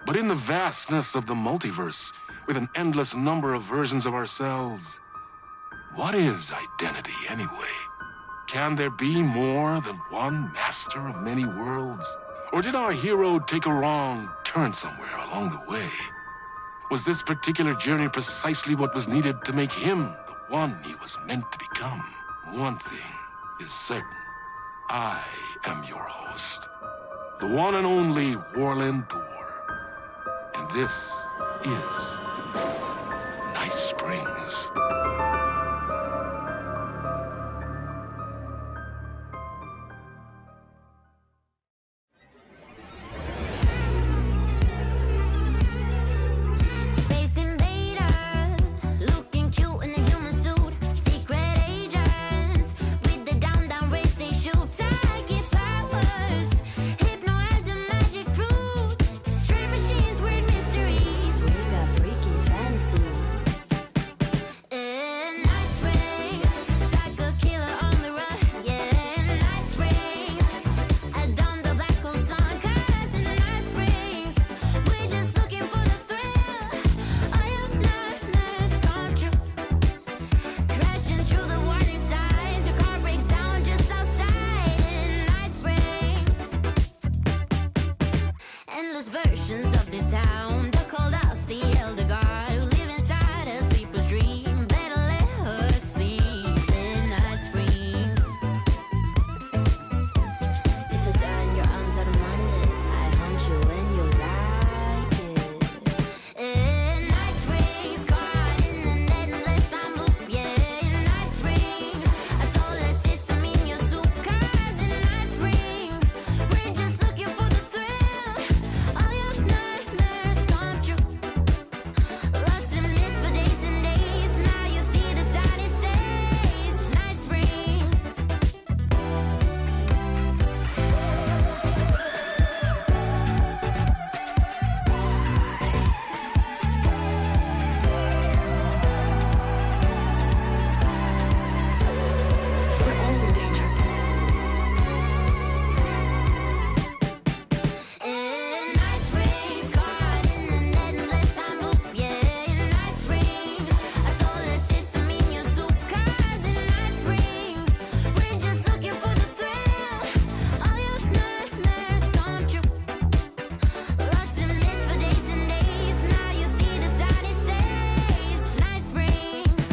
But in the vastness of the multiverse, with an endless number of versions of ourselves, what is identity anyway? Can there be more than one master of many worlds? Or did our hero take a wrong turn somewhere along the way? Was this particular journey precisely what was needed to make him the one he was meant to become? One thing is certain. I am your host, the one and only Warland Door. And this is Night Springs. Space invader, looking cute in a human suit. Secret agents with the down race they shoot. Psychic powers, hypnotism, magic fruit. Strange machines, weird mysteries. We got freaky fantasies. Night springs, psycho killer on the run. Yeah, night springs. I done the black hole sun. 'Cause in night springs, we're just looking for the thrill. All your nightmares come true. Crashing through the warning signs. Your car breaks down just outside in night springs. Endless versions of this town. They called out the elder god who live inside a sleeper's dream. Better let her sleep in night springs. If you die in your arms out of London, I haunt you when you like it. Night springs, caught in an endless time loop. Yeah, night springs, a solar system in your soup. 'Cause in night springs, we're just looking for the thrill. All your nightmares come true. Lost in mist for days and days. Now you see the sign it says night springs. We're all in danger. Night springs, caught in an endless time loop. Yeah, night springs, a solar system in your soup. 'Cause in night springs, we're just looking for the thrill. All your nightmares come true. Lost in mist for days and days. Now you see the sign it says night springs.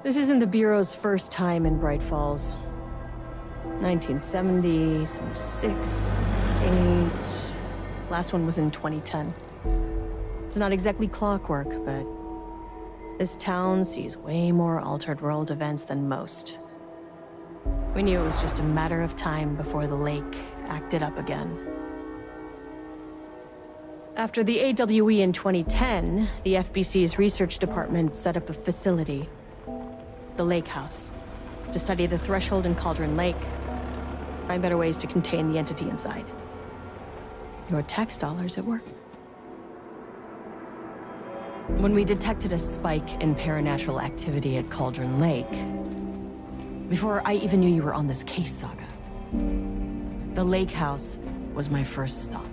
This isn't the Bureau's first time in Bright Falls. 1970, 76, 8. Last one was in 2010. It's not exactly clockwork, but this town sees way more altered world events than most. We knew it was just a matter of time before the lake acted up again. After the AWE in 2010, the FBC's research department set up a facility, the Lake House, to study the threshold in Cauldron Lake, find better ways to contain the entity inside. Your tax dollars at work. When we detected a spike in paranatural activity at Cauldron Lake, before I even knew you were on this case, Saga, the Lake House was my first stop.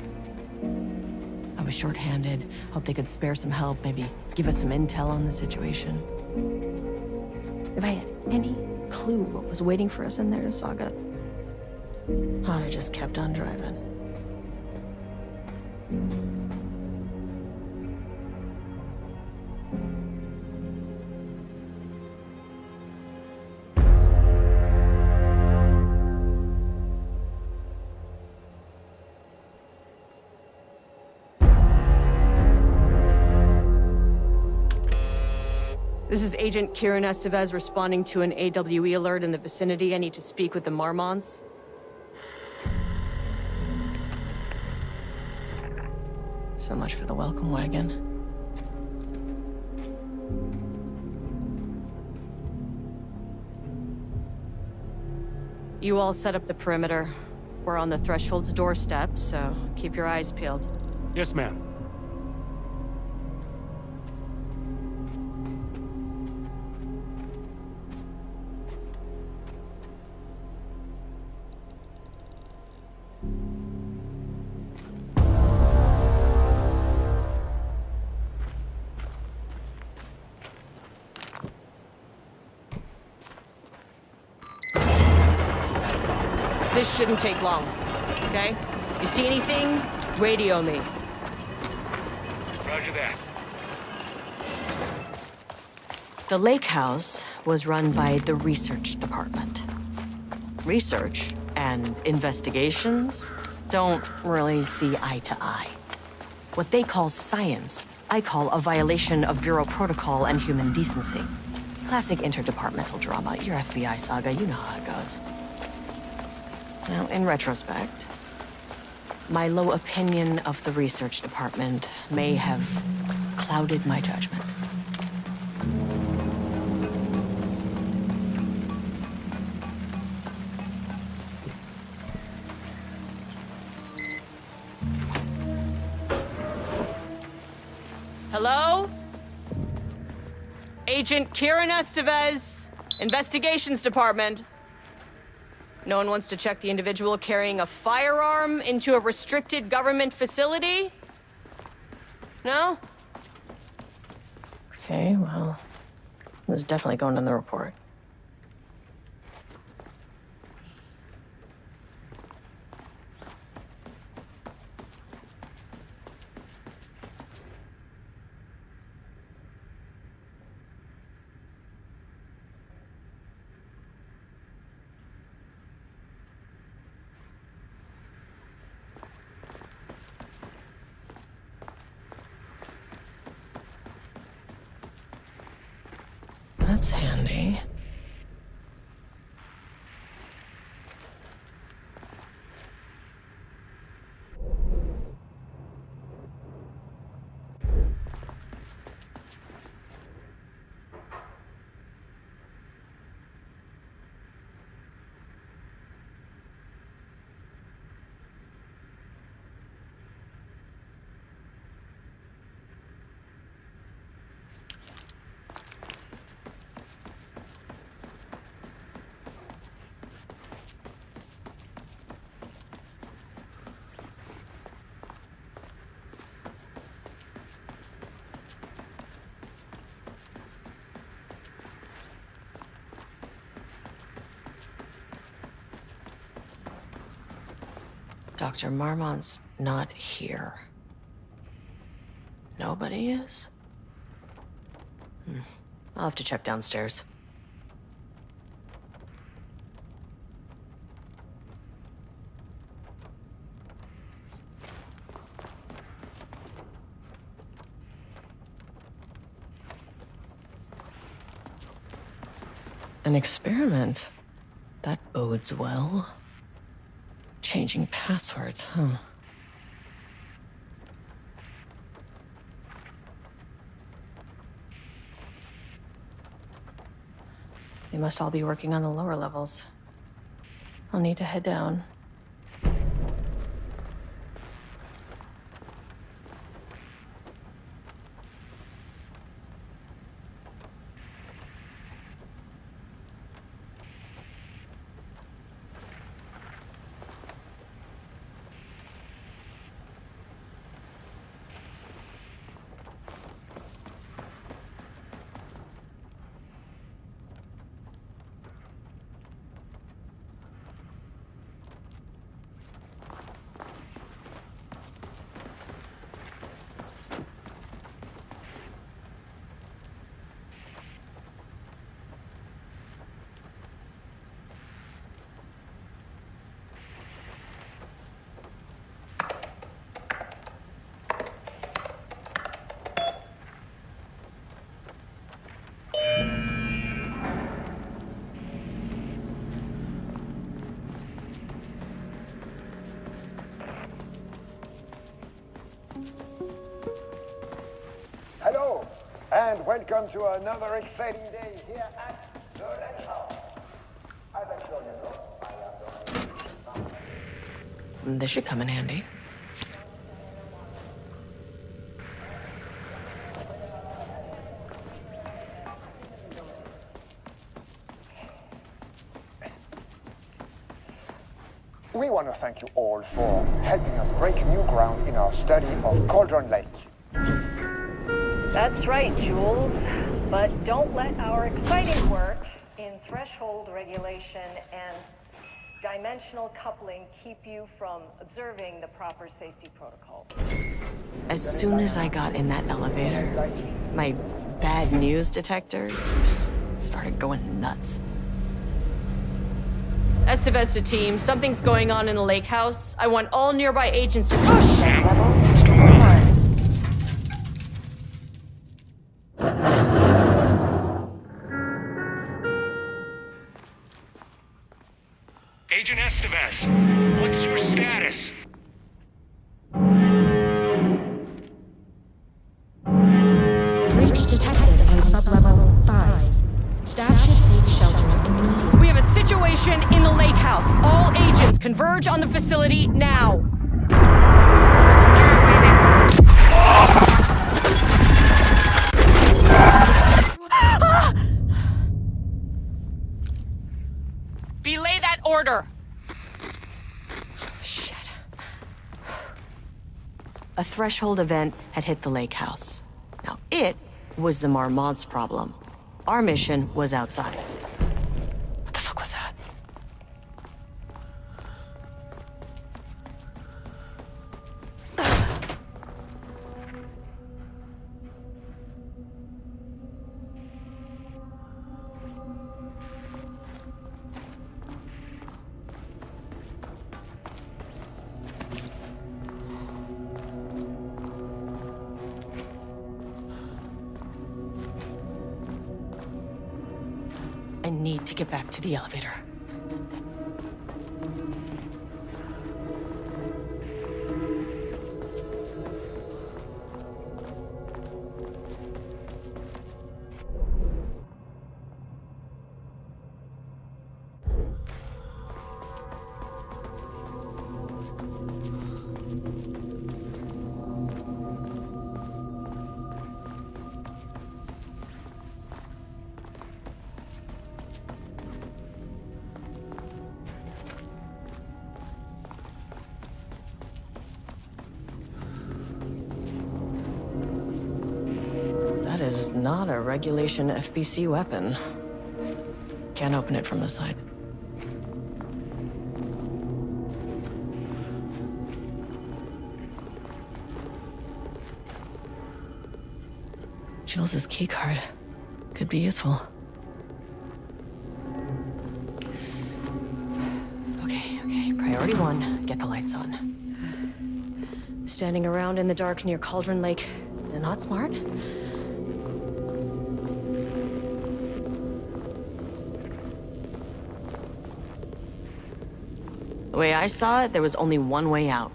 I was short-handed, hoped they could spare some help, maybe give us some intel on the situation. If I had any clue what was waiting for us in there, Saga, I'd have just kept on driving. This is Agent Kieran Estevez responding to an AWE alert in the vicinity. I need to speak with the Marmons. So much for the welcome wagon. You all set up the perimeter. We're on the threshold's doorstep, so keep your eyes peeled. Yes, ma'am. This shouldn't take long, okay? You see anything, radio me. Roger that. The lake house was run by the research department. Research and investigations don't really see eye to eye. What they call science, I call a violation of Bureau protocol and human decency. Classic interdepartmental drama. Your FBI saga, you know how it goes. Now, in retrospect, my low opinion of the research department may have clouded my judgment. Hello? Agent Kieran Estevez, Investigations Department. No one wants to check the individual carrying a firearm into a restricted government facility? No? Okay, well, this is definitely going in the report. That's handy. Dr. Marmont's not here. Nobody is? I'll have to check downstairs. An experiment? That bodes well. Changing passwords, huh? They must all be working on the lower levels. I'll need to head down. Hello, and welcome to another exciting day here at the Lighthouse. As I'm sure you know, I am This should come in handy. We want to thank you all for helping us break new ground in our study of Cauldron Lake. That's right, Jules. But don't let our exciting work in threshold regulation and dimensional coupling keep you from observing the proper safety protocols. As soon as I got in that elevator, my bad news detector started going nuts. Estevesta team, something's going on in the lake house. I want all nearby agents to push. Agent Estevez, what's your status? Breach detected on sublevel 5. Staff should seek shelter immediately. We have a situation in the lake house. All agents converge on the facility now. Belay that order. Shit. A threshold event had hit the lake house. Now, it was the Marmont's problem. Our mission was outside. What the fuck was that? I need to get back to the elevator. That is not a regulation FBC weapon. Can't open it from the side. Jules' keycard could be useful. Okay. Priority 1, get the lights on. Standing around in the dark near Cauldron Lake, not smart. The way I saw it, there was only one way out.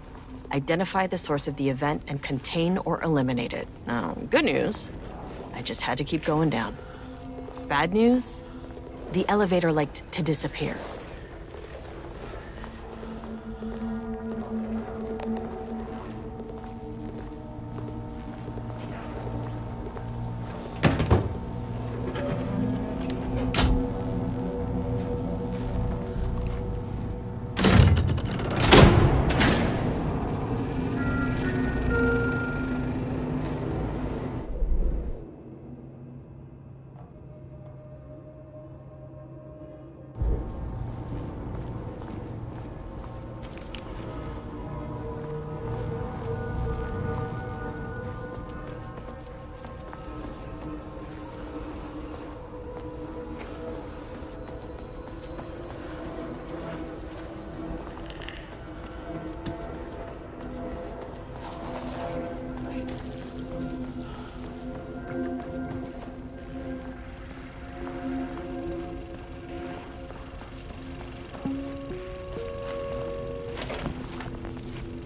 Identify the source of the event and contain or eliminate it. Now, good news, I just had to keep going down. Bad news, the elevator liked to disappear.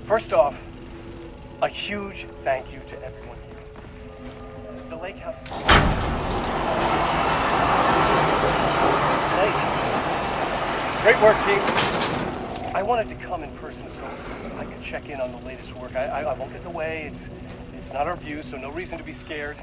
First off, a huge thank you to everyone here. The lake house is Great work, team. I wanted to come in person so I could check in on the latest work. I won't get in the way. It's not our view, so no reason to be scared.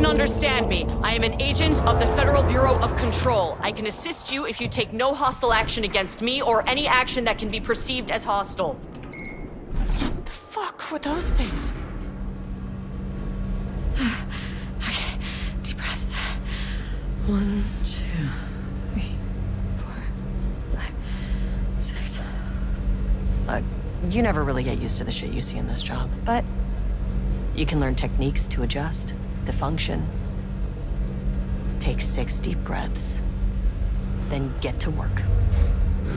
Understand me. I am an agent of the Federal Bureau of Control. I can assist you if you take no hostile action against me or any action that can be perceived as hostile. What the fuck were those things? Okay, deep breaths. 1, 2, 3, 4, 5, 6. You never really get used to the shit you see in this job, but you can learn techniques to adjust, to function. Take 6 deep breaths, then get to work.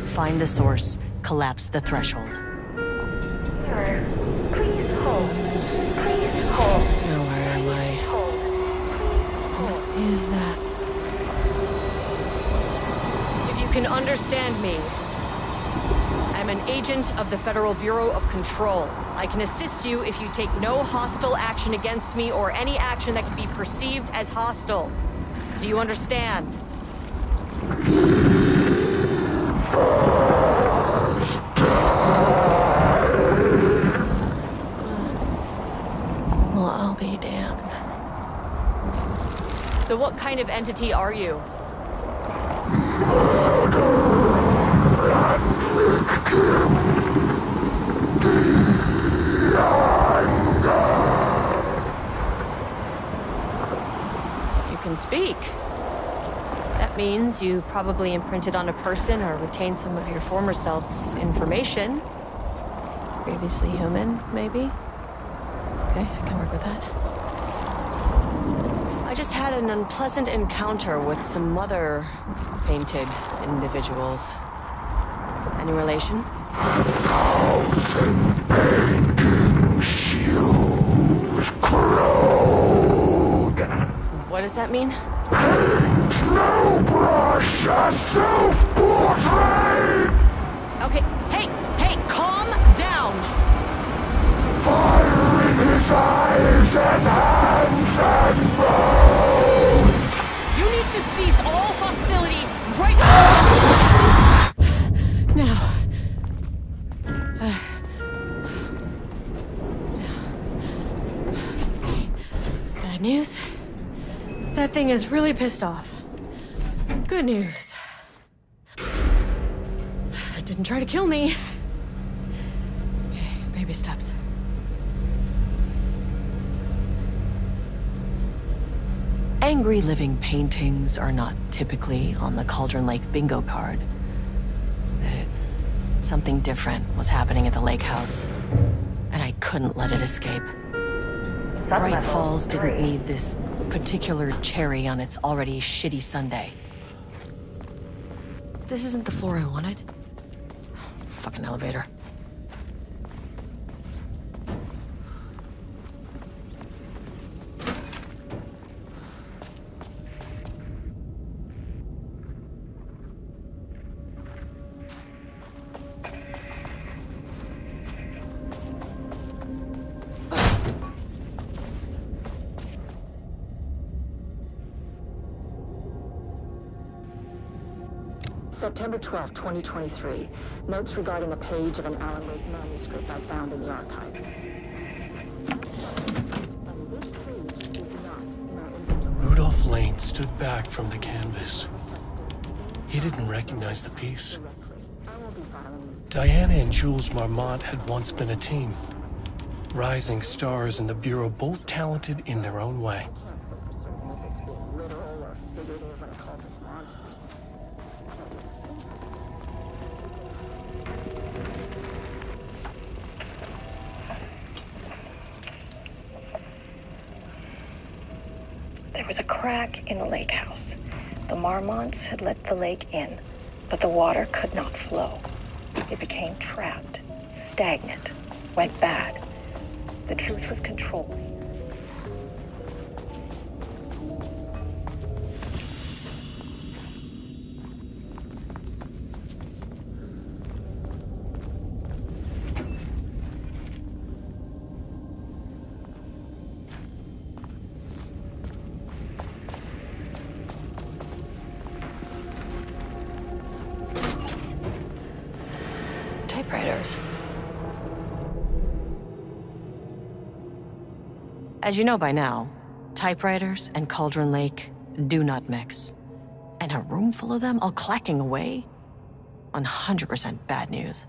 Find the source, collapse the threshold. Sir, please hold. Please hold. Now where am I? What is that? If you can understand me, I'm an agent of the Federal Bureau of Control. I can assist you if you take no hostile action against me or any action that can be perceived as hostile. Do you understand? Well, I'll be damned. So what kind of entity are you? You can speak. That means you probably imprinted on a person or retained some of your former self's information. Previously human, maybe? Okay, I can work with that. I just had an unpleasant encounter with some other painted individuals. Any relation? 1,000 painting shoes crowed. What does that mean? Paint no brush, a self-portrait! Okay, hey, calm down! Fire in his eyes and hands and bones! You need to cease all hostility right now! Bad news? That thing is really pissed off. Good news. It didn't try to kill me. Baby steps. Angry living paintings are not typically on the Cauldron Lake bingo card. Something different was happening at the lake house, and I couldn't let it escape. Bright Falls didn't need this particular cherry on its already shitty sundae. This isn't the floor I wanted. Fucking elevator. September 12, 2023. Notes regarding a page of an Alan Wake manuscript I found in the archives. And this page is not in our inventory. Rudolph Lane stood back from the canvas. He didn't recognize the piece. Diana and Jules Marmont had once been a team. Rising stars in the Bureau, both talented in their own way. There was a crack in the lake house. The Marmonts had let the lake in, but the water could not flow. It became trapped, stagnant, went bad. The truth was controlling. typewriters. As you know by now, typewriters and Cauldron Lake do not mix. And a room full of them all clacking away? 100% bad news.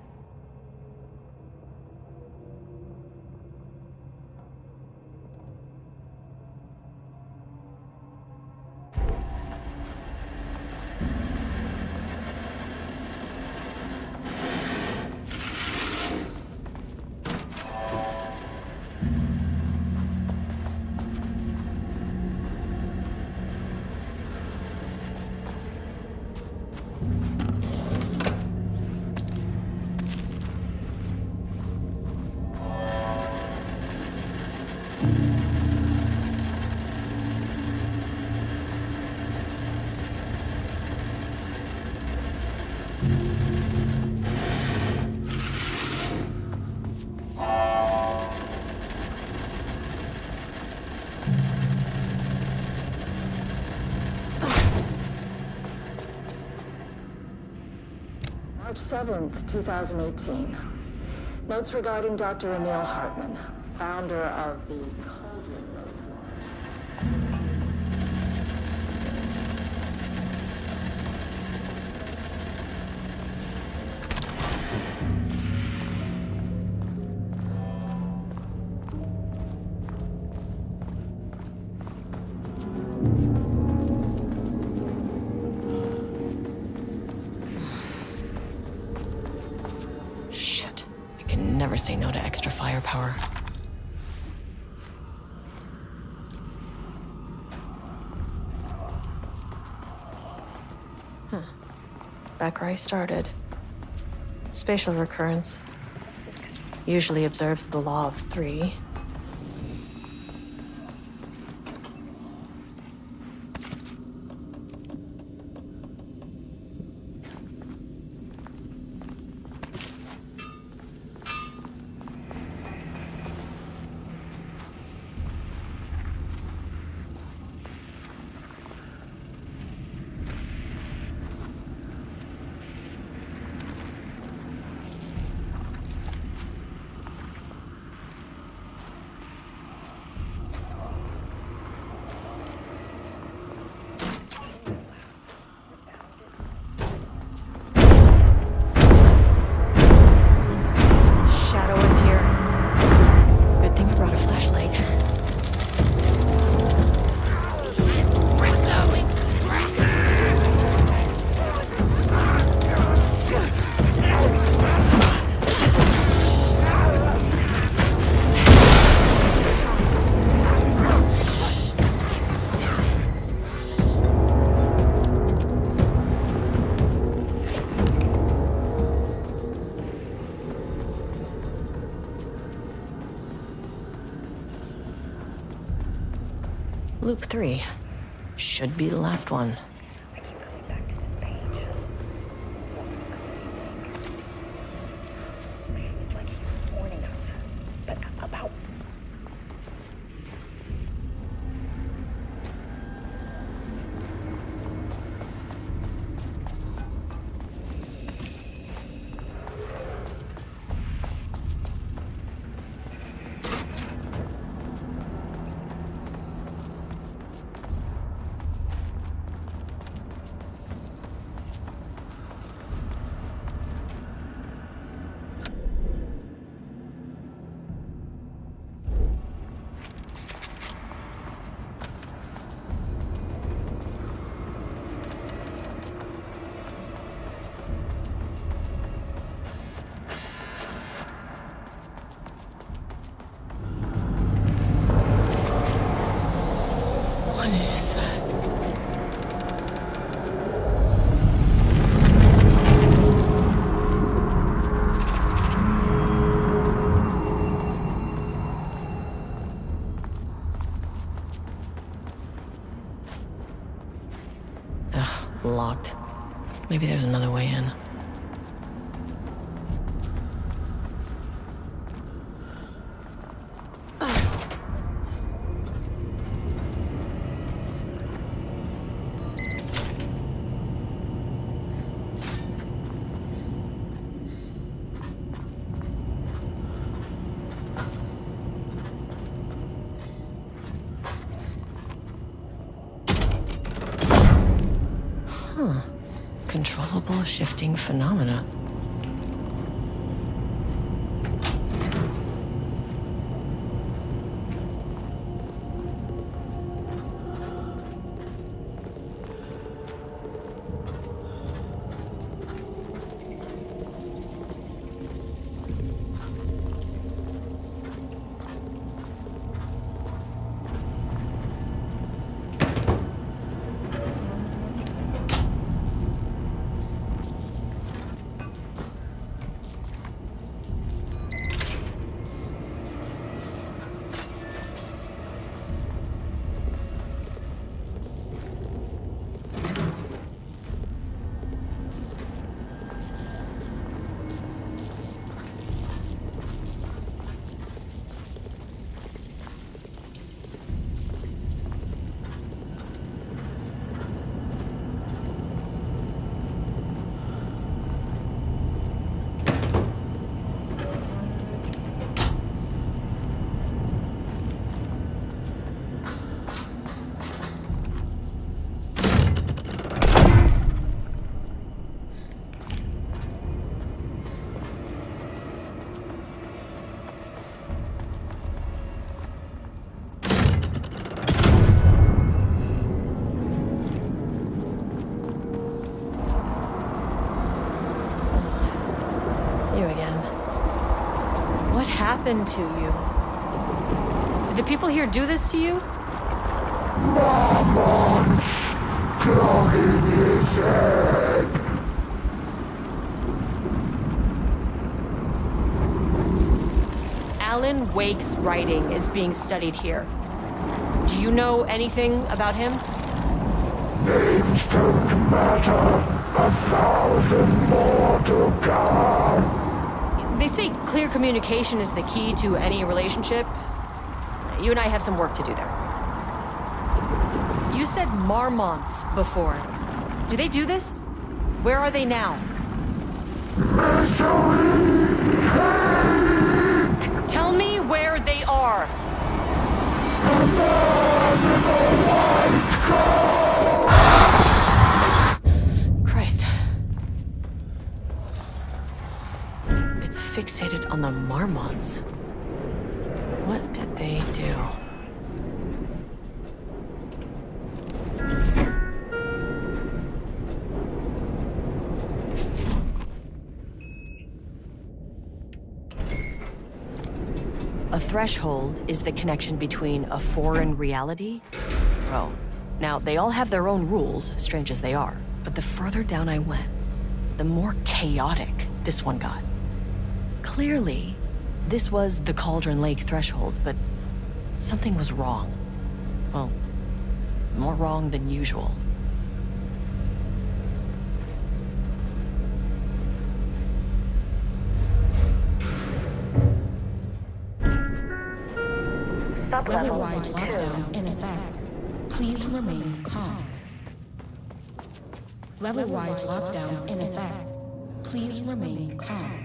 March 7th, 2018. Notes regarding Dr. Emil Hartman, founder of the Cauldron Lake. Shit. I can never say no to extra firepower. Huh. Back where I started. Spatial recurrence. Usually observes the law of 3. Loop 3. Should be the last one. It's like he's warning us. But about... Locked. Maybe there's another way in. Uncontrollable shifting phenomena. Happened to you? Did the people here do this to you? Marmon's clogging his head. Alan Wake's writing is being studied here. Do you know anything about him? Names don't matter. 1,000 more to come. They say clear communication is the key to any relationship. You and I have some work to do there. You said Marmonts before. Do they do this? Where are they now? Misery, hate. Tell me where they are. A man in a white coat. Christ. It's fixated on the Marmonts. What did they do? A threshold is the connection between a foreign reality. Oh, now they all have their own rules, strange as they are. But the further down I went, the more chaotic this one got. Clearly, this was the Cauldron Lake threshold, but something was wrong. Well, more wrong than usual. Level-wide lockdown in effect. Please remain calm. Level-wide lockdown in effect. Please remain calm.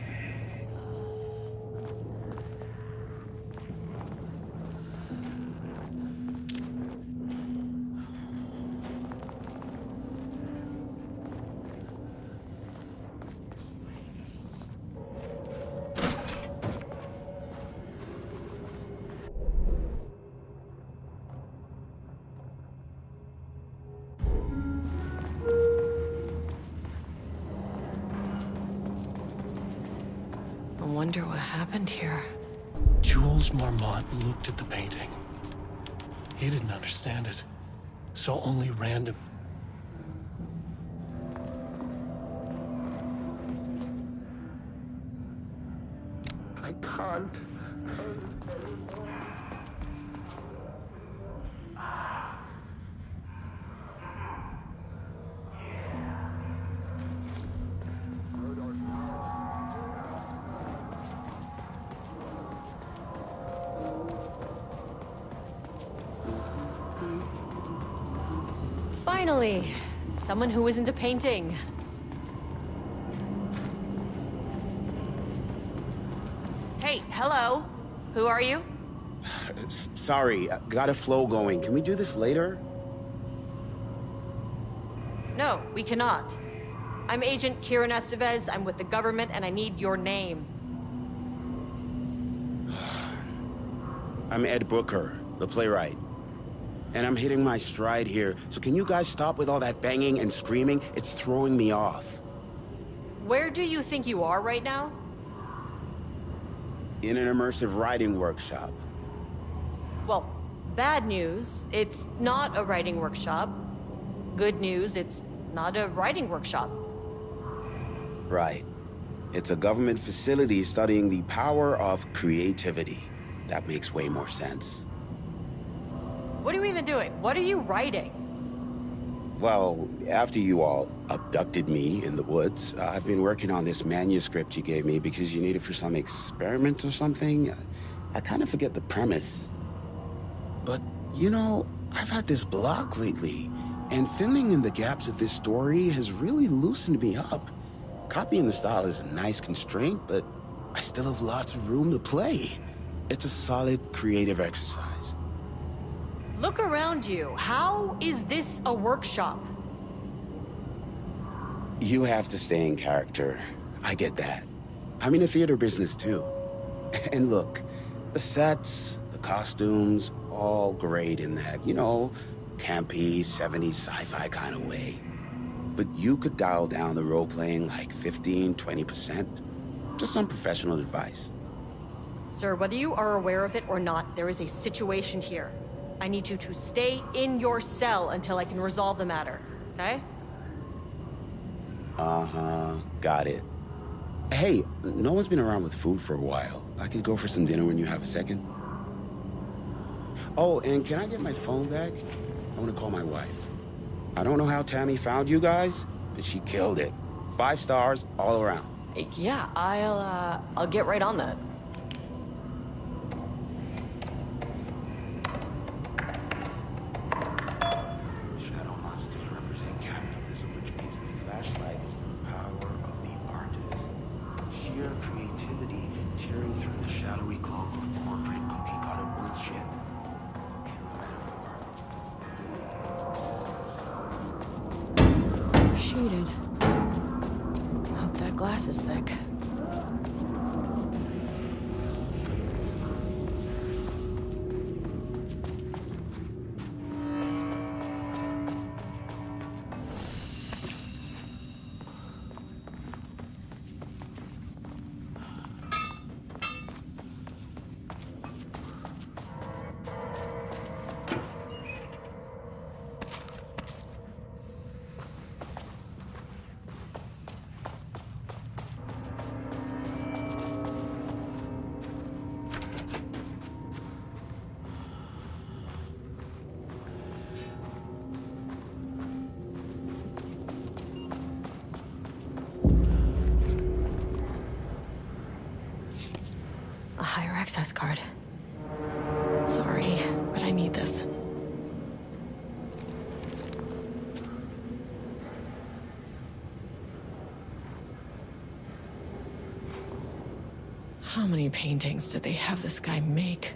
I wonder what happened here. Jules Marmont looked at the painting. He didn't understand it. Saw only random... I can't. Finally, someone who isn't a painting. Hey, hello. Who are you? Sorry, got a flow going. Can we do this later? No, we cannot. I'm Agent Kieran Estevez. I'm with the government, and I need your name. I'm Ed Brooker, the playwright. And I'm hitting my stride here, so can you guys stop with all that banging and screaming? It's throwing me off. Where do you think you are right now? In an immersive writing workshop. Well, bad news, it's not a writing workshop. Good news, it's not a writing workshop. Right. It's a government facility studying the power of creativity. That makes way more sense. What are you even doing? What are you writing? Well, after you all abducted me in the woods, I've been working on this manuscript you gave me because you need it for some experiment or something. I kind of forget the premise. But, you know, I've had this block lately, and filling in the gaps of this story has really loosened me up. Copying the style is a nice constraint, but I still have lots of room to play. It's a solid creative exercise. Look around you. How is this a workshop? You have to stay in character. I get that. I'm in the theater business too. And look, the sets, the costumes, all great in that, you know, campy, 70s sci-fi kind of way. But you could dial down the role-playing like 15, 20%. Just some professional advice. Sir, whether you are aware of it or not, there is a situation here. I need you to stay in your cell until I can resolve the matter, okay? Uh-huh, got it. Hey, no one's been around with food for a while. I could go for some dinner when you have a second. Oh, and can I get my phone back? I want to call my wife. I don't know how Tammy found you guys, but she killed it. 5 stars all around. Yeah, I'll get right on that. Shadow monsters represent capitalism, which means the flashlight is the power of the artist. Sheer creativity tearing through the shadowy cloak of corporate cookie-cutter bullshit. Shaded. Hope that glass is thick. A higher access card. Sorry, but I need this. How many paintings did they have this guy make?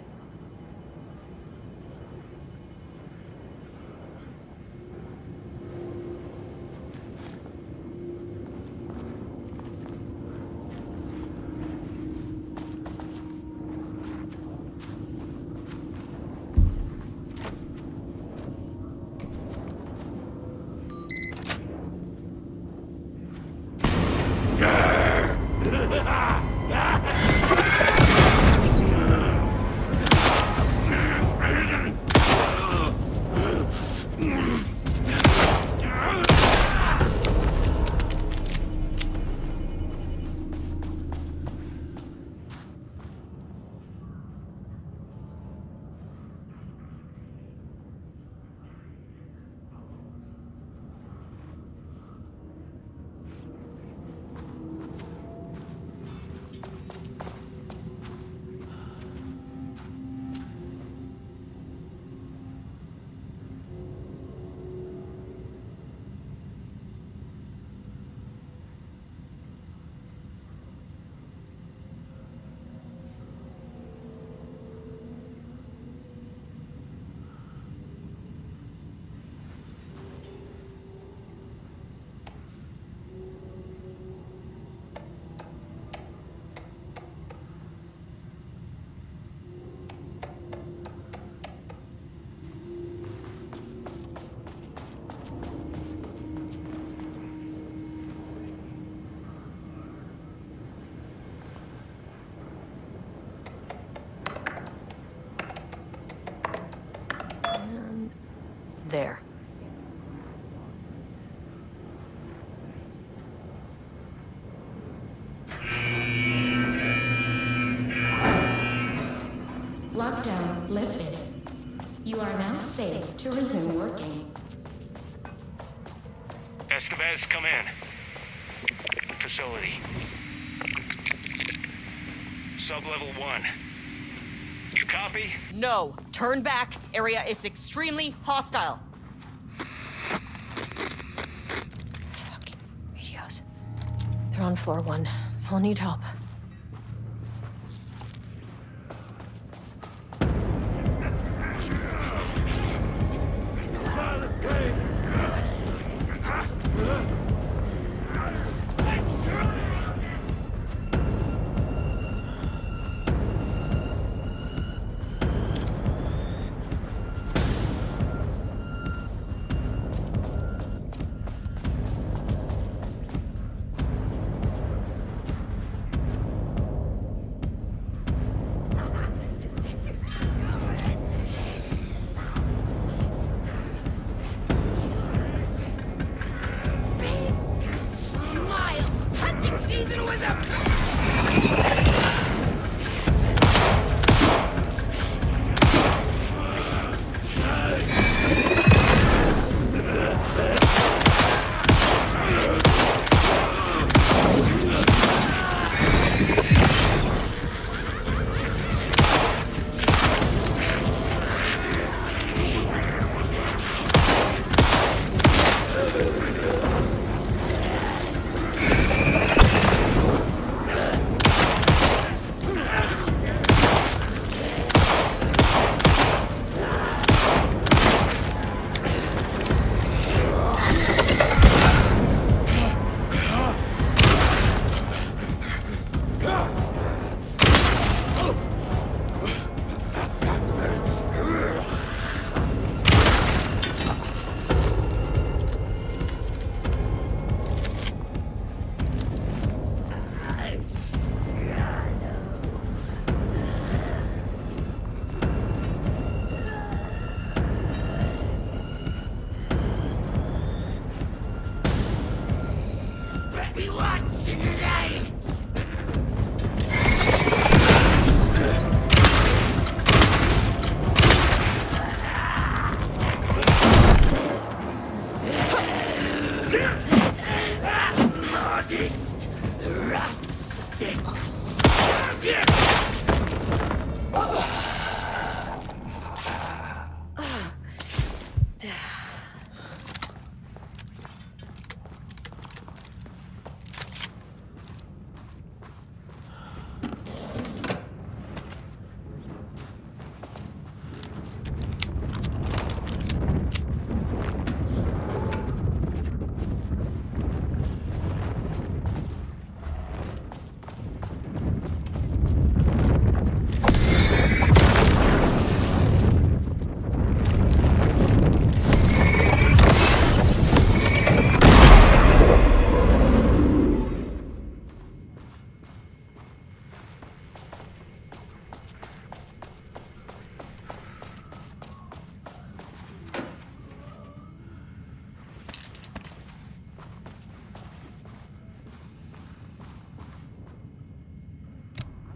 there. Lockdown lifted. You are now safe to resume working. Estevez, come in. Facility. Sub-level 1. You copy? No. Turn back. Area is extremely hostile. Fucking radios. They're on floor 1. I'll need help.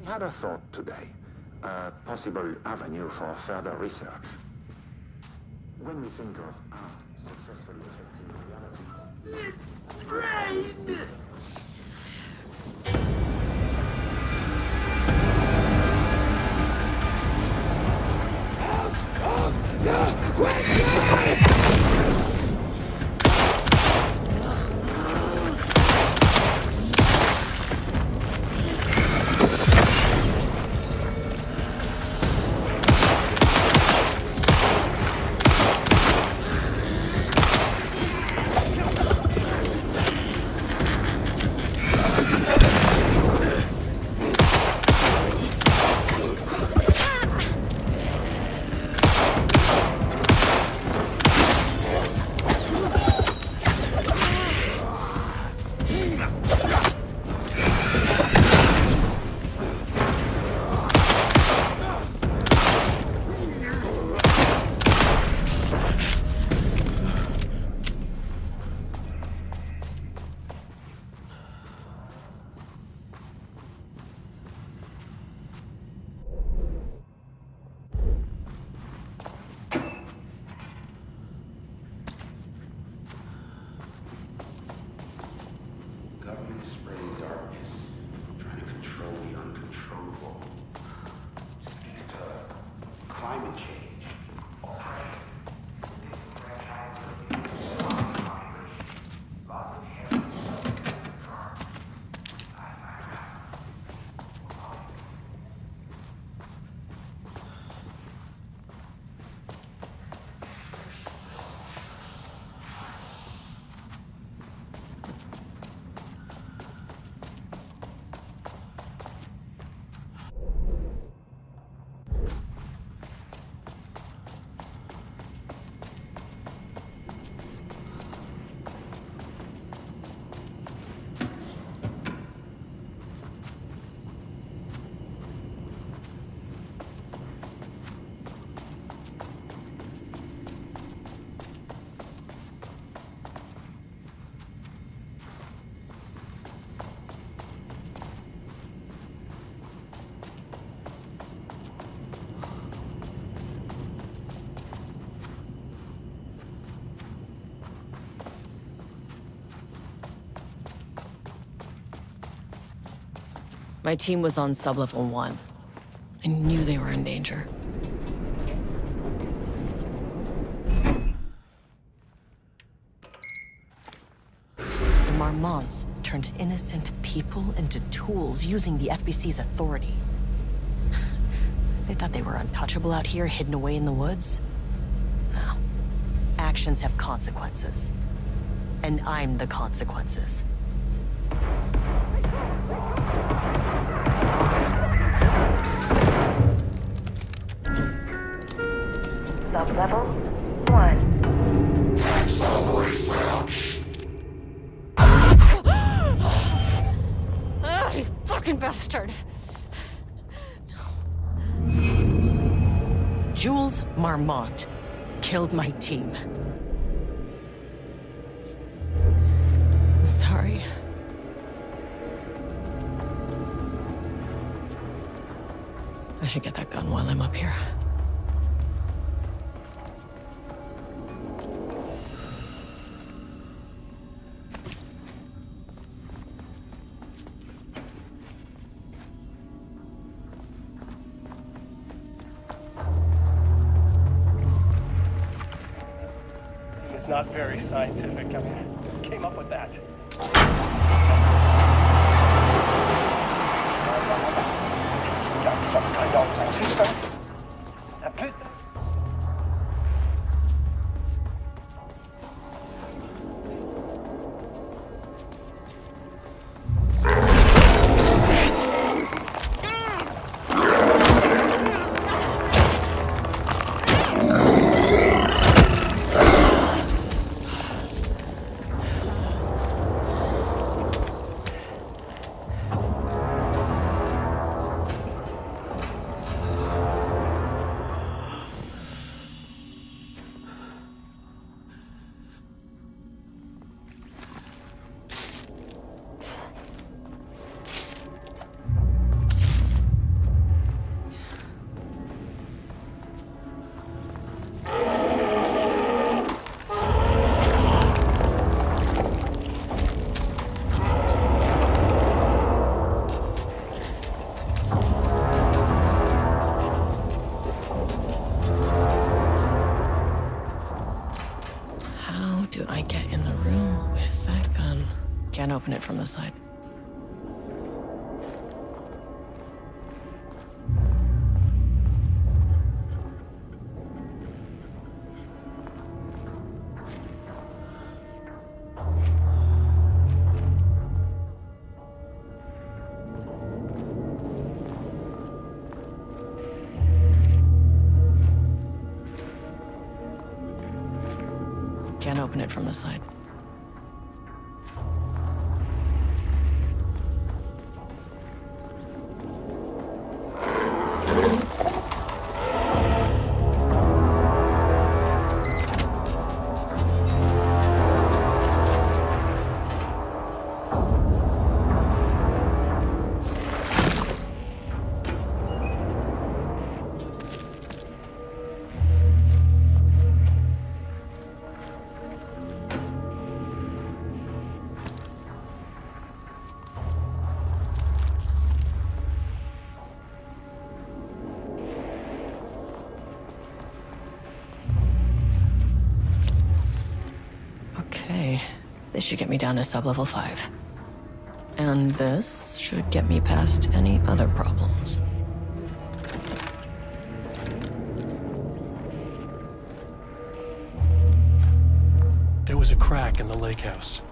I had a thought today, a possible avenue for further research. When we think of successfully affecting reality... This brain! Out of the window! My team was on sublevel 1. I knew they were in danger. The Marmonts turned innocent people into tools using the FBC's authority. They thought they were untouchable out here, hidden away in the woods? No. Actions have consequences. And I'm the consequences. Sub-level 1. Ah, you fucking bastard! Jules Marmont killed my team. I'm sorry. I should get that gun while I'm up here. It's not very scientific. I mean, who came up with that? Got some kind of system? Can't open it from the side. Can't open it from the side. This should get me down to sub-level 5. And this should get me past any other problems. There was a crack in the lake house.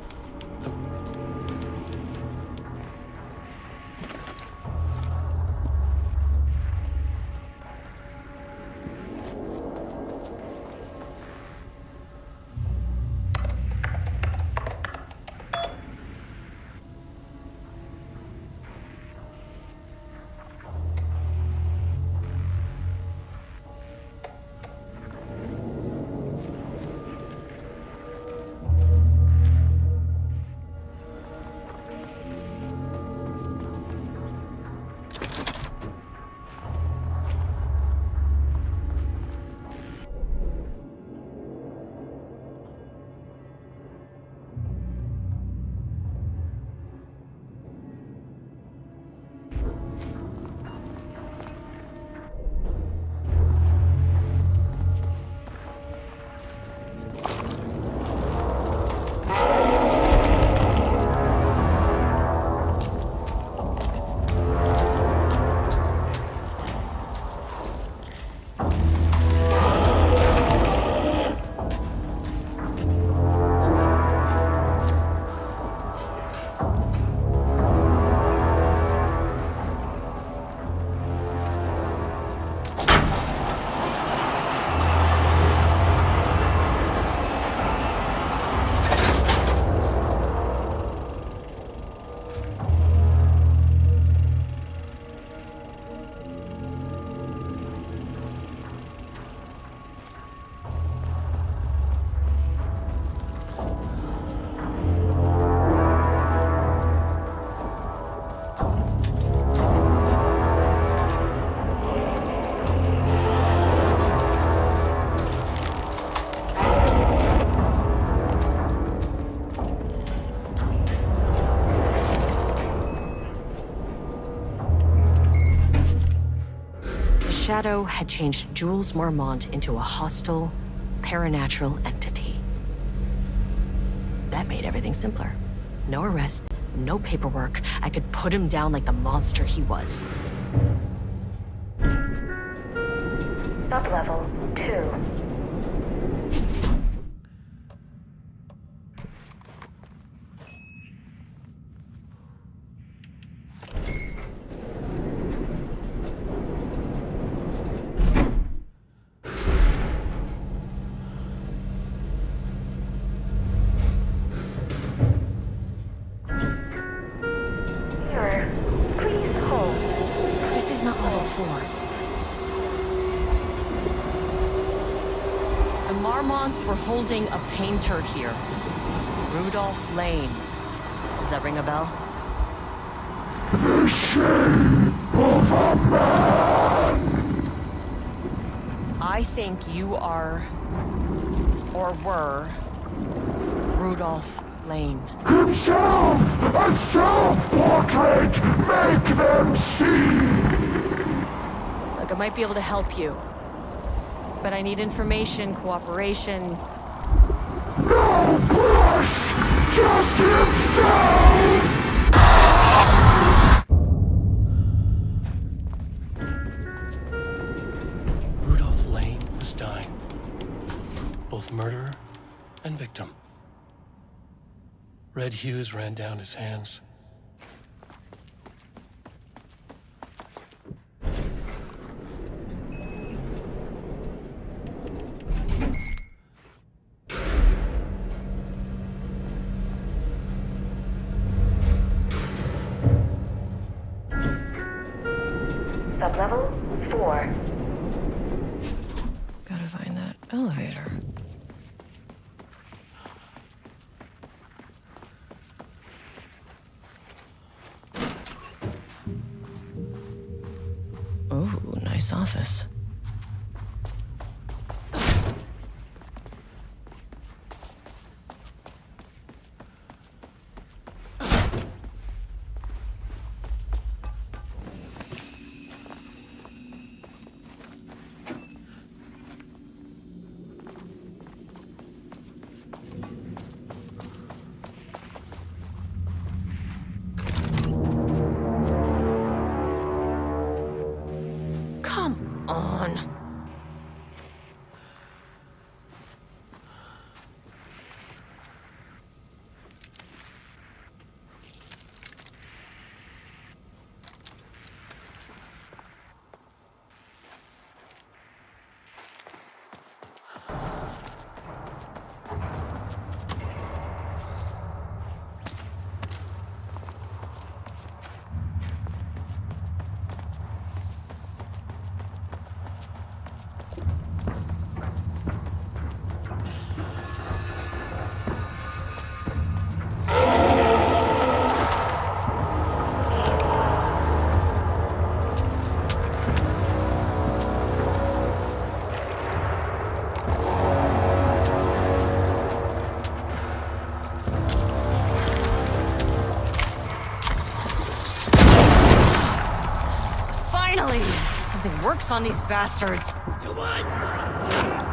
Shadow had changed Jules Marmont into a hostile, paranatural entity. That made everything simpler. No arrest, no paperwork. I could put him down like the monster he was. Sublevel 2. Please hold. This is not level 4. The Marmonts were holding a painter here. Rudolph Lane. Does that ring a bell? The shame of a man! I think you are, or were, Rudolph Lane. Himself! A self-portrait! Make them see! Look, I might be able to help you. But I need information, cooperation. No brush! Just himself! Rudolph Lane was dying. Both murderer and victim. Red hues ran down his hands. Sublevel 4. Gotta find that elevator. Ooh, nice office. Come on. Finally! Something works on these bastards. Come on!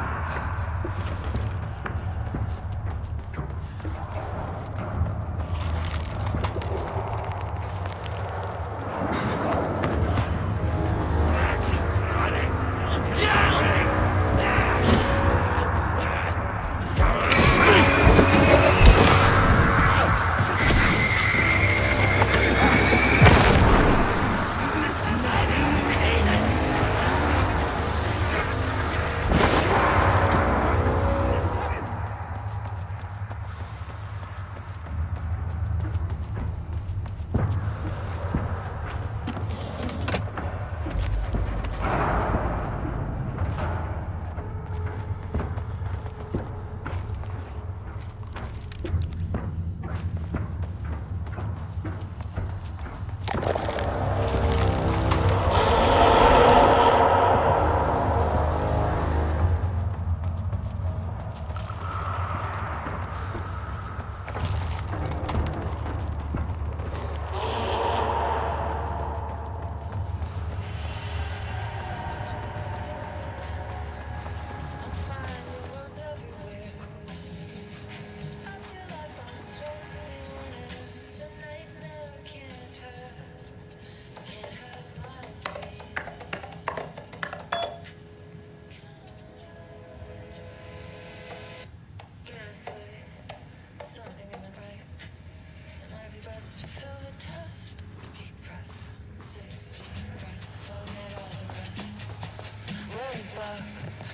clock.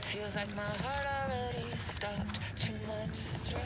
Feels like my heart already stopped. Too much stress.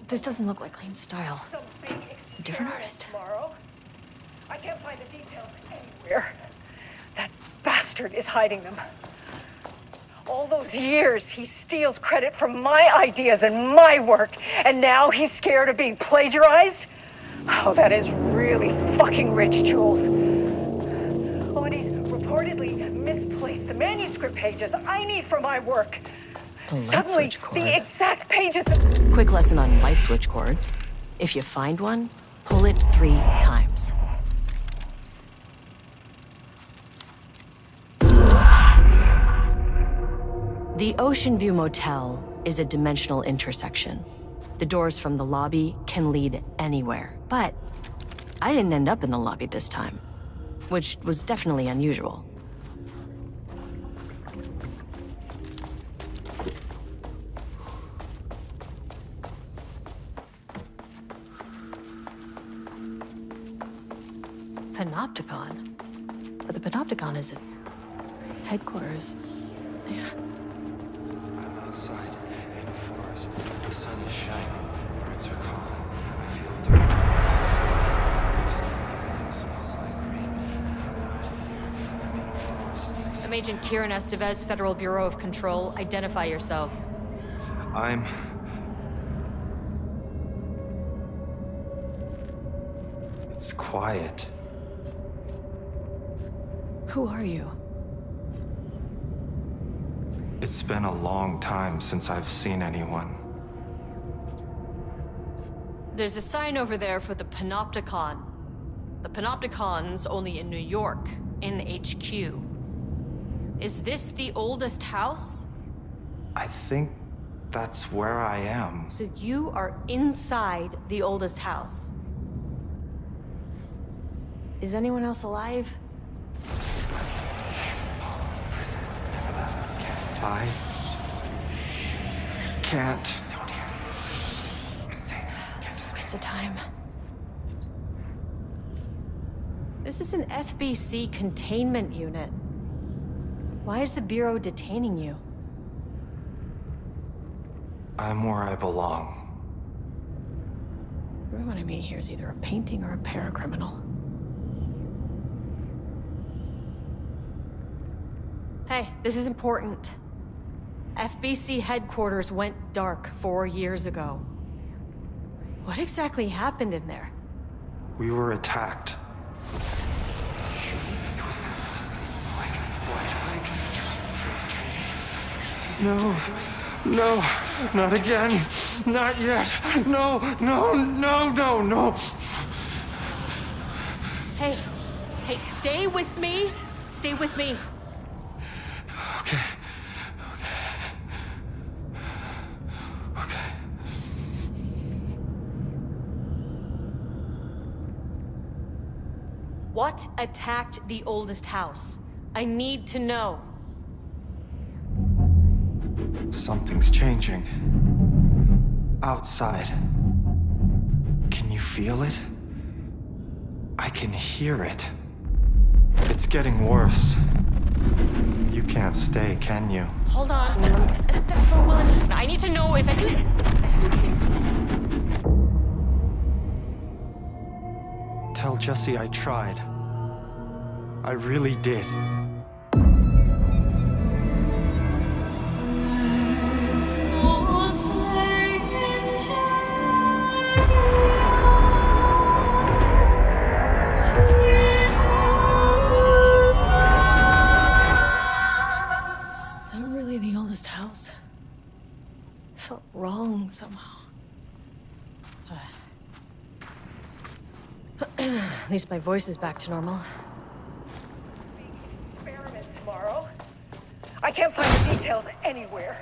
This doesn't look like Lane's style. A different artist. Tomorrow. I can't find the details anywhere. That bastard is hiding them. All those years, he steals credit for my ideas and my work, and now he's scared of being plagiarized? Oh, that is really fucking rich, Jules. Oh, and he's reportedly misplaced the manuscript pages I need for my work. A light Suddenly, switch cord. the exact pages... Quick lesson on light switch cords. If you find one, pull it 3 times. The Ocean View Motel is a dimensional intersection. The doors from the lobby can lead anywhere, but I didn't end up in the lobby this time, which was definitely unusual. Panopticon? But the Panopticon is at headquarters. Yeah. I'm outside in a forest. The sun is shining. Birds are calling. I feel dirty. Everything smells like rain. I'm not here. I'm in a forest. I'm Agent Kieran Estevez, Federal Bureau of Control. Identify yourself. It's quiet. Who are you? It's been a long time since I've seen anyone. There's a sign over there for the Panopticon. The Panopticon's only in New York, in HQ. Is this the oldest house? I think that's where I am. So you are inside the oldest house. Is anyone else alive? I can't. It's a waste of time. This is an FBC containment unit. Why is the Bureau detaining you? I'm where I belong. Everyone I meet here is either a painting or a paracriminal. Hey, this is important. FBC headquarters went dark 4 years ago. What exactly happened in there? We were attacked. No, no, not again. Not yet. No, no, no, no, no. Hey, stay with me. Stay with me. Okay. What attacked the oldest house? I need to know. Something's changing. Outside. Can you feel it? I can hear it. It's getting worse. You can't stay, can you? Hold on. I need to know if I can... Tell Jesse I tried. I really did. felt wrong somehow. At least my voice is back to normal. Experiment tomorrow. I can't find the details anywhere.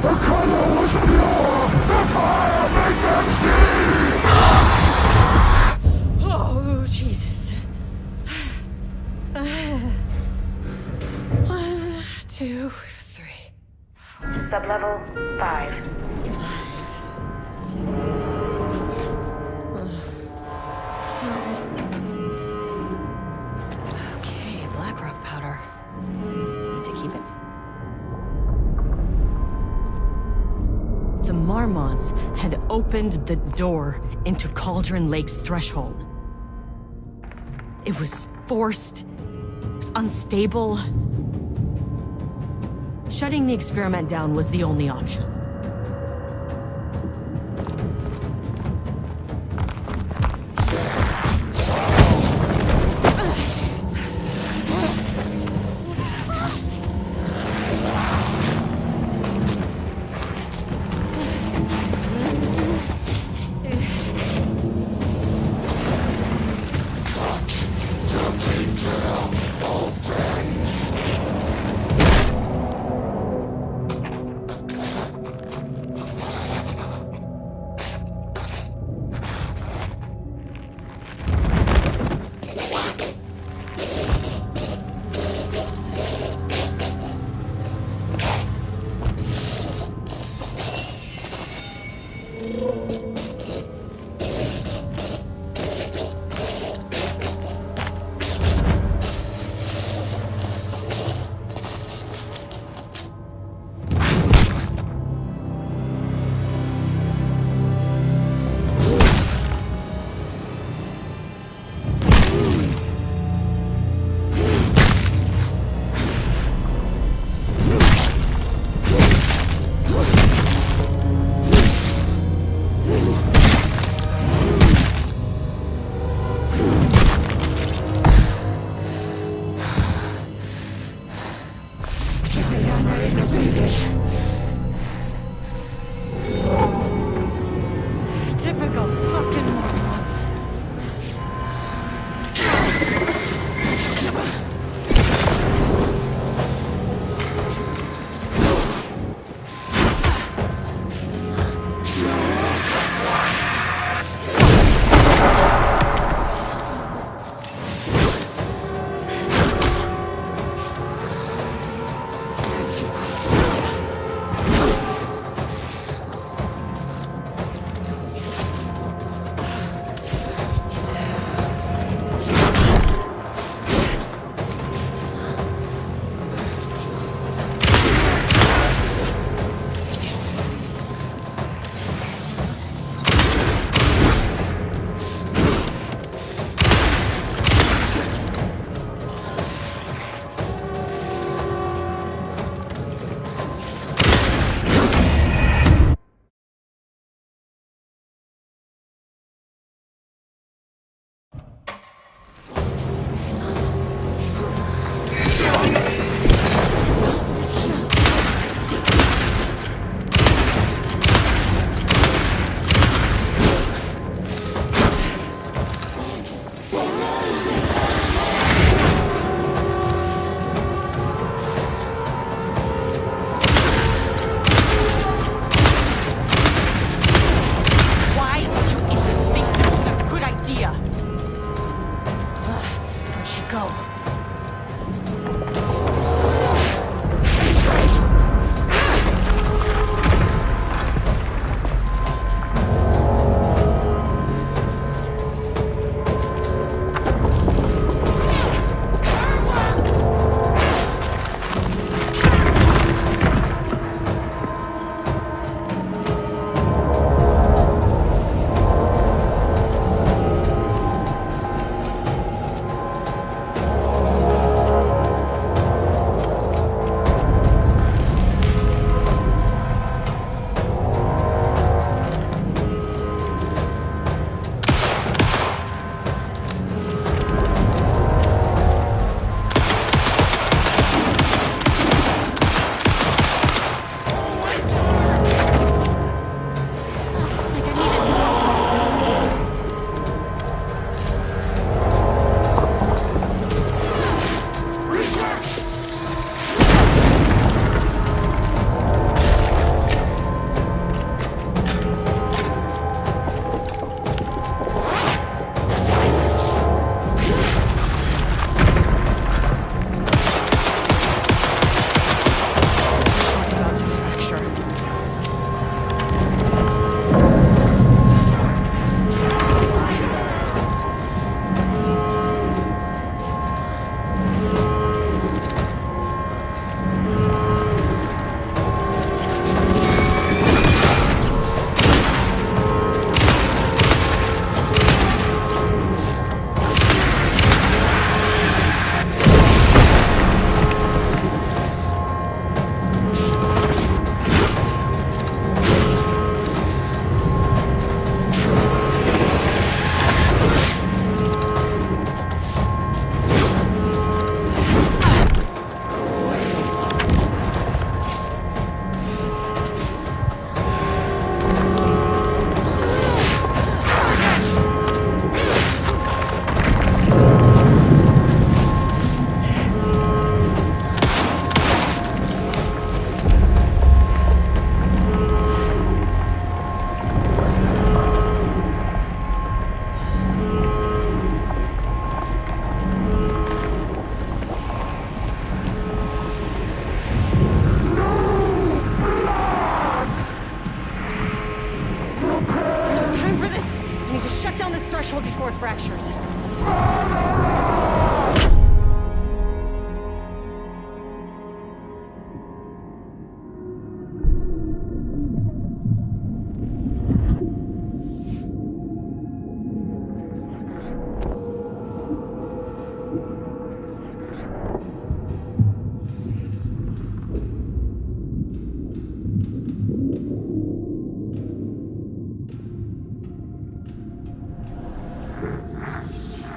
The color was pure! The fire made them see! Oh, Jesus. 1, 2, 3. Sublevel 5. 6. Okay, black rock powder. Need to keep it. The Marmonts had opened the door into Cauldron Lake's threshold. It was forced. It was unstable. Shutting the experiment down was the only option. Typical fucking Marmonts. this! I need to shut down this threshold before it fractures.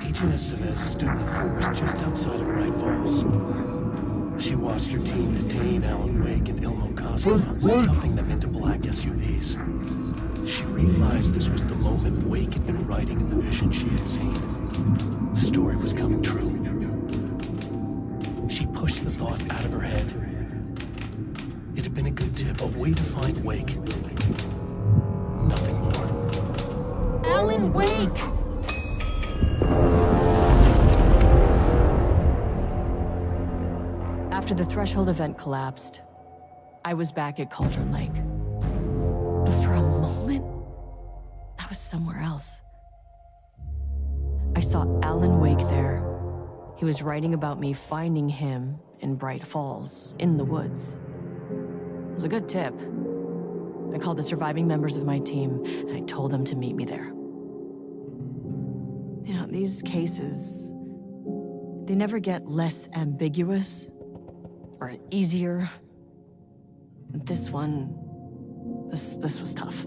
Agent Estevez stood in the forest just outside of Bright Falls. She watched her team detain Alan Wake and Ilmo Cosmo, stuffing them into black SUVs. She realized this was the moment Wake had been writing in the vision she had seen. The story was coming true. She pushed the thought out of her head. It had been a good tip, a way to find Wake. Nothing more. Alan Wake! After the Threshold event collapsed, I was back at Cauldron Lake. But for a moment, I was somewhere else. I saw Alan Wake there. He was writing about me finding him in Bright Falls, in the woods. It was a good tip. I called the surviving members of my team, and I told them to meet me there. You know, these cases, they never get less ambiguous or easier. This one, this was tough.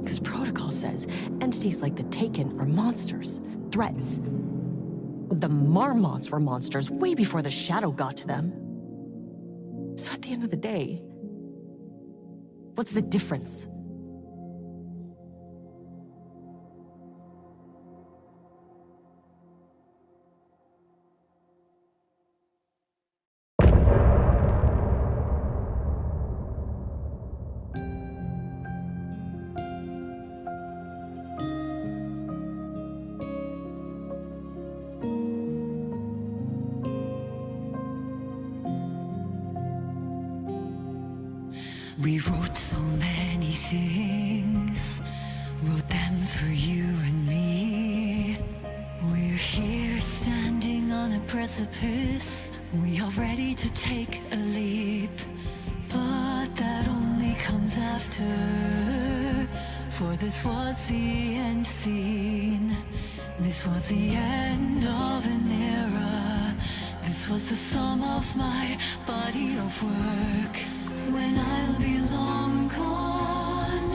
Because protocol says entities like the Taken are monsters, threats. The Marmots were monsters way before the Shadow got to them. So at the end of the day, what's the difference? We wrote so many things, wrote them for you and me. We're here standing on a precipice, we are ready to take a leap. But that only comes after, for this was the end scene. This was the end of an era. This was the sum of my body of work. When I'll be long gone,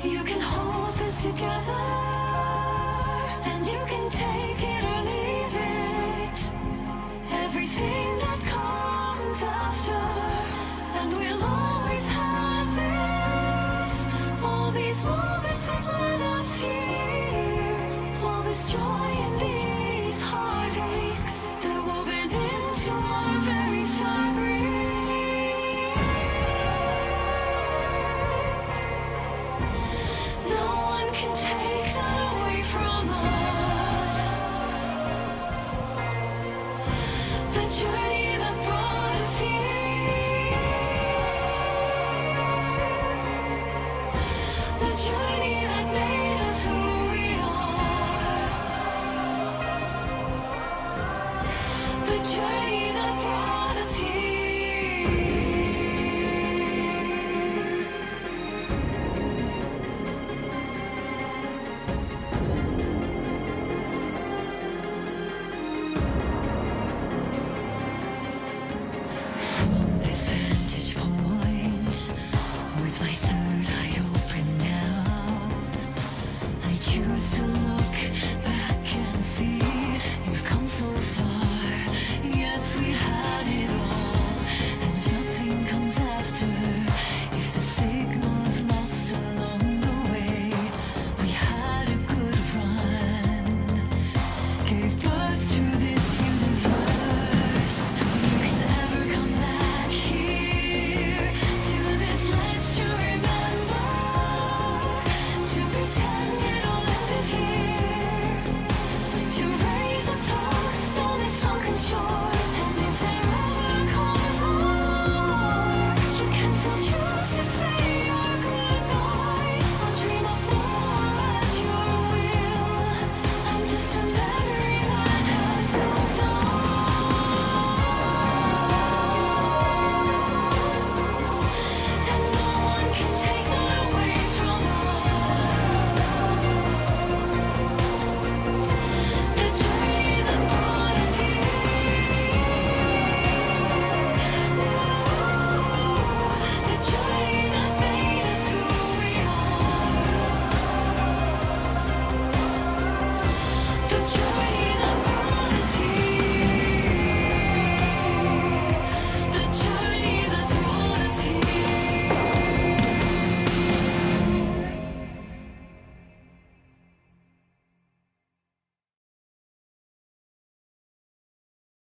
you can hold this together, and you can take it or leave it. Everything that comes after, and we'll always have this. All these moments that led us here, all this joy